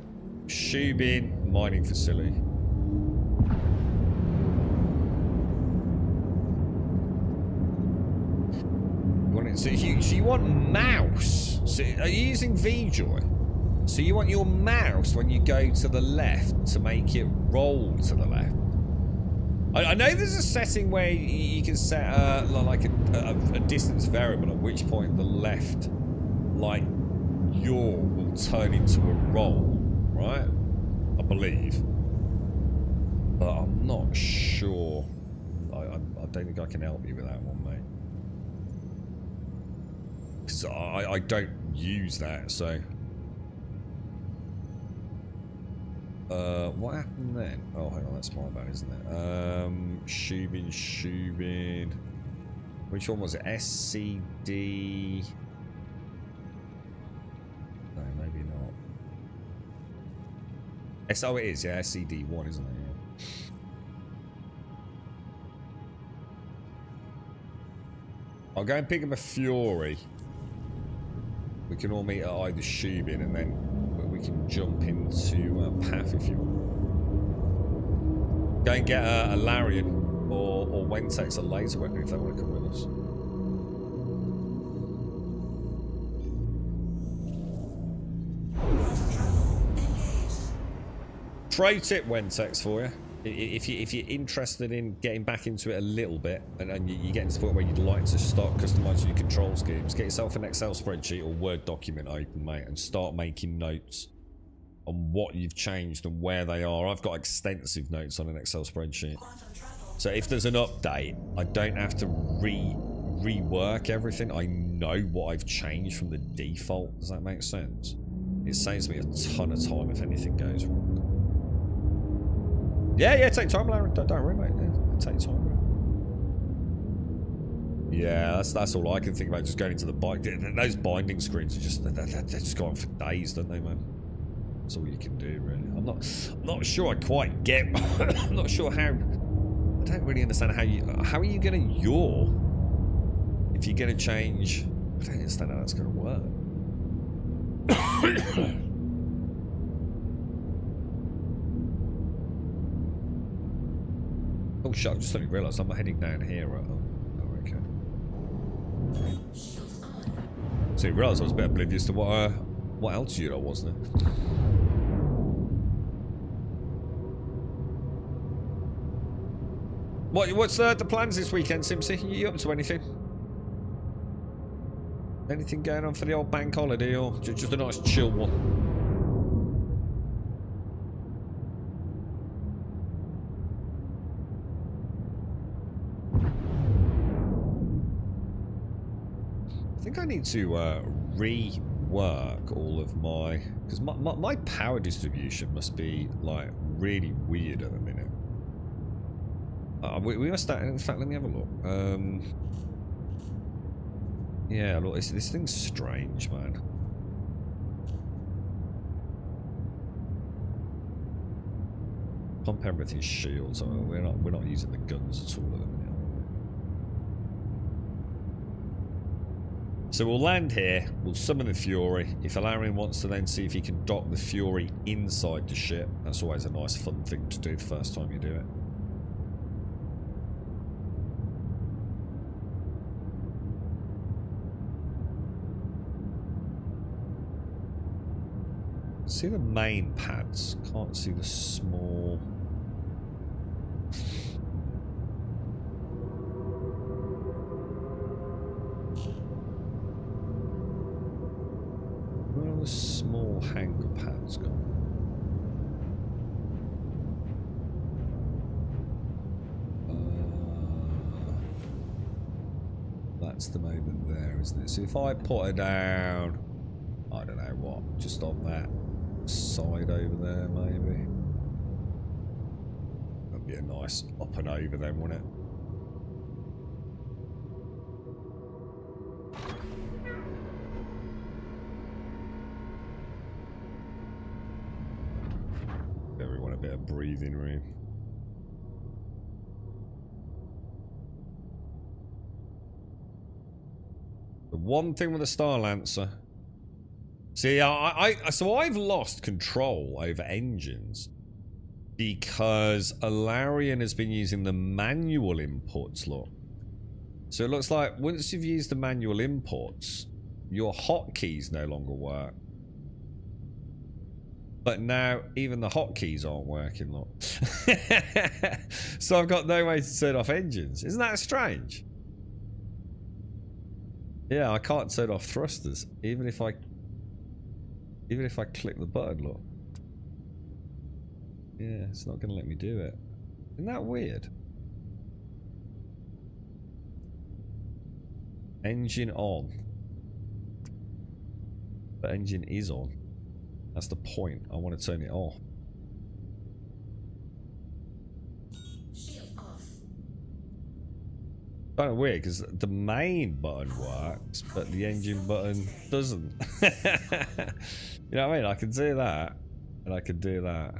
Shubin mining facility. So you want mouse. So are you using VJoy? So you want your mouse when you go to the left to make it roll to the left. I know there's a setting where you can set like a distance variable at which point the left, like yaw, will turn into a roll, right? I believe. But I'm not sure. I don't think I can help you with that one, mate. Because I don't use that, so... What happened then? Oh, hang on, that's my bad, isn't it? Shubin. Which one was it? SCD? No, maybe not. Oh, it is, yeah, SCD1, isn't it? Yeah. I'll go and pick up a Fury. We can all meet at either Shubin and then we can jump into Path if you want. Go and get a Larian or Wentex, a laser weapon if they want to come with us. Pro tip Wentex for you. If you're interested in getting back into it a little bit and you're getting to the point where you'd like to start customizing your control schemes, get yourself an Excel spreadsheet or Word document open, mate, and start making notes on what you've changed and where they are. I've got extensive notes on an Excel spreadsheet. So if there's an update, I don't have to rework everything. I know what I've changed from the default. Does that make sense? It saves me a ton of time if anything goes wrong. Yeah, take time, Larry. Don't worry, mate. Yeah, take time, bro. Yeah, that's all I can think about. Just going into the bike. Those binding screens are just they just go on for days, don't they, man? That's all you can do, really. I'm not sure I quite get. I'm not sure how. I don't really understand how are you gonna yaw if you're gonna change. I don't understand how that's gonna work. Oh shit, I've just suddenly realised I'm heading down here. Oh, okay. So you realised I was a bit oblivious to what altitude I was there. What's the plans this weekend, Simpsy? You up to anything? Anything going on for the old bank holiday or just a nice chill one? I think I need to rework all of my... Because my power distribution must be, like, really weird at the minute. We must start... In fact, let me have a look. Yeah, look, this thing's strange, man. Pump everything's shields. We're not using the guns at all at the minute. So we'll land here, we'll summon the Fury. If Alarian wants to then see if he can dock the Fury inside the ship, that's always a nice fun thing to do the first time you do it. See the main pads, can't see the small... Where are the small hangar pads gone? That's the moment there, isn't it? So if I put her down, I don't know what, just on that side over there, maybe. That'd be a nice up and over then, wouldn't it? Everyone a bit of breathing room. The one thing with the Star Lancer. See, so I've lost control over engines because Alarian has been using the manual inputs, look. So it looks like once you've used the manual inputs, your hotkeys no longer work. But now even the hotkeys aren't working, look. So I've got no way to turn off engines. Isn't that strange? Yeah, I can't turn off thrusters, even if I click the button, look. Yeah, it's not going to let me do it. Isn't that weird? Engine on. The engine is on. That's the point. I want to turn it off. Kind of weird because the main button works, but the engine button doesn't. You know what I mean? I can do that, and I can do that,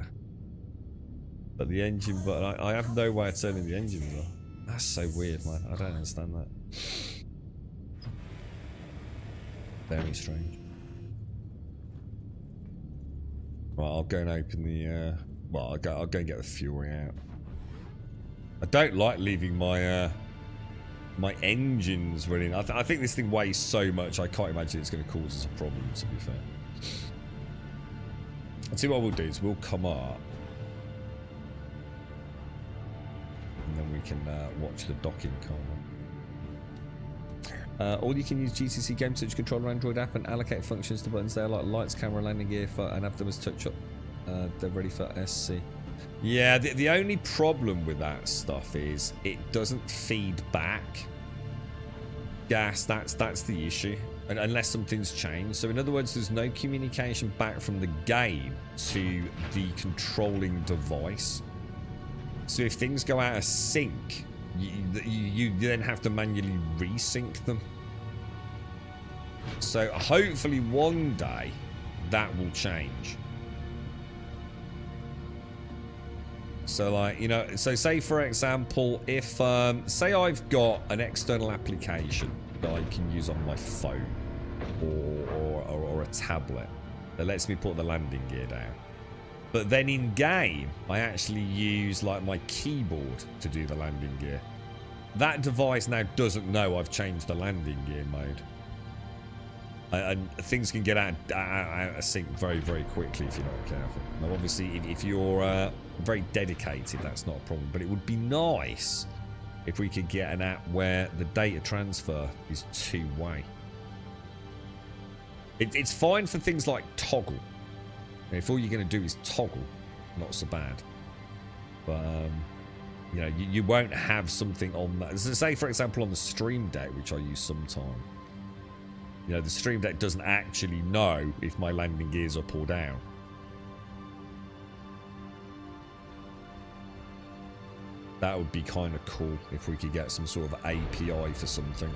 but the engine button, I have no way of turning the engines off. That's so weird, man. I don't understand that. Very strange. Right, I'll go and open the. Well, I'll go and get the Fury out. I don't like leaving my my engines running. I think this thing weighs so much. I can't imagine it's going to cause us a problem. To be fair, I'll see what we'll do is we'll come up, and then we can watch the docking car. Or you can use GCC Game Touch Controller Android app and allocate functions to buttons there, like lights, camera, landing gear, and have them as touch up. They're ready for SC. Yeah, the only problem with that stuff is it doesn't feed back gas. That's the issue, and unless something's changed. So in other words, there's no communication back from the game to the controlling device. So if things go out of sync, you then have to manually resync them. So hopefully one day that will change. So like, you know, so say for example, if say I've got an external application that I can use on my phone or a tablet that lets me put the landing gear down, but then in game I actually use like my keyboard to do the landing gear, that device now doesn't know I've changed the landing gear mode. And things can get out of sync very, very quickly if you're not careful. Now, obviously, if you're very dedicated, that's not a problem. But it would be nice if we could get an app where the data transfer is two-way. It's fine for things like toggle. If all you're going to do is toggle, not so bad. But, you know, you won't have something on that. So say, for example, on the Stream Deck, which I use sometime. You know, the Stream Deck doesn't actually know if my landing gear's up or down. That would be kind of cool if we could get some sort of API for something.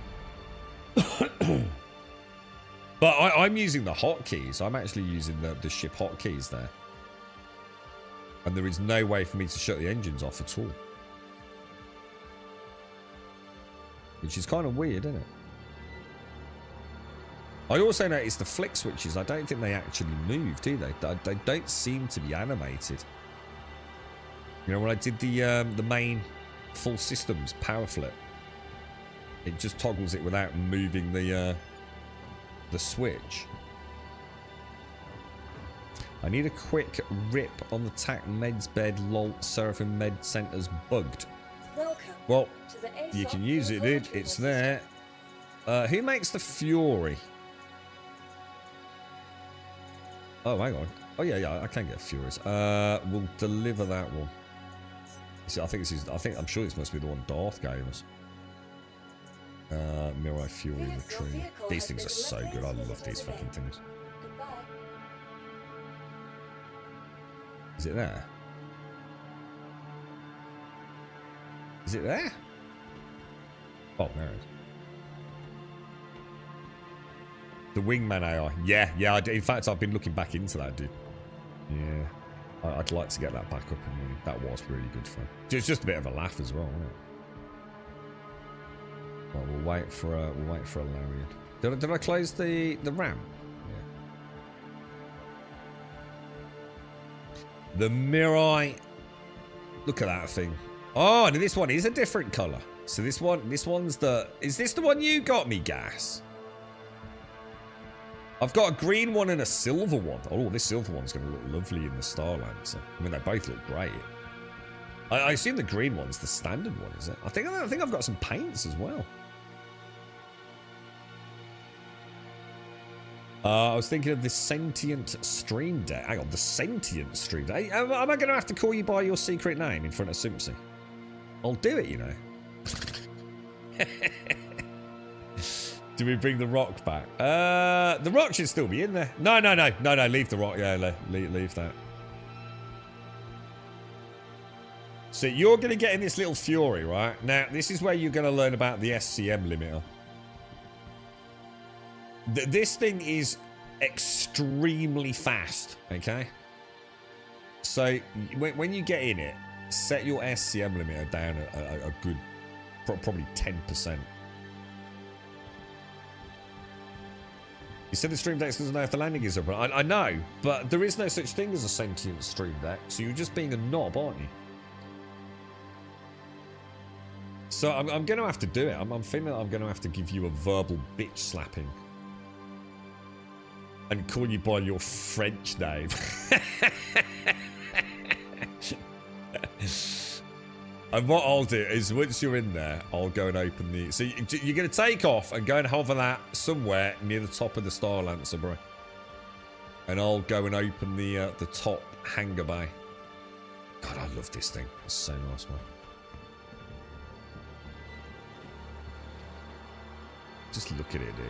But I'm using the hotkeys. I'm actually using the ship hotkeys there. And there is no way for me to shut the engines off at all. Which is kind of weird, isn't it? I also noticed the flick switches. I don't think they actually move, do they? They don't seem to be animated. You know, when I did the main full systems power flip, it just toggles it without moving the switch. I need a quick rip on the TAC meds bed. Lol, Seraphim Med Center's bugged. Welcome. Well, to the you ASOP can use it, dude. It's there. Who makes the Fury? Oh, hang on. Oh, yeah, I can get Furies. We'll deliver that one. See, I think I'm sure this must be the one Darth gave us. Mirai Fury Retriever. These things are so good. I love these fucking things. Goodbye. Is it there? Is it there? Oh, there it is. The Wingman AI. Yeah, in fact, I've been looking back into that, dude. Yeah. I'd like to get that back up and running. That was really good fun. It's just a bit of a laugh as well, isn't it? Well, we'll wait for a Larian. Did I close the ramp? Yeah. The Mirai. Look at that thing. Oh, and this one is a different colour. So this one's the. Is this the one you got me, Gas? I've got a green one and a silver one. Oh, this silver one's going to look lovely in the Starlancer. I mean, they both look great. I assume the green one's the standard one, is it? I think I've got some paints as well. I was thinking of the Sentient Stream Deck. Hang on, the Sentient Stream Deck. Am I going to have to call you by your secret name in front of Simpsy? I'll do it, you know. Do we bring the rock back? The rock should still be in there. No, leave the rock. Yeah, leave that. So you're going to get in this little Fury, right? Now, this is where you're going to learn about the SCM limiter. This thing is extremely fast, okay? So when you get in it, set your SCM limiter down a good, probably 10%. You said the Stream Deck doesn't know if the landing is up. I know, but there is no such thing as a sentient Stream Deck, so you're just being a knob, aren't you? So I'm going to have to do it. I'm feeling I'm going to have to give you a verbal bitch slapping. And call you by your French name. And what I'll do is, once you're in there, I'll go and open the... So you're going to take off and go and hover that somewhere near the top of the Star Lancer, bro. And I'll go and open the top hangar bay. God, I love this thing. It's so nice, man. Just look at it, dude.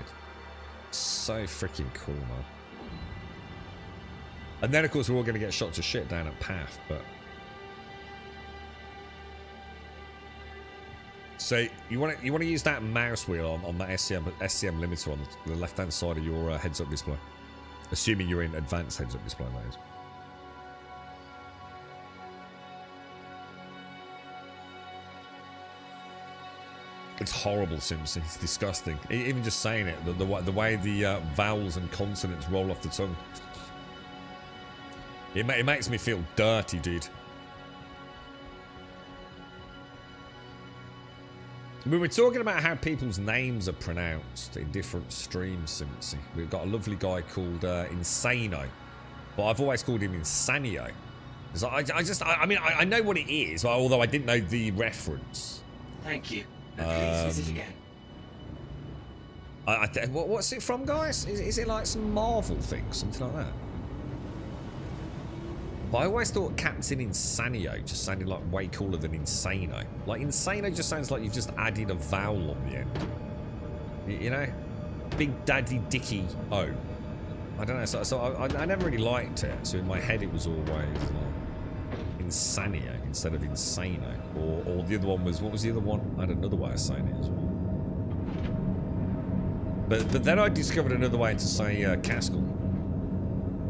So freaking cool, man. And then, of course, we're all going to get shot to shit down at PAF, but... So, you want to use that mouse wheel on that SCM limiter on the left-hand side of your heads-up display. Assuming you're in advanced heads-up display, that is. It's horrible, Simpson. It's disgusting. Even just saying it, the way the vowels and consonants roll off the tongue. It makes me feel dirty, dude. We were talking about how people's names are pronounced in different streams, Simpson. We've got a lovely guy called Insano, but I've always called him Insanio. I mean, I know what it is, although I didn't know the reference. Thank you. Please visit again. What's it from, guys? Is it like some Marvel thing, something like that? But I always thought Captain Insanio just sounded like way cooler than Insano. Like, Insano just sounds like you've just added a vowel on the end. You know? Big Daddy Dicky O. I don't know, so I never really liked it. So in my head it was always Insanio instead of Insano. Or the other one was, what was the other one? I had another way of saying it as well. But then I discovered another way to say Caskell.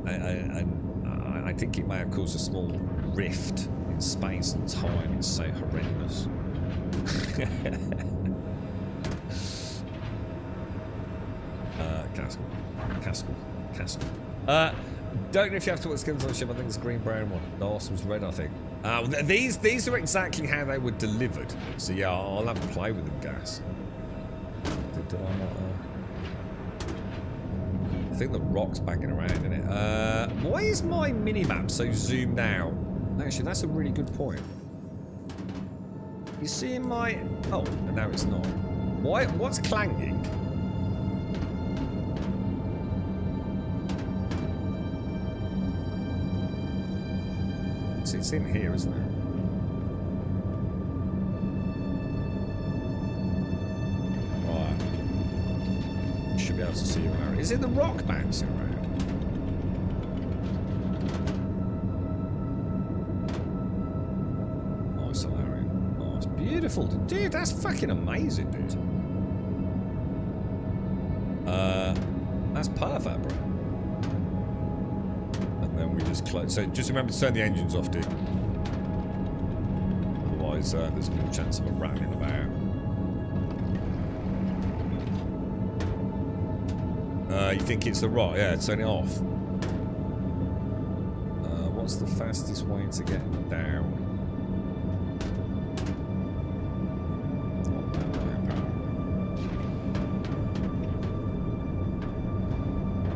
And I think it may have caused a small rift in space and time. It's so horrendous. Caskell. Don't know if you have to put skins on the ship. I think it's a green brown one. The last was red, I think. These are exactly how they were delivered. So yeah, I'll have a play with them, Gas. Did I not? I think the rock's banging around in it. Why is my minimap so zoomed out? Actually, that's a really good point. You seeing my... Oh, no, it's not. Why? What's clanging? It's in here, isn't it? Right. Should be able to see you around. Is it the rock bouncing around? Nice, Solarian. Oh, it's beautiful. Dude, that's fucking amazing, dude. That's perfect, bro. And then we just close. So just remember to turn the engines off, dude. Otherwise, there's more chance of a rattling about. You think it's the rock? Yeah, turn it off. What's the fastest way to get down?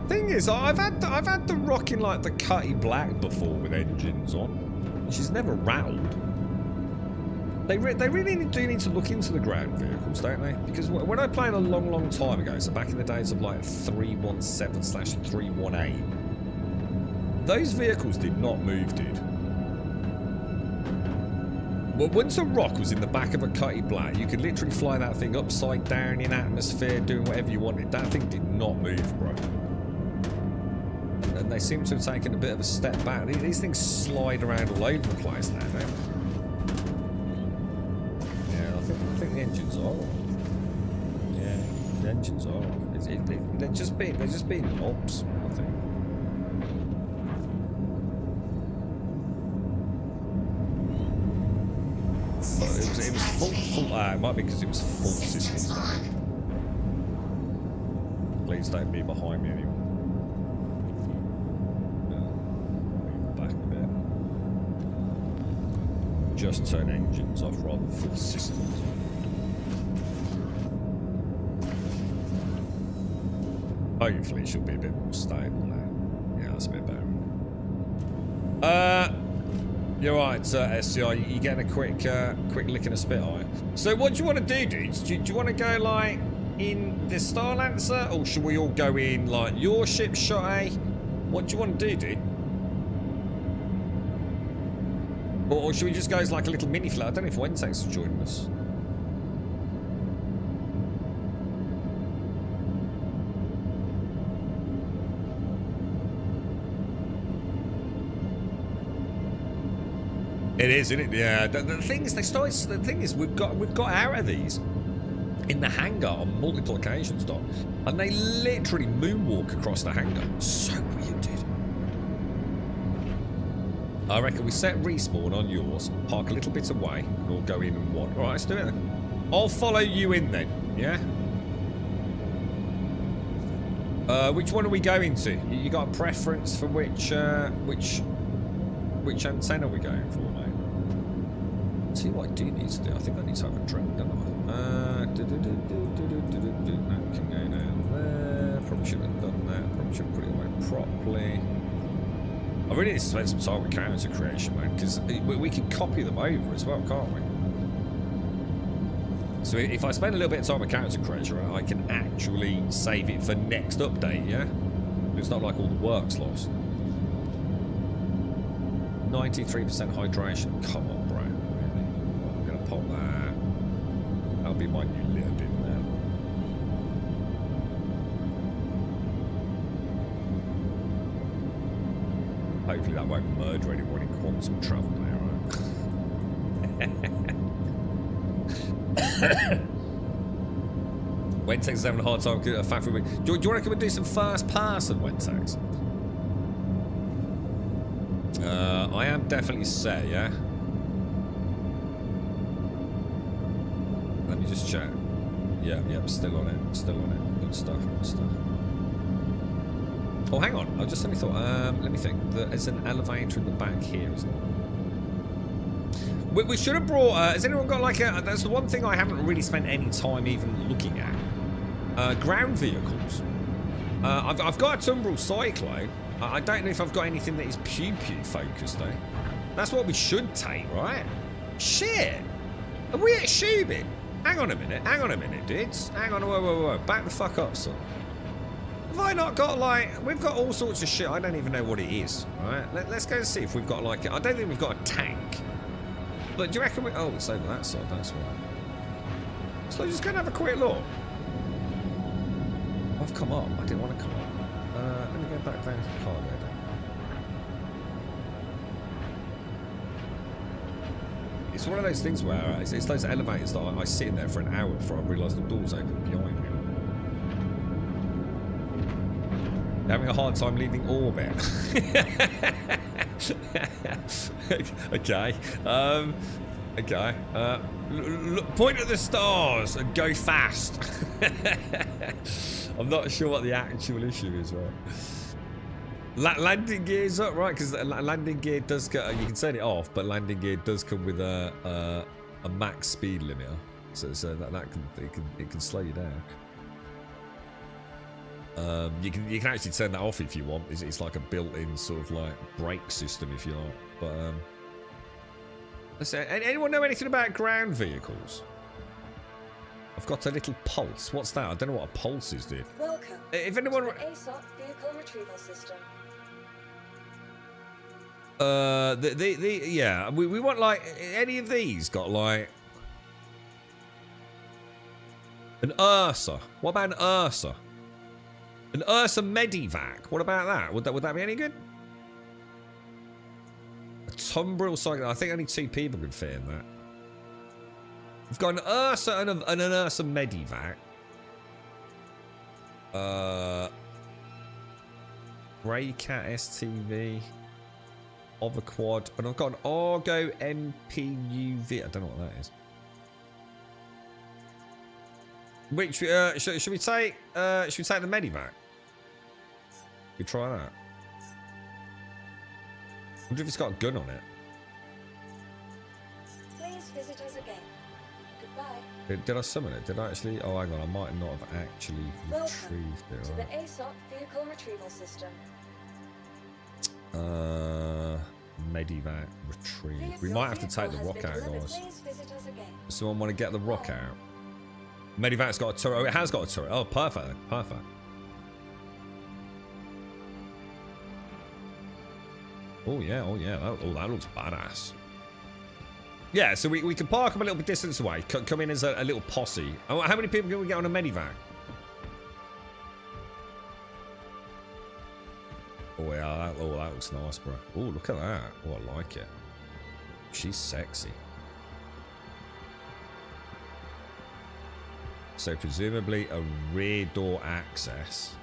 Thing is, I've had the rock in like the Cutty Black before with engines on. She's never rattled. They really do need to look into the ground vehicles, don't they? Because when I played a long time ago, so back in the days of like 317/318, those vehicles did not move, dude. Well, once a rock was in the back of a Cutty Black, you could literally fly that thing upside down in atmosphere, doing whatever you wanted. That thing did not move, bro. And they seem to have taken a bit of a step back. These things slide around all over the place now, don't they? engines are off. Yeah, the engines are off. They're just being knobs, I think. It was full. It might be because it was full systems. Please don't be behind me anymore. Move back a bit. Just turn engines off rather than full systems. Hopefully she'll be a bit more stable now. Yeah, that's a bit better. You're right, SCR. You getting a quick lick and a spit eye. So what do you want to do, dudes? Do you want to go like in the Star Lancer, or should we all go in like your ship, Shot A? What do you want to do, dude? Or should we just go as like a little mini flight? I don't know if Wentex is joining us. It is, isn't it? Yeah. The thing is, the thing is, we've got out of these in the hangar on multiple occasions, Doc, and they literally moonwalk across the hangar. So weird, dude. I reckon we set respawn on yours, park a little bit away, and we'll go in and one. All right, let's do it then. I'll follow you in then. Yeah. Which one are we going to? You got a preference for which antenna we're going for, mate? See what I do need to do. I think I need to have a drink, don't I? That can go down there. Probably should have done that. Probably should have put it away properly. I really need to spend some time with character creation, man, because we can copy them over as well, can't we? So if I spend a little bit of time with character creation, I can actually save it for next update, yeah? It's not like all the work's lost. 93% hydration. Come on, bro. Really? I'm going to pop that. That'll be my new little bit there. Hopefully that won't murder anyone in quantum travel now, right? Wentex is having a hard time. Do you want to come and do some first person, Wentex? I am definitely set, yeah? Let me just check. Yeah, still on it. Still on it. Good stuff, good stuff. Oh, hang on. I just suddenly thought, let me think. There's an elevator in the back here, isn't there? We should have brought, has anyone got like a, that's the one thing I haven't really spent any time even looking at. Ground vehicles. I've got a Tumbril Cyclone. I don't know if I've got anything that is pew-pew focused, though. That's what we should take, right? Shit! Are we at Shubin? Hang on a minute, dudes. Hang on, whoa. Back the fuck up, son. Have I not got, like... We've got all sorts of shit. I don't even know what it is, right? Let's go and see if we've got, like... I don't think we've got a tank. But do you reckon we... Oh, it's over that side, that's why. So just go and have a quick look. I've come up. I didn't want to come up. Let me go back down to the cargo then. It's one of those things where it's those elevators that I sit in there for an hour before I realise the door's open behind me. Having a hard time leaving orbit. Okay. Okay. Point at the stars and go fast. I'm not sure what the actual issue is, right? Landing gear's up, right? Because landing gear does get, you can turn it off, but landing gear does come with a max speed limiter, so that can slow you down. You can actually turn that off if you want. It's like a built-in sort of like brake system, if you like. But let's say, anyone know anything about ground vehicles? I've got a little pulse. What's that? I don't know what a pulse is, dude. Welcome. If anyone... to the ASOP vehicle retrieval system. Yeah, we want like any of these got like an Ursa. What about an Ursa? An Ursa Medivac. What about that? Would that be any good? A Tumbril Cyclone. I think only 2 people could fit in that. We've got an Ursa and an Ursa Medivac. Grey Cat STV. Overquad. And I've got an Argo MPUV. I don't know what that is. Which should we take the Medivac? We try that. I wonder if it's got a gun on it. Please visit us again. Goodbye. Did I summon it? Did I actually? Oh, hang on. I might not have actually Welcome retrieved it. to Right. the ASOP vehicle retrieval system. Medivac retrieve. If We your might have to take the vehicle rock has out, been delivered, guys. Please visit us again. Someone want to get the rock out? Medivac's got a turret. Oh, it has got a turret. Oh, perfect then. Perfect. Oh yeah, oh yeah. That looks badass. Yeah, so we can park them a little bit distance away. Come in as a little posse. Oh, how many people can we get on a Medivac? Oh yeah, that looks nice, bro. Oh, look at that. Oh, I like it. She's sexy. So presumably a rear door access.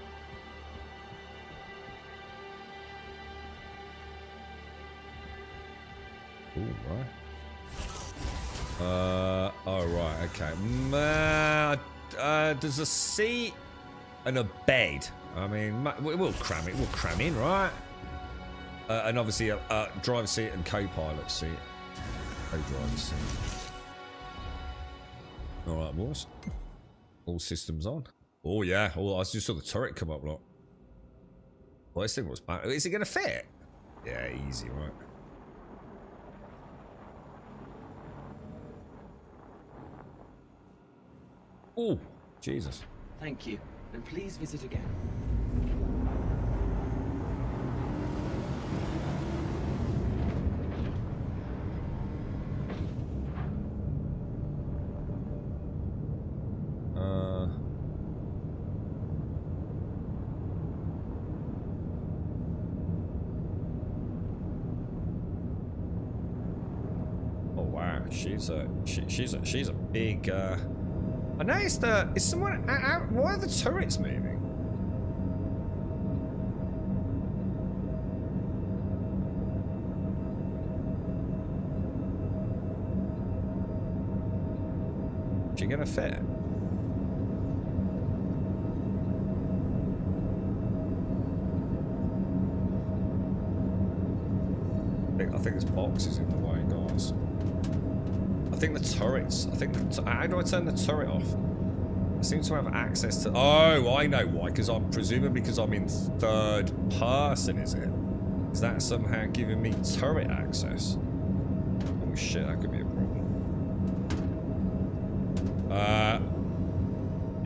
Ooh, right. Oh, right, okay. There's a seat and a bed. I mean, we'll cram it. We'll cram in, right? And obviously a driver's seat and co-pilot seat. Co-driver's seat. All right, boys. All systems on. Oh, yeah. Oh, I just saw the turret come up, look. Well, this thing was back. Is it going to fit? Yeah, easy, right? Oh, Jesus. Thank you, and please visit again. Oh wow, she's a big. I noticed is someone out? Why are the turrets moving? Is she gonna fit? I think this box is in the way, guys. I think the turrets. How do I turn the turret off? I seem to have access to. Oh, I know why. Because I'm in third person. Is it? Is that somehow giving me turret access? Oh shit, that could be a problem.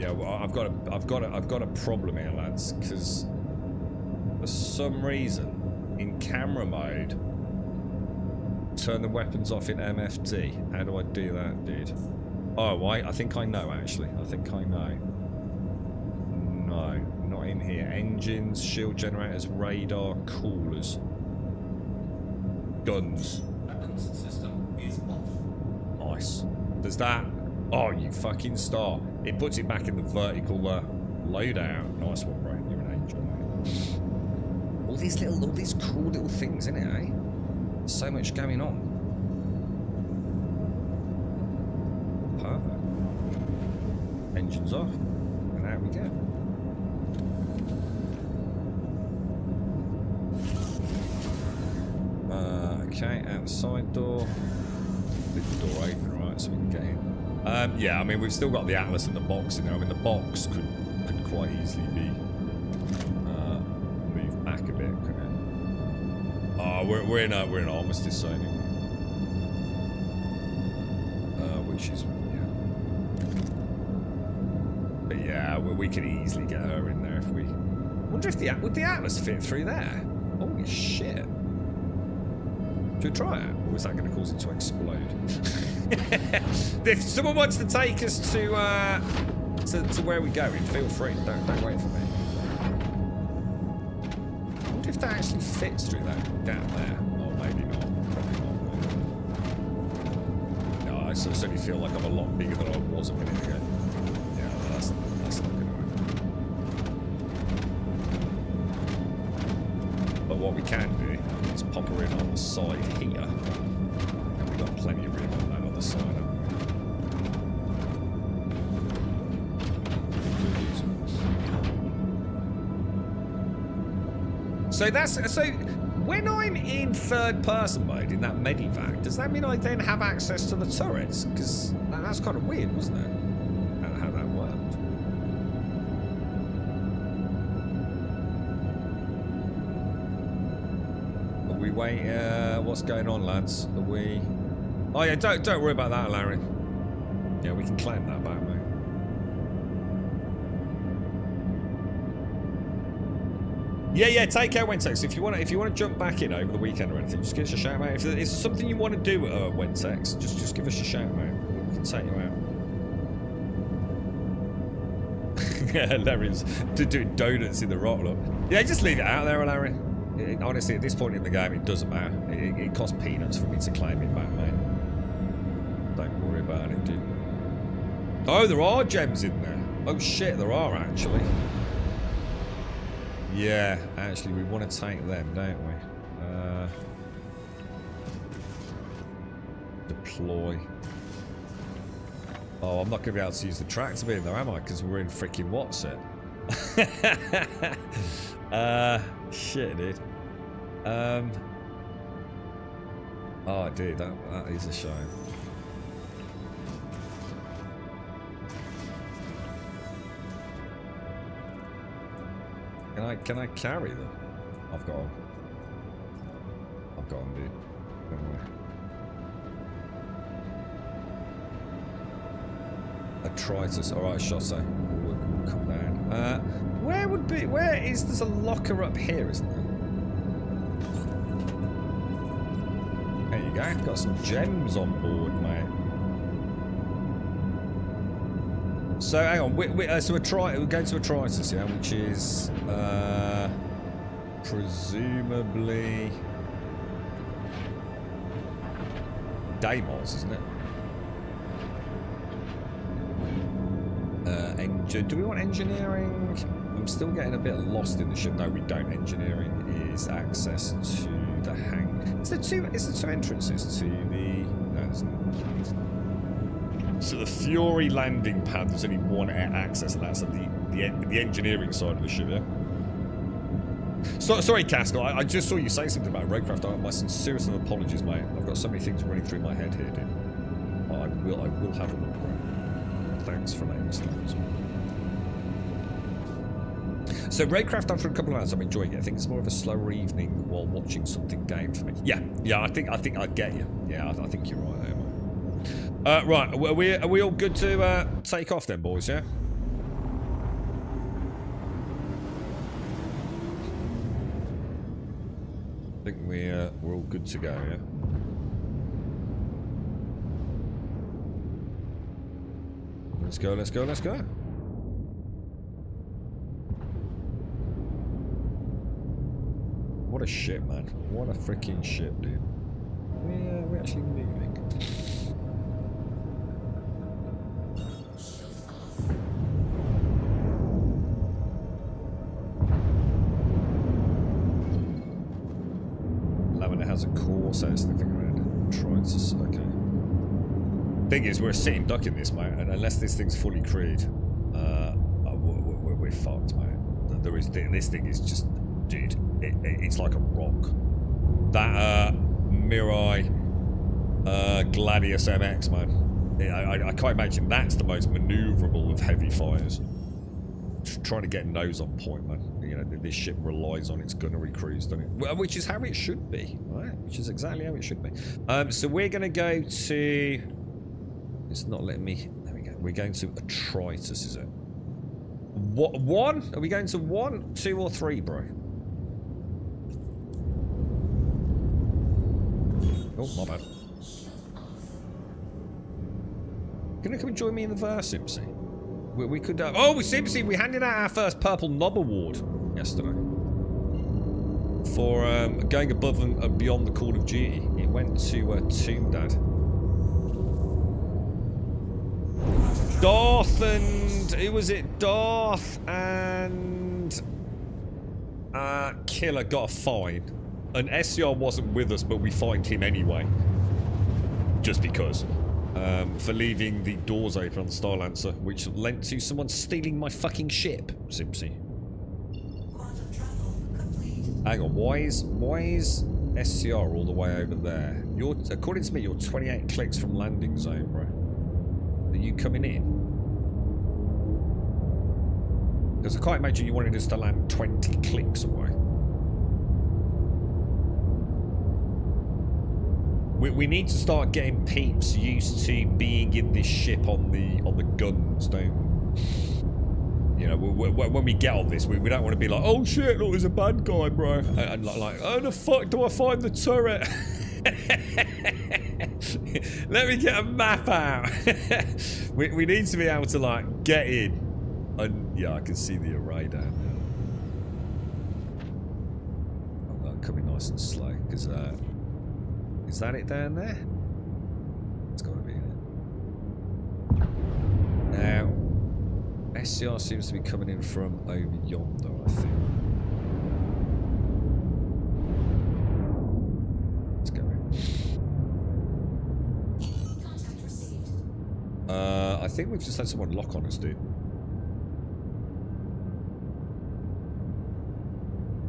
Yeah, well, I've got a problem here, lads. Because for some reason, in camera mode. Turn the weapons off in MFT. How do I do that, dude? Oh, I think I know, actually. I think I know. No, not in here. Engines, shield generators, radar, coolers. Guns. Weapons system is off. Nice. Does that... Oh, you fucking star. It puts it back in the vertical loadout. Nice one, bro. You're an angel, mate. All these cool little things, innit, eh? So much going on. Perfect. Engines off. And out we go. Okay, outside door. Leave the door open, right, so we can get in. Yeah, I mean, we've still got the Atlas and the box in there. I mean, the box could quite easily be moved back a bit, couldn't it? Oh, we're in an armistice zone, which is yeah. But yeah, we could easily get her in there if we. Wonder if would the Atlas fit through there? Holy shit! Should we try it, or is that going to cause it to explode? If someone wants to take us to where we're going, feel free. Don't wait for me. If that actually fits through that down there. Oh, maybe not. Probably not. No, So I certainly feel like I'm a lot bigger than I was a minute ago. Yeah, well, that's not going to work. But what we can do is pop her in on the side here. And we've got plenty of room on that other side, haven't we? So when I'm in third person mode in that medivac, does that mean I then have access to the turrets? Because that's kind of weird, wasn't it? How that worked. Are we wait? What's going on, lads? Are we? Oh yeah, don't worry about that, Larry. Yeah, we can claim that back, mate. Yeah, take care, Wentex. If you want to jump back in over the weekend or anything, just give us a shout, mate. If it's something you want to do, Wentex, just give us a shout, mate. We can take you out. Yeah, Larry's doing donuts in the rock look. Yeah, just leave it out there, Larry. Honestly, at this point in the game, it doesn't matter. It costs peanuts for me to claim it back, mate. Don't worry about it, dude. Oh, there are gems in there. Oh shit, there are actually. Yeah, actually, we want to take them, don't we? Deploy. Oh, I'm not going to be able to use the tractor beam though, am I? Because we're in freaking what's it? Shit, dude. Oh, dude, that is a shame. Can I carry them? I've got them, dude. Don't worry. A Tritus. Alright, Shosso. We'll come down. There's a locker up here, isn't there? There you go. Got some gems on board, mate. So hang on, we're going to a Tritus, yeah, which is presumably Deimos, isn't it? Do we want engineering? I'm still getting a bit lost in the ship. No, we don't. Engineering is access to the hang. Is there two entrances to the? No, there's not. So the Fury landing pad, there's only one access, and that's at the engineering side of the ship, yeah? So, sorry, Casco, I just saw you say something about Roadcraft. My sincerest of apologies, mate. I've got so many things running through my head here, dude. I will have a look, right? Thanks for letting us know as well. So Roadcraft, after a couple of hours, I'm enjoying it. I think it's more of a slower evening while watching something game for me. Yeah, I think I get you. Yeah, I think you're right there, mate. Right, are we all good to take off then, boys, yeah? I think we're all good to go, yeah? Let's go. What a ship, man. What a freaking ship, dude. We're actually moving. Lamina has a core, so it's sniffing around. Tritus, okay. Thing is, we're a sitting duck in this, mate, and unless this thing's fully crewed, we're fucked, mate. This thing is just, dude, it's like a rock. That Mirai Gladius MX, man. I can't imagine that's the most maneuverable of heavy fighters. Just trying to get nose on point, man. You know, this ship relies on its gunnery crews, doesn't it? Well, which is how it should be, right? Which is exactly how it should be. So we're going to go to... It's not letting me... There we go. We're going to a Tritus, is it? What, 1? Are we going to 1, 2, or 3, bro? Oh, my bad. Can you come and join me in the verse, Simpsy? We could... oh, Simpsy, we handed out our first Purple Knob Award yesterday. For going above and beyond the call of duty. It went to Tomb Dad. Darth and who was it? Darth and Killer got a fine. And SCR wasn't with us, but we fined him anyway. Just because. For leaving the doors open on the Starlancer, which led to someone stealing my fucking ship, Simpsy. Hang on, why is SCR all the way over there? You're, according to me, you're 28 clicks from landing zone, bro. Are you coming in? Because I can't imagine you wanted us to land 20 clicks away. We need to start getting peeps used to being in this ship on the guns, don't we? You know, when we get on this, we don't want to be like, oh shit, look, there's a bad guy, bro. And like, oh, the fuck do I find the turret? Let me get a map out. we need to be able to, like, get in. And, yeah, I can see the array down there. Oh, coming nice and slow, because, is that it down there? It's got to be it. Now, SCR seems to be coming in from over yonder, I think. Let's go in. I think we've just had someone lock on us, dude.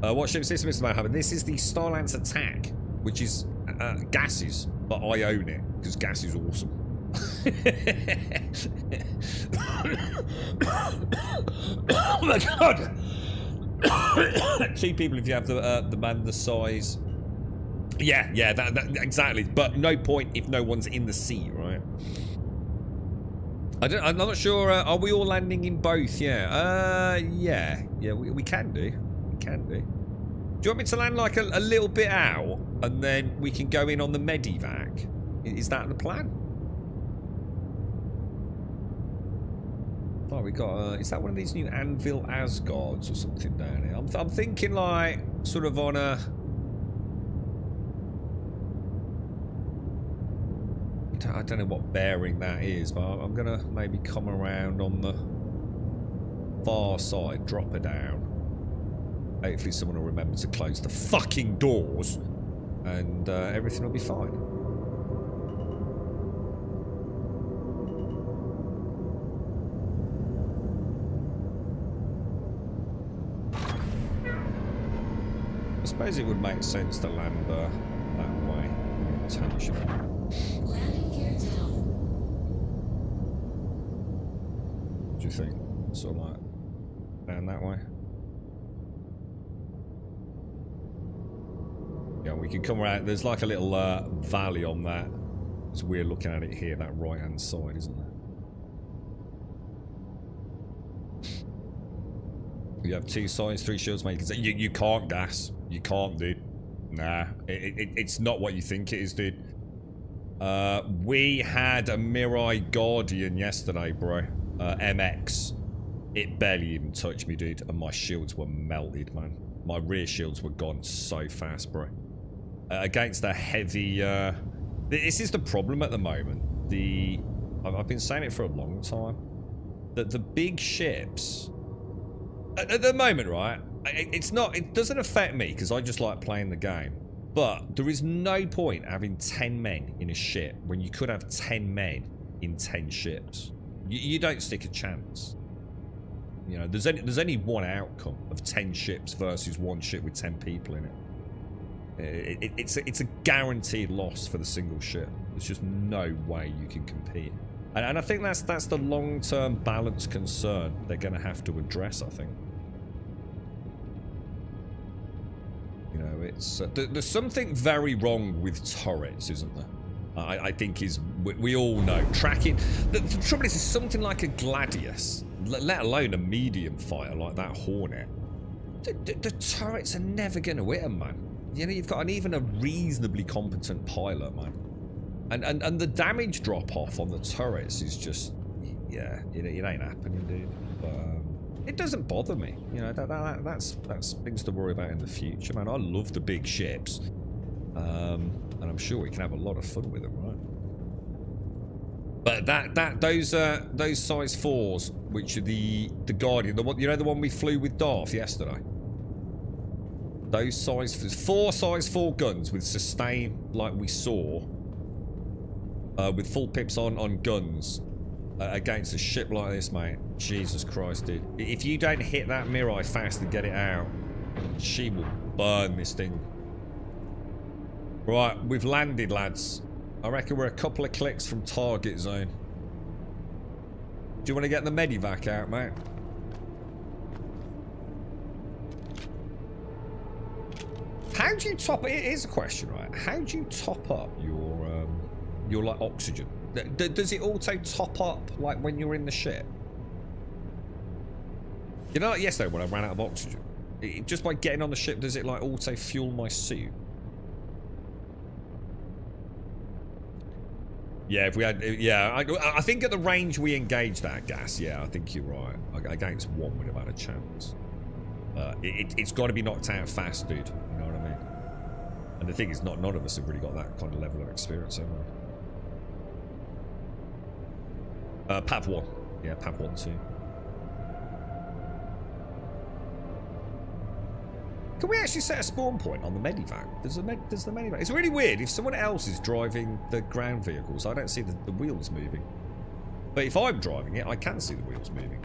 What ship system is about having? This is the Starlance Attack, which is gases, but I own it because gas is awesome. Oh my god! 2 people if you have the man the size. Yeah, that exactly. But no point if no one's in the seat, right? I'm not sure. Are we all landing in both? Yeah. Yeah. We can do. We can do. Do you want me to land like a little bit out, and then we can go in on the medivac? Is that the plan? Oh, we got. Is that one of these new Anvil Asgards or something down here? I'm thinking like sort of on a. I don't know what bearing that is, but I'm gonna maybe come around on the far side, drop her down. Hopefully someone will remember to close the fucking doors, and everything will be fine. I suppose it would make sense to land that way. Attention. What do you think? Sort of like down that way? Yeah, we can come around. There's like a little valley on that. As we're looking at it here, that right hand side, isn't there? You have 2 sides, 3 shields, mate. You can't gas. You can't, dude. Nah, it's not what you think it is, dude. We had a Mirai Guardian yesterday, bro. MX. It barely even touched me, dude, and my shields were melted, man. My rear shields were gone so fast, bro. Against the heavy... this is the problem at the moment. I've been saying it for a long time. That the big ships... At the moment, right, it doesn't affect me because I just like playing the game. But there is no point having 10 men in a ship when you could have 10 men in 10 ships. You don't stick a chance. You know, there's only one outcome of 10 ships versus 1 ship with 10 people in it. It's a guaranteed loss for the single ship. There's just no way you can compete. And I think that's the long-term balance concern they're going to have to address, I think. You know, it's there's something very wrong with turrets, isn't there? I think we all know. Tracking... The trouble is something like a Gladius, let alone a medium fighter like that Hornet. The turrets are never going to hit them, man. You know, you've got even a reasonably competent pilot, man. And the damage drop-off on the turrets is just... Yeah, it ain't happening, dude. But... it doesn't bother me. You know, that's things to worry about in the future, man. I love the big ships. And I'm sure we can have a lot of fun with them, right? But those size 4s, which are the Guardian, the one, you know, the one we flew with Darth yesterday. Those size 4 size 4 guns with sustain, like we saw, with full pips on guns against a ship like this, mate. Jesus Christ, dude! If you don't hit that Mirai fast and get it out, she will burn this thing. Right, we've landed, lads. I reckon we're a couple of clicks from target zone. Do you want to get the medivac out, mate? How do you top... It is a question, right? How do you top up your like, oxygen? Does it auto top up, like, when you're in the ship? You know, like yesterday when I ran out of oxygen, just by getting on the ship, does it, like, auto fuel my suit? Yeah, if we had... Yeah, I think at the range we engaged that gas, yeah, I think you're right. Against one, we'd have had a chance. It's got to be knocked out fast, dude. You know what I mean? And the thing is, none of us have really got that kind of level of experience, have we? Pav 1. Yeah, Pav 1 too. Can we actually set a spawn point on the medivac? Does the medivac... It's really weird. If someone else is driving the ground vehicles, I don't see the wheels moving. But if I'm driving it, I can see the wheels moving.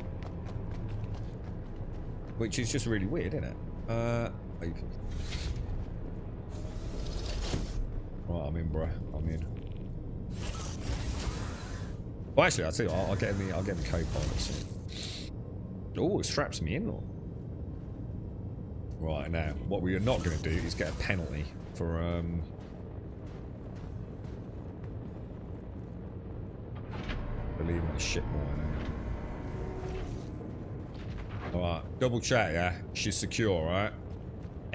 Which is just really weird, isn't it? Open. Right, I'm in, bro. I'm in. Well, actually, I'll tell you what, I'll get in the co-pilot soon. Oh, it straps me in, or... Right, now, what we are not going to do is get a penalty for, leaving the ship more now. Alright, double check, yeah? She's secure, right?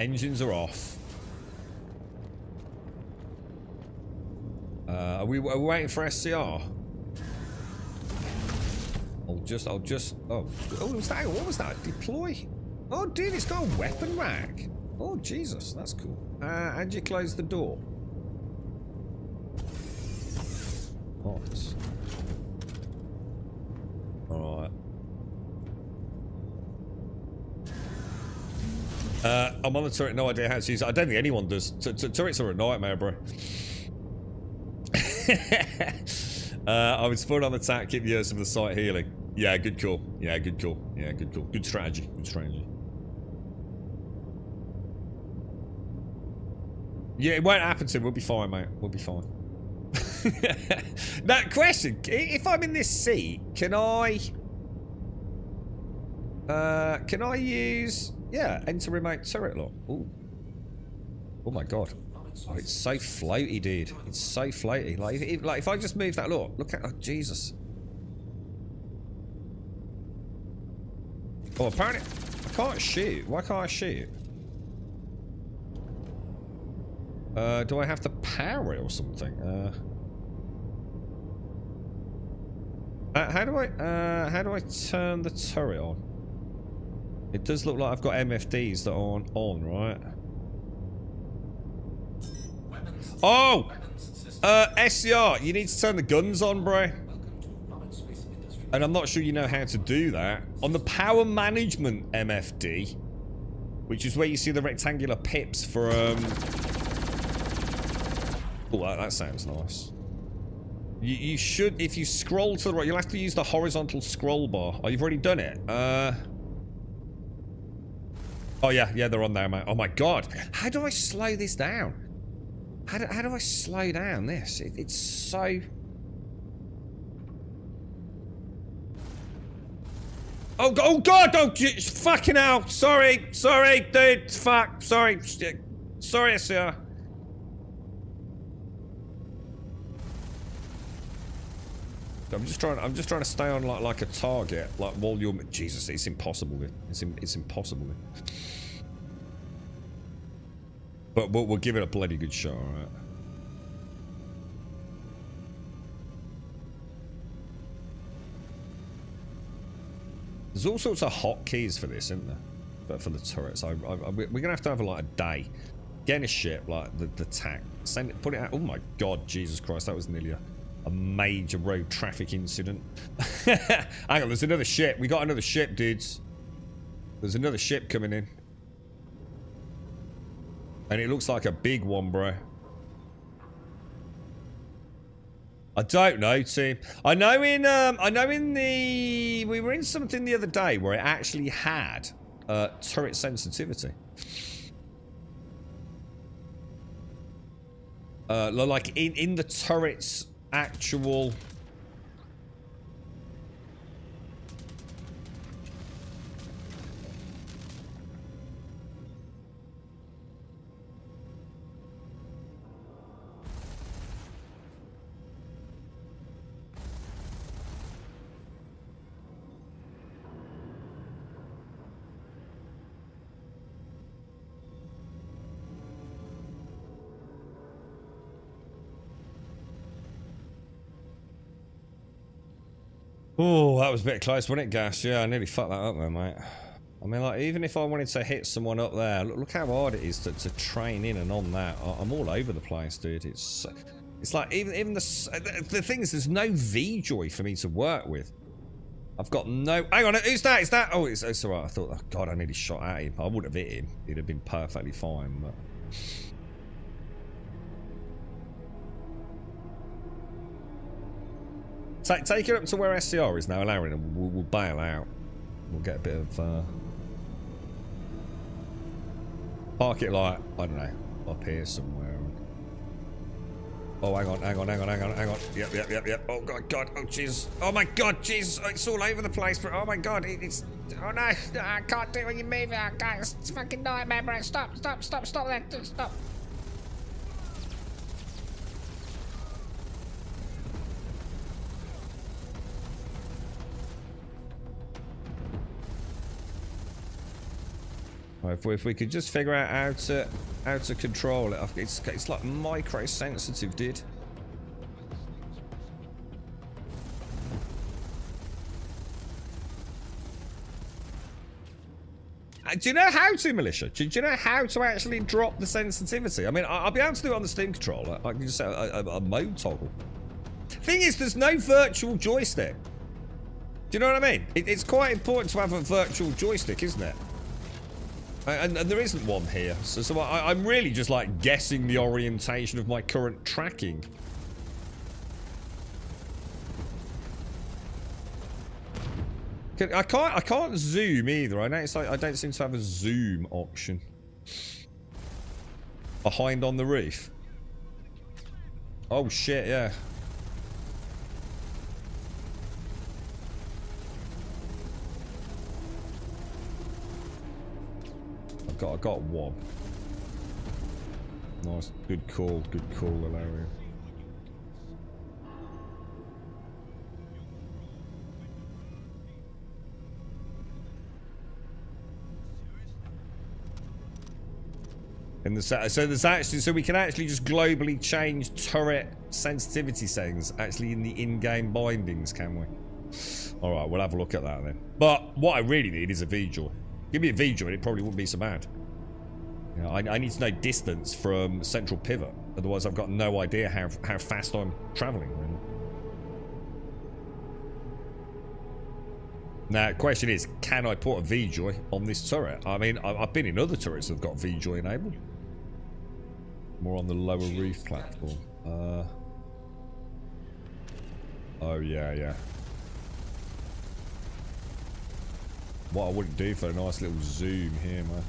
Engines are off. Are we waiting for SCR? I'll just, oh, what was that? What was that? Deploy? Oh, dude, it's got a weapon rack. Oh, Jesus, that's cool. How'd you close the door? Nice. Alright. I'm on the turret, no idea how to use it. I don't think anyone does. Turrets are a nightmare, bro. I would spawn on attack, keep the Earth of the site healing. Yeah, good call. Yeah, good call. Yeah, good call. Good strategy. Good strategy. Yeah, it won't happen to him. We'll be fine, mate. We'll be fine. That question, if I'm in this seat, can I use, yeah, enter remote turret lock? Ooh. Oh my god. Oh, it's so floaty, dude. It's so floaty. Like if I just move that, look at, oh, Jesus. Oh, apparently I can't shoot. Why can't I shoot? Do I have to power it or something? How do I turn the turret on? It does look like I've got MFDs that aren't on, right? Oh! SCR, you need to turn the guns on, bro. And I'm not sure you know how to do that. On the power management MFD, which is where you see the rectangular pips for, oh, that sounds nice. You should, if you scroll to the right, you'll have to use the horizontal scroll bar. Oh, you've already done it. Oh, yeah, they're on there, mate. Oh, my God. How do I slow this down? How do I slow down this? It's so... Oh, God! Oh, fucking hell! Sorry, dude. Fuck. Sorry, SCR. I'm just trying to stay on like a target, like while you're... Jesus, it's impossible. It's impossible. But we'll give it a bloody good shot, alright? There's all sorts of hotkeys for this, isn't there? But for the turrets, we're gonna have to have like a day. Getting a ship, like the tack, send it, put it out. Oh my God, Jesus Christ, that was nearly a major road traffic incident. Hang on, there's another ship. We got another ship, dudes. There's another ship coming in. And it looks like a big one, bro. I don't know, team. I know in the... We were in something the other day where it actually had turret sensitivity. Like in the turret's actual... Oh, that was a bit close, wasn't it, Gas? Yeah, I nearly fucked that up there, mate. I mean, like, even if I wanted to hit someone up there, look how hard it is to train in and on that. I'm all over the place, dude. It's like, even the thing is, there's no V-Joy for me to work with. I've got no... Hang on, who's that? Is that... Oh, it's alright. I thought, oh, God, I nearly shot at him. I wouldn't have hit him. He'd have been perfectly fine, but... Take it up to where SCR is now, Larry, and we'll bail out. We'll get a bit of... Park it like, I don't know, up here somewhere. Oh, hang on. Yep. Oh, God. Oh, jeez. Oh, my God, jeez. It's all over the place, bro. Oh, my God. It's... Oh, no. I can't do it when you move it. It's a fucking nightmare, bro. Stop that. Stop. If we could just figure out how to control it, it's like micro sensitive, dude. Do you know how to, Militia? Do you know how to actually drop the sensitivity? I mean, I'll be able to do it on the Steam controller. I can just set a mode toggle. Thing is, there's no virtual joystick. Do you know what I mean? It's quite important to have a virtual joystick, isn't it? And there isn't one here, so I'm really just like guessing the orientation of my current tracking. I can't zoom either. I notice I don't seem to have a zoom option behind on the reef. Oh shit, yeah. I got one. Nice, good call, Hilarious. And so we can actually just globally change turret sensitivity settings actually in the in-game bindings, can we? All right, we'll have a look at that then. But what I really need is a V-Joy. Give me a V-Joy, it probably wouldn't be so bad. You know, I need to know distance from central pivot. Otherwise, I've got no idea how fast I'm traveling. Really. Now, the question is, can I put a V-Joy on this turret? I mean, I've been in other turrets that have got V-Joy enabled. More on the lower reef platform. Oh, yeah. What I wouldn't do for a nice little zoom here, man.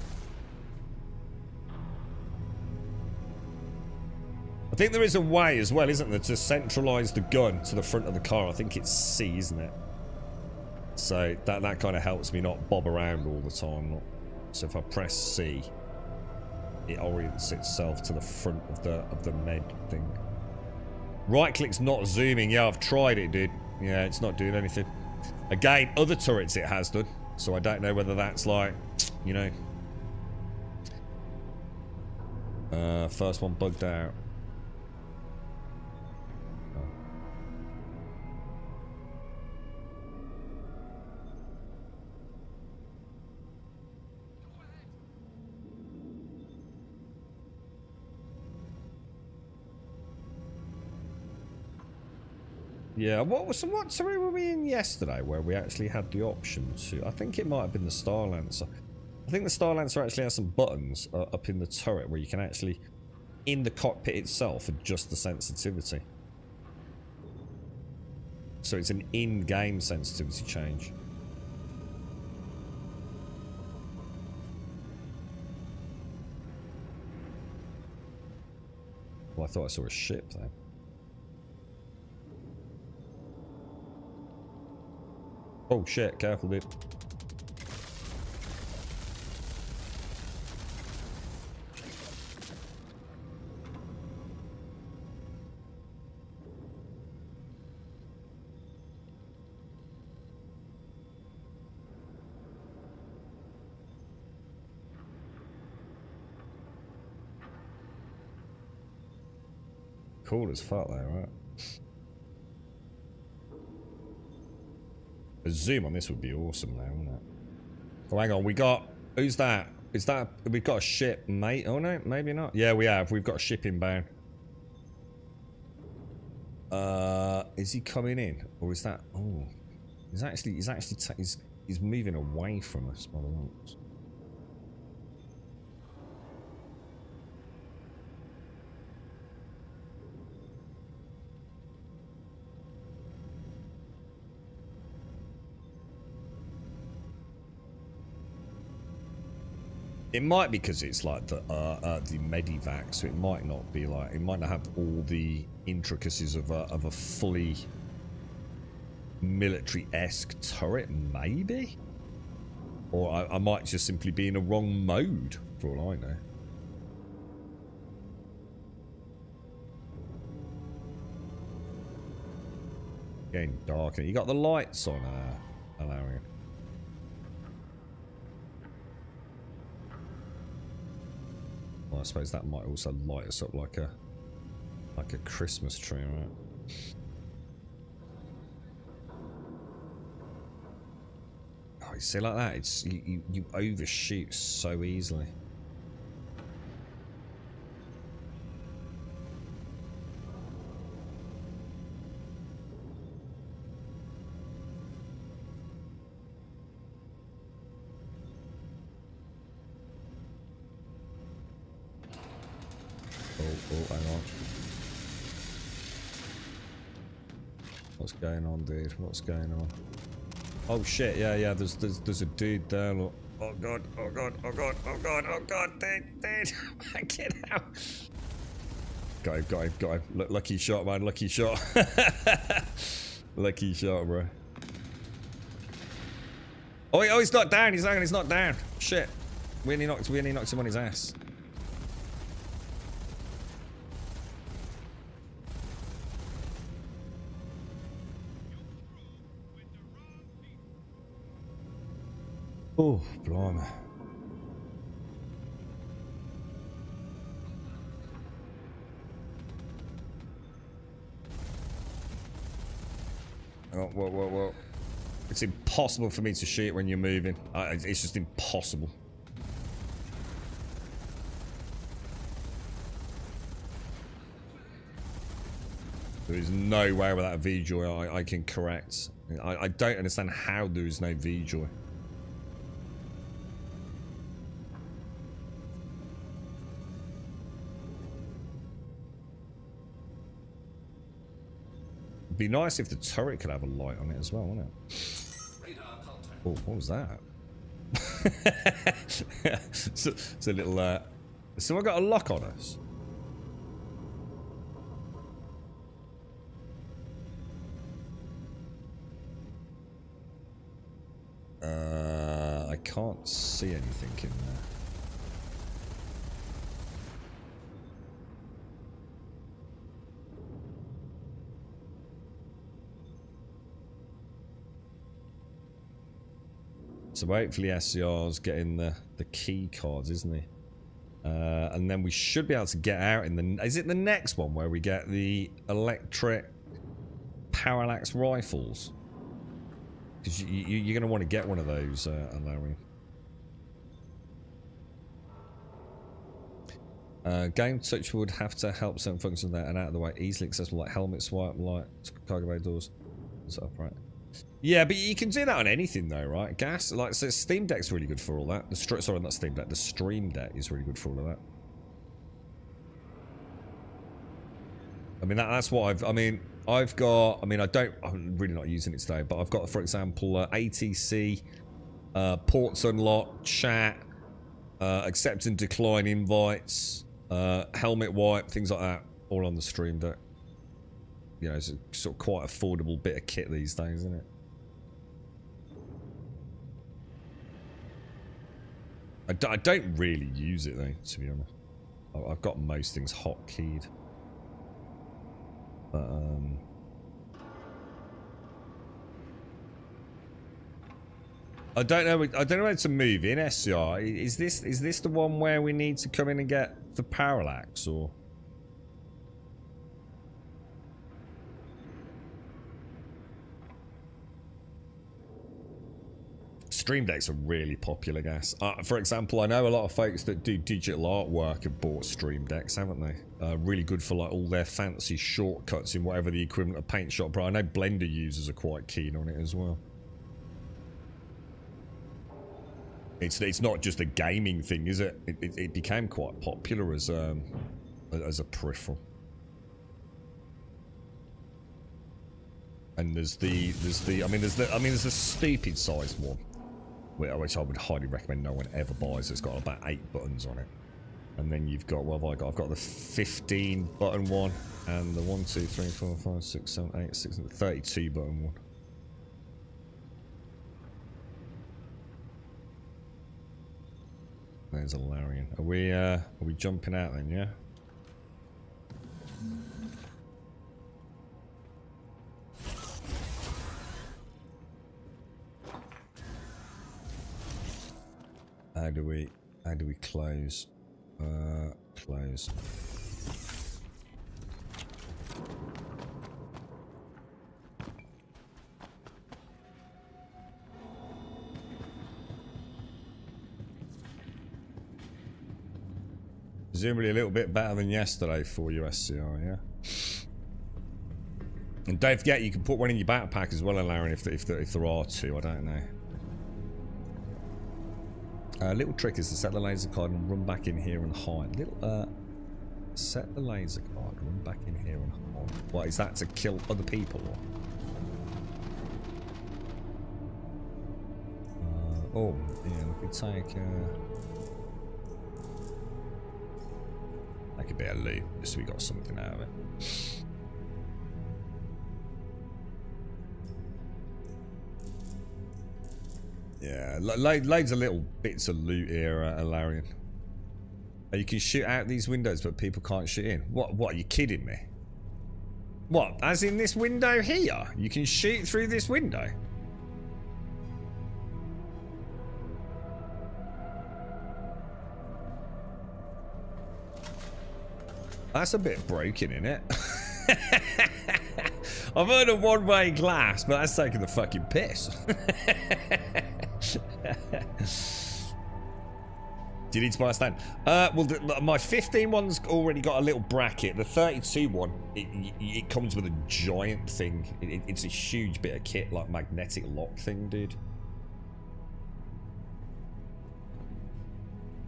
I think there is a way as well, isn't there, to centralise the gun to the front of the car. I think it's C, isn't it? So that kind of helps me not bob around all the time. So if I press C, it orients itself to the front of the med thing. Right click's not zooming. Yeah, I've tried it, dude. Yeah, it's not doing anything. Again, other turrets it has done. So I don't know whether that's like, you know. First one bugged out. Yeah, what terrain were we in yesterday where we actually had the option to... I think it might have been the Star Lancer. I think the Star Lancer actually has some buttons up in the turret where you can actually, in the cockpit itself, adjust the sensitivity. So it's an in-game sensitivity change. Well, I thought I saw a ship there. Oh shit, careful dude. Cool as fuck there, right? A zoom on this would be awesome now, wouldn't it? Oh, hang on, we got... Who's that? Is that... We've got a ship, mate. Oh, no, maybe not. Yeah, we have. We've got a ship inbound. Is he coming in? Or is that... Oh. He's moving away from us by the looks. It might be because it's like the Medivac, so it might not be like, it might not have all the intricacies of a fully military-esque turret, maybe? Or I might just simply be in a wrong mode, for all I know. Getting darker. You got the lights on, Alarian. Well, I suppose that might also light us up like a Christmas tree, right? Oh, you see like that? It's you overshoot so easily. Oh, hang on. What's going on, dude? What's going on? Oh shit, yeah, there's a dude there, look. Oh god, oh god, oh god, oh god, oh god, dude, get out. Got him. Lucky shot, man, lucky shot. Lucky shot, bro. Oh, he's not down, he's not down. Shit. We only knocked him on his ass. Oh, blimey. Oh, whoa. It's impossible for me to shoot when you're moving. It's just impossible. There is no way with that V-Joy I can correct. I don't understand how there is no V-Joy. Be nice if the turret could have a light on it as well, wouldn't it? Oh, what was that? It's a little. Someone got a lock on us. I can't see anything in there. So hopefully SCR's getting the key cards, isn't he? And then we should be able to get out in the... Is it the next one where we get the electric parallax rifles? Because you're going to want to get one of those, Larry. Game touch would have to help certain functions there and out of the way. Easily accessible like helmet swipe, light, cargo bay doors. What's up, right? Yeah, but you can do that on anything though, right? Gas, like, so Steam Deck's really good for all that. Sorry, not Steam Deck. The Stream Deck is really good for all of that. I mean, that's what I've got. I mean, I'm really not using it today, but I've got, for example, ATC, ports unlock, chat, accept and decline invites, helmet wipe, things like that, all on the Stream Deck. You know, it's a sort of quite affordable bit of kit these days, isn't it? I don't really use it though, to be honest. I've got most things hotkeyed. But I don't know where to move in SCR. Is this the one where we need to come in and get the parallax, or? Stream Decks are really popular, gas. For example, I know a lot of folks that do digital artwork have bought Stream Decks, haven't they? Really good for like all their fancy shortcuts in whatever the equivalent of Paint Shop. But I know Blender users are quite keen on it as well. It's not just a gaming thing, is it? It became quite popular as a peripheral. And there's the stupid sized one, which I would highly recommend no one ever buys. It's got about 8 buttons on it. And then you've got, what have I got? I've got the 15 button one and the 1, 2, 3, 4, 5, 6, 7, 8, 6, 32 button one. There's a Larian. Are we jumping out then, yeah? How do we close? Close. Presumably a little bit better than yesterday for you, SCR, yeah? And don't forget, you can put one in your backpack as well, Larian, if there are two, I don't know. Little trick is to set the laser card and run back in here and hide. Set the laser card, run back in here and hide. What, is that to kill other people? Oh, yeah, we could take like a bit of loot, just so we got something out of it. Yeah, loads of little bits of loot here, Larian. You can shoot out these windows, but people can't shoot in. What? Are you kidding me? What? As in this window here? You can shoot through this window? That's a bit broken, isn't it? I've heard of one-way glass, but that's taking the fucking piss. Do you need to buy a stand? Well, my 15 one's already got a little bracket. The 32 one, it comes with a giant thing. It's a huge bit of kit, like magnetic lock thing, dude.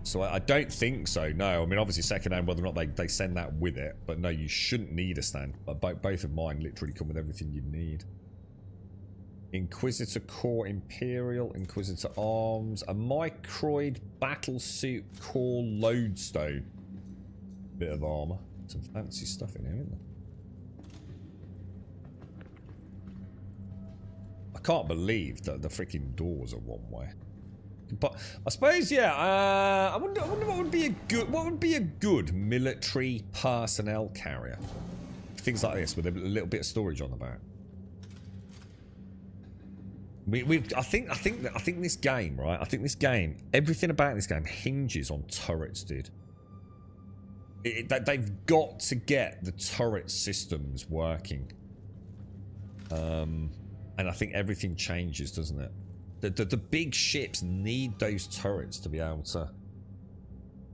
So I don't think so, no. I mean, obviously secondhand, whether or not they send that with it. But no, you shouldn't need a stand. But both of mine literally come with everything you need. Inquisitor Core Imperial, Inquisitor Arms, a Microid Battlesuit Core Lodestone. Bit of armor. Some fancy stuff in here, isn't there? I can't believe that the freaking doors are one way. But I suppose, yeah. I wonder what would be a good military personnel carrier. Things like this with a little bit of storage on the back. I think this game, right? I think this game, everything about this game hinges on turrets, dude. They've got to get the turret systems working. And I think everything changes, doesn't it? The big ships need those turrets to be able to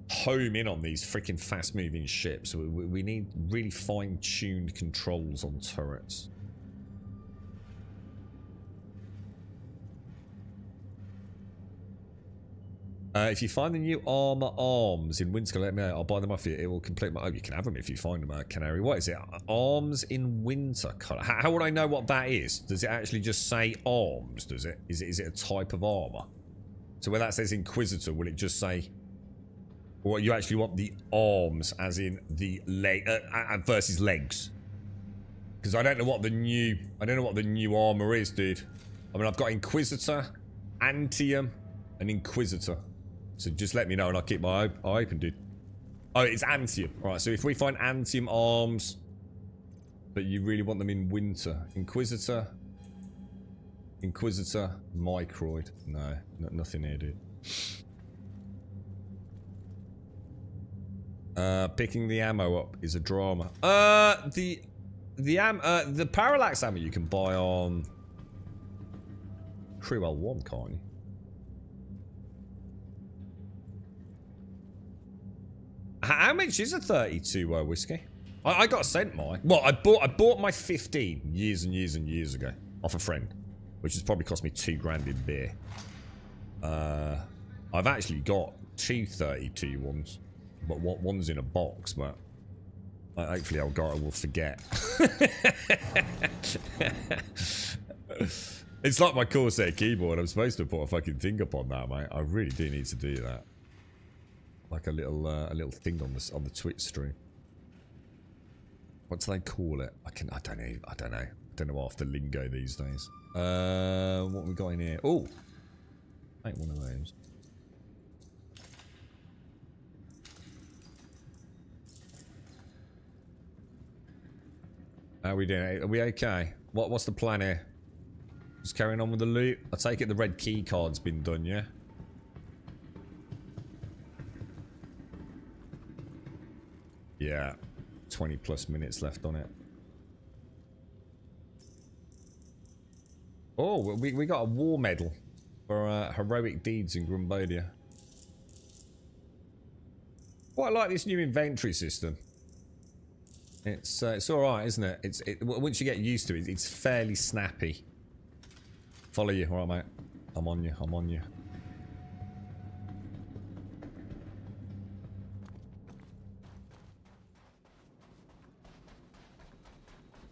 home in on these freaking fast-moving ships. We need really fine-tuned controls on turrets. If you find the new armor arms in Winter, let me know. I'll buy them off you. It will complete my... Oh, you can have them if you find them, Canary. What is it? Arms in Winter color. How would I know what that is? Does it actually just say arms? Does it? Is it a type of armor? So where that says Inquisitor, will it just say... Or you actually want the arms as in the leg versus legs? Because I don't know what the new... I don't know what the new armor is, dude. I mean, I've got Inquisitor, Antium, and Inquisitor. So just let me know and I'll keep my eye open, dude. Oh, it's Antium. Alright, so if we find Antium arms, but you really want them in Winter. Inquisitor, Microid. No, nothing here, dude. Picking the ammo up is a drama. The parallax ammo you can buy on Crewell 1, can't you? How much is a 32 whiskey? I got sent mine. Well, I bought my 15 years and years and years ago off a friend, which has probably cost me $2 grand in beer. I've actually got two 32 ones, but one's in a box. But hopefully, I will forget. It's like my Corsair keyboard. I'm supposed to put a fucking thing up on that, mate. I really do need to do that. Like a little thing on the Twitch stream. What do they call it? I don't know. I don't know after lingo these days. What we got in here? Oh, ain't one of those. How are we doing? Are we okay? What's the plan here? Just carrying on with the loot. I take it the red key card's been done, yeah. Yeah, 20 plus minutes left on it. Oh, we got a war medal for heroic deeds in Grumbodia. Quite like this new inventory system. It's all right, isn't it? Once you get used to it, it's fairly snappy. Follow you, all right, mate. I'm on you. I'm on you.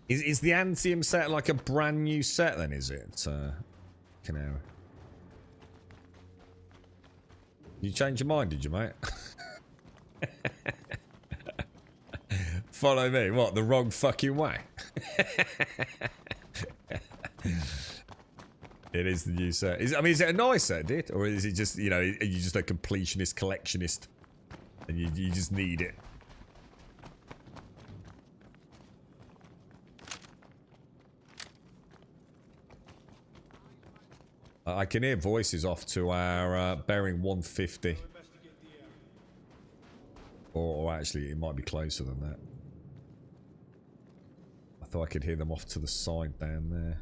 Is the Antium set like a brand new set then, is it, Canary? You changed your mind, did you, mate? Follow me. What, the wrong fucking way? It is the new set. I mean, is it a nice set, dude? Or is it just, you know, are you just a completionist, collectionist? And you just need it? I can hear voices off to our bearing 150. Or actually, it might be closer than that. I thought I could hear them off to the side down there.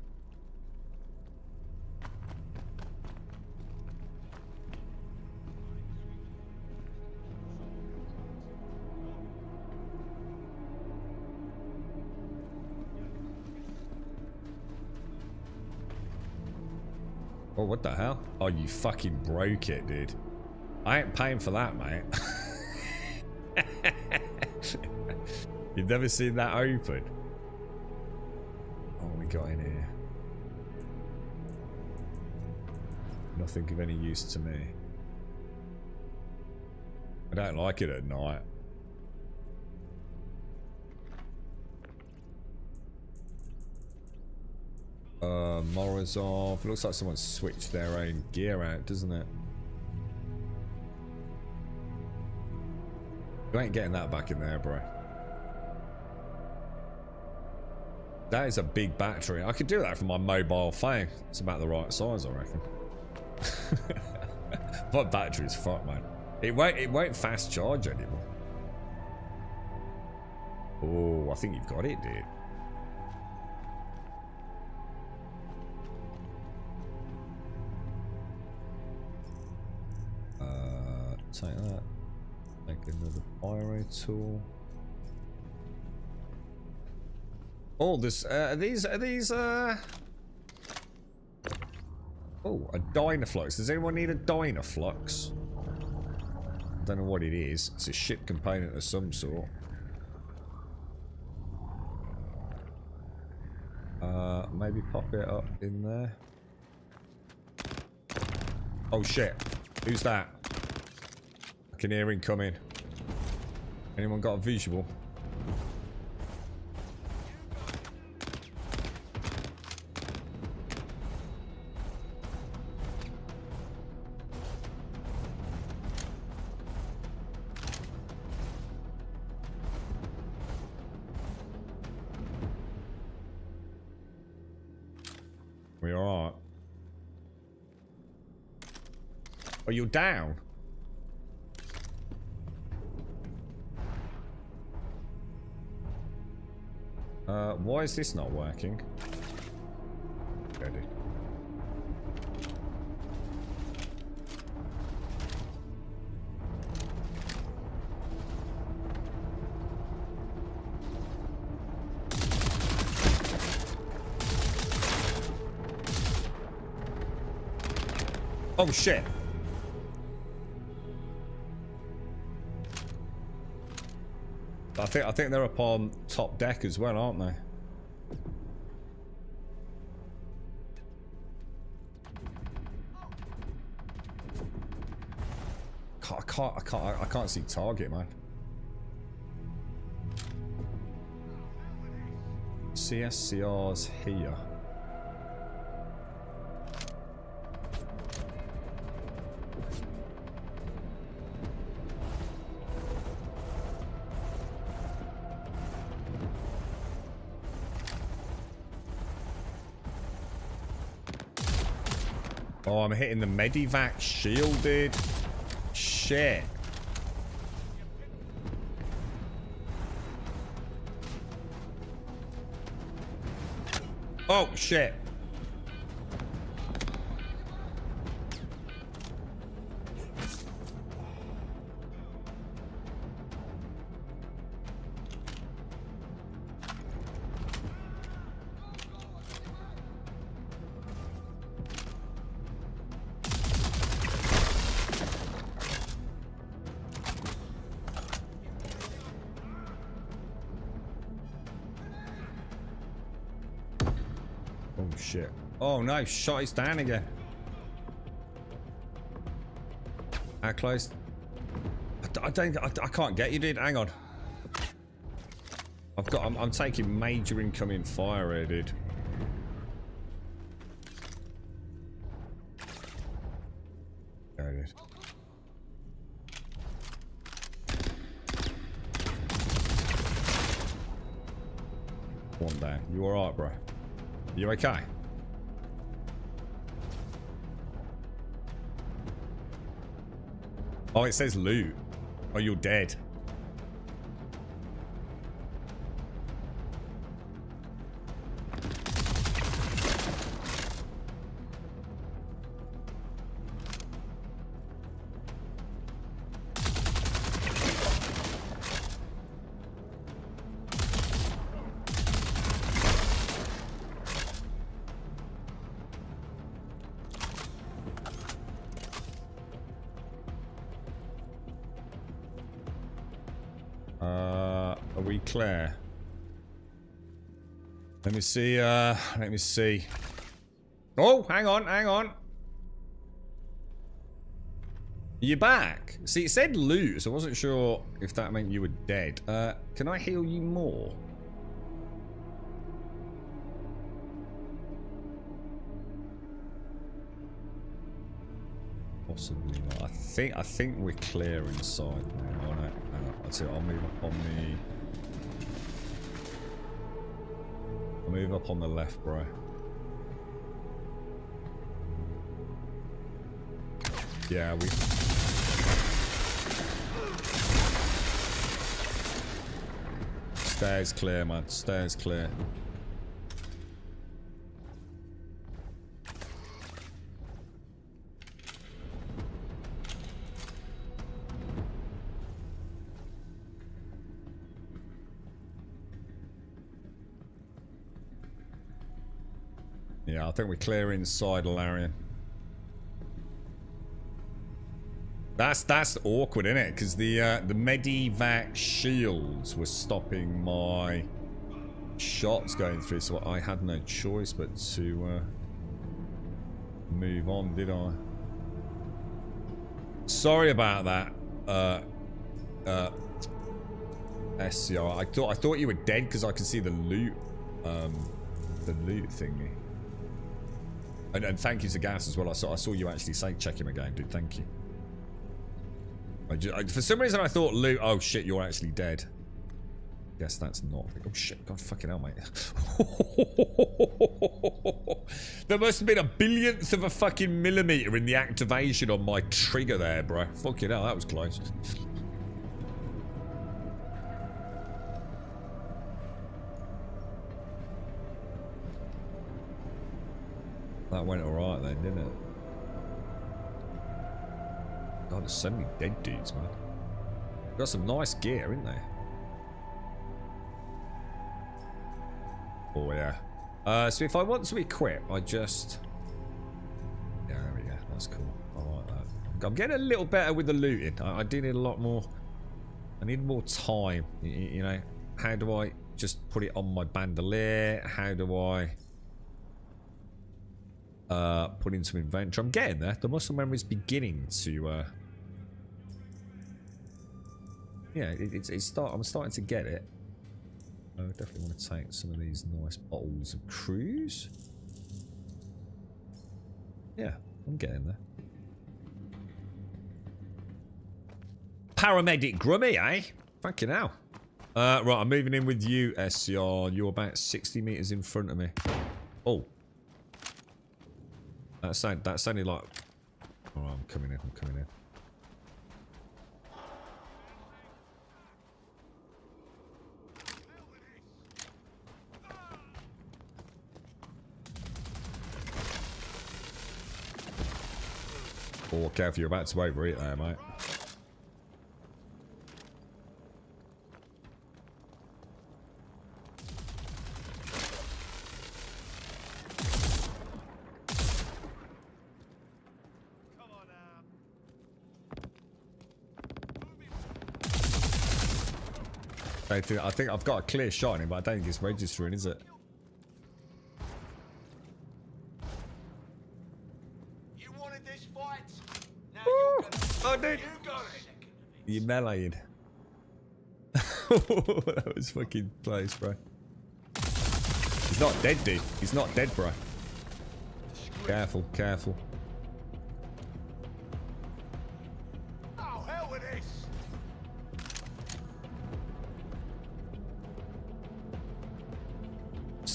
Oh, what the hell? Oh, you fucking broke it, dude. I ain't paying for that, mate. You've never seen that open? What we got in here? Nothing of any use to me. I don't like it at night. Morozov. It looks like someone switched their own gear out, doesn't it? You ain't getting that back in there, bro. That is a big battery. I could do that from my mobile phone. It's about the right size, I reckon. My battery's fucked, man. It won't fast charge anymore. Oh, I think you've got it, dude. Take that. another pyro tool. Oh, this are these oh, a Dynaflux. Does anyone need a Dynaflux? I don't know what it is. It's a ship component of some sort. Maybe pop it up in there. Oh shit. Who's that? I can hear him coming. Anyone got a visual? We alright? Are you down? Why is this not working? Ready. Oh shit. I think they're up on top deck as well, aren't they? I can't see target, man. CSCR's here. Oh, I'm hitting the Medivac shielded. Shit. Oh, shit. Oh shit. Oh no, shot is down again. How close? I can't get you, dude. Hang on. I'm taking major incoming fire here, dude. There it is. One down. You alright, bro? You okay? Oh, it says loot. Oh, you're dead. Are we clear? Let me see, let me see. Oh, hang on, hang on. You're back. See, it said loot, so I wasn't sure if that meant you were dead. Can I heal you more? Possibly not. I think we're clear inside now, aren't it? That's it. I'll move up on the. I'll move up on the left, bro. Yeah, we. Stairs clear, man. Stairs clear. Yeah, I think we're clear inside, Larian. That's awkward, isn't it? Because the Medivac shields were stopping my shots going through, so I had no choice but to move on, did I? Sorry about that, SCR. I thought you were dead because I could see the loot thingy. And thank you to Gas as well. I saw you actually check him again, dude. Thank you. For some reason I thought loot. Oh shit, you're actually dead. Guess that's not. Oh shit, god fucking hell, mate. There must have been a billionth of a fucking millimeter in the activation on my trigger there, bro. Fucking hell, that was close. That went alright then, didn't it? God, there's so many dead dudes, man. Got some nice gear, isn't there? Oh, yeah. So if I want to equip, I just... Yeah, there we go. That's cool. I like that. I'm getting a little better with the looting. I do need a lot more... I need more time. You know, how do I just put it on my bandolier? How do I... put into inventory? I'm getting there. The muscle memory is beginning to... Yeah, I'm starting to get it. I definitely want to take some of these nice bottles of cruise. Yeah, I'm getting there. Paramedic Grummy, eh? Fucking hell. Right, I'm moving in with you, SCR. You're about 60 meters in front of me. Oh. That sounded like... Oh, I'm coming in, I'm coming in. Oh, careful, you're about to overeat there, mate. I think I've got a clear shot on him, but I don't think it's registering, is it? You wanted this fight? Now you're gonna... Oh, dude! You got it! You meleeing. That was fucking close, bro. He's not dead, dude. He's not dead, bro. Careful, careful. Oh, hell with this!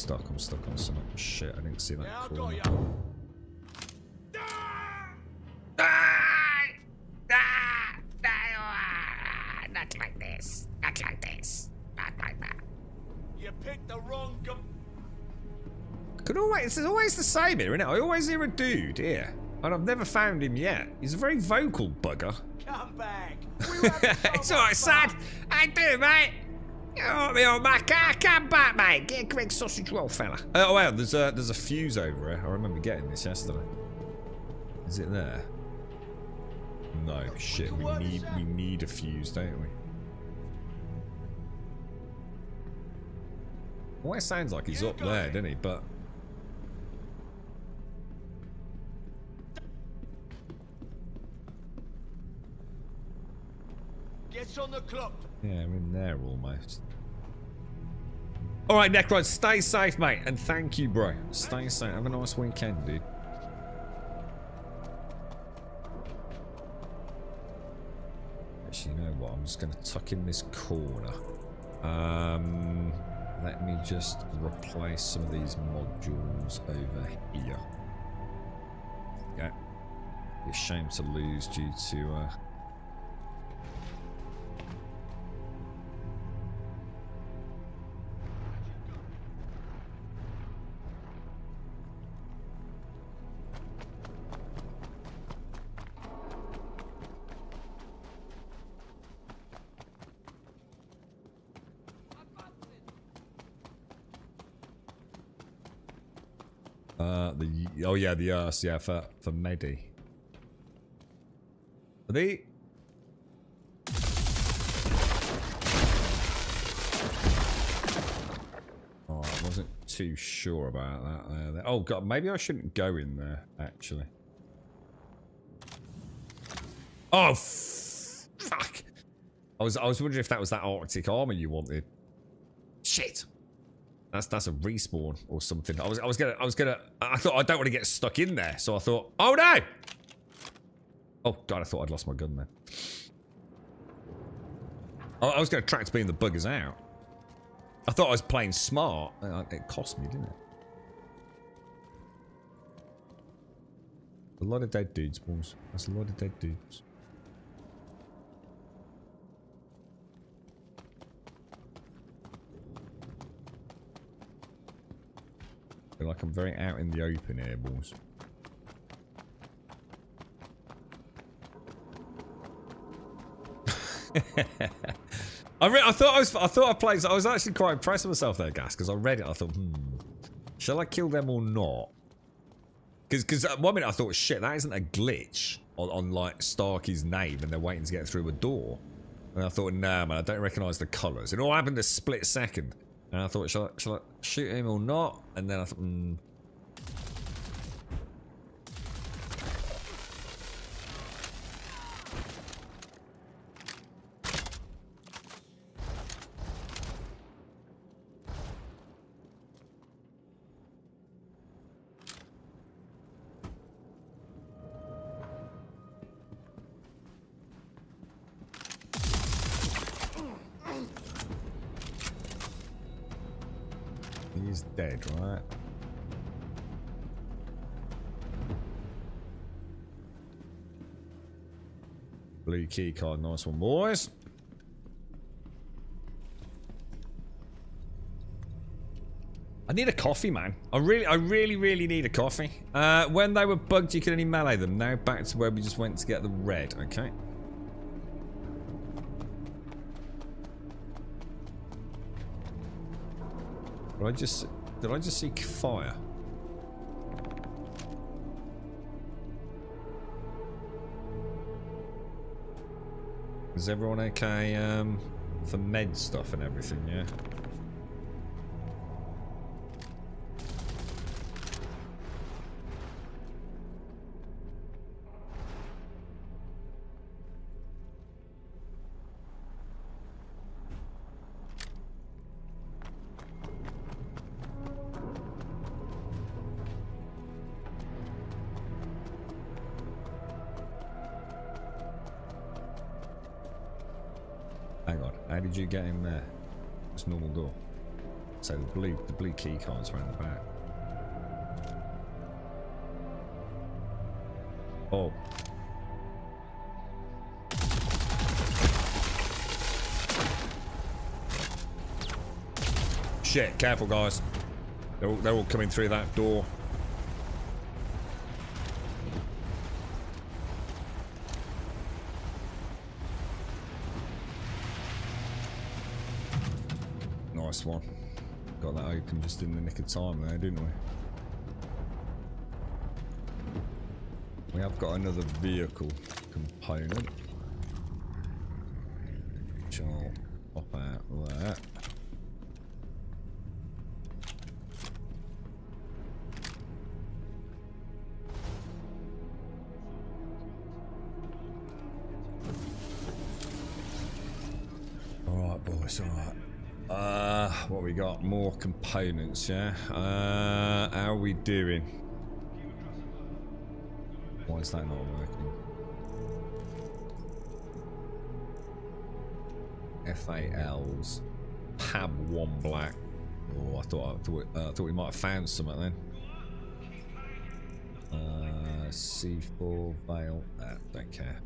I'm stuck on some shit. I didn't see that Now I corner. got you. Not like this. Not like this. Not like that. You picked the wrong It's always the same here, isn't it? I always hear a dude here, and I've never found him yet. He's a very vocal bugger. Come back. It's alright, sad. I do, mate. Oh, me on my car. Come back, mate. Get a quick sausage roll, fella. Oh, well, there's a fuse over here. I remember getting this yesterday. Is it there? No, shit. We need a fuse, don't we? Well, it sounds like he's up there, doesn't he? But Gets on the clock. yeah, we're in there almost. Alright, Necron, stay safe, mate. And thank you, bro. Stay safe. Have a nice weekend, dude. Actually, you know what? I'm just going to tuck in this corner. Let me just replace some of these modules over here. Yeah. Be a shame to lose due to... Oh yeah, the Earths, yeah, for Medi. Are they? Oh, I wasn't too sure about that there. Oh god, maybe I shouldn't go in there, actually. Oh, fuck. I was wondering if that was that Arctic armor you wanted. Shit. That's a respawn or something. I thought I don't want to get stuck in there, so I thought, oh no! Oh god, I thought I'd lost my gun there. I was going to track beam the buggers out. I thought I was playing smart. It cost me, didn't it? A lot of dead dudes, boys. That's a lot of dead dudes. I feel like I'm very out in the open here, boys. I was actually quite impressed with myself there, Gas, because I read it. I thought, shall I kill them or not? Because at one minute I thought, shit, that isn't a glitch on like Starkey's name, and they're waiting to get through a door. And I thought, nah, man, I don't recognise the colours. It all happened a split second. And I thought, shall I shoot him or not? And then I thought, he's dead, right? Blue key card, nice one, boys. I need a coffee, man. I really need a coffee. When they were bugged, you could only melee them. Now back to where we just went to get the red. Okay. Did I just see fire? Is everyone okay for med stuff and everything, yeah? Hang on, how did you get in there? Just normal door. So the blue key card's around the back. Oh. Shit, careful guys. They're all coming through that door. Nice one. Got that open just in the nick of time there, didn't we? We have got another vehicle component. Which I'll pop out there. Alright boys, alright. What we got? More components, yeah? How are we doing? Why is that not working? FALs. Pab 1 black. Oh, I thought we might have found something then. C4 veil. Don't care.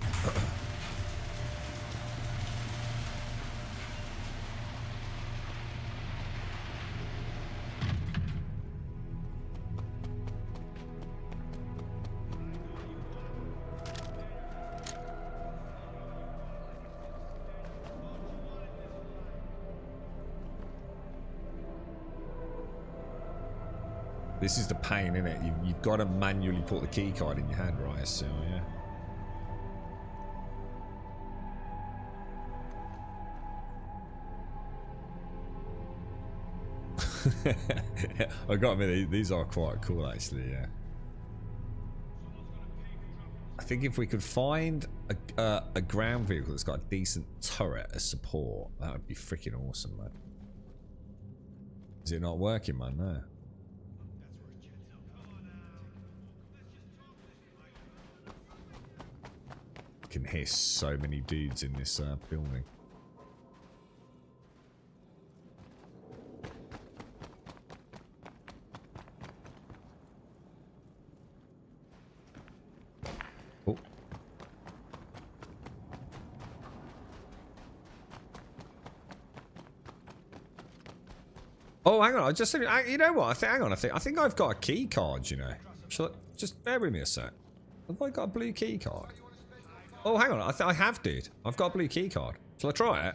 This is the pain, isn't it? You've got to manually put the key card in your hand, right? So, yeah. I got to admit, these are quite cool, actually, yeah. I think if we could find a ground vehicle that's got a decent turret as support, that would be freaking awesome, man. Is it not working, man? No. I can hear so many dudes in this building. Oh. Oh, hang on! I just, you know what? Hang on! I think I've got a key card. You know, shall I, just bear with me a sec. Have I got a blue key card? Oh, hang on! I have, dude. I've got a blue key card. Shall I try it?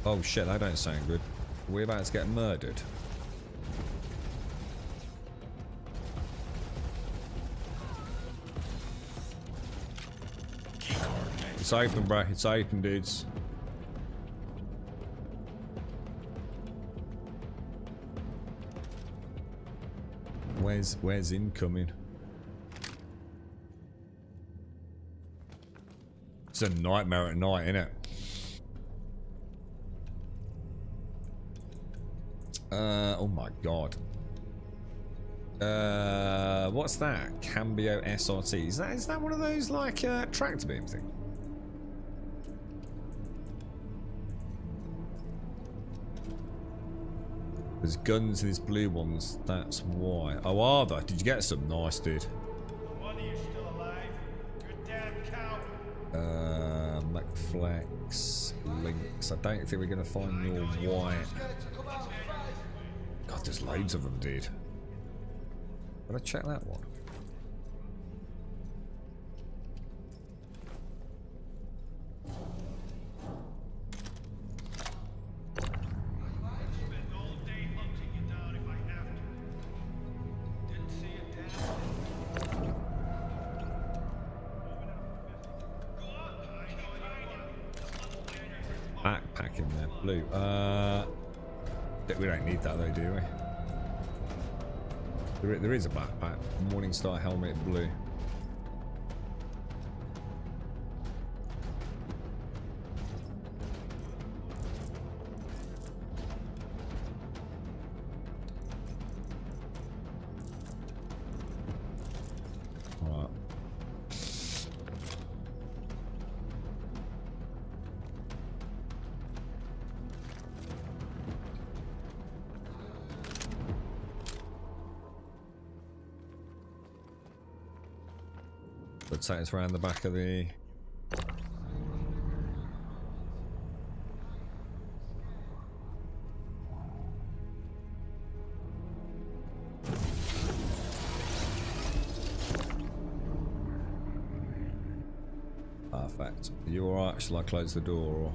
Oh shit! That don't sound good. We're about to get murdered. It's open, bro. It's open, dudes. Where's incoming? It's a nightmare at night, isn't it? Oh my god. What's that? Cambio SRT. Is that one of those like tractor beam thing? There's guns in these blue ones, that's why. Oh, are there? Did you get some? Nice, dude. One of you still alive? You're a damn coward. McFlex, Lynx. I don't think we're going to find your white. God, there's loads of them, dude. Gotta check that one. Backpack in there, blue. We don't need that though, do we? There is a backpack. Morningstar helmet, blue. Alright. Let's say it's around the back of the... Perfect. Are you alright? Shall I close the door or...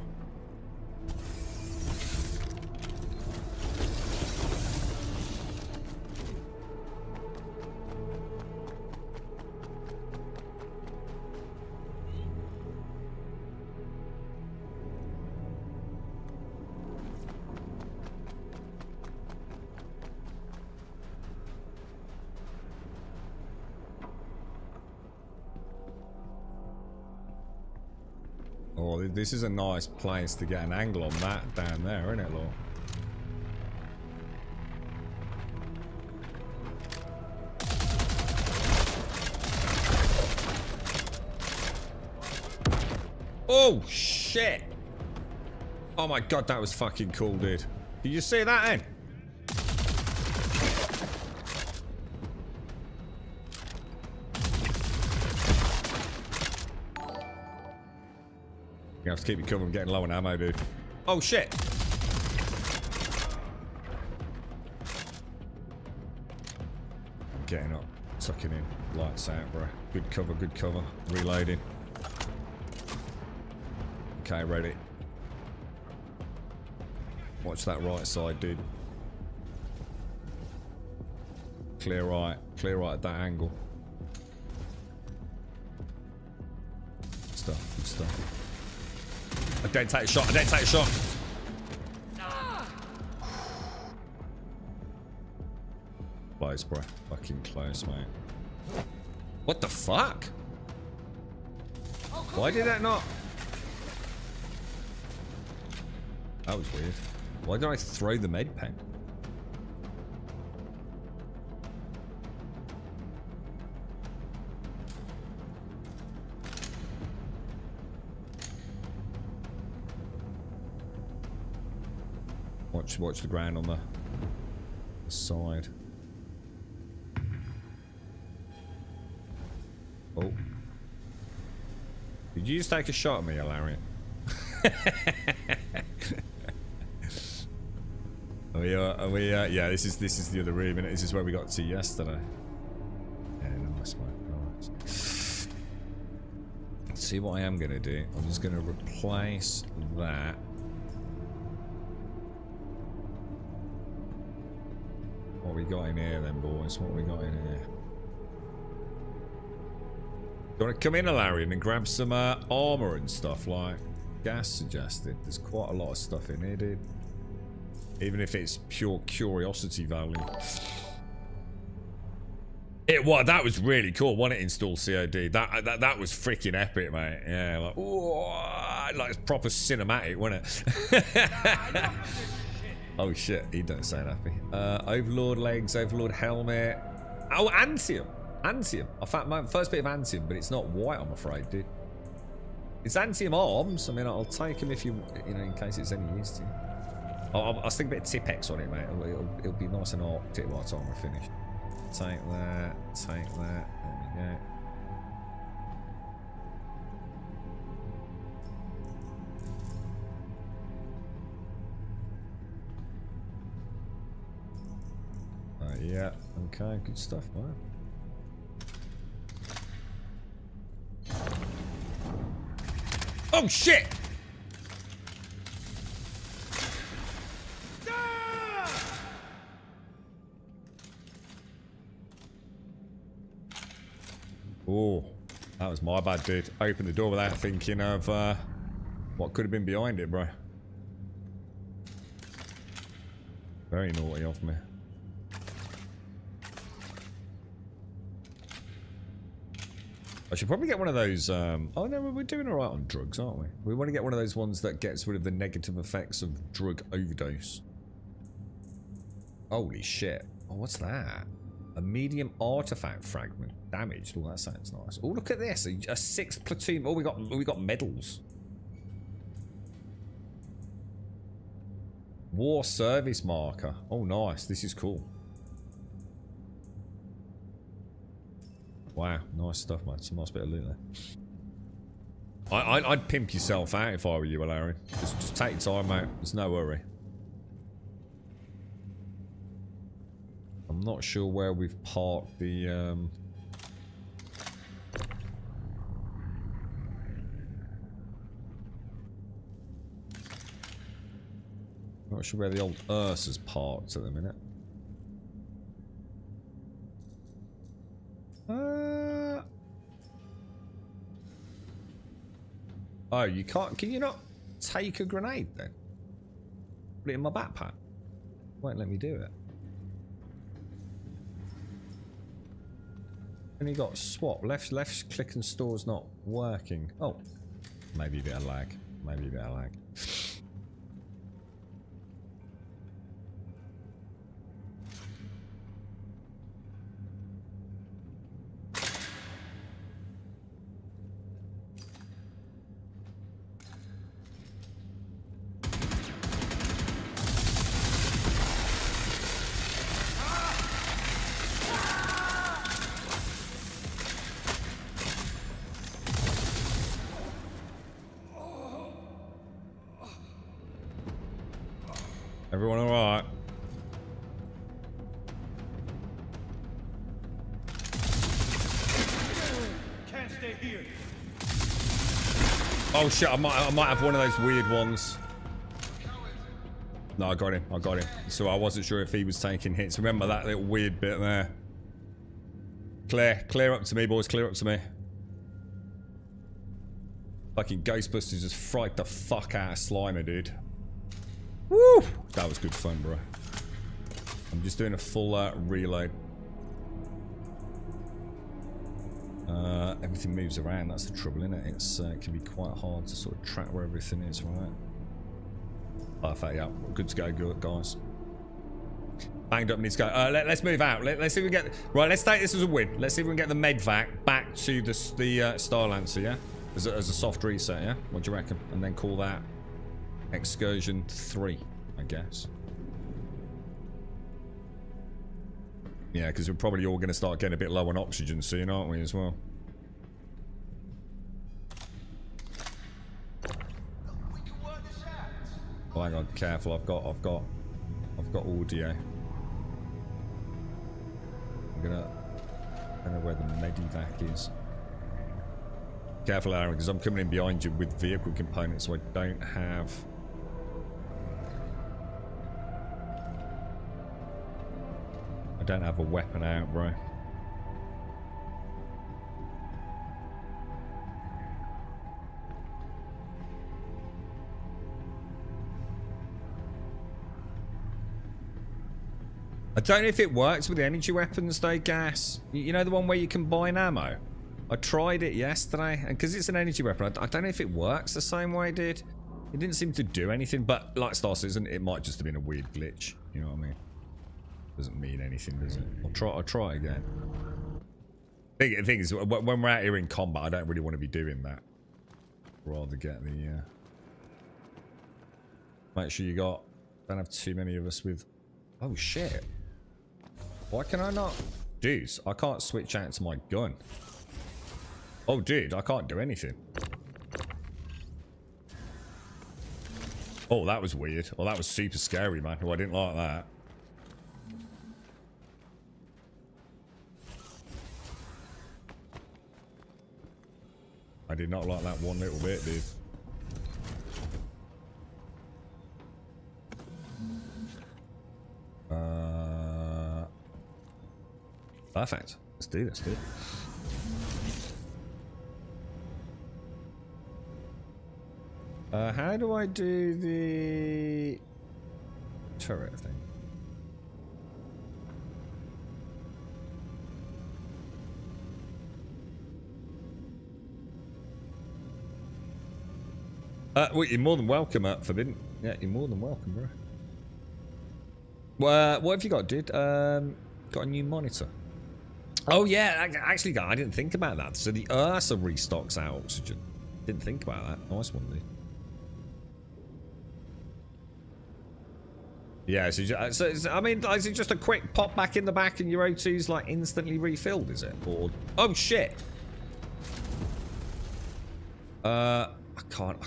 Oh, this is a nice place to get an angle on that down there, isn't it, Law? Oh, shit! Oh my god, that was fucking cool, dude. Did you see that then? You have to keep me covered. I'm getting low on ammo, dude. Oh shit! I'm getting up, sucking in. Lights out, bro. Good cover, good cover. Reloading. Okay, ready. Watch that right side, dude. Clear right at that angle. Good stuff, good stuff. I don't take a shot, I don't take a shot. Close, bro. Fucking close, mate. What the fuck? Why did that not? That was weird. Why did I throw the med pen? Watch the ground on the side. Oh. Did you just take a shot at me, Alarian? Yeah, this is the other room, and this is where we got to yesterday. Yeah, nice, mate. Nice. Let's see what I am gonna do. I'm just gonna replace that. What we got in here, then, boys? What we got in here? You want to come in, Alarian, and grab some armor and stuff like Gas suggested? There's quite a lot of stuff in here, dude. Even if it's pure curiosity value. That was really cool. When it installed COD, that was freaking epic, mate. Yeah, like, whoa, like proper cinematic, wasn't it? Oh shit, he don't sound happy. Overlord legs, Overlord helmet. Oh, Antium. Antium. I found my first bit of Antium, but it's not white, I'm afraid, dude. It's Antium arms. I mean, I'll take them if you know, in case it's any use to you. I'll stick a bit of Tipex on it, mate. It'll be nice and arctic by the time we're finished. Take that. Take that. There we go. Yeah, okay, good stuff, man. Oh shit! Oh, that was my bad, dude. I opened the door without thinking of what could have been behind it, bro. Very naughty of me. I should probably get one of those, oh no, we're doing alright on drugs, aren't we? We want to get one of those ones that gets rid of the negative effects of drug overdose. Holy shit. Oh, what's that? A medium artifact fragment. Damaged. Oh, that sounds nice. Oh, look at this. A 6th platoon. Oh, we got medals. War service marker. Oh, nice. This is cool. Wow, nice stuff, man. Some nice bit of loot there. I'd pimp yourself out if I were you, Larry. Just take your time, mate. There's no worry. I'm not sure where we've parked the not sure where the old Ursa's parked at the minute. Oh, you can't. Can you not take a grenade then? Put it in my backpack. Won't let me do it. And you got swap. Left click and store's not working. Oh, maybe a bit of lag. Maybe a bit of lag. Everyone alright? Can't stay here. Oh shit, I might have one of those weird ones. No, I got him. I got him. So I wasn't sure if he was taking hits. Remember that little weird bit there. Clear up to me, boys. Clear up to me. Fucking Ghostbusters just fried the fuck out of Slimer, dude. Woo! That was good fun, bro. I'm just doing a full reload. Everything moves around. That's the trouble, isn't it? It can be quite hard to sort of track where everything is, right? Perfect, yeah. Good to go, good, guys. Banged up needs to go. Let's move out. Let's see if we get... Right, let's take this as a win. Let's see if we can get the medvac back to the Starlancer, yeah? As a soft reset, yeah? What do you reckon? And then call that Excursion 3, I guess. Yeah, because we're probably all going to start getting a bit low on oxygen soon, aren't we, as well? Oh, hang on, careful. I've got audio. I don't know where the medivac is. Careful, Aaron, because I'm coming in behind you with vehicle components, so I don't have... a weapon out, bro. I don't know if it works with the energy weapons though, Gas. You know the one where you combine ammo? I tried it yesterday, and because it's an energy weapon, I don't know if it works the same way it did. It didn't seem to do anything, but like Star Citizen, it might just have been a weird glitch. You know what I mean? Doesn't mean anything, does it? I'll try again. The thing is, when we're out here in combat, I don't really want to be doing that. Rather get the... Make sure you got... Don't have too many of us with... Oh, shit. Why can I not... Dudes, I can't switch out to my gun. Oh, dude, I can't do anything. Oh, that was weird. Well, that was super scary, man. Oh, I didn't like that. I did not like that one little bit, dude. Perfect. Let's do this, dude. How do I do the turret thing? Well, you're more than welcome at Forbidden. Yeah, you're more than welcome, bro. What have you got, dude? Got a new monitor. Oh yeah, actually, I didn't think about that. So the Ursa restocks our oxygen. Didn't think about that. Nice one, dude. Yeah, so I mean, is it just a quick pop back in the back and your O2's like instantly refilled, is it? Or oh shit! I can't.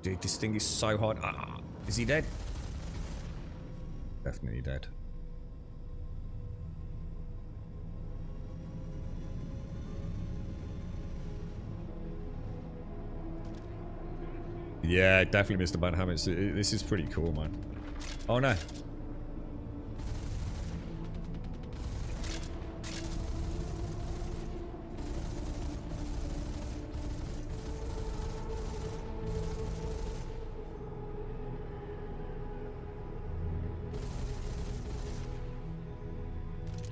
Dude, this thing is so hard. Is he dead? Definitely dead. Yeah, definitely Mr. Banhammett. This is pretty cool, man. Oh no.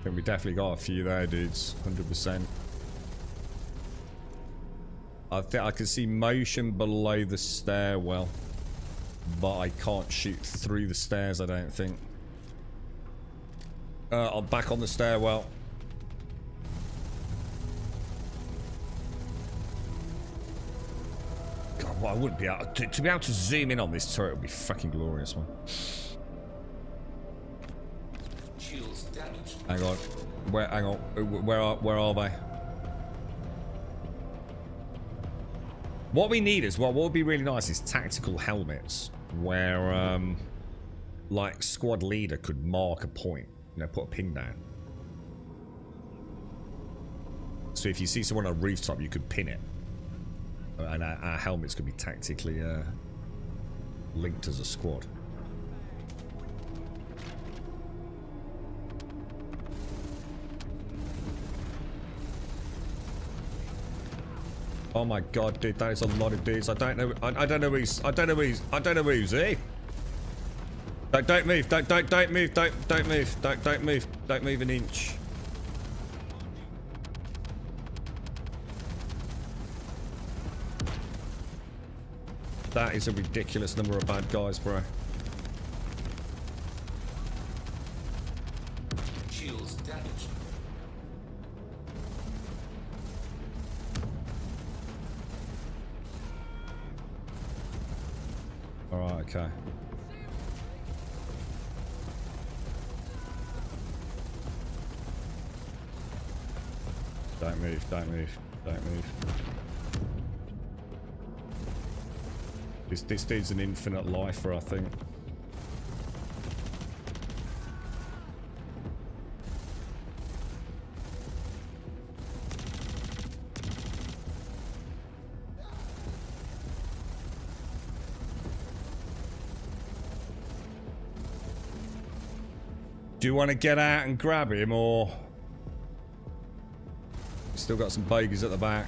We definitely got a few there, dudes. 100%. I think I can see motion below the stairwell, but I can't shoot through the stairs, I don't think. I'm back on the stairwell. God, well, I wouldn't be able to be able to zoom in on this turret would be fucking glorious, man. Hang on. Where are they? What we need is, well, what would be really nice is tactical helmets where, like, squad leader could mark a point, you know, put a pin down. So if you see someone on a rooftop, you could pin it. And our helmets could be tactically linked as a squad. Oh my god, dude, that is a lot of dudes. I don't know who's he. Don't move, don't move, don't move, don't move an inch. That is a ridiculous number of bad guys, bro. Shields damaged. Alright, okay. Don't move, don't move, don't move. This dude's an infinite lifer, I think. Do you want to get out and grab him, or still got some bogies at the back?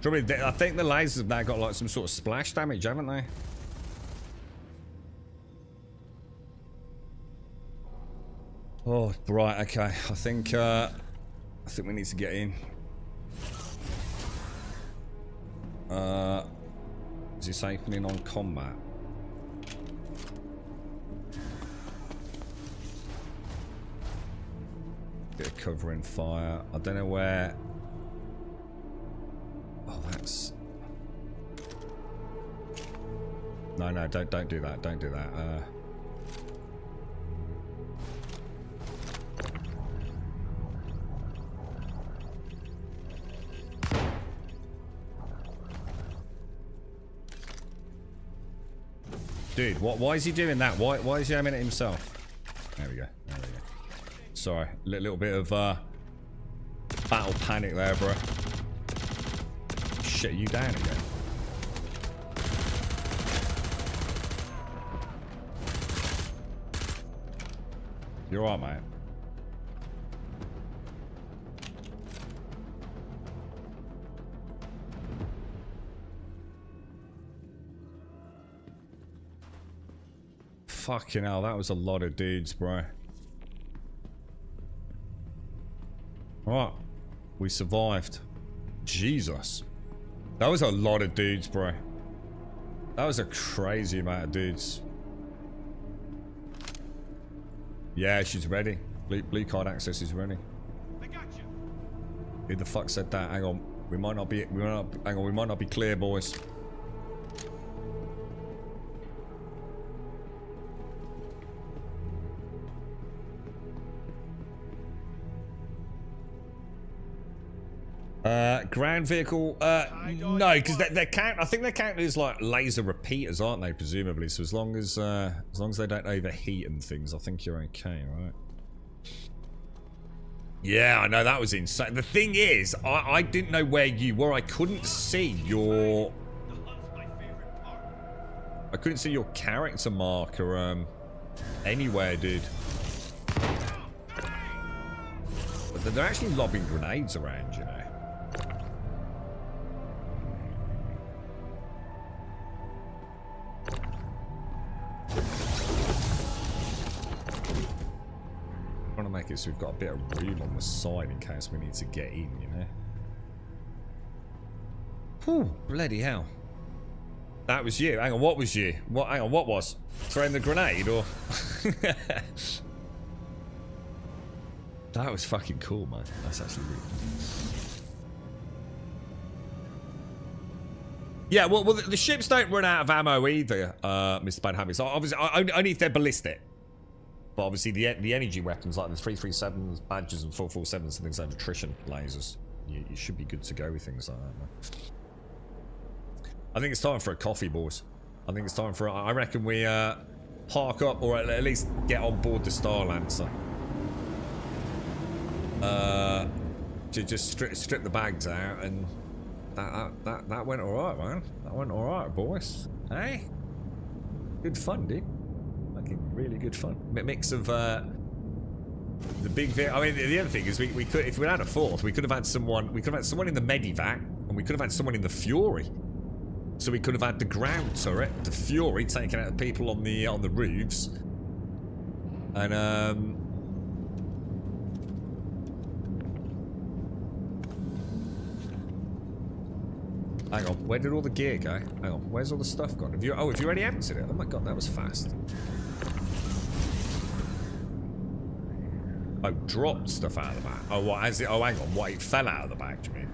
I think the lasers have now got like some sort of splash damage, haven't they? Oh, right, okay. I think we need to get in. Is this opening on combat? Bit of covering fire. I don't know where. Oh, that's. No, don't do that. Don't do that. Dude, why is he doing that? Why is he aiming at himself? There we go. There we go. Sorry, little bit of battle panic there, bro. Shit, you down again? You're alright, mate. Fucking hell, that was a lot of dudes, bro. Alright. We survived. Jesus. That was a lot of dudes, bro. That was a crazy amount of dudes. Yeah, she's ready. Blue card access is ready. I got you. Who the fuck said that? Hang on. We might not be clear, boys. Ground vehicle, no, because they count. I think they count as like laser repeaters, aren't they? Presumably, so as long as they don't overheat and things, I think you're okay, right? Yeah, I know, that was insane. The thing is, I didn't know where you were. I couldn't see your. I couldn't see your character marker anywhere, dude. But they're actually lobbing grenades around, you know. Trying to make it so we've got a bit of room on the side in case we need to get in, you know. Whew, bloody hell. That was you. Hang on, what was you? What? Hang on, what was? Throwing the grenade, or? That was fucking cool, man. That's actually really cool. Yeah, well, the ships don't run out of ammo either, Mr. Bad Habits. Obviously, only if they're ballistic. But obviously, the energy weapons like the 337s, Badgers, and 447s, and things like attrition lasers, you should be good to go with things like that, man. I think it's time for a coffee, boys. I think it's time for. I reckon we park up, or at least get on board the Star Lancer. just strip the bags out, and that went alright, man. That went alright, boys. Hey? Good fun, dude. Fucking really good fun. Mix of the big vehicle. I mean, the other thing is we could, if we had a fourth, we could have had someone in the Medivac, and we could have had someone in the Fury. So we could have had the ground turret, the Fury, taking out the people on the roofs. And hang on, where did all the gear go? Hang on, where's all the stuff gone? Have you already emptied it? Oh my god, that was fast. Oh, dropped stuff out of the bag. Oh, what? As it? Oh, hang on, what? It fell out of the bag, do you mean?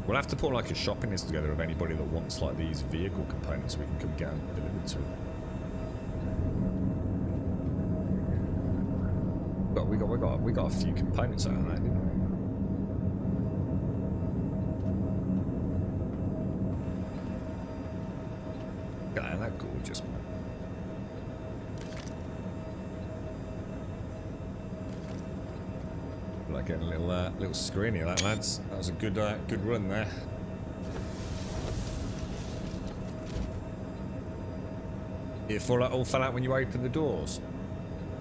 We'll have to put like a shopping list together of anybody that wants like these vehicle components we can come get them delivered to. But we got a few components out of that, didn't we? Look at that gorgeous, man. Like getting a little screen here, that lads. That was a good run there. It all fell out when you opened the doors.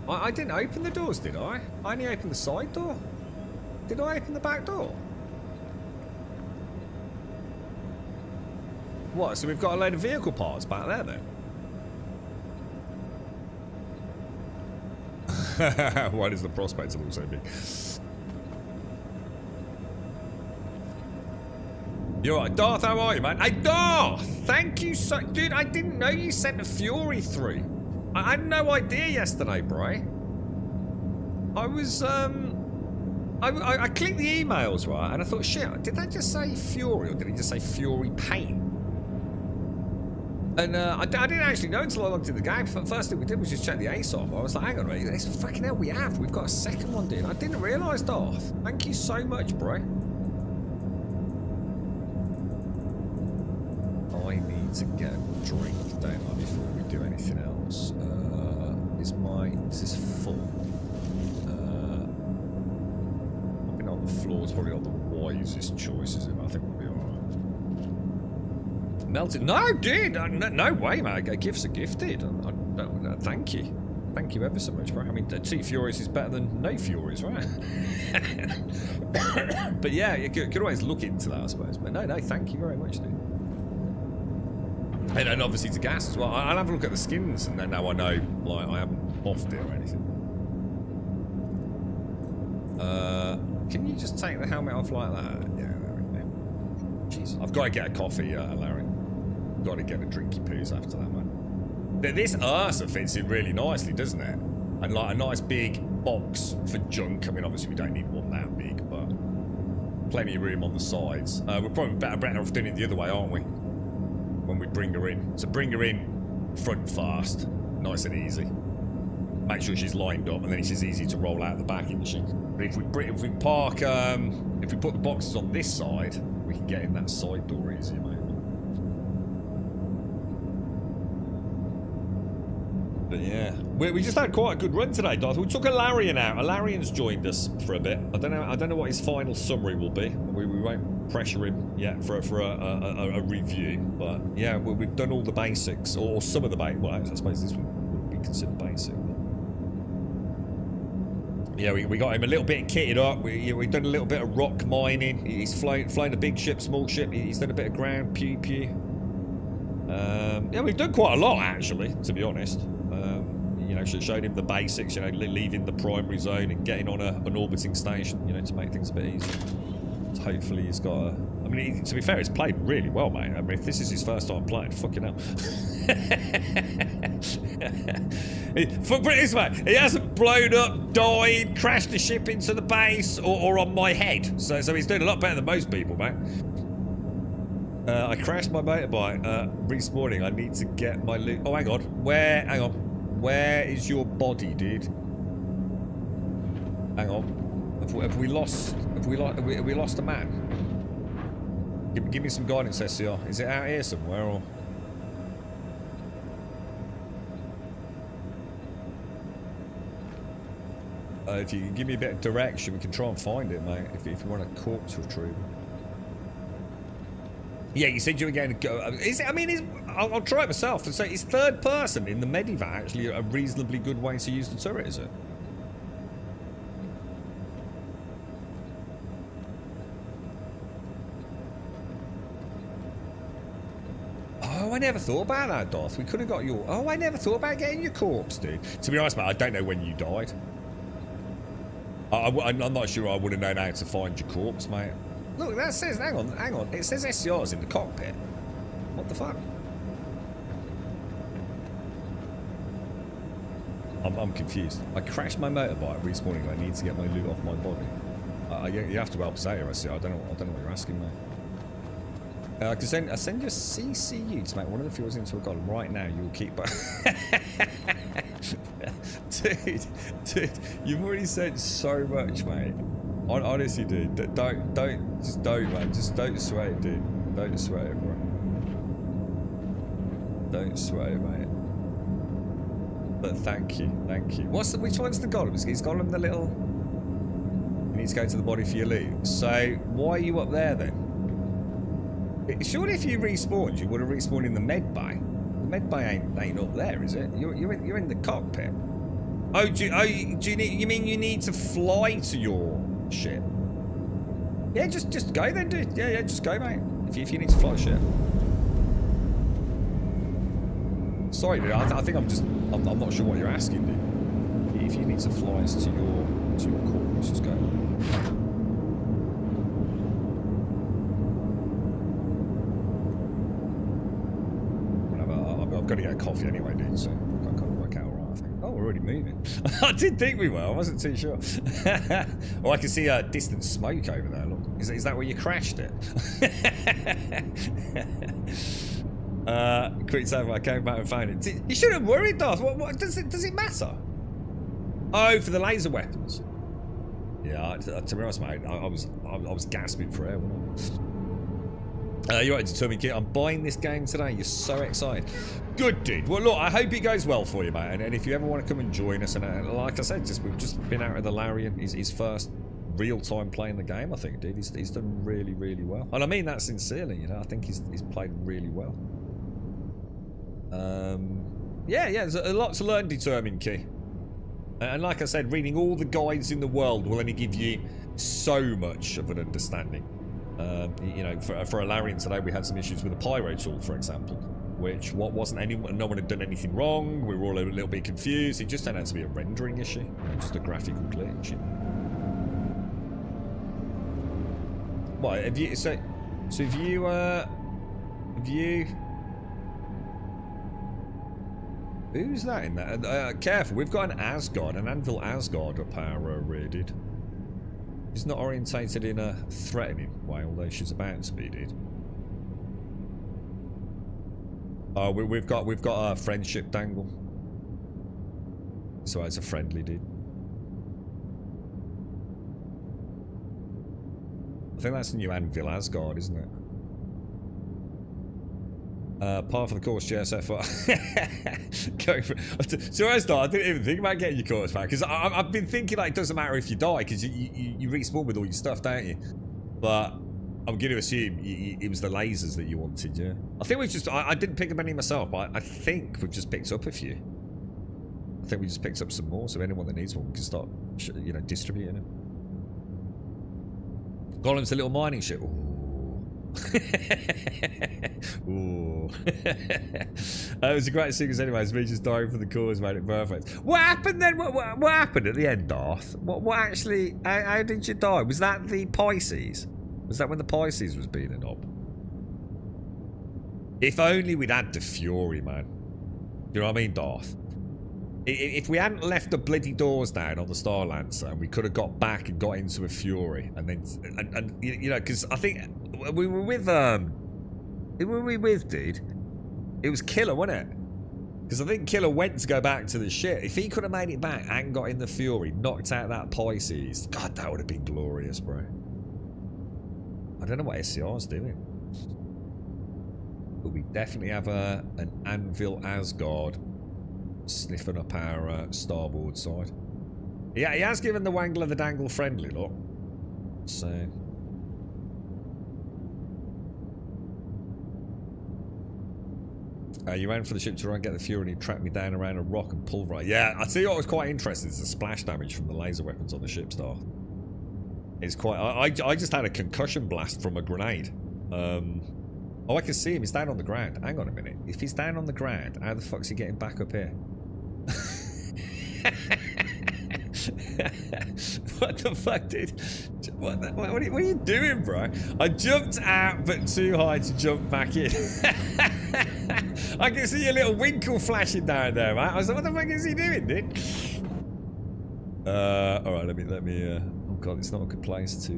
I didn't open the doors, did I? I only opened the side door. Did I open the back door? What? So we've got a load of vehicle parts back there then? Why does the prospector look so big? You're right, Darth, how are you, man? Hey, Darth! Thank you so... Dude, I didn't know you sent a Fury through. I had no idea yesterday, bro. I was, I clicked the emails, right, and I thought, shit, did that just say Fury, or did it just say Fury Paint? And I didn't actually know until I logged in the game. First thing we did was just check the ace off. I was like, hang on a minute, it's fucking hell, we've got a second one, dude. I didn't realise, Darth. Thank you so much, bro. I need to get a drink, don't I, before we do anything else. Is this full? Popping on the floor is probably not the wisest choice, is it? I think we'll be alright. Melted? No, dude! No way, man. Gifts are gifted. Thank you. Thank you ever so much, bro. I mean, 2 Furies is better than no Furies, right? But yeah, you could always look into that, I suppose. But no, thank you very much, dude. And obviously to gas as well. I'll have a look at the skins, and then now I know, like, I haven't offed it or anything. Can you just take the helmet off like that? Yeah, there we go. Jeez, I've got to get a coffee, Larry. Got to get a drinky poos after that, man. This Ursa fits in really nicely, doesn't it? And like a nice big box for junk. I mean, obviously we don't need one that big, but plenty of room on the sides. We're probably better off doing it the other way, aren't we? When we bring her in. So bring her in front fast, nice and easy. Make sure she's lined up, and then it's as easy to roll out the back, isn't she? But if we park, if we put the boxes on this side, we can get in that side door easier, mate. But yeah, we just had quite a good run today, Darth. We took Alarian out. Alarian's joined us for a bit. I don't know what his final summary will be. We won't pressure him yet for a review. But yeah, we've done all the basics, or some of the basics. Well, I suppose this would be considered basic. But yeah, we got him a little bit kitted up. We've done a little bit of rock mining. He's flown a big ship, small ship. He's done a bit of ground, pew. Yeah, we've done quite a lot actually, to be honest. You know, showed him the basics, you know, leaving the primary zone and getting on an orbiting station, you know, to make things a bit easier. So hopefully he's got a... I mean, to be fair, he's played really well, mate. I mean, if this is his first time playing, fucking hell. Put it this way, he hasn't blown up, died, crashed the ship into the base, or on my head. So he's doing a lot better than most people, mate. I crashed my motorbike respawning. I need to get my loot. Oh, hang on. Hang on. Where is your body, dude? Hang on. Have we lost a man? Give me some guidance, SCR. Is it out here somewhere, or If you can give me a bit of direction, we can try and find it, mate. If you want a corpse retrieval. Yeah, you said you were going to go. Is it? I mean, I'll try it myself. So, is third person in the Medivac actually a reasonably good way to use the turret? Is it? Oh, I never thought about that, Darth. We could have got your... Oh, I never thought about getting your corpse, dude. To be honest, mate, I don't know when you died. I'm not sure I would have known how to find your corpse, mate. Look, that says... Hang on. It says SCR's in the cockpit. What the fuck? I'm confused. I crashed my motorbike respawning. I need to get my loot off my body. You have to help us out here, SCR. I don't know what you're asking, mate. I can send you a CCU to make one of the fuels into a golem right now. You'll keep. dude, you've already said so much, mate. Honestly, dude, don't, man. Just don't sweat it, dude. Don't sweat it, bro. Don't sweat it, mate. But thank you. Which one's the golem? Is golem the little? You need to go to the body for your loot. So why are you up there then? Surely if you respawned, you would have respawned in the med bay. The med bay ain't up there, is it? You're in the cockpit. Oh, do you need? You mean you need to fly to your ship? Yeah, just go then, dude. Yeah, just go, mate. If you need to fly ship. Sorry, dude. I think I'm not sure what you're asking, dude. If you need to fly us to your corpse, just go. I've got to get a coffee anyway, dude, so I can't work out alright, I think. Oh, we're already moving. I did think we were, I wasn't too sure. Oh, I can see a distant smoke over there, look. Is that where you crashed it? Quick time, I came back and found it. You shouldn't have worried, Darth. What does it matter? Oh, for the laser weapons. Yeah, to be honest, mate, I was gasping for air, wasn't I? You're right, determined kid. I'm buying this game today. You're so excited. Good, dude. Well, look, I hope it goes well for you, mate. And if you ever want to come and join us, and like I said, we've just been out with the Larian. His first real time playing the game, I think, dude. He's done really, really well. And I mean that sincerely, you know. I think he's played really well. Yeah, there's a lot to learn, Determined Key. And like I said, reading all the guides in the world will only give you so much of an understanding. You know, for a Larian today, we had some issues with the pyro tool, for example, which no one had done anything wrong. We were all a little bit confused. It just turned out to be a rendering issue, just a graphical glitch. What have you? So have you? Who's that in there? Careful, we've got an Asgard, an Anvil Asgard up our rear, dude. She's not orientated in a threatening way, although she's about to be, dude. Oh, we've got a friendship dangle. So it's a friendly dude. I think that's the new Anvil Asgard, isn't it? Par for the course, GSF. Going for, so I didn't even think about getting your course back because I've been thinking like it doesn't matter if you die because you respawn with all your stuff, don't you? But I'm going to assume it was the lasers that you wanted, yeah. I think we've just I didn't pick up any myself, but I think we've just picked up a few. I think we just picked up some more, so anyone that needs one we can start, you know, distributing them. Golem's a little mining ship. Ooh. Ooh. It was a great sequence anyways. Me just dying for the cause made it perfect. What happened then? What happened at the end, Darth? What actually? How did you die? Was that the Pisces? Was that when the Pisces was being a knob? If only we'd had the Fury, man. You know what I mean, Darth? If we hadn't left the bloody doors down on the Star Lancer and we could have got back and got into a Fury and then and you know, because I think we were with who were we with, dude? It was Killer, wasn't it? Because I think Killer went to go back to the ship. If he could have made it back and got in the Fury, knocked out that Pisces, God, that would have been glorious, bro. I don't know what SCR's doing, but we definitely have an Anvil Asgard sniffing up our starboard side. Yeah, he has given the Wangler the dangle friendly look. So. You ran for the ship to try and get the Fury and he tracked me down around a rock and pulverized. Yeah, I tell you what was quite interesting is the splash damage from the laser weapons on the ship star. It's quite... I just had a concussion blast from a grenade. Oh, I can see him. He's down on the ground. Hang on a minute. If he's down on the ground, how the fuck's he getting back up here? What the fuck, dude? What are you doing, bro? I jumped out, but too high to jump back in. I can see your little winkle flashing down there, mate. I was like, what the fuck is he doing, dude? All right, let me. Oh god, it's not a good place to.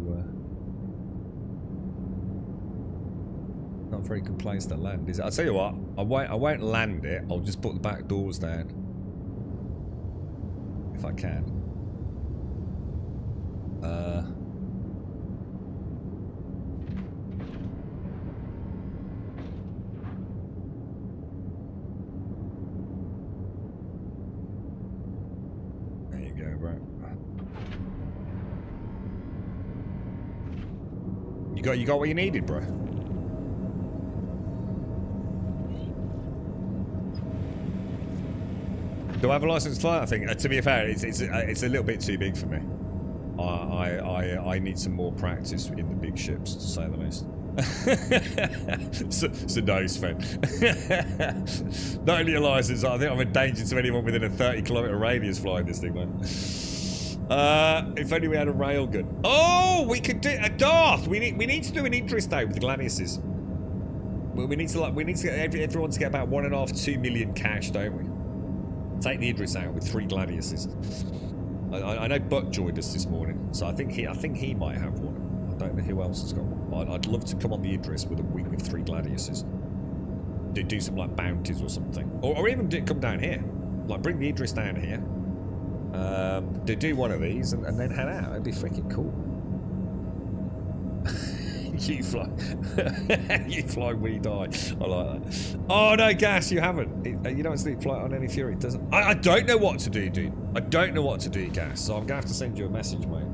Not a very good place to land, is it? I'll tell you what. I won't land it. I'll just put the back doors down if I can. There you go, bro. You got what you needed, bro. Do I have a license to fly? I think, to be fair, it's a little bit too big for me. I need some more practice in the big ships, to say the least. so no, Sven. Not only a license, I think I'm a danger to anyone within a 30-kilometer radius flying this thing, man. If only we had a railgun. Oh, we could do a Darth. We need to do an Idris day with the Gladiuses. We need to get everyone to get about 1.5–2 million cash, don't we? Take the Idris out with 3 Gladiuses. I know Buck joined us this morning, so I think he might have one. I don't know who else has got one. I'd love to come on the Idris with a week with 3 Gladiuses. Do some like bounties or something, or even come down here. Like bring the Idris down here. Do one of these and then head out. It'd be freaking cool. You fly, you fly, we die. I like that. Oh no, Gas, you haven't. You don't sleep flight on any Fury. It doesn't. I don't know what to do, dude. I don't know what to do, Gas. So I'm gonna have to send you a message, mate.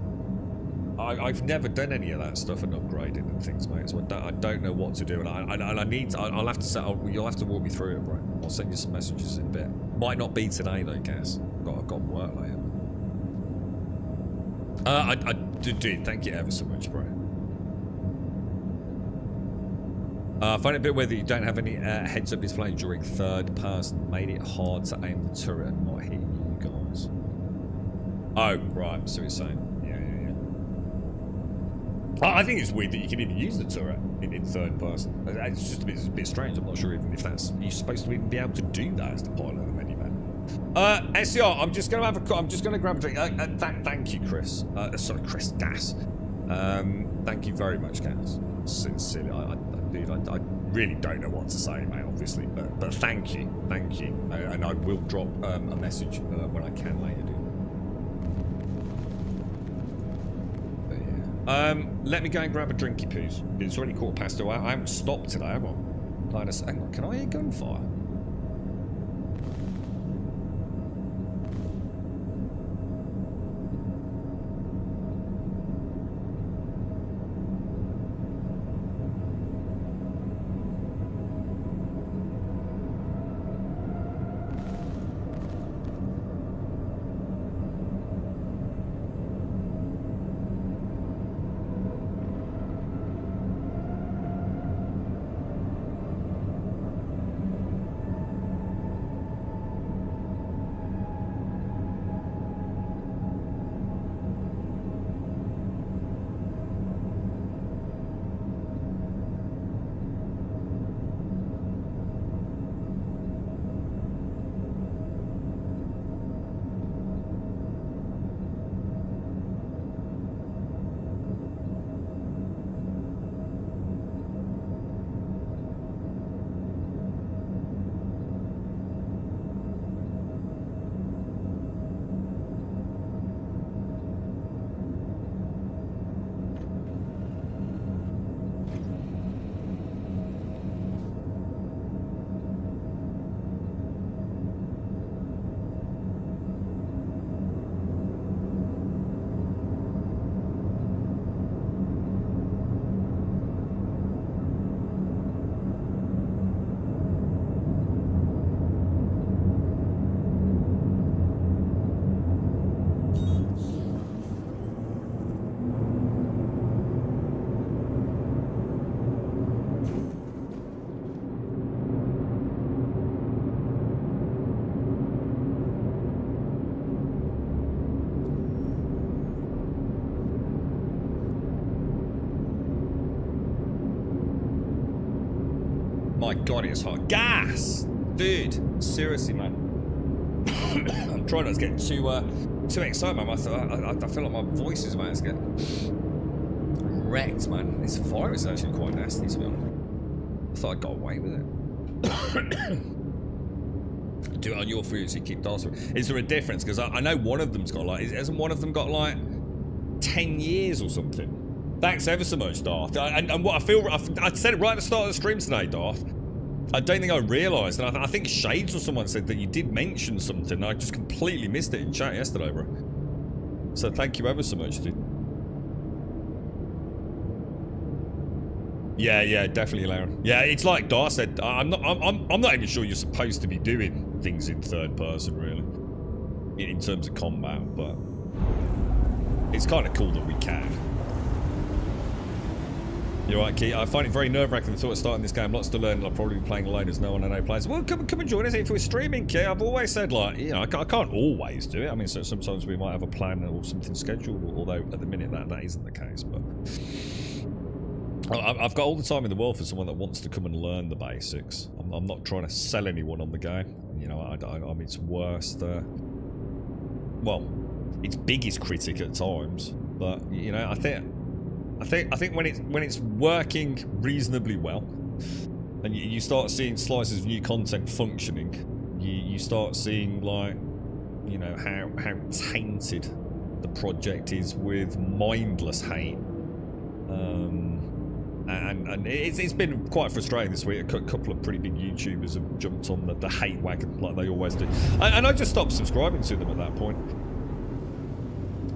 I've never done any of that stuff and upgraded and things, mate. So I don't know what to do, and I need. I'll have to set. You'll have to walk me through it, bro. I'll send you some messages in a bit. Might not be today though, Gas. I've got work later. Dude, thank you ever so much, bro. I find it a bit weird that you don't have any heads-up display during third person. Made it hard to aim the turret and not hit you guys. Oh, right. So it's saying, yeah. I think it's weird that you can even use the turret in third person. It's just a bit strange. I'm not sure even if that's you're supposed to even be able to do that as the pilot of the minivan. SCR, I'm just gonna grab a drink. Thank you, Chris. Sorry, Chris Gas. Thank you very much, Gas. Sincerely, dude, I really don't know what to say, mate, obviously, but thank you, and I will drop a message when I can later, dude. But yeah. Let me go and grab a drinky poos. It's already 2:15. I haven't stopped today, have I? Hang on, can I hear gunfire? God, it's hot. Gas! Dude, seriously, man. I'm trying not to get too excited, man. I feel like my voice is about to get wrecked, man. This virus is actually quite nasty, to be honest. I thought I got away with it. Do it on your food so you keep dancing. Is there a difference? Because I know one of them's got like, hasn't one of them got like 10 years or something? Thanks ever so much, Darth. And what I feel, I said it right at the start of the stream tonight, Darth. I don't think I realised, and I think Shades or someone said that you did mention something. I just completely missed it in chat yesterday, bro. So thank you ever so much, dude. Yeah, definitely, Lauren. Yeah, it's like Dar said. I'm not even sure you're supposed to be doing things in third person, really, in terms of combat. But it's kind of cool that we can. You're right, Key. I find it very nerve-wracking the thought of starting this game. Lots to learn. I'll probably be playing alone as no one I know plays. Well, come and join us if we're streaming, Key. I've always said, like, you know, I can't always do it. I mean, so sometimes we might have a plan or something scheduled. Although at the minute that isn't the case, but. I've got all the time in the world for someone that wants to come and learn the basics. I'm not trying to sell anyone on the game. You know, I'm its worst, well, its biggest critic at times. But you know, I think when it's working reasonably well, and you start seeing slices of new content functioning, you start seeing, like, you know, how tainted the project is with mindless hate. And it's been quite frustrating this week. A couple of pretty big YouTubers have jumped on the hate wagon like they always do. And I just stopped subscribing to them at that point.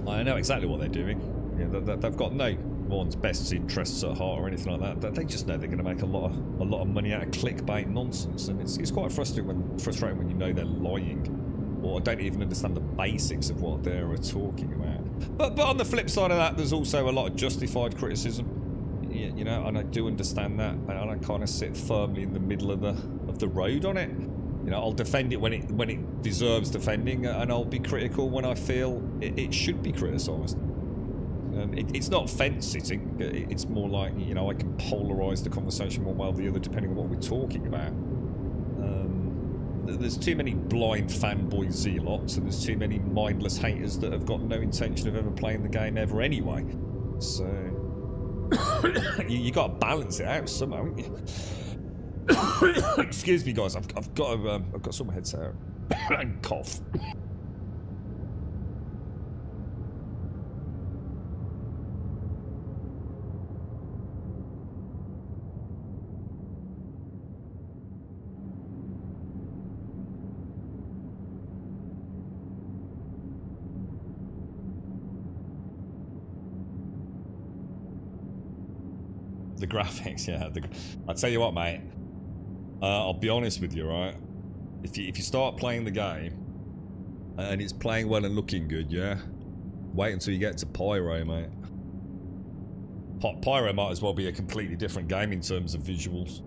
I know exactly what they're doing. Yeah, they've got no one's best interests at heart or anything like that. They just know they're going to make a lot of money out of clickbait nonsense. And it's quite frustrating when you know they're lying, or don't even understand the basics of what they're talking about. But on the flip side of that, there's also a lot of justified criticism. You know, and I do understand that, and I kind of sit firmly in the middle of the road on it. You know, I'll defend it when it deserves defending, and I'll be critical when I feel it should be criticised. It's not fence sitting. It's more like, you know, I can polarise the conversation one way or the other depending on what we're talking about. There's too many blind fanboy zealots, and there's too many mindless haters that have got no intention of ever playing the game ever anyway. So. you got to balance it out somehow, haven't you? Excuse me, guys. I've got some headset out and cough. The graphics, yeah. I'll tell you what, mate. I'll be honest with you, right? If you start playing the game and it's playing well and looking good, yeah, wait until you get to Pyro, mate. Pyro might as well be a completely different game in terms of visuals.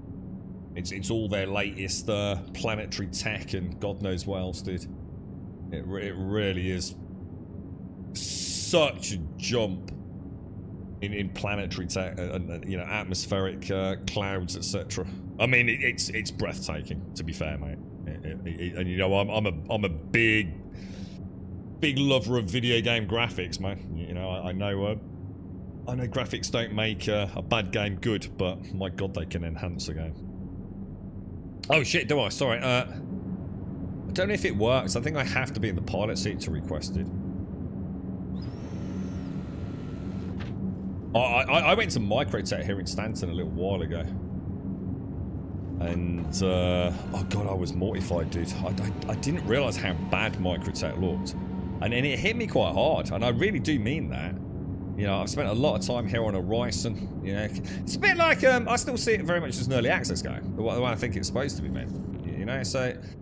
It's all their latest planetary tech and God knows what else, dude. It really is such a jump. In planetary tech and you know, atmospheric clouds, etc. I mean, it's breathtaking, to be fair, mate. And you know, I'm a big lover of video game graphics, man. You know, I know graphics don't make a bad game good, but my God, they can enhance a game. Oh shit, do I? Sorry. I don't know if it works. I think I have to be in the pilot seat to request it. I went to Microtech here in Stanton a little while ago, and oh God, I was mortified, dude. I didn't realise how bad Microtech looked, and it hit me quite hard, and I really do mean that. You know, I've spent a lot of time here on Horizon. You know, it's a bit like I still see it very much as an early access game, the way I think it's supposed to be, man. You know, so it's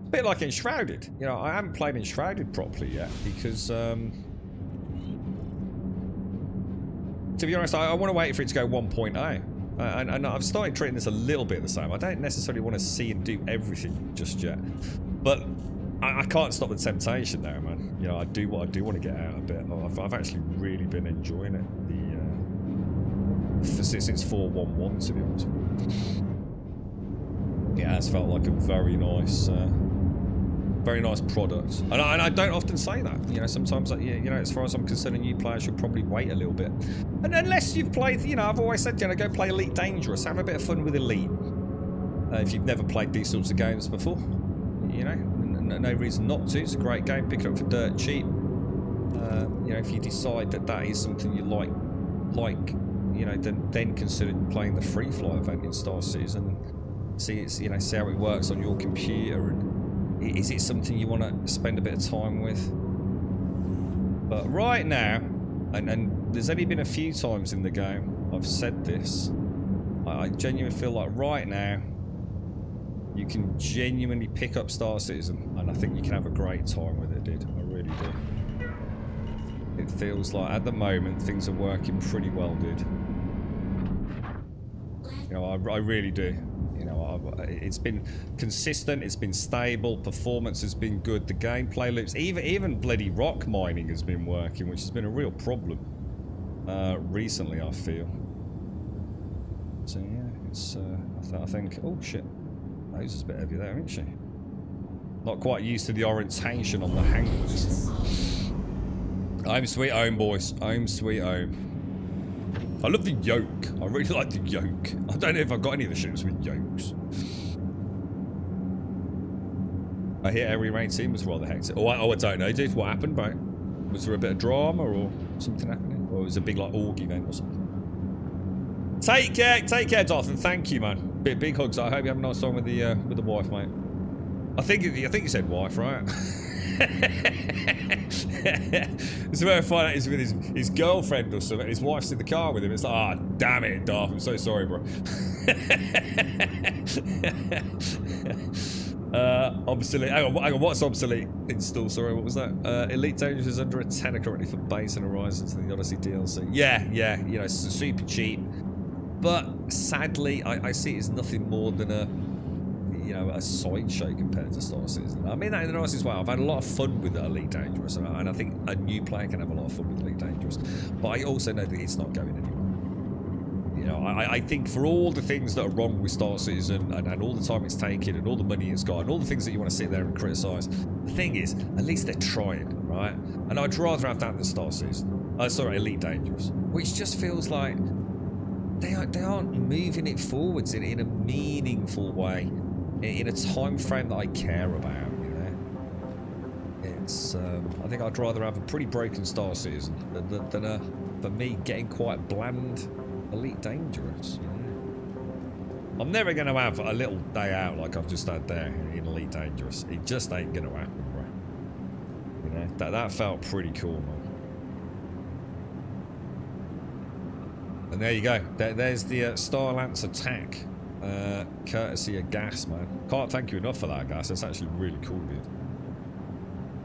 a bit like Enshrouded. You know, I haven't played Enshrouded properly yet because. To be honest, I want to wait for it to go 1.0. And I've started treating this a little bit the same. I don't necessarily want to see and do everything just yet. But I can't stop the temptation there, man. You know, I do want to get out a bit. I've actually really been enjoying it. Since 4.1.1, to be honest. Yeah, it's felt like a very nice product. And I don't often say that. You know, sometimes, you know, as far as I'm concerned, new players should probably wait a little bit. And unless you've played, you know, I've always said, you know, go play Elite Dangerous. Have a bit of fun with Elite. If you've never played these sorts of games before, you know, no reason not to. It's a great game. Pick it up for dirt cheap. You know, if you decide that that is something you like, you know, then consider playing the free fly event in Star Citizen and see how it works on your computer, and is it something you want to spend a bit of time with. But right now, and there's only been a few times in the game I've said this, I genuinely feel like right now you can genuinely pick up Star Citizen, and I think you can have a great time with it, dude. I really do. It feels like at the moment things are working pretty well, dude. You know, I really do. You know, it's been consistent, it's been stable, performance has been good, the gameplay loops, even bloody rock mining has been working, which has been a real problem recently, I feel. So yeah, it's I think, oh shit, Rose is a bit heavy there, isn't she? Not quite used to the orientation on the hangers. Home sweet home, boys. Home sweet home. I love the yoke. I really like the yoke. I don't know if I've got any of the ships with yokes. I hear every rain scene was rather hectic. Oh, I don't know, dude. What happened, mate? Was there a bit of drama or something happening? Or it was a big, like, orgy event or something? Take care, Darth, and thank you, man. Big hugs. I hope you have a nice time with the wife, mate. I think you said wife, right? So where I find out is with his girlfriend or something. His wife's in the car with him. It's like, ah, oh, damn it, Darth. I'm so sorry, bro. Obsolete. Hang on. What's obsolete? Install. Sorry, what was that? Elite Dangerous is under a tenner currently for base and Horizons and the Odyssey DLC. Yeah. You know, it's super cheap. But sadly, I see it as nothing more than a sideshow compared to Star Citizen. I mean that in the nicest way. I've had a lot of fun with Elite Dangerous, and I think a new player can have a lot of fun with Elite Dangerous. But I also know that it's not going anywhere. You know, I think for all the things that are wrong with Star Citizen, and all the time it's taken, and all the money it's got, and all the things that you want to sit there and criticise, the thing is, at least they're trying, right? And I'd rather have that than Star Citizen. Sorry, Elite Dangerous, which just feels like they aren't moving it forwards in a meaningful way, in a time frame that I care about, you know. It's I think I'd rather have a pretty broken Star Citizen than for me getting quite bland Elite Dangerous, you know. I'm never going to have a little day out like I've just had there in Elite Dangerous. It just ain't going to happen, bro. You know, that felt pretty cool, man. And there you go. There's the Star Lance attack. Courtesy of Gas, man. Can't thank you enough for that, Gas. That's actually really cool, dude.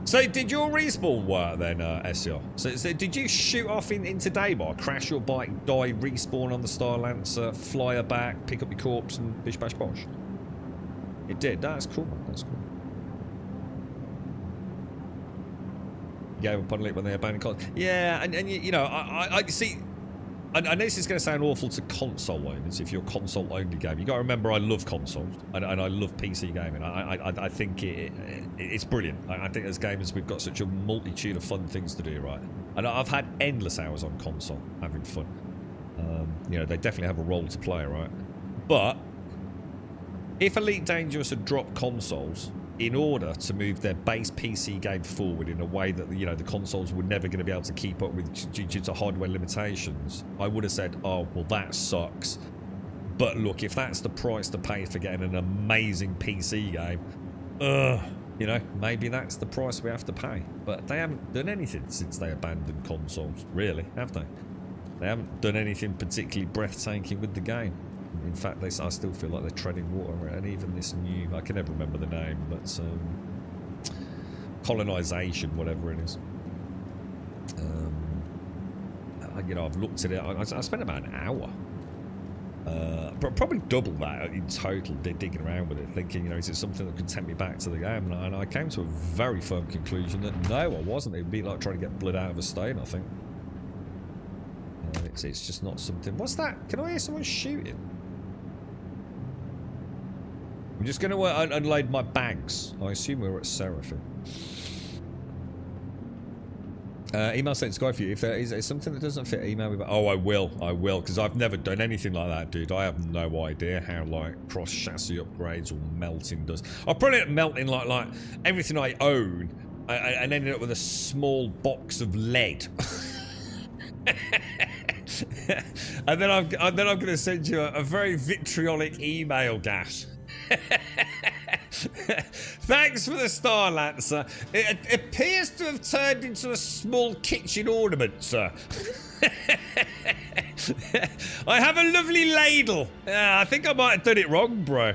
So, did your respawn work then, SR? So did you shoot off into Daybar, crash your bike, die, respawn on the Star Lancer, fly her back, pick up your corpse, and bish bash bosh? It did. That's cool, man. That's cool. You gave up on it when they abandoned cars. Yeah, and you know, I see. I know this is going to sound awful to console owners if you're a console-only game. You got to remember, I love consoles and I love PC gaming. I think it's brilliant. I think as gamers we've got such a multitude of fun things to do, right? And I've had endless hours on console having fun. You know, they definitely have a role to play, right? But if Elite Dangerous had dropped consoles in order to move their base PC game forward in a way that, you know, the consoles were never going to be able to keep up with due to hardware limitations, I would have said, oh, well, that sucks. But look, if that's the price to pay for getting an amazing PC game, you know, maybe that's the price we have to pay. But they haven't done anything since they abandoned consoles, really, have they? They haven't done anything particularly breathtaking with the game. In fact, I still feel like they're treading water, and even this new, I can never remember the name, but colonization, whatever it is. You know, I've looked at it. I spent about an hour, probably double that in total, digging around with it, thinking, you know, is it something that could tempt me back to the game? And I came to a very firm conclusion that no, I wasn't. It would be like trying to get blood out of a stone, I think. It's just not something. What's that? Can I hear someone shooting? I'm just going to unload my bags. I assume we're at Seraphim. Email sent to Sky for you. If there is something that doesn't fit, email me back. Oh, I will, because I've never done anything like that, dude. I have no idea how like cross chassis upgrades or melting does. I'll probably end up melting like everything I own, and ended up with a small box of lead. and then I'm going to send you a very vitriolic email, Gas. Thanks for the Star Lancer. It appears to have turned into a small kitchen ornament, sir. I have a lovely ladle. I think I might have done it wrong, bro.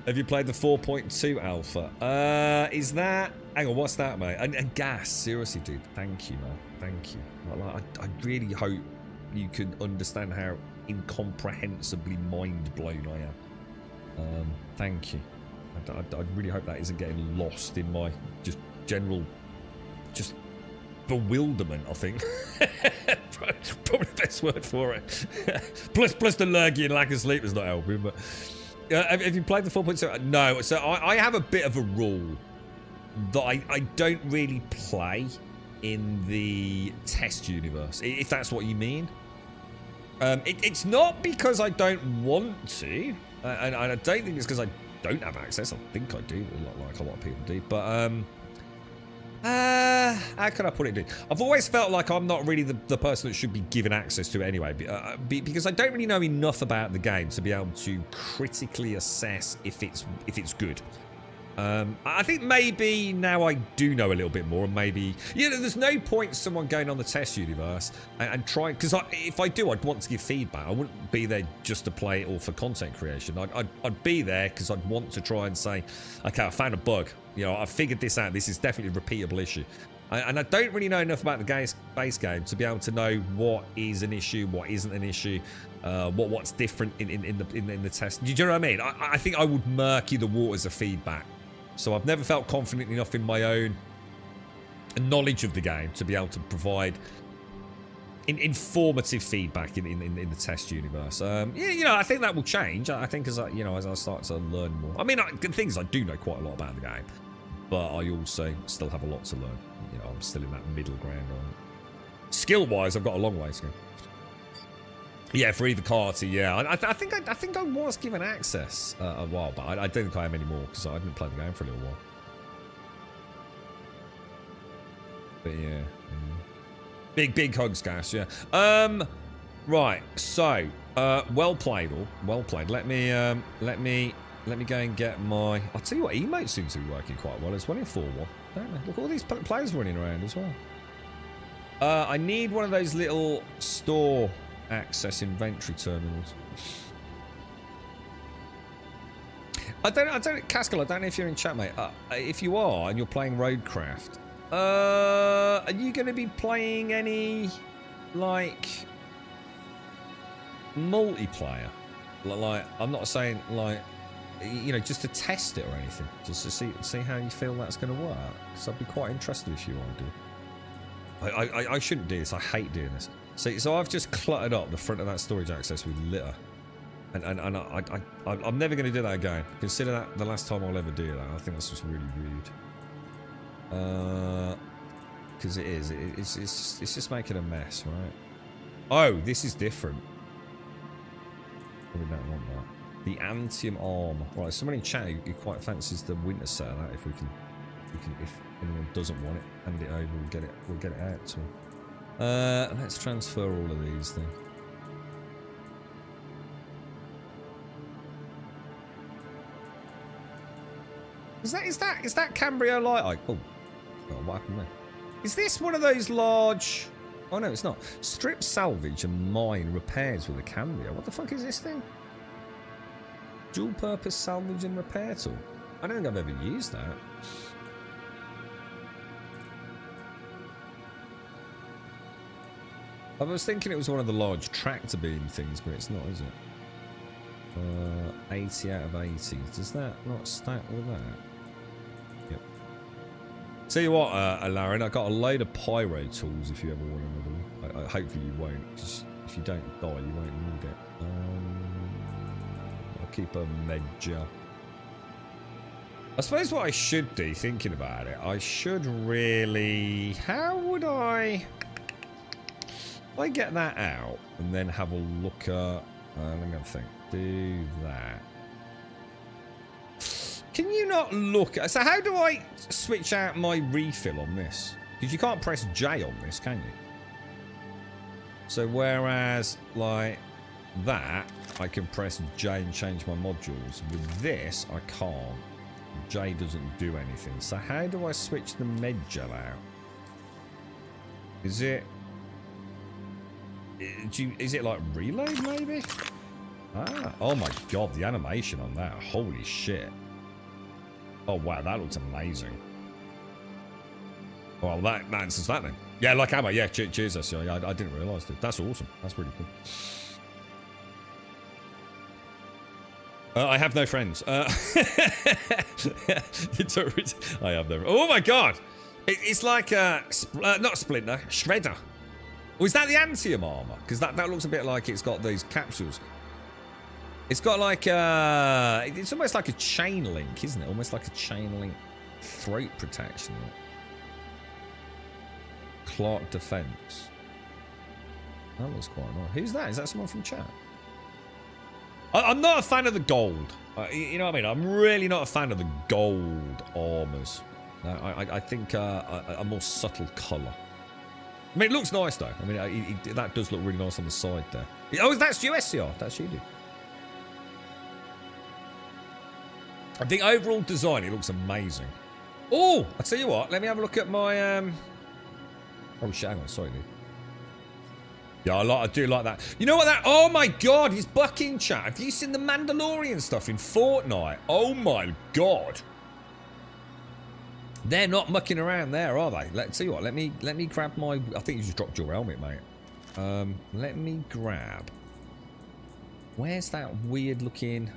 Have you played the 4.2 alpha? Is that... Hang on, what's that, mate? And Gas, seriously, dude. Thank you, man. Thank you. I really hope you can understand how incomprehensibly mind-blown I am. Thank you. I really hope that isn't getting lost in my just general bewilderment, I think. Probably the best word for it. plus the lurgy and lack of sleep is not helping, but... have you played the 4.2? No, so I have a bit of a rule that I don't really play in the test universe, if that's what you mean. It's not because I don't want to, and I don't think it's because I don't have access. I think I do, like a lot of people do. But how can I put it, dude? I've always felt like I'm not really the person that should be given access to it anyway, because I don't really know enough about the game to be able to critically assess if it's good. I think maybe now I do know a little bit more, and maybe, you know, there's no point someone going on the test universe and trying, because if I do, I'd want to give feedback. I wouldn't be there just to play it or for content creation. I'd be there because I'd want to try and say, okay, I found a bug. You know, I figured this out. This is definitely a repeatable issue. And I don't really know enough about the base game to be able to know what is an issue, what isn't an issue, what's different in the test. Do you know what I mean? I think I would murky the waters of feedback. So I've never felt confident enough in my own knowledge of the game to be able to provide informative feedback in the test universe. Yeah, you know, I think that will change. I think as I start to learn more. I mean, the thing is, I do know quite a lot about the game, but I also still have a lot to learn. You know, I'm still in that middle ground. Skill-wise, I've got a long way to go. Yeah, for either party, yeah. I think I was given access a while, but I don't think I am anymore because I haven't played the game for a little while. But yeah, big hugs, Gas. Yeah. Right. So, well played, all. Well played. Let me go and get my. I'll tell you what, emotes seem to be working quite well. It's 1 in 4-1. Don't they? Look at all these players running around as well. I need one of those little store access inventory terminals. I don't, Caskell, I don't know if you're in chat, mate. If you are and you're playing Roadcraft, are you going to be playing any, like, multiplayer? Like, I'm not saying, like, you know, just to test it or anything, just to see how you feel that's going to work. Because I'd be quite interested if you want to do it. I shouldn't do this. I hate doing this. So I've just cluttered up the front of that storage access with litter, and I'm never going to do that again. Consider that the last time I'll ever do that. I think that's just really rude. Because it's just making a mess, right? Oh, this is different. Probably don't want that. The Antium armor. Right, someone in chat who quite fancies the winter set of that. If anyone doesn't want it, hand it over. We'll get it out to them. Let's transfer all of these then. Is that Cambrio light? Oh, what happened there? Is this one of those large? Oh no, it's not. Strip salvage and mine repairs with a Cambrio. What the fuck is this thing? Dual purpose salvage and repair tool. I don't think I've ever used that. I was thinking it was one of the large tractor beam things, but it's not, is it? 80 out of 80. Does that not stack with that? Yep. Tell you what, Alarin, I got a load of pyro tools if you ever want another one. Hopefully you won't, because if you don't die, you won't need it. I'll keep a med gel. I suppose what I should do, thinking about it, I should really... How would I... If I get that out and then have a look at... let me have a think. Do that. Can you not look at... So how do I switch out my refill on this? Because you can't press J on this, can you? So whereas, like, that, I can press J and change my modules. With this, I can't. J doesn't do anything. So how do I switch the med gel out? Is it... Is it like reload, maybe? Ah, oh my god, the animation on that. Holy shit. Oh wow, that looks amazing. Well, that answers that then. Yeah, like ammo. Yeah, cheers, SCI. I didn't realise that. That's awesome. That's really cool. I have no friends. I have no... Oh my god! It's like not Splinter, Shredder. Or is that the Antium armor? Because that looks a bit like it's got these capsules. It's got like it's almost like a chain link, isn't it? Almost like a chain link throat protection. Clark Defense. That looks quite nice. Who's that? Is that someone from chat? I'm not a fan of the gold. You know what I mean? I'm really not a fan of the gold armors. I think a more subtle colour. I mean, it looks nice though. I mean, that does look really nice on the side there. Oh, that's you, SCR. That's you, dude. I think overall design, it looks amazing. Oh, I tell you what. Let me have a look at my. Oh shit! Hang on, sorry, dude. Yeah, I do like that. You know what that... Oh my god, he's bucking chat. Have you seen the Mandalorian stuff in Fortnite? Oh my god. They're not mucking around there, are they? Let's see what. Let me grab my... I think you just dropped your helmet, mate. Let me grab... Where's that weird looking...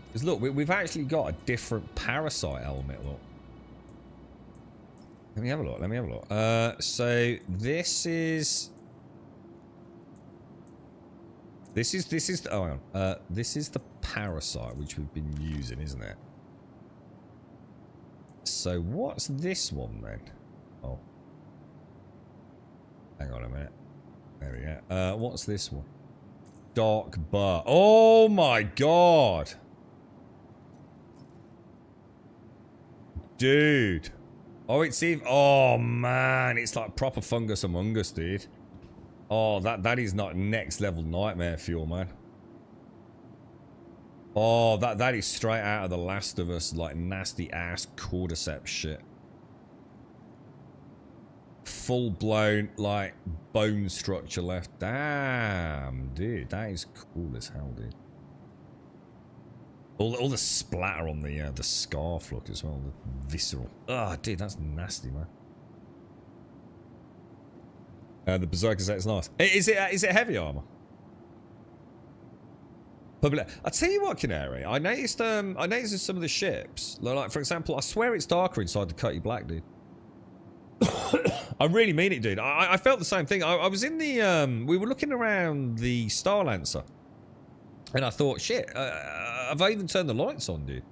Because look, we've actually got a different Parasite helmet, look. Let me have a look, let me have a look. So this is... This is oh hang on. This is the Parasite which we've been using, isn't it? So what's this one then? Oh. Hang on a minute. There we go. What's this one? Dark Bar. Oh my god. Dude. Oh, it's even... Oh man, it's like proper Fungus Among Us, dude. Oh, that is not next level nightmare fuel, man. Oh, that is straight out of The Last of Us, like nasty ass cordyceps shit. Full blown, like, bone structure left. Damn, dude, that is cool as hell, dude. All the splatter on the scarf look as well, the visceral. Oh, dude, that's nasty, man. The Berserker set's nice. Is it heavy armor? Probably. I tell you what, Canary. I noticed in some of the ships, like for example, I swear it's darker inside the Cutty Black, dude. I really mean it, dude. I felt the same thing. I was in the we were looking around the Star Lancer, and I thought, shit, have I even turned the lights on, dude?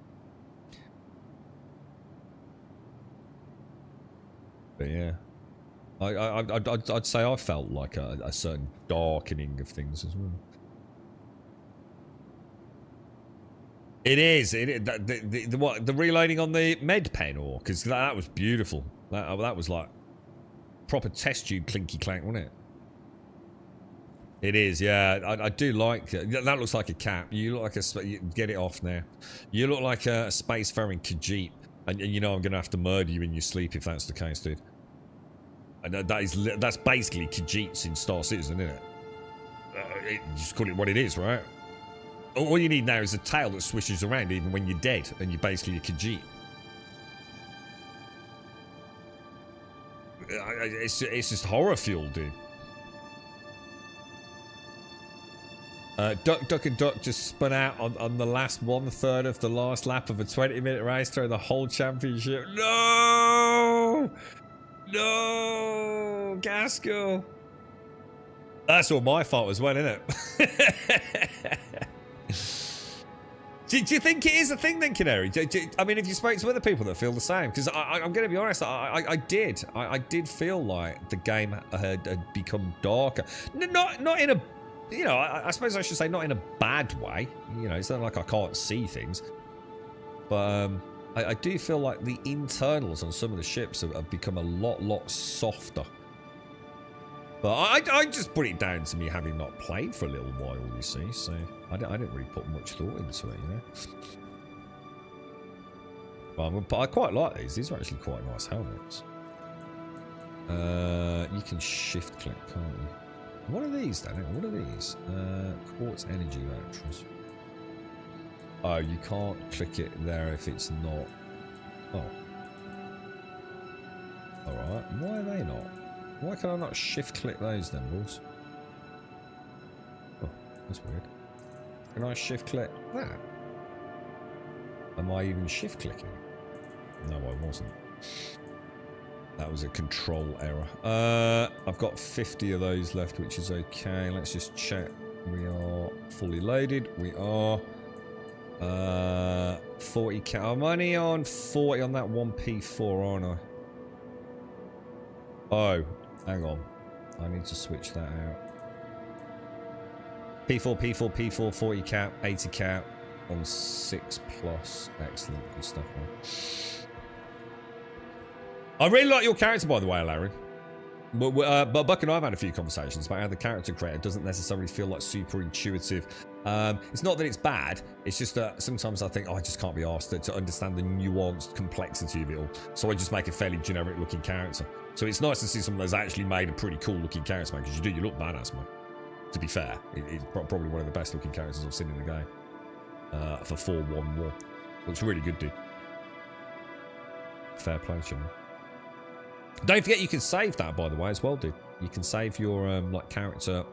But yeah. I'd say I felt like a certain darkening of things as well. It is. The reloading on the med pen, or because that was beautiful. That was like proper test tube clinky clank, wasn't it? It is. Yeah, I do like that. Looks like a cap. You look like a. Get it off now. You look like a spacefaring Khajiit, and you know I'm gonna have to murder you in your sleep if that's the case, dude. And that's basically Khajiits in Star Citizen, isn't it? Just call it what it is, right? All you need now is a tail that swishes around even when you're dead, and you're basically a Khajiit. It's just horror fuel, dude. Duck and Duck just spun out on the last 1/3 of the last lap of a 20-minute race through the whole championship. No! No, Gaskell. That's all my fault as well, isn't it? Do you think it is a thing then, Canary? I mean, if you spoke to other people that feel the same, because I'm going to be honest, I did feel like the game had become darker. Not in a, you know, I suppose I should say not in a bad way. You know, it's not like I can't see things, but I do feel like the internals on some of the ships have become a lot softer. But I just put it down to me having not played for a little while, you see, so I didn't really put much thought into it, you know. But I quite like these. These are actually quite nice helmets. You can shift click, can't you? What are these then? What are these? Quartz energy vouchers. Oh, you can't click it there if it's not. Oh. Alright, why are they not? Why can I not shift click those then, boys? Oh, that's weird. Can I shift click that? Am I even shift clicking? No, I wasn't. That was a control error. I've got 50 of those left, which is okay. Let's just check. We are fully loaded. We are 40 I'm only on 40 on that 1P4, aren't I? Oh, hang on. I need to switch that out. P4, 40 cap, 80 cap on 6 plus. Excellent. Good stuff, man. I really like your character, by the way, Larry. But Buck and I have had a few conversations about how the character creator doesn't necessarily feel like super intuitive. It's not that it's bad, it's just that sometimes I think, oh, I just can't be asked to understand the nuanced complexity of it all. So I just make a fairly generic looking character. So it's nice to see someone that's actually made a pretty cool looking character, man, because you look badass, man. To be fair, it's probably one of the best looking characters I've seen in the game. For 4-1 war. Looks really good, dude. Fair play, you know. Don't forget you can save that, by the way, as well, dude. You can save your like character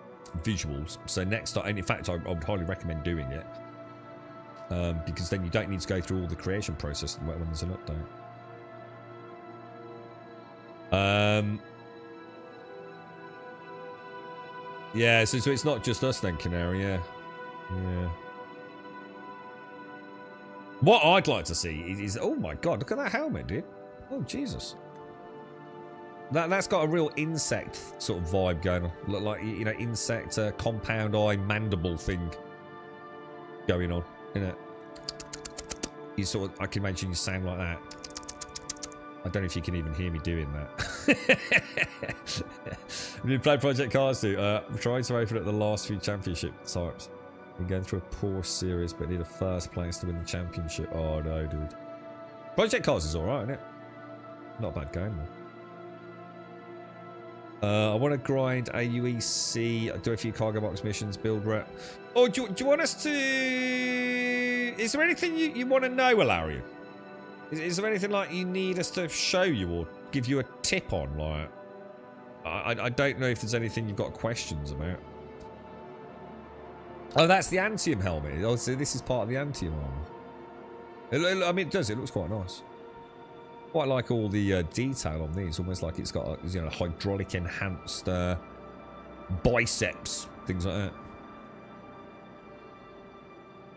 visuals. So next time, and in fact, I would highly recommend doing it, because then you don't need to go through all the creation process when there's an update. Yeah, so it's not just us then, Canary. Yeah. What I'd like to see is oh my god, look at that helmet, dude. Oh Jesus. That's got a real insect sort of vibe going on. Look like, you know, insect compound eye mandible thing going on, isn't it? You sort of, I can imagine you sound like that. I don't know if you can even hear me doing that. Have you played Project Cars 2? I'm trying to open up the last few championship types. We're going through a poor series, but need a first place to win the championship. Oh no, dude. Project Cars is alright, isn't it? Not a bad game, though. I want to grind AUEC, do a few cargo box missions, build rep. Oh, do you want us to... Is there anything you want to know, Ilarion? Is there anything like you need us to show you or give you a tip on? Like, I don't know if there's anything you've got questions about. Oh, that's the Antium helmet. Oh, so this is part of the Antium armor. I mean, it does. It looks quite nice. Quite like all the detail on these. Almost like it's got, you know, hydraulic enhanced biceps, things like that.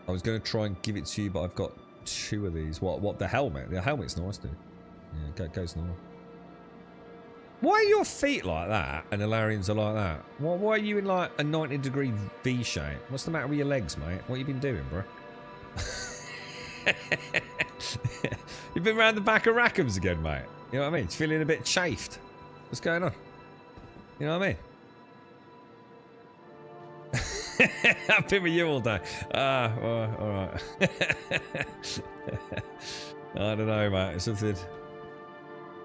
I was going to try and give it to you, but I've got 2 of these. What the helmet? The helmet's nice, dude. Yeah, goes nice. Why are your feet like that and Ilarians are like that? Why are you in like a 90-degree V shape? What's the matter with your legs, mate? What you been doing, bro? You've been round the back of Rackham's again, mate. You know what I mean? It's feeling a bit chafed. What's going on? You know what I mean? I've been with you all day. Well, alright. I don't know, mate. It's something...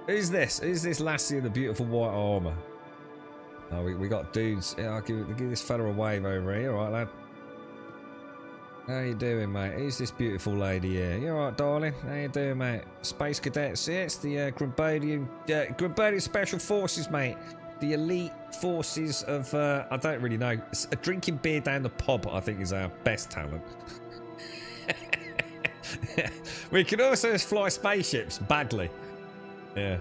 Who's this? Who's this lassie in the beautiful white armour? Oh, we got dudes. Yeah, I'll give this fella a wave over here. Alright, lad. How you doing, mate? Who's this beautiful lady here? You alright, darling? How you doing, mate? Space Cadets. Yeah, it's the Grumbodian Special Forces, mate. The elite forces of, I don't really know. Drinking beer down the pub, I think, is our best talent. We can also fly spaceships badly. Yeah.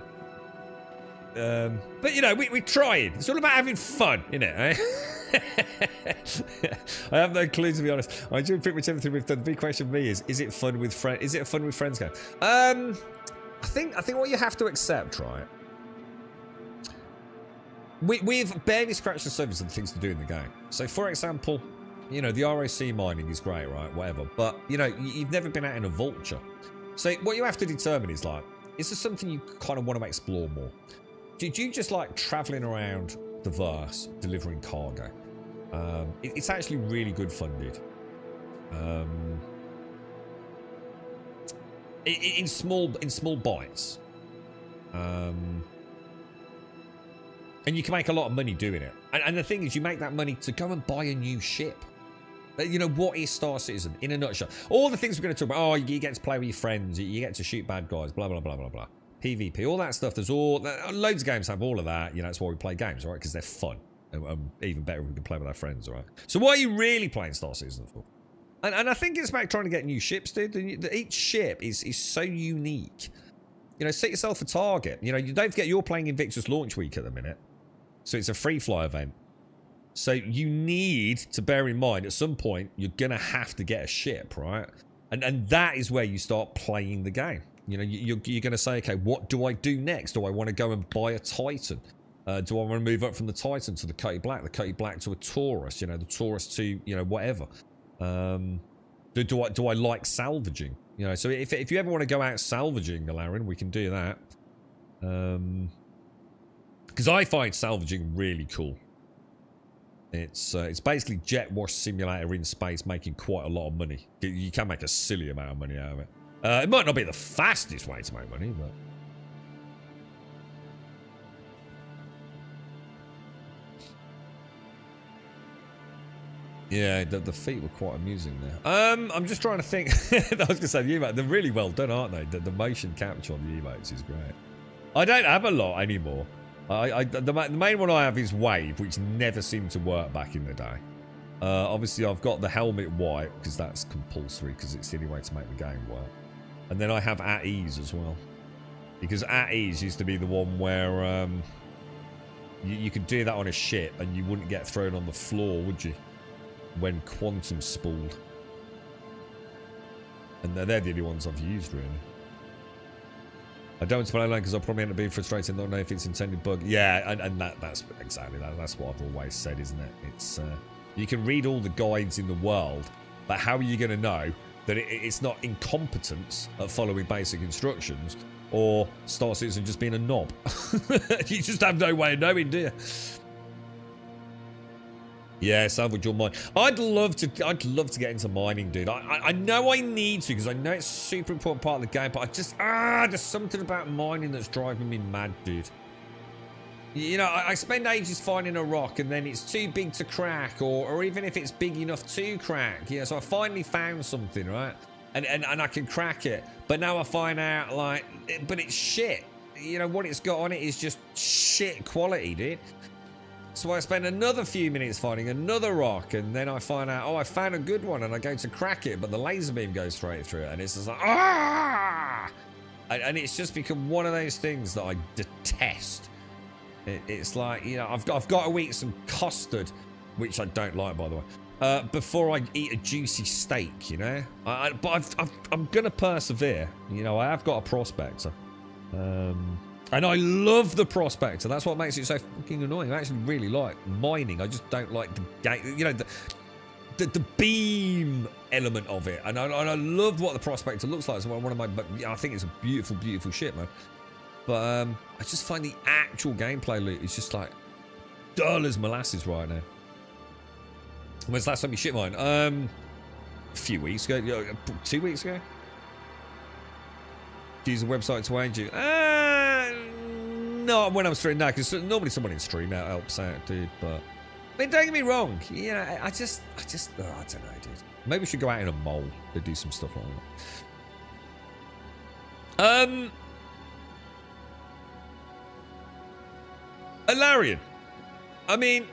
But, you know, we're trying. It's all about having fun, isn't it, eh? I have no clue, to be honest. I enjoy pretty much everything we've done. The big question for me is it fun with friends? Is it a fun with friends game? I think what you have to accept, right? We've barely scratched the surface of the things to do in the game. So, for example, you know, the ROC mining is great, right? Whatever. But, you know, you've never been out in a vulture. So, what you have to determine is, like, is there something you kind of want to explore more? Do you just like traveling around the verse, delivering cargo? It's actually really good fun, dude. In small bites. And you can make a lot of money doing it. And the thing is, you make that money to go and buy a new ship. You know, what is Star Citizen in a nutshell? All the things we're going to talk about. Oh, you get to play with your friends. You get to shoot bad guys. Blah, blah, blah, blah, blah. PvP, all that stuff. There's loads of games have all of that. You know, that's why we play games, all right? Because they're fun. Even better if we can play with our friends, all right? So what are you really playing Star Citizen for? And I think it's about trying to get new ships, dude. Each ship is so unique. You know, set yourself a target. You know, you don't forget you're playing Invictus Launch Week at the minute. So it's a free fly event. So you need to bear in mind, at some point, you're going to have to get a ship, right? And that is where you start playing the game. You know, you're going to say, okay, what do I do next? Do I want to go and buy a Titan? Do I want to move up from the Titan to the Cutty Black to a Taurus? You know, the Taurus to, you know, whatever. Do I like salvaging? You know, so if you ever want to go out salvaging, Alarin, we can do that. Because I find salvaging really cool. It's basically Jet Wash Simulator in space, making quite a lot of money. You can make a silly amount of money out of it. It might not be the fastest way to make money, but... Yeah, the feet were quite amusing there. I'm just trying to think. I was going to say, the emotes, they're really well done, aren't they? The motion capture on the emotes is great. I don't have a lot anymore. The main one I have is Wave, which never seemed to work back in the day. Obviously, I've got the helmet white, because that's compulsory, because it's the only way to make the game work. And then I have At Ease as well. Because At Ease used to be the one where you could do that on a ship, and you wouldn't get thrown on the floor, would you? When Quantum spooled. And they're the only ones I've used, really. I don't play alone because I'll probably end up being frustrated, not know if it's intended bug. Yeah, and that's exactly that. That's what I've always said, isn't it? It's you can read all the guides in the world, but how are you going to know that it's not incompetence at following basic instructions or Star Citizen just being a knob? You just have no way of knowing, do you? Yeah, salvage your mine. I'd love to get into mining, dude. I know I need to because I know it's a super important part of the game, but I just there's something about mining that's driving me mad, dude. You know, I spend ages finding a rock and then it's too big to crack, or even if it's big enough to crack. You know, so I finally found something, right? And I can crack it, but now I find out but it's shit. You know, what it's got on it is just shit quality, dude. So I spend another few minutes finding another rock, and then I find out, oh, I found a good one, and I go to crack it, but the laser beam goes straight through it, and it's just like, ah! And it's just become one of those things that I detest. It's like, you know, I've got to eat some custard, which I don't like, by the way, before I eat a juicy steak, you know? But I'm going to persevere. You know, I have got a prospector. And I love the Prospector. That's what makes it so fucking annoying. I actually really like mining. I just don't like the game. You know, the beam element of it. And I love what the Prospector looks like. It's one of my. I think it's a beautiful, beautiful ship, man. But I just find the actual gameplay loop is just like dull as molasses right now. When's the last time you shit mine? A few weeks ago. 2 weeks ago. Use a website to aid you. No, when I'm streaming now, because normally someone in stream out helps out, dude. But I mean, don't get me wrong. You know, I just, I don't know, dude. Maybe we should go out in a mole to do some stuff like that. Alarian. I mean,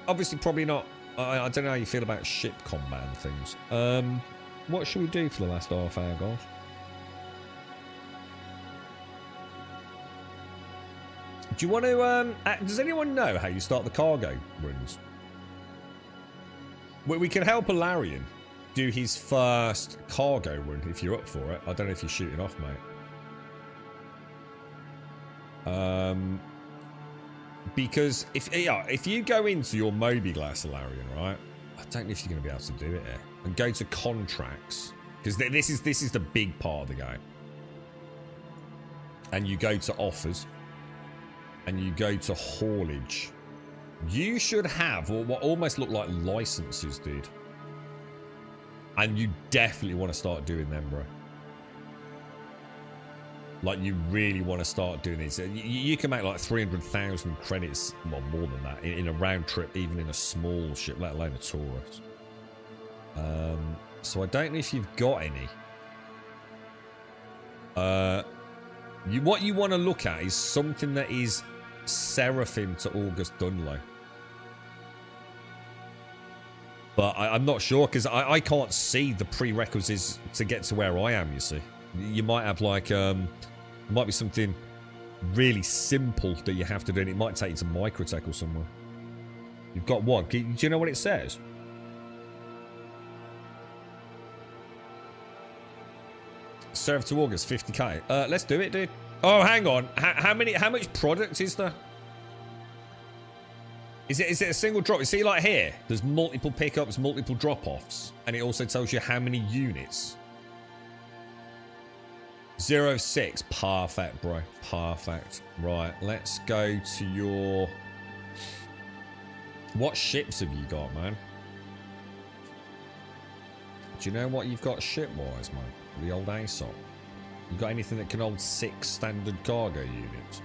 obviously, probably not. I don't know how you feel about ship combat and things. What should we do for the last half hour, guys? Do you want to, does anyone know how you start the cargo runs? We can help Alarion do his first cargo run if you're up for it. I don't know if you're shooting off, mate. Because if you go into your Moby-Glass, Alarion, right? I don't know if you're going to be able to do it here. And go to contracts, because this is the big part of the game. And you go to offers, and you go to haulage. You should have what almost look like licenses, dude. And you definitely want to start doing them, bro. Like, you really want to start doing this. You can make like 300,000 credits, well, more than that, in a round trip, even in a small ship, let alone a Taurus. So I don't know if you've got any. What you want to look at is something that is Seraphim to August Dunlow. But I'm not sure, because I can't see the prerequisites to get to where I am, you see. You might have like, might be something really simple that you have to do, and it might take you to Microtech or somewhere. You've got what? Do you know what it says? Serve to August, 50k. Let's do it, dude. Oh, hang on. How much product is there? Is it a single drop? You see, like here, there's multiple pickups, multiple drop-offs, and it also tells you how many units. 06. Perfect, bro. Perfect. Right, let's go to your... What ships have you got, man? Do you know what you've got ship-wise, man? The old ASOP. You got anything that can hold 6 standard cargo units?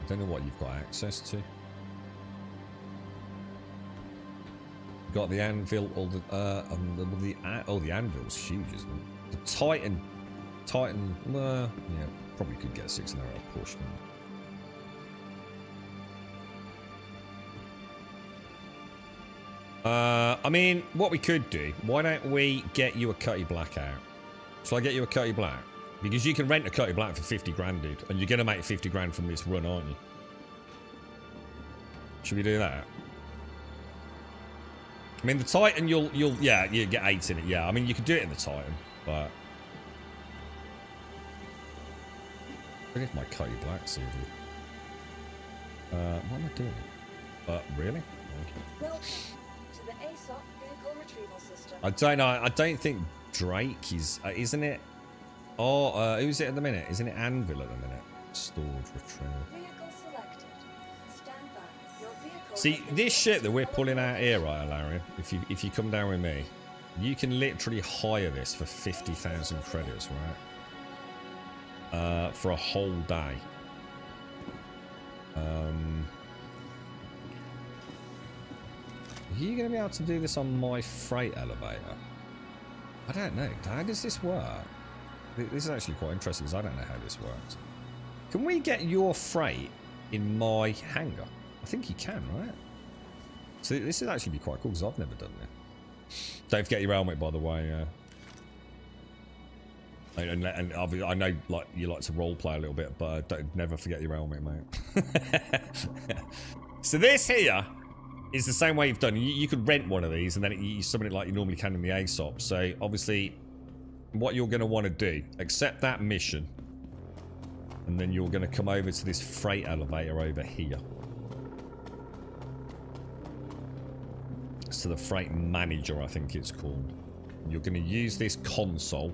I don't know what you've got access to. You've got the anvil, or the anvil's huge, isn't it? The Titan, yeah, probably could get a 6 in there at a push. I mean, what we could do, why don't we get you a Cutty Black out? Shall I get you a Cutty Black? Because you can rent a Cutty Black for 50 grand, dude. And you're going to make 50 grand from this run, aren't you? Should we do that? I mean, the Titan, you get 8 in it. Yeah, I mean, you could do it in the Titan, but... What if my Cutty Black CV? What am I doing? Really? Okay. Welcome to the ASOP vehicle retrieval system. I don't know. I don't think Drake is... isn't it? Oh, who's it at the minute? Isn't it Anvil at the minute? Stored retrieval. Vehicle selected. Stand by. Your vehicle See, has been this ship that we're selected pulling for out here, right, Larry? If you come down with me, you can literally hire this for 50,000 credits, right? For a whole day. Are you going to be able to do this on my freight elevator? I don't know. How does this work? This is actually quite interesting because I don't know how this works. Can we get your freight in my hangar? I think you can, right? So this would actually be quite cool because I've never done it. Don't forget your helmet, by the way. And I know like you like to roleplay a little bit, but never forget your helmet, mate. So this here is the same way you've done. You could rent one of these and then you summon it like you normally can in the ASOP. So obviously, what you're going to want to do, accept that mission, and then you're going to come over to this freight elevator over here. So the freight manager, I think it's called. You're going to use this console.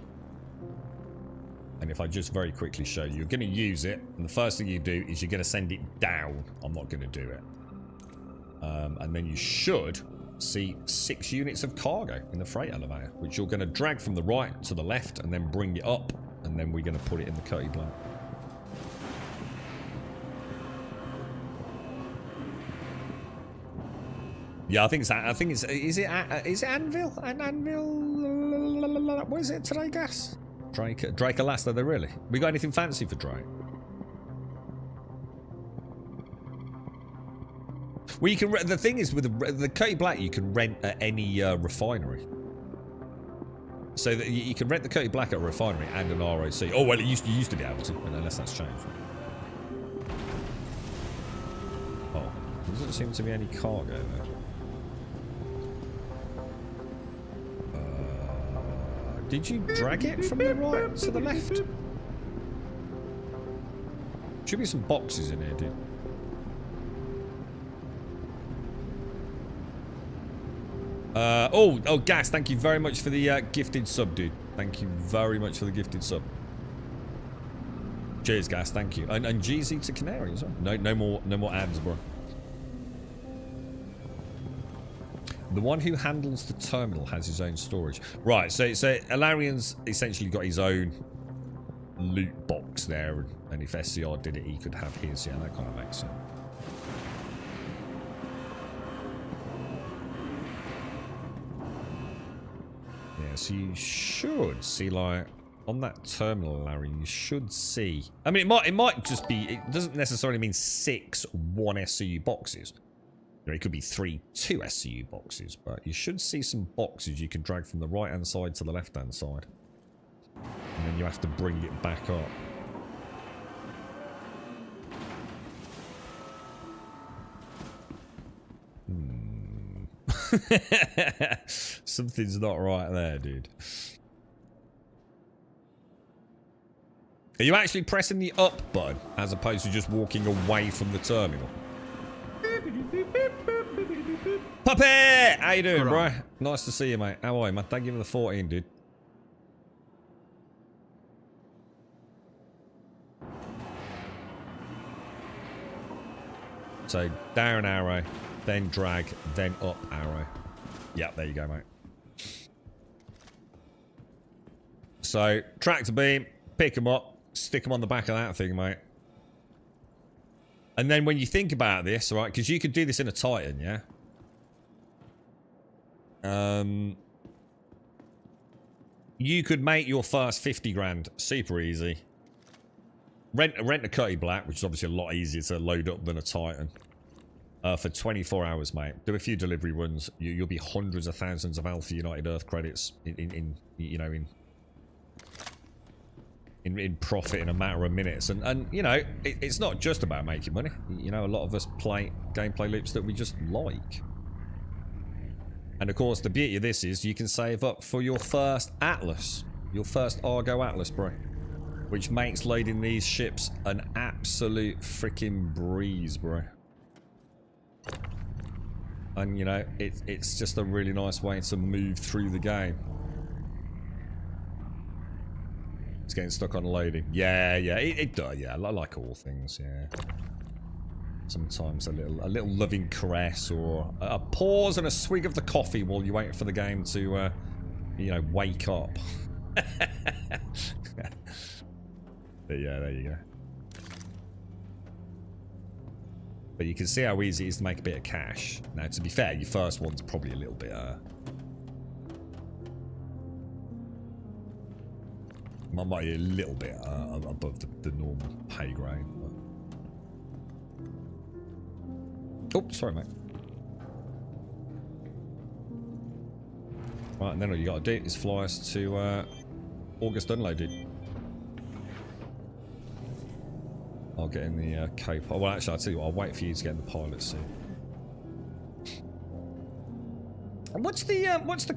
And if I just very quickly show you, you're going to use it. And the first thing you do is you're going to send it down. I'm not going to do it. And then you should see 6 units of cargo in the freight elevator, which you're going to drag from the right to the left and then bring it up. And then we're going to put it in the Cutty Black. Yeah, I think it's is it Anvil? Anvil? What is it today, Gas? Drake Alastair, they really? We got anything fancy for Drake? Well, you can. The thing is, with the Cutty Black, you can rent at any refinery. So that you can rent the Cutty Black at a refinery and an ROC. Oh well, you used to be able to, unless that's changed. Oh, there doesn't seem to be any cargo there. Did you drag it from the right to the left? Should be some boxes in here, dude. Oh, Gas, thank you very much for the gifted sub, dude. Thank you very much for the gifted sub. Cheers, Gas, thank you. And GZ to Canary as well. No more ads, bro. The one who handles the terminal has his own storage. Right, so Alarian's essentially got his own loot box there, and if SCR did it, he could have his. Yeah, that kind of makes sense. Yeah, so you should see, like, on that terminal, Larry, you should see. I mean, it might just be. It doesn't necessarily mean 6 1 SCU boxes. You know, it could be 3 2 SCU boxes, but you should see some boxes you can drag from the right hand side to the left hand side, and then you have to bring it back up. Something's not right there, dude. Are you actually pressing the up button as opposed to just walking away from the terminal? Puppy! How you doing, bro? Nice to see you, mate. How are you, man? Thank you for the 14, dude. So, down arrow, then drag, then up arrow. Yeah, there you go, mate. So, tractor beam, pick them up, stick them on the back of that thing, mate. And then when you think about this, right, because you could do this in a Titan, yeah? You could make your first 50 grand super easy. Rent a Cutty Black, which is obviously a lot easier to load up than a Titan. For 24 hours, mate. Do a few delivery runs. You'll be hundreds of thousands of Alpha United Earth credits in profit in a matter of minutes. And you know, it's not just about making money. You know, a lot of us play gameplay loops that we just like. And of course, the beauty of this is you can save up for your first Atlas. Your first Argo Atlas, bro. Which makes loading these ships an absolute freaking breeze, bro. And you know, it's just a really nice way to move through the game. It's getting stuck on loading. Yeah, it does. Yeah, like all things. Yeah. Sometimes a little loving caress, or a pause and a swig of the coffee while you wait for the game to, you know, wake up. But yeah, there you go. But you can see how easy it is to make a bit of cash. Now, to be fair, your first one's probably a little bit, might be a little bit above the normal pay grade. But... Oh, sorry, mate. Right, and then all you gotta do is fly us to August Unloaded. I'll get in the co-pilot. Well, actually, I'll tell you what, I'll wait for you to get in the pilot seat. And what's the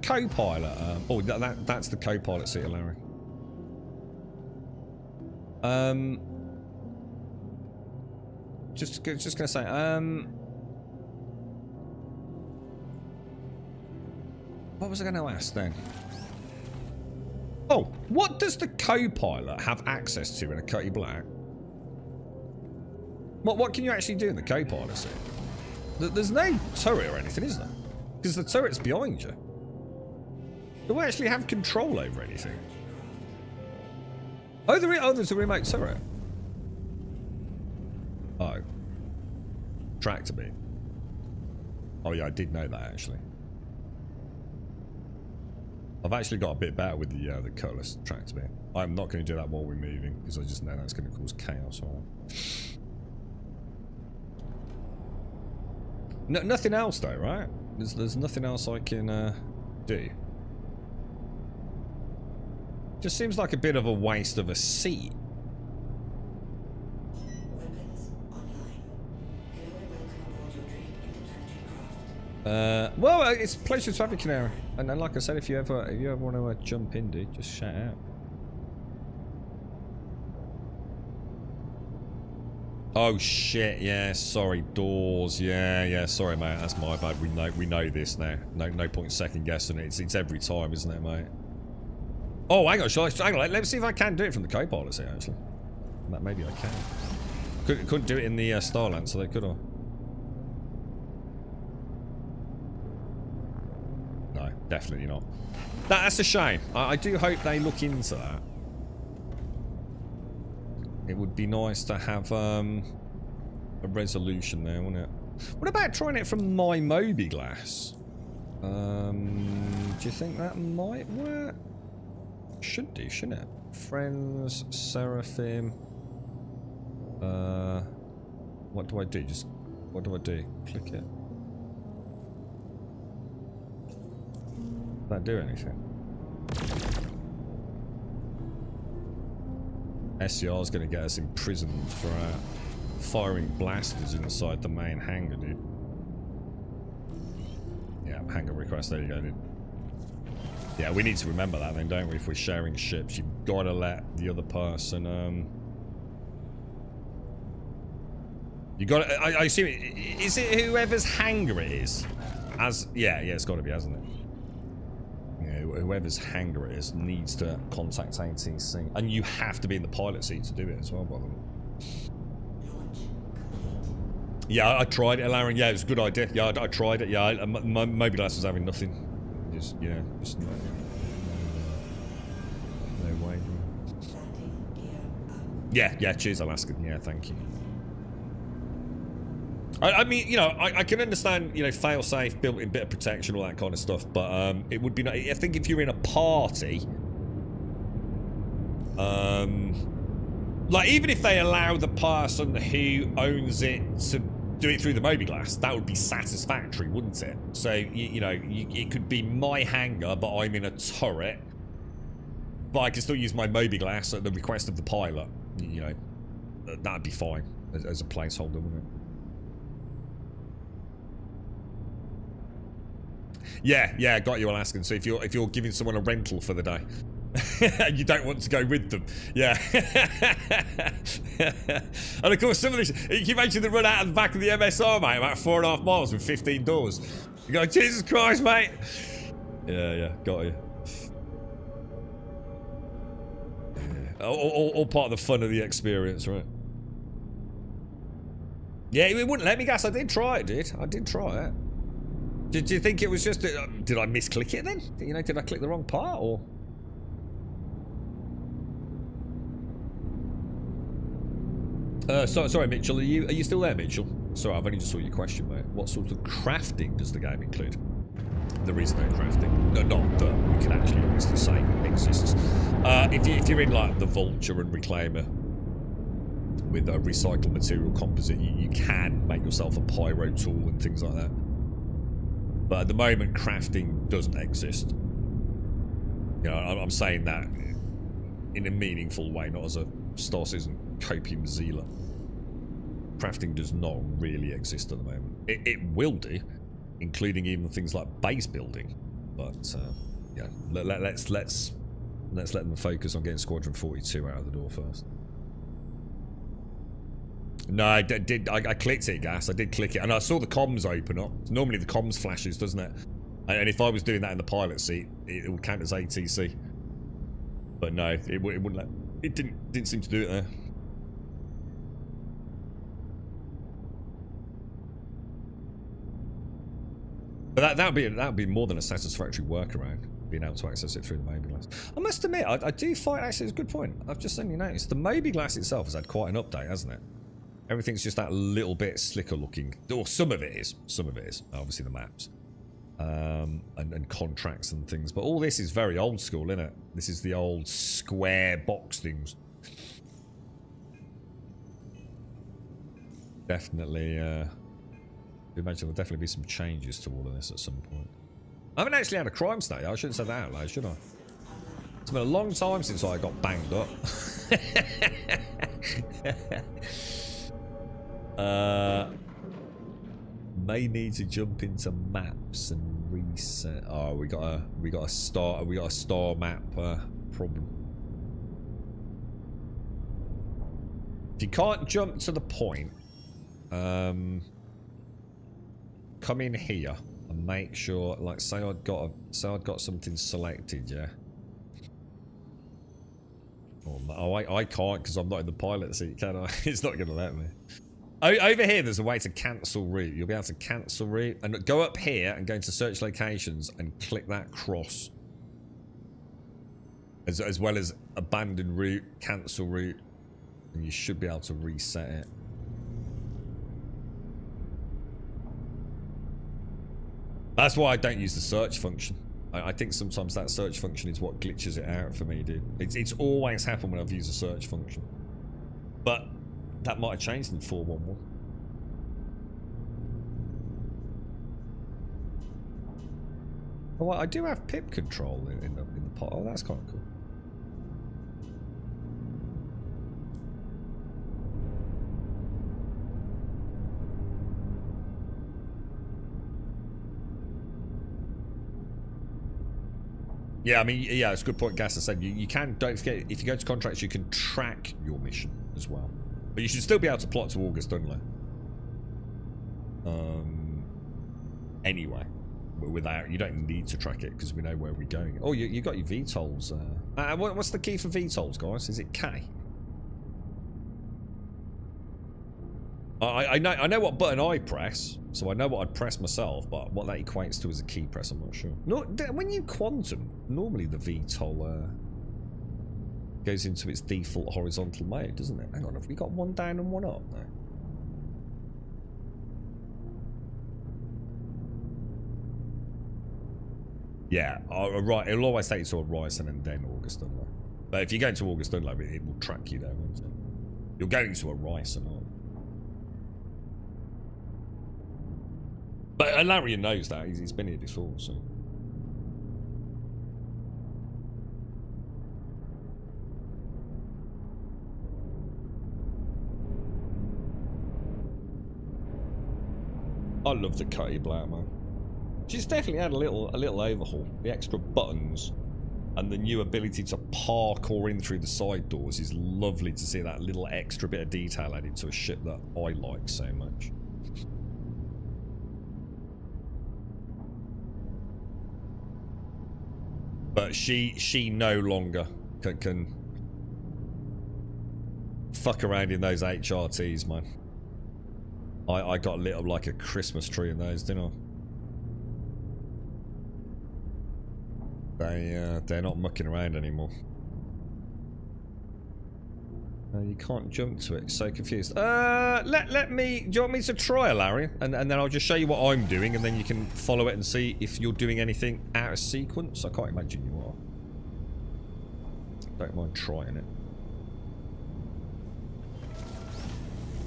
co-pilot? Oh, that's the co-pilot seat, Larry. Just gonna say, what was I gonna ask then? Oh, what does the co-pilot have access to in a Cutty Black? What can you actually do in the co-pilot seat? There's no turret or anything, is there? Because the turret's behind you. Do we actually have control over anything? Oh, there's a remote turret. Oh. Tractor beam. Oh yeah, I did know that actually. I've actually got a bit better with the cutlass tractor beam. I'm not going to do that while we're moving because I just know that's going to cause chaos. No, nothing else though, right? There's nothing else I can do. Just seems like a bit of a waste of a seat. Weapons online. Hello and welcome aboard your Drake interplanetary craft. Well, it's a pleasure to have you, Canary. And then, like I said, if you ever want to jump in, dude, just shout out. Oh shit! Yeah, sorry, doors. Yeah. Sorry, mate. That's my bad. We know this now. No point second guessing it. It's every time, isn't it, mate? Oh, hang on. Hang on. Let me see if I can do it from the co-pilot here. Actually, maybe I can. Couldn't do it in the Starland, so they could have. No, definitely not. That's a shame. I do hope they look into that. It would be nice to have a resolution there, wouldn't it? What about trying it from my Mobiglass? Do you think that might work? Should do, shouldn't it? Friends, Seraphim. What do I do? What do I do? Click it. Does that do anything? SCR is going to get us imprisoned for firing blasters inside the main hangar, dude. Yeah, hangar request. There you go, dude. Yeah, we need to remember that then, don't we? If we're sharing ships, you've got to let the other person. You got to. I assume. Is it whoever's hangar it is? Yeah, it's got to be, hasn't it? Whoever's hangar it is needs to contact ATC, and you have to be in the pilot seat to do it as well, by the way. Yeah, I tried it, Laren. Yeah, it was a good idea. Yeah, I tried it. Yeah, my Mobiglass was having nothing. Just no way. Yeah. Cheers, Alaskan. Yeah, thank you. I mean, you know, I can understand, you know, fail-safe, built-in bit of protection, all that kind of stuff, but it would be... I think if you're in a party... like, even if they allow the person who owns it to do it through the Mobiglass, that would be satisfactory, wouldn't it? So, you know, it could be my hangar, but I'm in a turret, but I can still use my Mobiglass at the request of the pilot. You know, that'd be fine as a placeholder, wouldn't it? Yeah, got you, Alaskan. So if you're giving someone a rental for the day, and you don't want to go with them, yeah. And of course, some of these, you can imagine the run out of the back of the MSR, mate, about 4.5 miles with 15 doors. You go, Jesus Christ, mate. Yeah, got you. Yeah. All part of the fun of the experience, right? Yeah, it wouldn't let me gas. I did try it, dude. I did try it. Did you think it was just... did I misclick it then? You know, did I click the wrong part, or... Sorry, Mitchell. Are you still there, Mitchell? Sorry, I've only just saw your question, mate. What sort of crafting does the game include? There is no crafting. No, not that we can actually honestly say exists. If you're in, like, the Vulture and Reclaimer with a recycled material composite, you can make yourself a pyro tool and things like that. But at the moment, crafting doesn't exist. You know, I'm saying that in a meaningful way, not as a Star Citizen copium zealot. Crafting does not really exist at the moment. It will do, including even things like base building. But yeah, let's let them focus on getting Squadron 42 out of the door first. No, I clicked it, Gas. I did click it, and I saw the comms open up. Normally the comms flashes, doesn't it? And if I was doing that in the pilot seat, it would count as ATC. But no, it wouldn't let. It didn't seem to do it there. But that would be more than a satisfactory workaround, being able to access it through the Mobiglass. I must admit, I do find actually it's a good point. I've just suddenly noticed the Mobiglass itself has had quite an update, hasn't it? Everything's just that little bit slicker looking. Or some of it is. Some of it is. Obviously the maps. And contracts and things. But all this is very old school, isn't it? This is the old square box things. Definitely, I imagine there'll definitely be some changes to all of this at some point. I haven't actually had a crime state. I shouldn't say that out loud, should I? It's been a long time since I got banged up. may need to jump into maps and reset. Oh, we got a star map problem. If you can't jump to the point, come in here and make sure, like, say I'd got something selected, yeah. Oh, I can't because I'm not in the pilot seat, can I? It's not going to let me. Over here, there's a way to cancel route. You'll be able to cancel route and go up here and go into search locations and click that cross. As well as abandon route, cancel route, and you should be able to reset it. That's why I don't use the search function. I think sometimes that search function is what glitches it out for me, dude. It's always happened when I've used a search function. But that might have changed in 4.11. Oh, I do have pip control in the pot. Oh, that's kind of cool. Yeah, I mean, yeah, it's a good point Gas has said. You can, don't forget, if you go to contracts, you can track your mission as well. But you should still be able to plot to August Dunley. Anyway, without, you don't need to track it because we know where we're going. Oh, you got your VTOLs. What's the key for VTOLs, guys? Is it K? I know what button I press, so I know what I'd press myself, but what that equates to as a key press, I'm not sure. No, when you quantum, normally the VTOL goes into its default horizontal mode, doesn't it? Hang on, have we got one down and one up? No. Yeah, right. It'll always take you to Horizon and then August Dunlop. But if you go to August Dunlop, it will track you there, won't it? You're going to Horizon, aren't you? But Larian knows that. He's been here before, so. I love the Cutty Black, man. She's definitely had a little overhaul. The extra buttons and the new ability to parkour in through the side doors is lovely to see. That little extra bit of detail added to a ship that I like so much. But she no longer can fuck around in those HRTs, man. I got lit up like a Christmas tree in those, didn't I? They're not mucking around anymore. You can't jump to it. So confused. Let me. Do you want me to try, Larry? And then I'll just show you what I'm doing, and then you can follow it and see if you're doing anything out of sequence. I can't imagine you are. Don't mind trying it.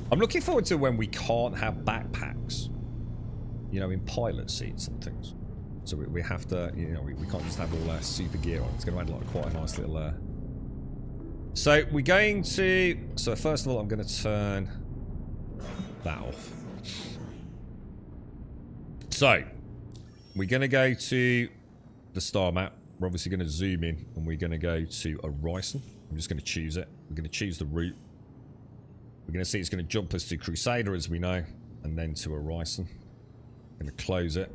I'm looking forward to when we can't have backpacks. You know, in pilot seats and things. So we have to, you know, we can't just have all our super gear on. It's going to add like quite a nice little. So we're going to. So first of all, I'm going to turn that off. So we're going to go to the star map. We're obviously going to zoom in, and we're going to go to Horizon. I'm just going to choose it. We're going to choose the route. We're going to see it's going to jump us to Crusader, as we know, and then to Horizon. I'm going to close it.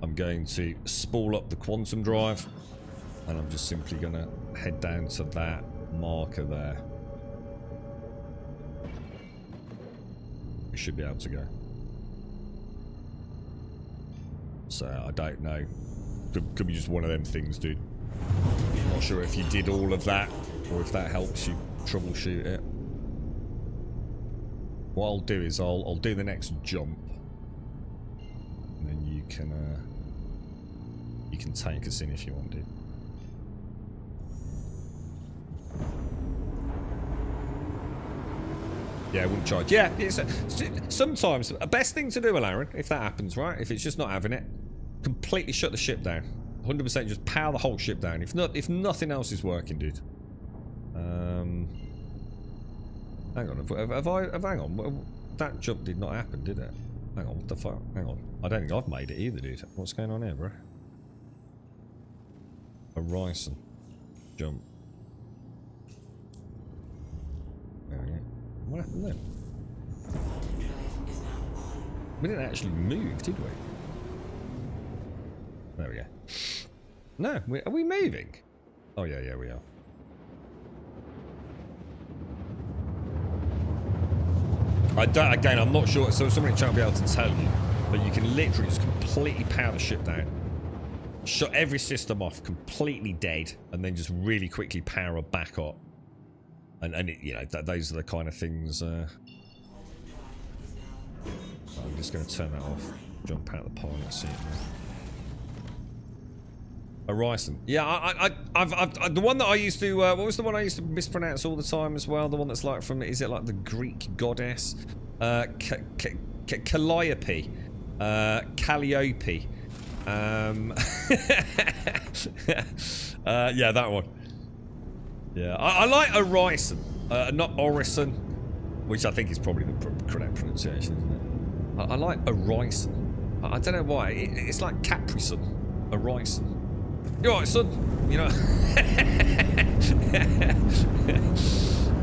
I'm going to spool up the quantum drive, and I'm just simply going to head down to that marker there. We should be able to go. So I don't know. Could be just one of them things, dude. I'm not sure if you did all of that or if that helps you troubleshoot it. What I'll do is I'll do the next jump, and then you can take us in if you want to. Yeah, I wouldn't charge. Yeah, sometimes the best thing to do, Aaron, if that happens, right? If it's just not having it, completely shut the ship down. 100% just power the whole ship down. If nothing else is working, dude. Hang on, hang on. That jump did not happen, did it? Hang on, what the fuck? Hang on. I don't think I've made it either, dude. What's going on here, bro? Horizon. Jump. There we go. What happened then? We didn't actually move, did we? There we go. No, are we moving? Oh yeah, we are. Again, I'm not sure, so somebody trying to be able to tell you, but you can literally just completely power the ship down, shut every system off, completely dead, and then just really quickly power it back up. And it, you know, those are the kind of things. I'm just going to turn that off, jump out of the pilot seat. Horizon. Yeah, I've the one that I used to. What was the one I used to mispronounce all the time as well? The one that's like from. Is it like the Greek goddess? Calliope. Calliope. Yeah, that one. Yeah, I like Horizon, not Orison, which I think is probably the correct pronunciation, isn't it? I like Horizon. I don't know why. It's like Caprison. Horizon. You're right, son. You know.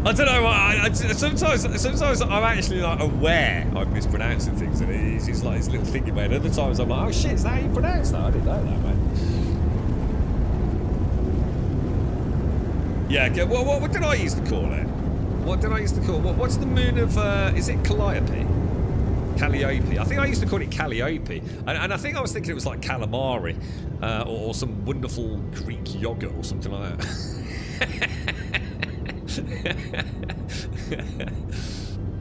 I don't know. Sometimes I'm actually like aware I'm mispronouncing things, and it's like this little thing in my head. Other times I'm like, oh shit, is that how you pronounce that? I didn't know that, man. Yeah. What did I used to call it? What did I used to call? What's the moon of? Is it Calliope? Calliope. I think I used to call it Calliope, and I think I was thinking it was like calamari, or some wonderful Greek yogurt or something like that.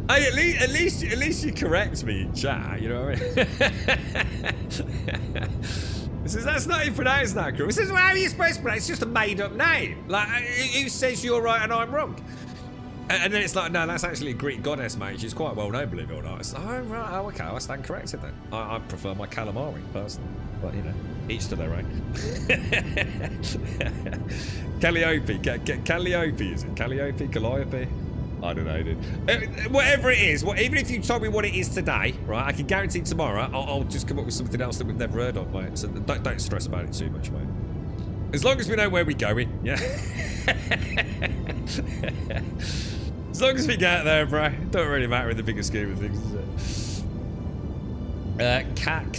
Hey, at least you correct me in chat. You know what I mean? This is, that's not how you pronounce that, Chris. This is how you're supposed to pronounce. It's just a made-up name. Like, who says you're right and I'm wrong? And then it's like, no, that's actually a Greek goddess, mate. She's quite well known, believe it or not. It's like, oh, right, oh, okay, I stand corrected then. I prefer my calamari, personally. But, you know, each to their own. Calliope. Calliope, is it? Calliope? Calliope? I don't know, dude. Whatever it is, even if you told me what it is today, right, I can guarantee tomorrow I'll just come up with something else that we've never heard of, mate. So don't stress about it too much, mate. As long as we know where we're going, yeah? As long as we get there, bro. It don't really matter in the bigger scheme of things, does it?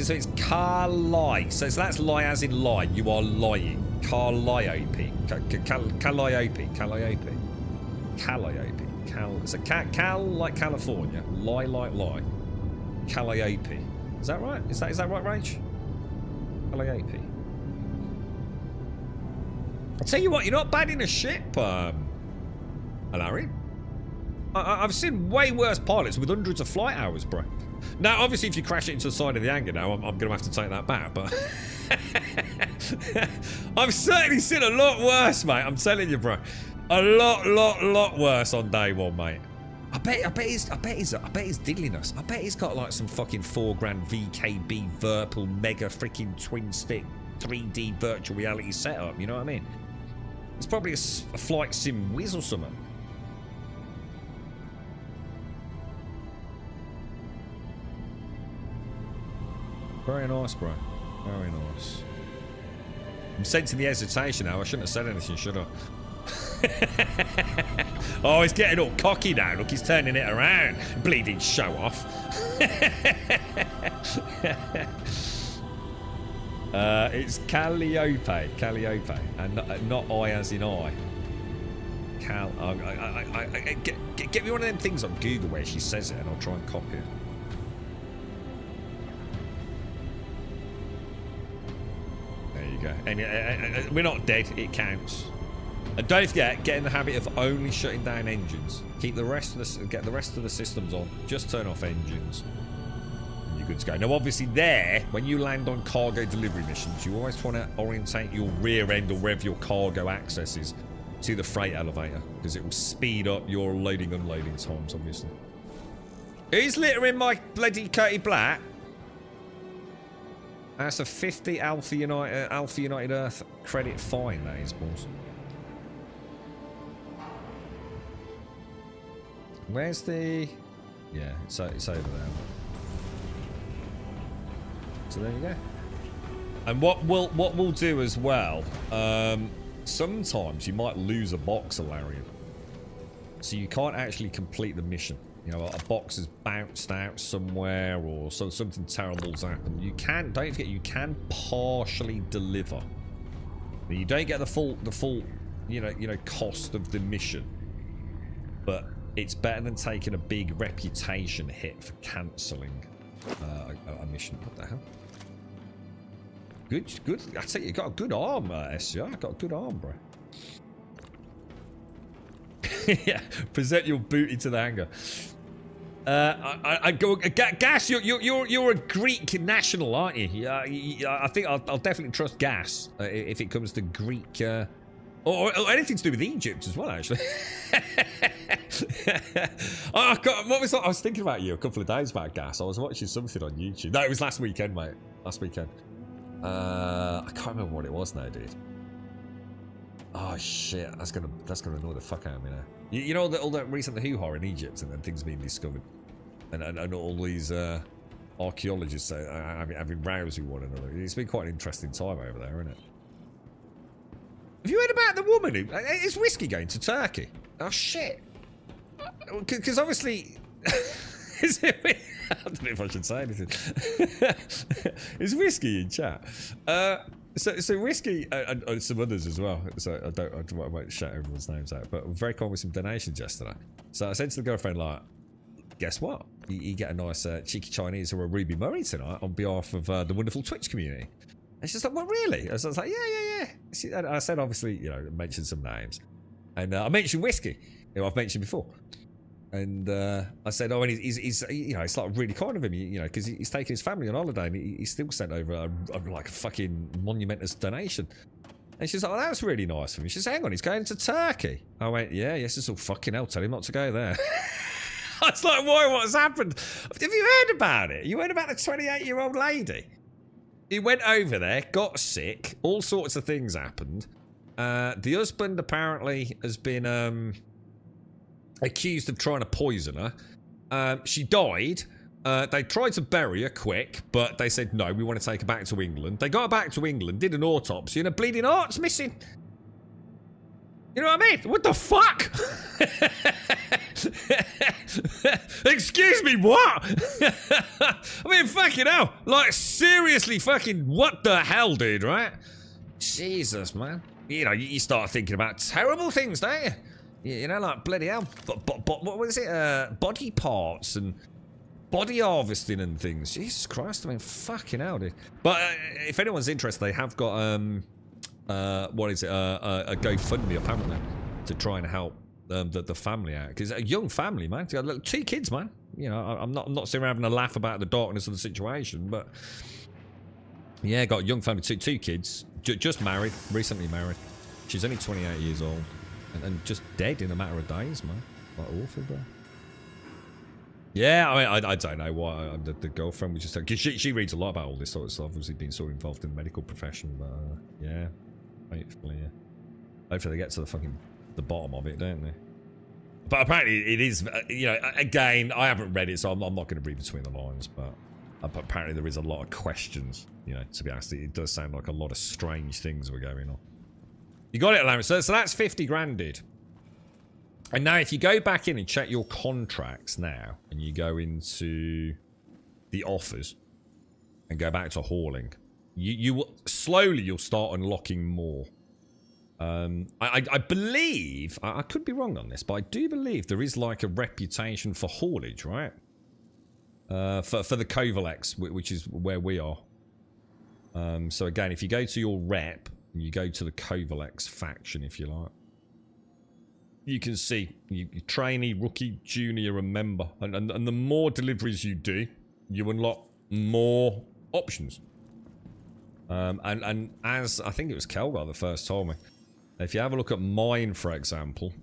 So it's Carly. So that's lie as in lie. You are lying. Calliope. Calliope. Calliope. Calliope. So Cal like California. Lie like lie. Calliope. Is that right? Is that right, Rach? Calliope. I'll tell you what, you're not bad in a ship, Larry. I've seen way worse pilots with hundreds of flight hours, bro. Now, obviously, if you crash it into the side of the hangar now, I'm going to have to take that back, but... I've certainly seen a lot worse, mate. I'm telling you, bro. A lot worse on day one, mate. I bet he's diddling us. I bet he's got like some fucking $4 grand VKB Virpil mega freaking twin stick 3D virtual reality setup, you know what I mean? It's probably a flight sim whiz or something. Very nice, bro. Very nice. I'm sensing the hesitation now. I shouldn't have said anything, should I? Oh, he's getting all cocky now. Look, he's turning it around. Bleeding show off. It's Calliope. Calliope. And not I as in I. Get me one of them things on Google where she says it and I'll try and copy it. And we're not dead, it counts. And don't forget, get in the habit of only shutting down engines. Keep the rest of get the rest of the systems on. Just turn off engines. And you're good to go. Now obviously there, when you land on cargo delivery missions, you always want to orientate your rear end or wherever your cargo access is to the freight elevator, because it will speed up your loading and unloading times, obviously. Who's littering my bloody Curty Black? That's a 50 Alpha United Earth credit fine, that is, boss. Where's the... Yeah, it's over there. So there you go. And what we'll do as well, sometimes you might lose a box, Alarian. So you can't actually complete the mission. You know, a box has bounced out somewhere or something terrible's happened. You can, don't forget, you can partially deliver. You don't get the full, you know, cost of the mission. But it's better than taking a big reputation hit for cancelling a mission. What the hell? Good. I tell you got a good arm, SCR. Got a good arm, bro. Yeah, present your booty to the hanger. I go, Gas. You're a Greek national, aren't you? I think I'll definitely trust Gas if it comes to Greek, or anything to do with Egypt as well. Actually, what was that? I was thinking about you a couple of days back, Gas. I was watching something on YouTube. No, it was last weekend, mate. Last weekend. I can't remember what it was now, dude. Oh shit, that's gonna annoy the fuck out of me now. You know all that recent hoo-ha in Egypt and then things being discovered, and all these archaeologists having rows with one another. It's been quite an interesting time over there, isn't it? Have you heard about the woman who is Whiskey going to Turkey? Oh shit! Because obviously, I don't know if I should say anything. Is Whiskey in chat? So Whiskey and some others as well. So I won't shout everyone's names out, but very cool with some donations yesterday. So I said to the girlfriend, like, guess what? You get a nice cheeky Chinese or a Ruby Murray tonight on behalf of the wonderful Twitch community. And she's like, what, really? And so I was like, yeah. And I said, obviously, you know, mentioned some names, and I mentioned Whiskey, who I've mentioned before. And I said, oh, and he's you know, it's like really kind of him, you know, because he's taking his family on holiday, and he still sent over like a fucking monumentous donation. And she's like, oh, that was really nice of me. She said, hang on, he's going to Turkey. I went, yes, it's all fucking hell. Tell him not to go there. I was like, why? What's happened? Have you heard about it? You heard about the 28-year-old lady? He went over there, got sick, all sorts of things happened. The husband apparently has been accused of trying to poison her. She died. They tried to bury her quick, but they said, no, we want to take her back to England. They got her back to England, did an autopsy, and her bleeding heart's missing. You know what I mean? What the fuck? Excuse me, what? I mean, fucking hell. Like, seriously, fucking what the hell, dude, right? Jesus, man. You know, you start thinking about terrible things, don't you? You know, like, bloody hell. But what was it? Body parts and body harvesting and things. Jesus Christ, I mean, fucking hell, dude. But if anyone's interested, they have got, what is it? A GoFundMe, apparently, to try and help the family out. Because a young family, man. They got 2 kids, man. You know, I'm not sitting around having a laugh about the darkness of the situation, but yeah, got a young family, two kids, just married, recently married. She's only 28 years old. And just dead in a matter of days, man. Like, awful, bro. Yeah, I mean, I don't know why the girlfriend was just... Because she reads a lot about all this sort of stuff, obviously being sort of involved in the medical profession, but yeah. Hopefully, yeah. Hopefully they get to the bottom of it, don't they? But apparently it is, you know, again, I haven't read it, so I'm not going to read between the lines, but apparently there is a lot of questions, you know, to be asked. It does sound like a lot of strange things were going on. You got it, Lawrence. So that's 50 grand, dude. And now if you go back in and check your contracts now, and you go into the offers and go back to hauling, you will slowly, you'll start unlocking more. I believe, I could be wrong on this, but I do believe there is like a reputation for haulage, right? For the Kovalex, which is where we are. So again, if you go to your rep, and you go to the Kovalex faction, if you like, you can see you trainee, rookie, junior, and member, and the more deliveries you do, you unlock more options. And as I think it was Kelgar the first told me, if you have a look at mine, for example,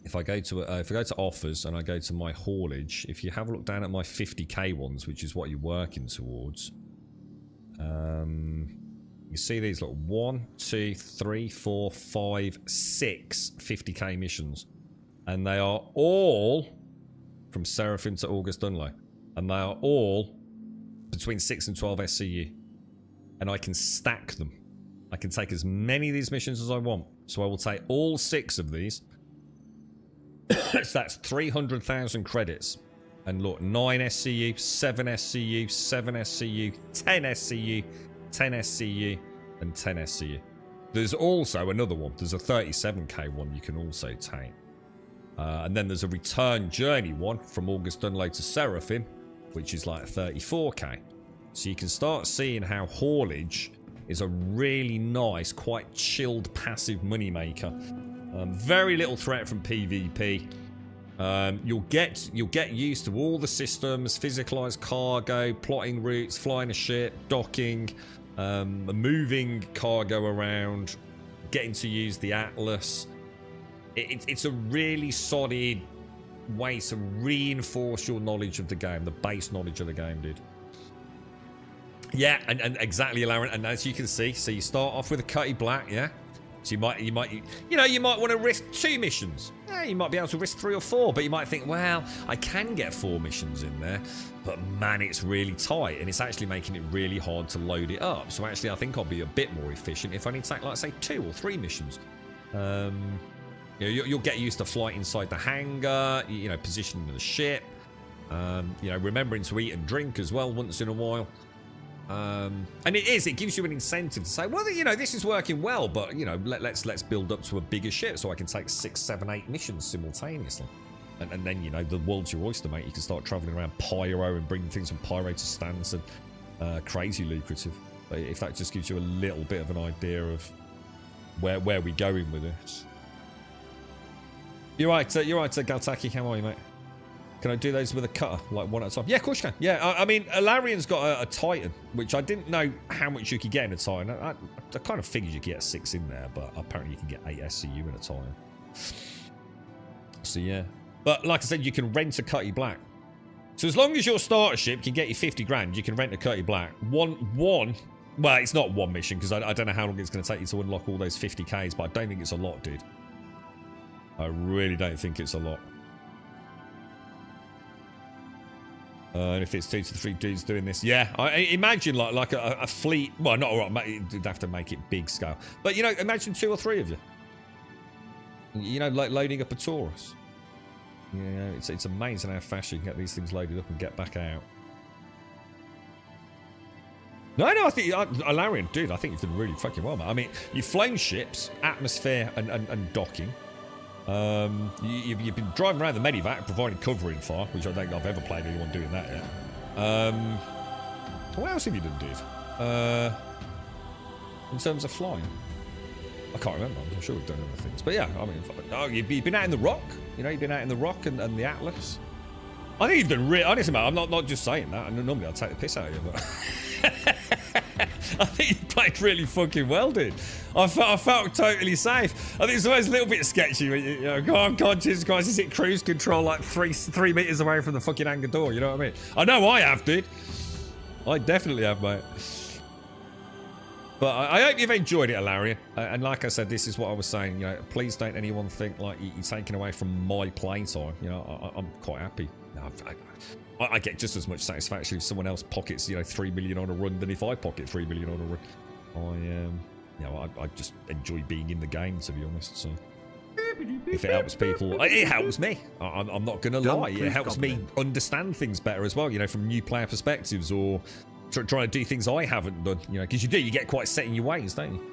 if I go to offers and I go to my haulage, if you have a look down at my 50k ones, which is what you're working towards, you see these, look, 1, 2, 3, 4, 5, 6 50k missions, and they are all from Seraphim to August Dunlow, and they are all between 6 and 12 SCU. And I can stack them. I can take as many of these missions as I want. So I will take all 6 of these. So that's 300,000 credits. And look, 9 SCU, 7 SCU, 7 SCU, 10 SCU, 10 SCU, and 10 SCU. There's also another one. There's a 37k one you can also take. And then there's a return journey one from August Dunlow to Seraphim, which is like 34k. So you can start seeing how haulage is a really nice, quite chilled, passive moneymaker. Very little threat from PvP. You'll get used to all the systems, physicalized cargo, plotting routes, flying a ship, docking, moving cargo around, getting to use the Atlas. It's a really solid way to reinforce your knowledge of the game, the base knowledge of the game, dude. Yeah, and exactly, Lauren. And as you can see, so you start off with a Cutty Black, yeah. So you might want to risk 2 missions. Yeah, you might be able to risk 3 or 4, but you might think, well, I can get 4 missions in there, but man, it's really tight, and it's actually making it really hard to load it up. So actually, I think I'll be a bit more efficient if I need to take, like, say, 2 or 3 missions. You'll get used to flight inside the hangar, positioning the ship, remembering to eat and drink as well once in a while. And it gives you an incentive to say, well, this is working well, but let's build up to a bigger ship so I can take 6, 7, 8 missions simultaneously. And then the world's your oyster, mate. You can start traveling around Pyro and bringing things from Pyro to Stanton. Crazy lucrative. If that just gives you a little bit of an idea of where we're going with this. You're right, Galtaki. How are you, mate? Can I do those with a cutter, like one at a time? Yeah, of course you can. Yeah, I mean, Alarian's got a Titan, which I didn't know how much you could get in a Titan. I kind of figured you could get 6 in there, but apparently you can get 8 SCU in a Titan. So yeah. But like I said, you can rent a Cutty Black. So as long as your starter ship can get you 50 grand, you can rent a Cutty Black. Well, it's not one mission, because I don't know how long it's going to take you to unlock all those 50Ks, but I don't think it's a lot, dude. I really don't think it's a lot. And if it's 2 to 3 dudes doing this, yeah, I imagine like a fleet. Well, not all right. You'd have to make it big scale, but imagine 2 or 3 of you. Like loading up a Taurus. It's amazing how fast you can get these things loaded up and get back out. No, I think Alarian, dude, I think you've done really fucking well, man. I mean, you've flown ships, atmosphere, and docking. You've been driving around the Medivac providing covering fire, which I don't think I've ever played anyone doing that yet. What else have you done, dude? In terms of flying, I can't remember. I'm sure we've done other things, but yeah, I mean, you've been out in the Rock. You've been out in the Rock and the Atlas. I think you've done really. Honestly, man, I'm not just saying that. And normally I'd take the piss out of you, but I think you played really fucking well, dude. I felt totally safe. I think it's always a little bit sketchy when go on, God, Jesus Christ, is it cruise control like 3 meters away from the fucking hangar door? You know what I mean? I know I have, dude. I definitely have, mate. But I hope you've enjoyed it, Alarian. And like I said, this is what I was saying. Please don't anyone think like you're taking away from my playtime. I'm quite happy. I get just as much satisfaction if someone else pockets 3 million on a run than if I pocket 3 million on a run. I just enjoy being in the game, to be honest. So if it helps people, it helps me. I'm not gonna lie, it helps me understand things better as well. From new player perspectives, or trying to do things I haven't done. Because you get quite set in your ways, don't you?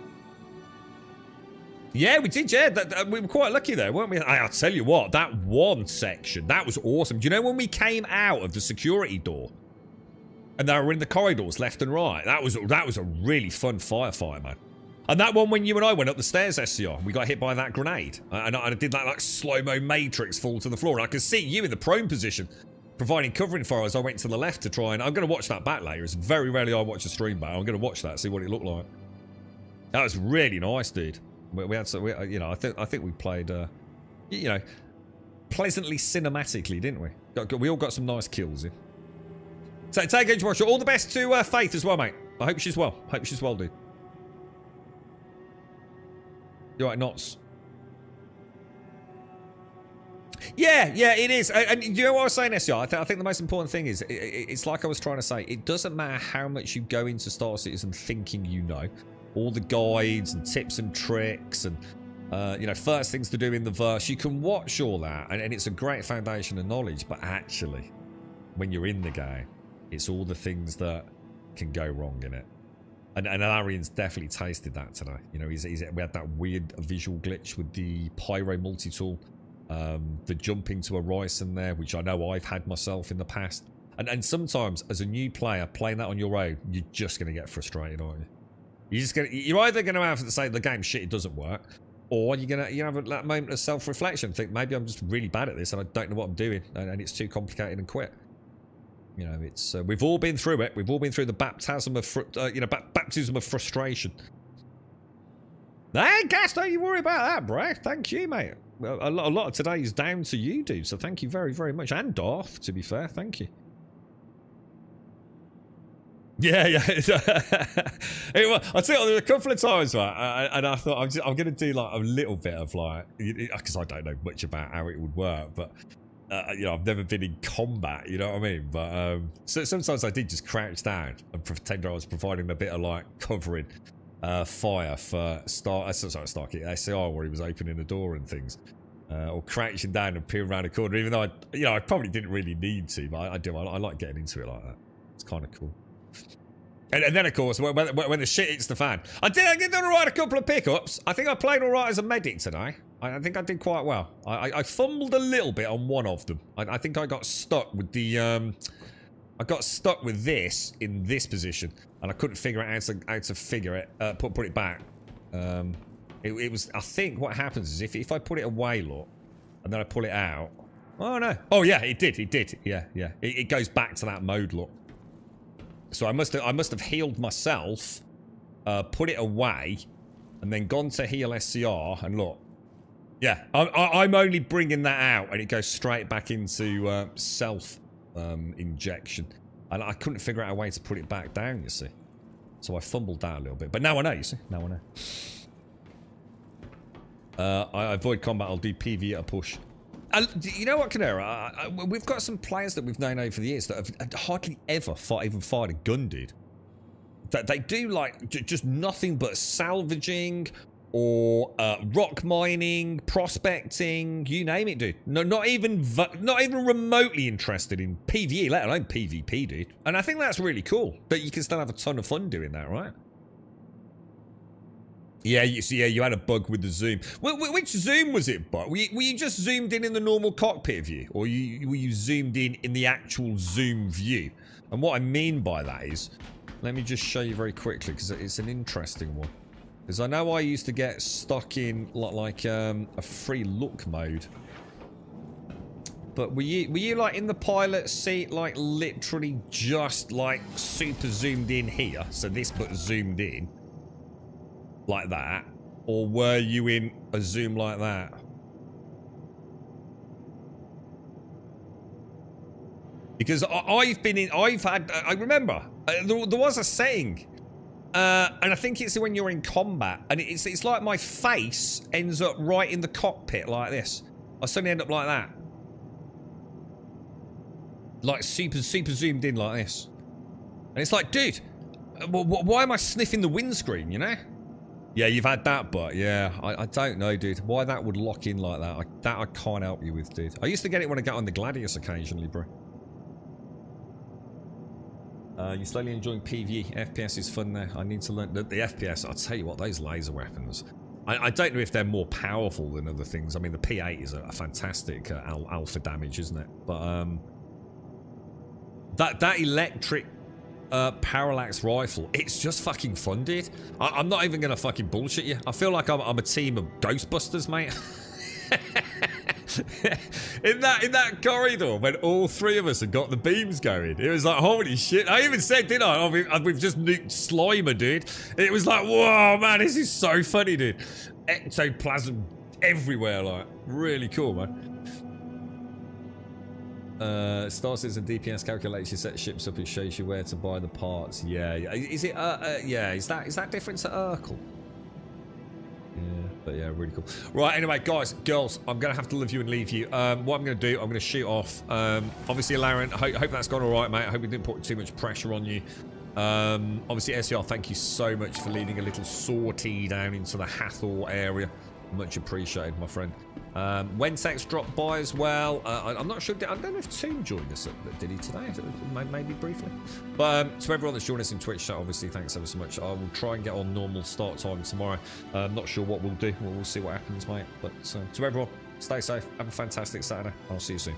Yeah, we did, yeah. We were quite lucky there, weren't we? I'll tell you what, that one section, that was awesome. Do you know when we came out of the security door and they were in the corridors left and right? That was a really fun firefight, man. And that one when you and I went up the stairs, SCR, we got hit by that grenade. And I did that like slow-mo matrix fall to the floor. And I could see you in the prone position, providing covering fire as I went to the left to try and... I'm going to watch that back later. It's very rarely I watch a stream back. I'm going to watch that, see what it looked like. That was really nice, dude. We had some, I think we played, pleasantly cinematically, didn't we? We all got some nice kills in. So, take it, Marshall. All the best to Faith as well, mate. I hope she's well. Dude. You alright, Knots? Yeah, it is. And you know what I was saying, SCR? I think the most important thing is, it's like I was trying to say, it doesn't matter how much you go into Star Citizen thinking you know. All the guides and tips and tricks and, you know, first things to do in the verse. You can watch all that, and it's a great foundation of knowledge, but actually, when you're in the game, it's all the things that can go wrong in it. And Arian's definitely tasted that today. You know, we had that weird visual glitch with the Pyro multi-tool. The jumping to a Ryzen there, which I know I've had myself in the past. And sometimes, as a new player, playing that on your own, you're just going to get frustrated, aren't you? You're either going to have to say, the game's shit, it doesn't work. Or you're going to have that moment of self-reflection. Think, maybe I'm just really bad at this and I don't know what I'm doing. And it's too complicated and quit. You know, it's we've all been through it. We've all been through the baptism of baptism of frustration. Hey, Gas, don't you worry about that, bro. Thank you, mate. A lot of today is down to you, dude. So thank you very, very much. And Darth, to be fair, thank you. Yeah. I tell you, there were a couple of times, right, and I thought I'm going to do like a little bit of like, because I don't know much about how it would work, but. You know, I've never been in combat, you know what I mean? But so sometimes I did just crouch down and pretend I was providing a bit of like covering fire for Starkey SCR, where he was opening the door and things, or crouching down and peering around a corner. Even though I probably didn't really need to, but I do. I like getting into it like that. It's kind of cool. And then, of course, when the shit hits the fan, I did all right, a couple of pickups. I think I played all right as a medic today. I think I did quite well. I fumbled a little bit on one of them. I think I got stuck with the... I got stuck with this in this position, and I couldn't figure out how to figure it, put it back. It was... I think what happens is if I put it away, look, and then I pull it out... Oh, no. Oh, yeah, it did. Yeah. It goes back to that mode, look. So I must have healed myself, put it away, and then gone to heal SCR, and look. Yeah, I'm only bringing that out, and it goes straight back into self-injection. And I couldn't figure out a way to put it back down, you see. So I fumbled that a little bit. But now I know, you see. Now I know. I avoid combat, I'll do PV at a push. You know what, Canera? We've got some players that we've known over the years that have hardly ever even fired a gun, dude. They do, like, just nothing but salvaging or rock mining, prospecting, you name it, dude. No, not even remotely interested in PvE, let alone PvP, dude. And I think that's really cool, that you can still have a ton of fun doing that, right? Yeah, you had a bug with the zoom. Which zoom was it, but were you just zoomed in the normal cockpit view, or were you zoomed in the actual zoom view? And what I mean by that is, let me just show you very quickly, because it's an interesting one. Because I know I used to get stuck in like a free look mode. But were you like in the pilot seat, like literally just like super zoomed in here? So this but zoomed in. Like that, or were you in a zoom like that? Because I remember there was a setting, and I think it's when you're in combat, and it's like my face ends up right in the cockpit like this. I suddenly end up like that, like super zoomed in like this, and it's like, dude, why am I sniffing the windscreen? You know? Yeah, you've had that, but yeah, I don't know, dude. Why that would lock in like that, I can't help you with, dude. I used to get it when I got on the Gladius occasionally, bro. You're slowly enjoying PvE. FPS is fun there. I need to learn the FPS. I'll tell you what, those laser weapons. I don't know if they're more powerful than other things. I mean, the P8 is a fantastic alpha damage, isn't it? But that electric parallax rifle, it's just fucking fun, dude. I'm not even gonna fucking bullshit you. I feel like I'm a team of Ghostbusters, mate. in that corridor, when all three of us had got the beams going, it was like, holy shit. I even said, didn't I? We've just nuked Slimer, dude. It was like, whoa, man, this is so funny, dude. Ectoplasm everywhere, like, really cool, man. Star Citizen DPS calculates your set ships up and shows you where to buy the parts. Yeah. Is it? Yeah. Is that different to Urkel? Yeah. But yeah, really cool. Right, anyway, guys, girls, I'm going to have to leave you. What I'm going to do, I'm going to shoot off. Obviously, Laren, hope that's gone all right, mate. I hope we didn't put too much pressure on you. Obviously, SER, thank you so much for leading a little sortie down into the Hathor area. Much appreciated, my friend. Wensex dropped by as well. I'm not sure. I don't know if Toon joined us. Did he today? Maybe briefly. But to everyone that's joined us in Twitch chat, obviously, thanks ever so much. I will try and get on normal start time tomorrow. I'm not sure what we'll do. We'll see what happens, mate. But to everyone, stay safe. Have a fantastic Saturday. I'll see you soon.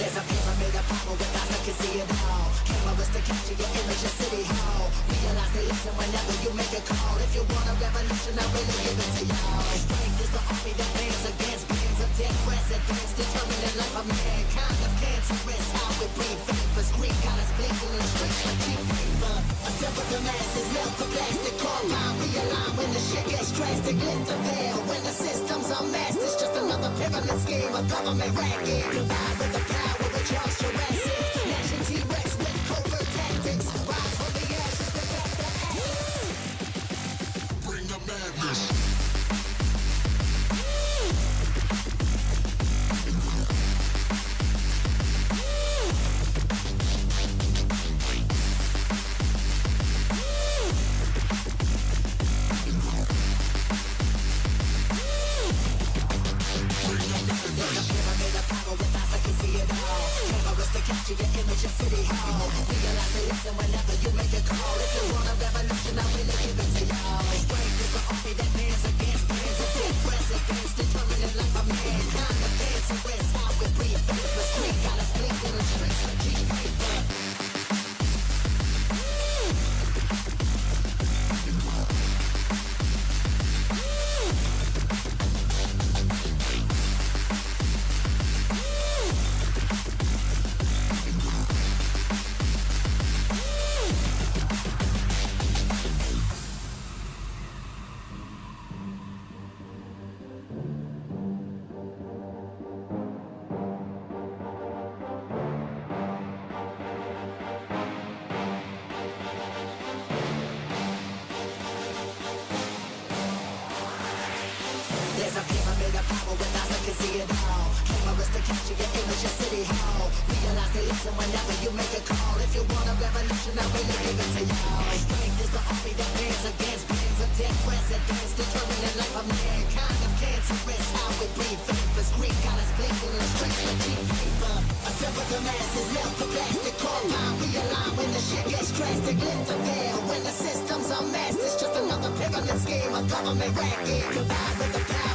There's a pyramid of power with eyes that can see it all. Cameras to capture your image at City Hall. Realize they listen whenever you make a call. If you want a revolution, I really give it to y'all. Strength is the army that bands against bands of dead presidents, determining life of mankind of cancerous. How we breathe vapors, Greek got us blinking in the streets like cheap paper. Assemble the masses, melt the plastic, compound, realign when the shit gets drastic. Lift the veil when the system's unmasked. It's just another pyramid scheme, a government racket. Combined with the power. Charles Jurassic, Nation T-Rex with covert tactics. Rise from the ashes to back the ashes. Bring the madness. Capture your image at City Hall. Realize they listen whenever you make a call. If you want a revolution, I really give it to y'all. Strength is the army that bands against bands of dead presidents, determining life of mankind. The cancerous, how we breathe vapors. Greek got us blinking in the streets like cheap paper. There's a pyramid of power with eyes that can see it all. Cameras to capture your image at City Hall. Realize they listen whenever you make a call. If you want a revolution, I really give it to y'all. Strength is the army that bands against bands of dead presidents, determining life of mankind of cancerous. How we breathe vapors. Greek got us blinking in the streets like cheap paper. Assemble the masses, melt the plastic, compound, realign when the shit gets drastic. Lift the veil when the system's unmasked. It's just another pyramid scheme, a government racket. Combined with the power.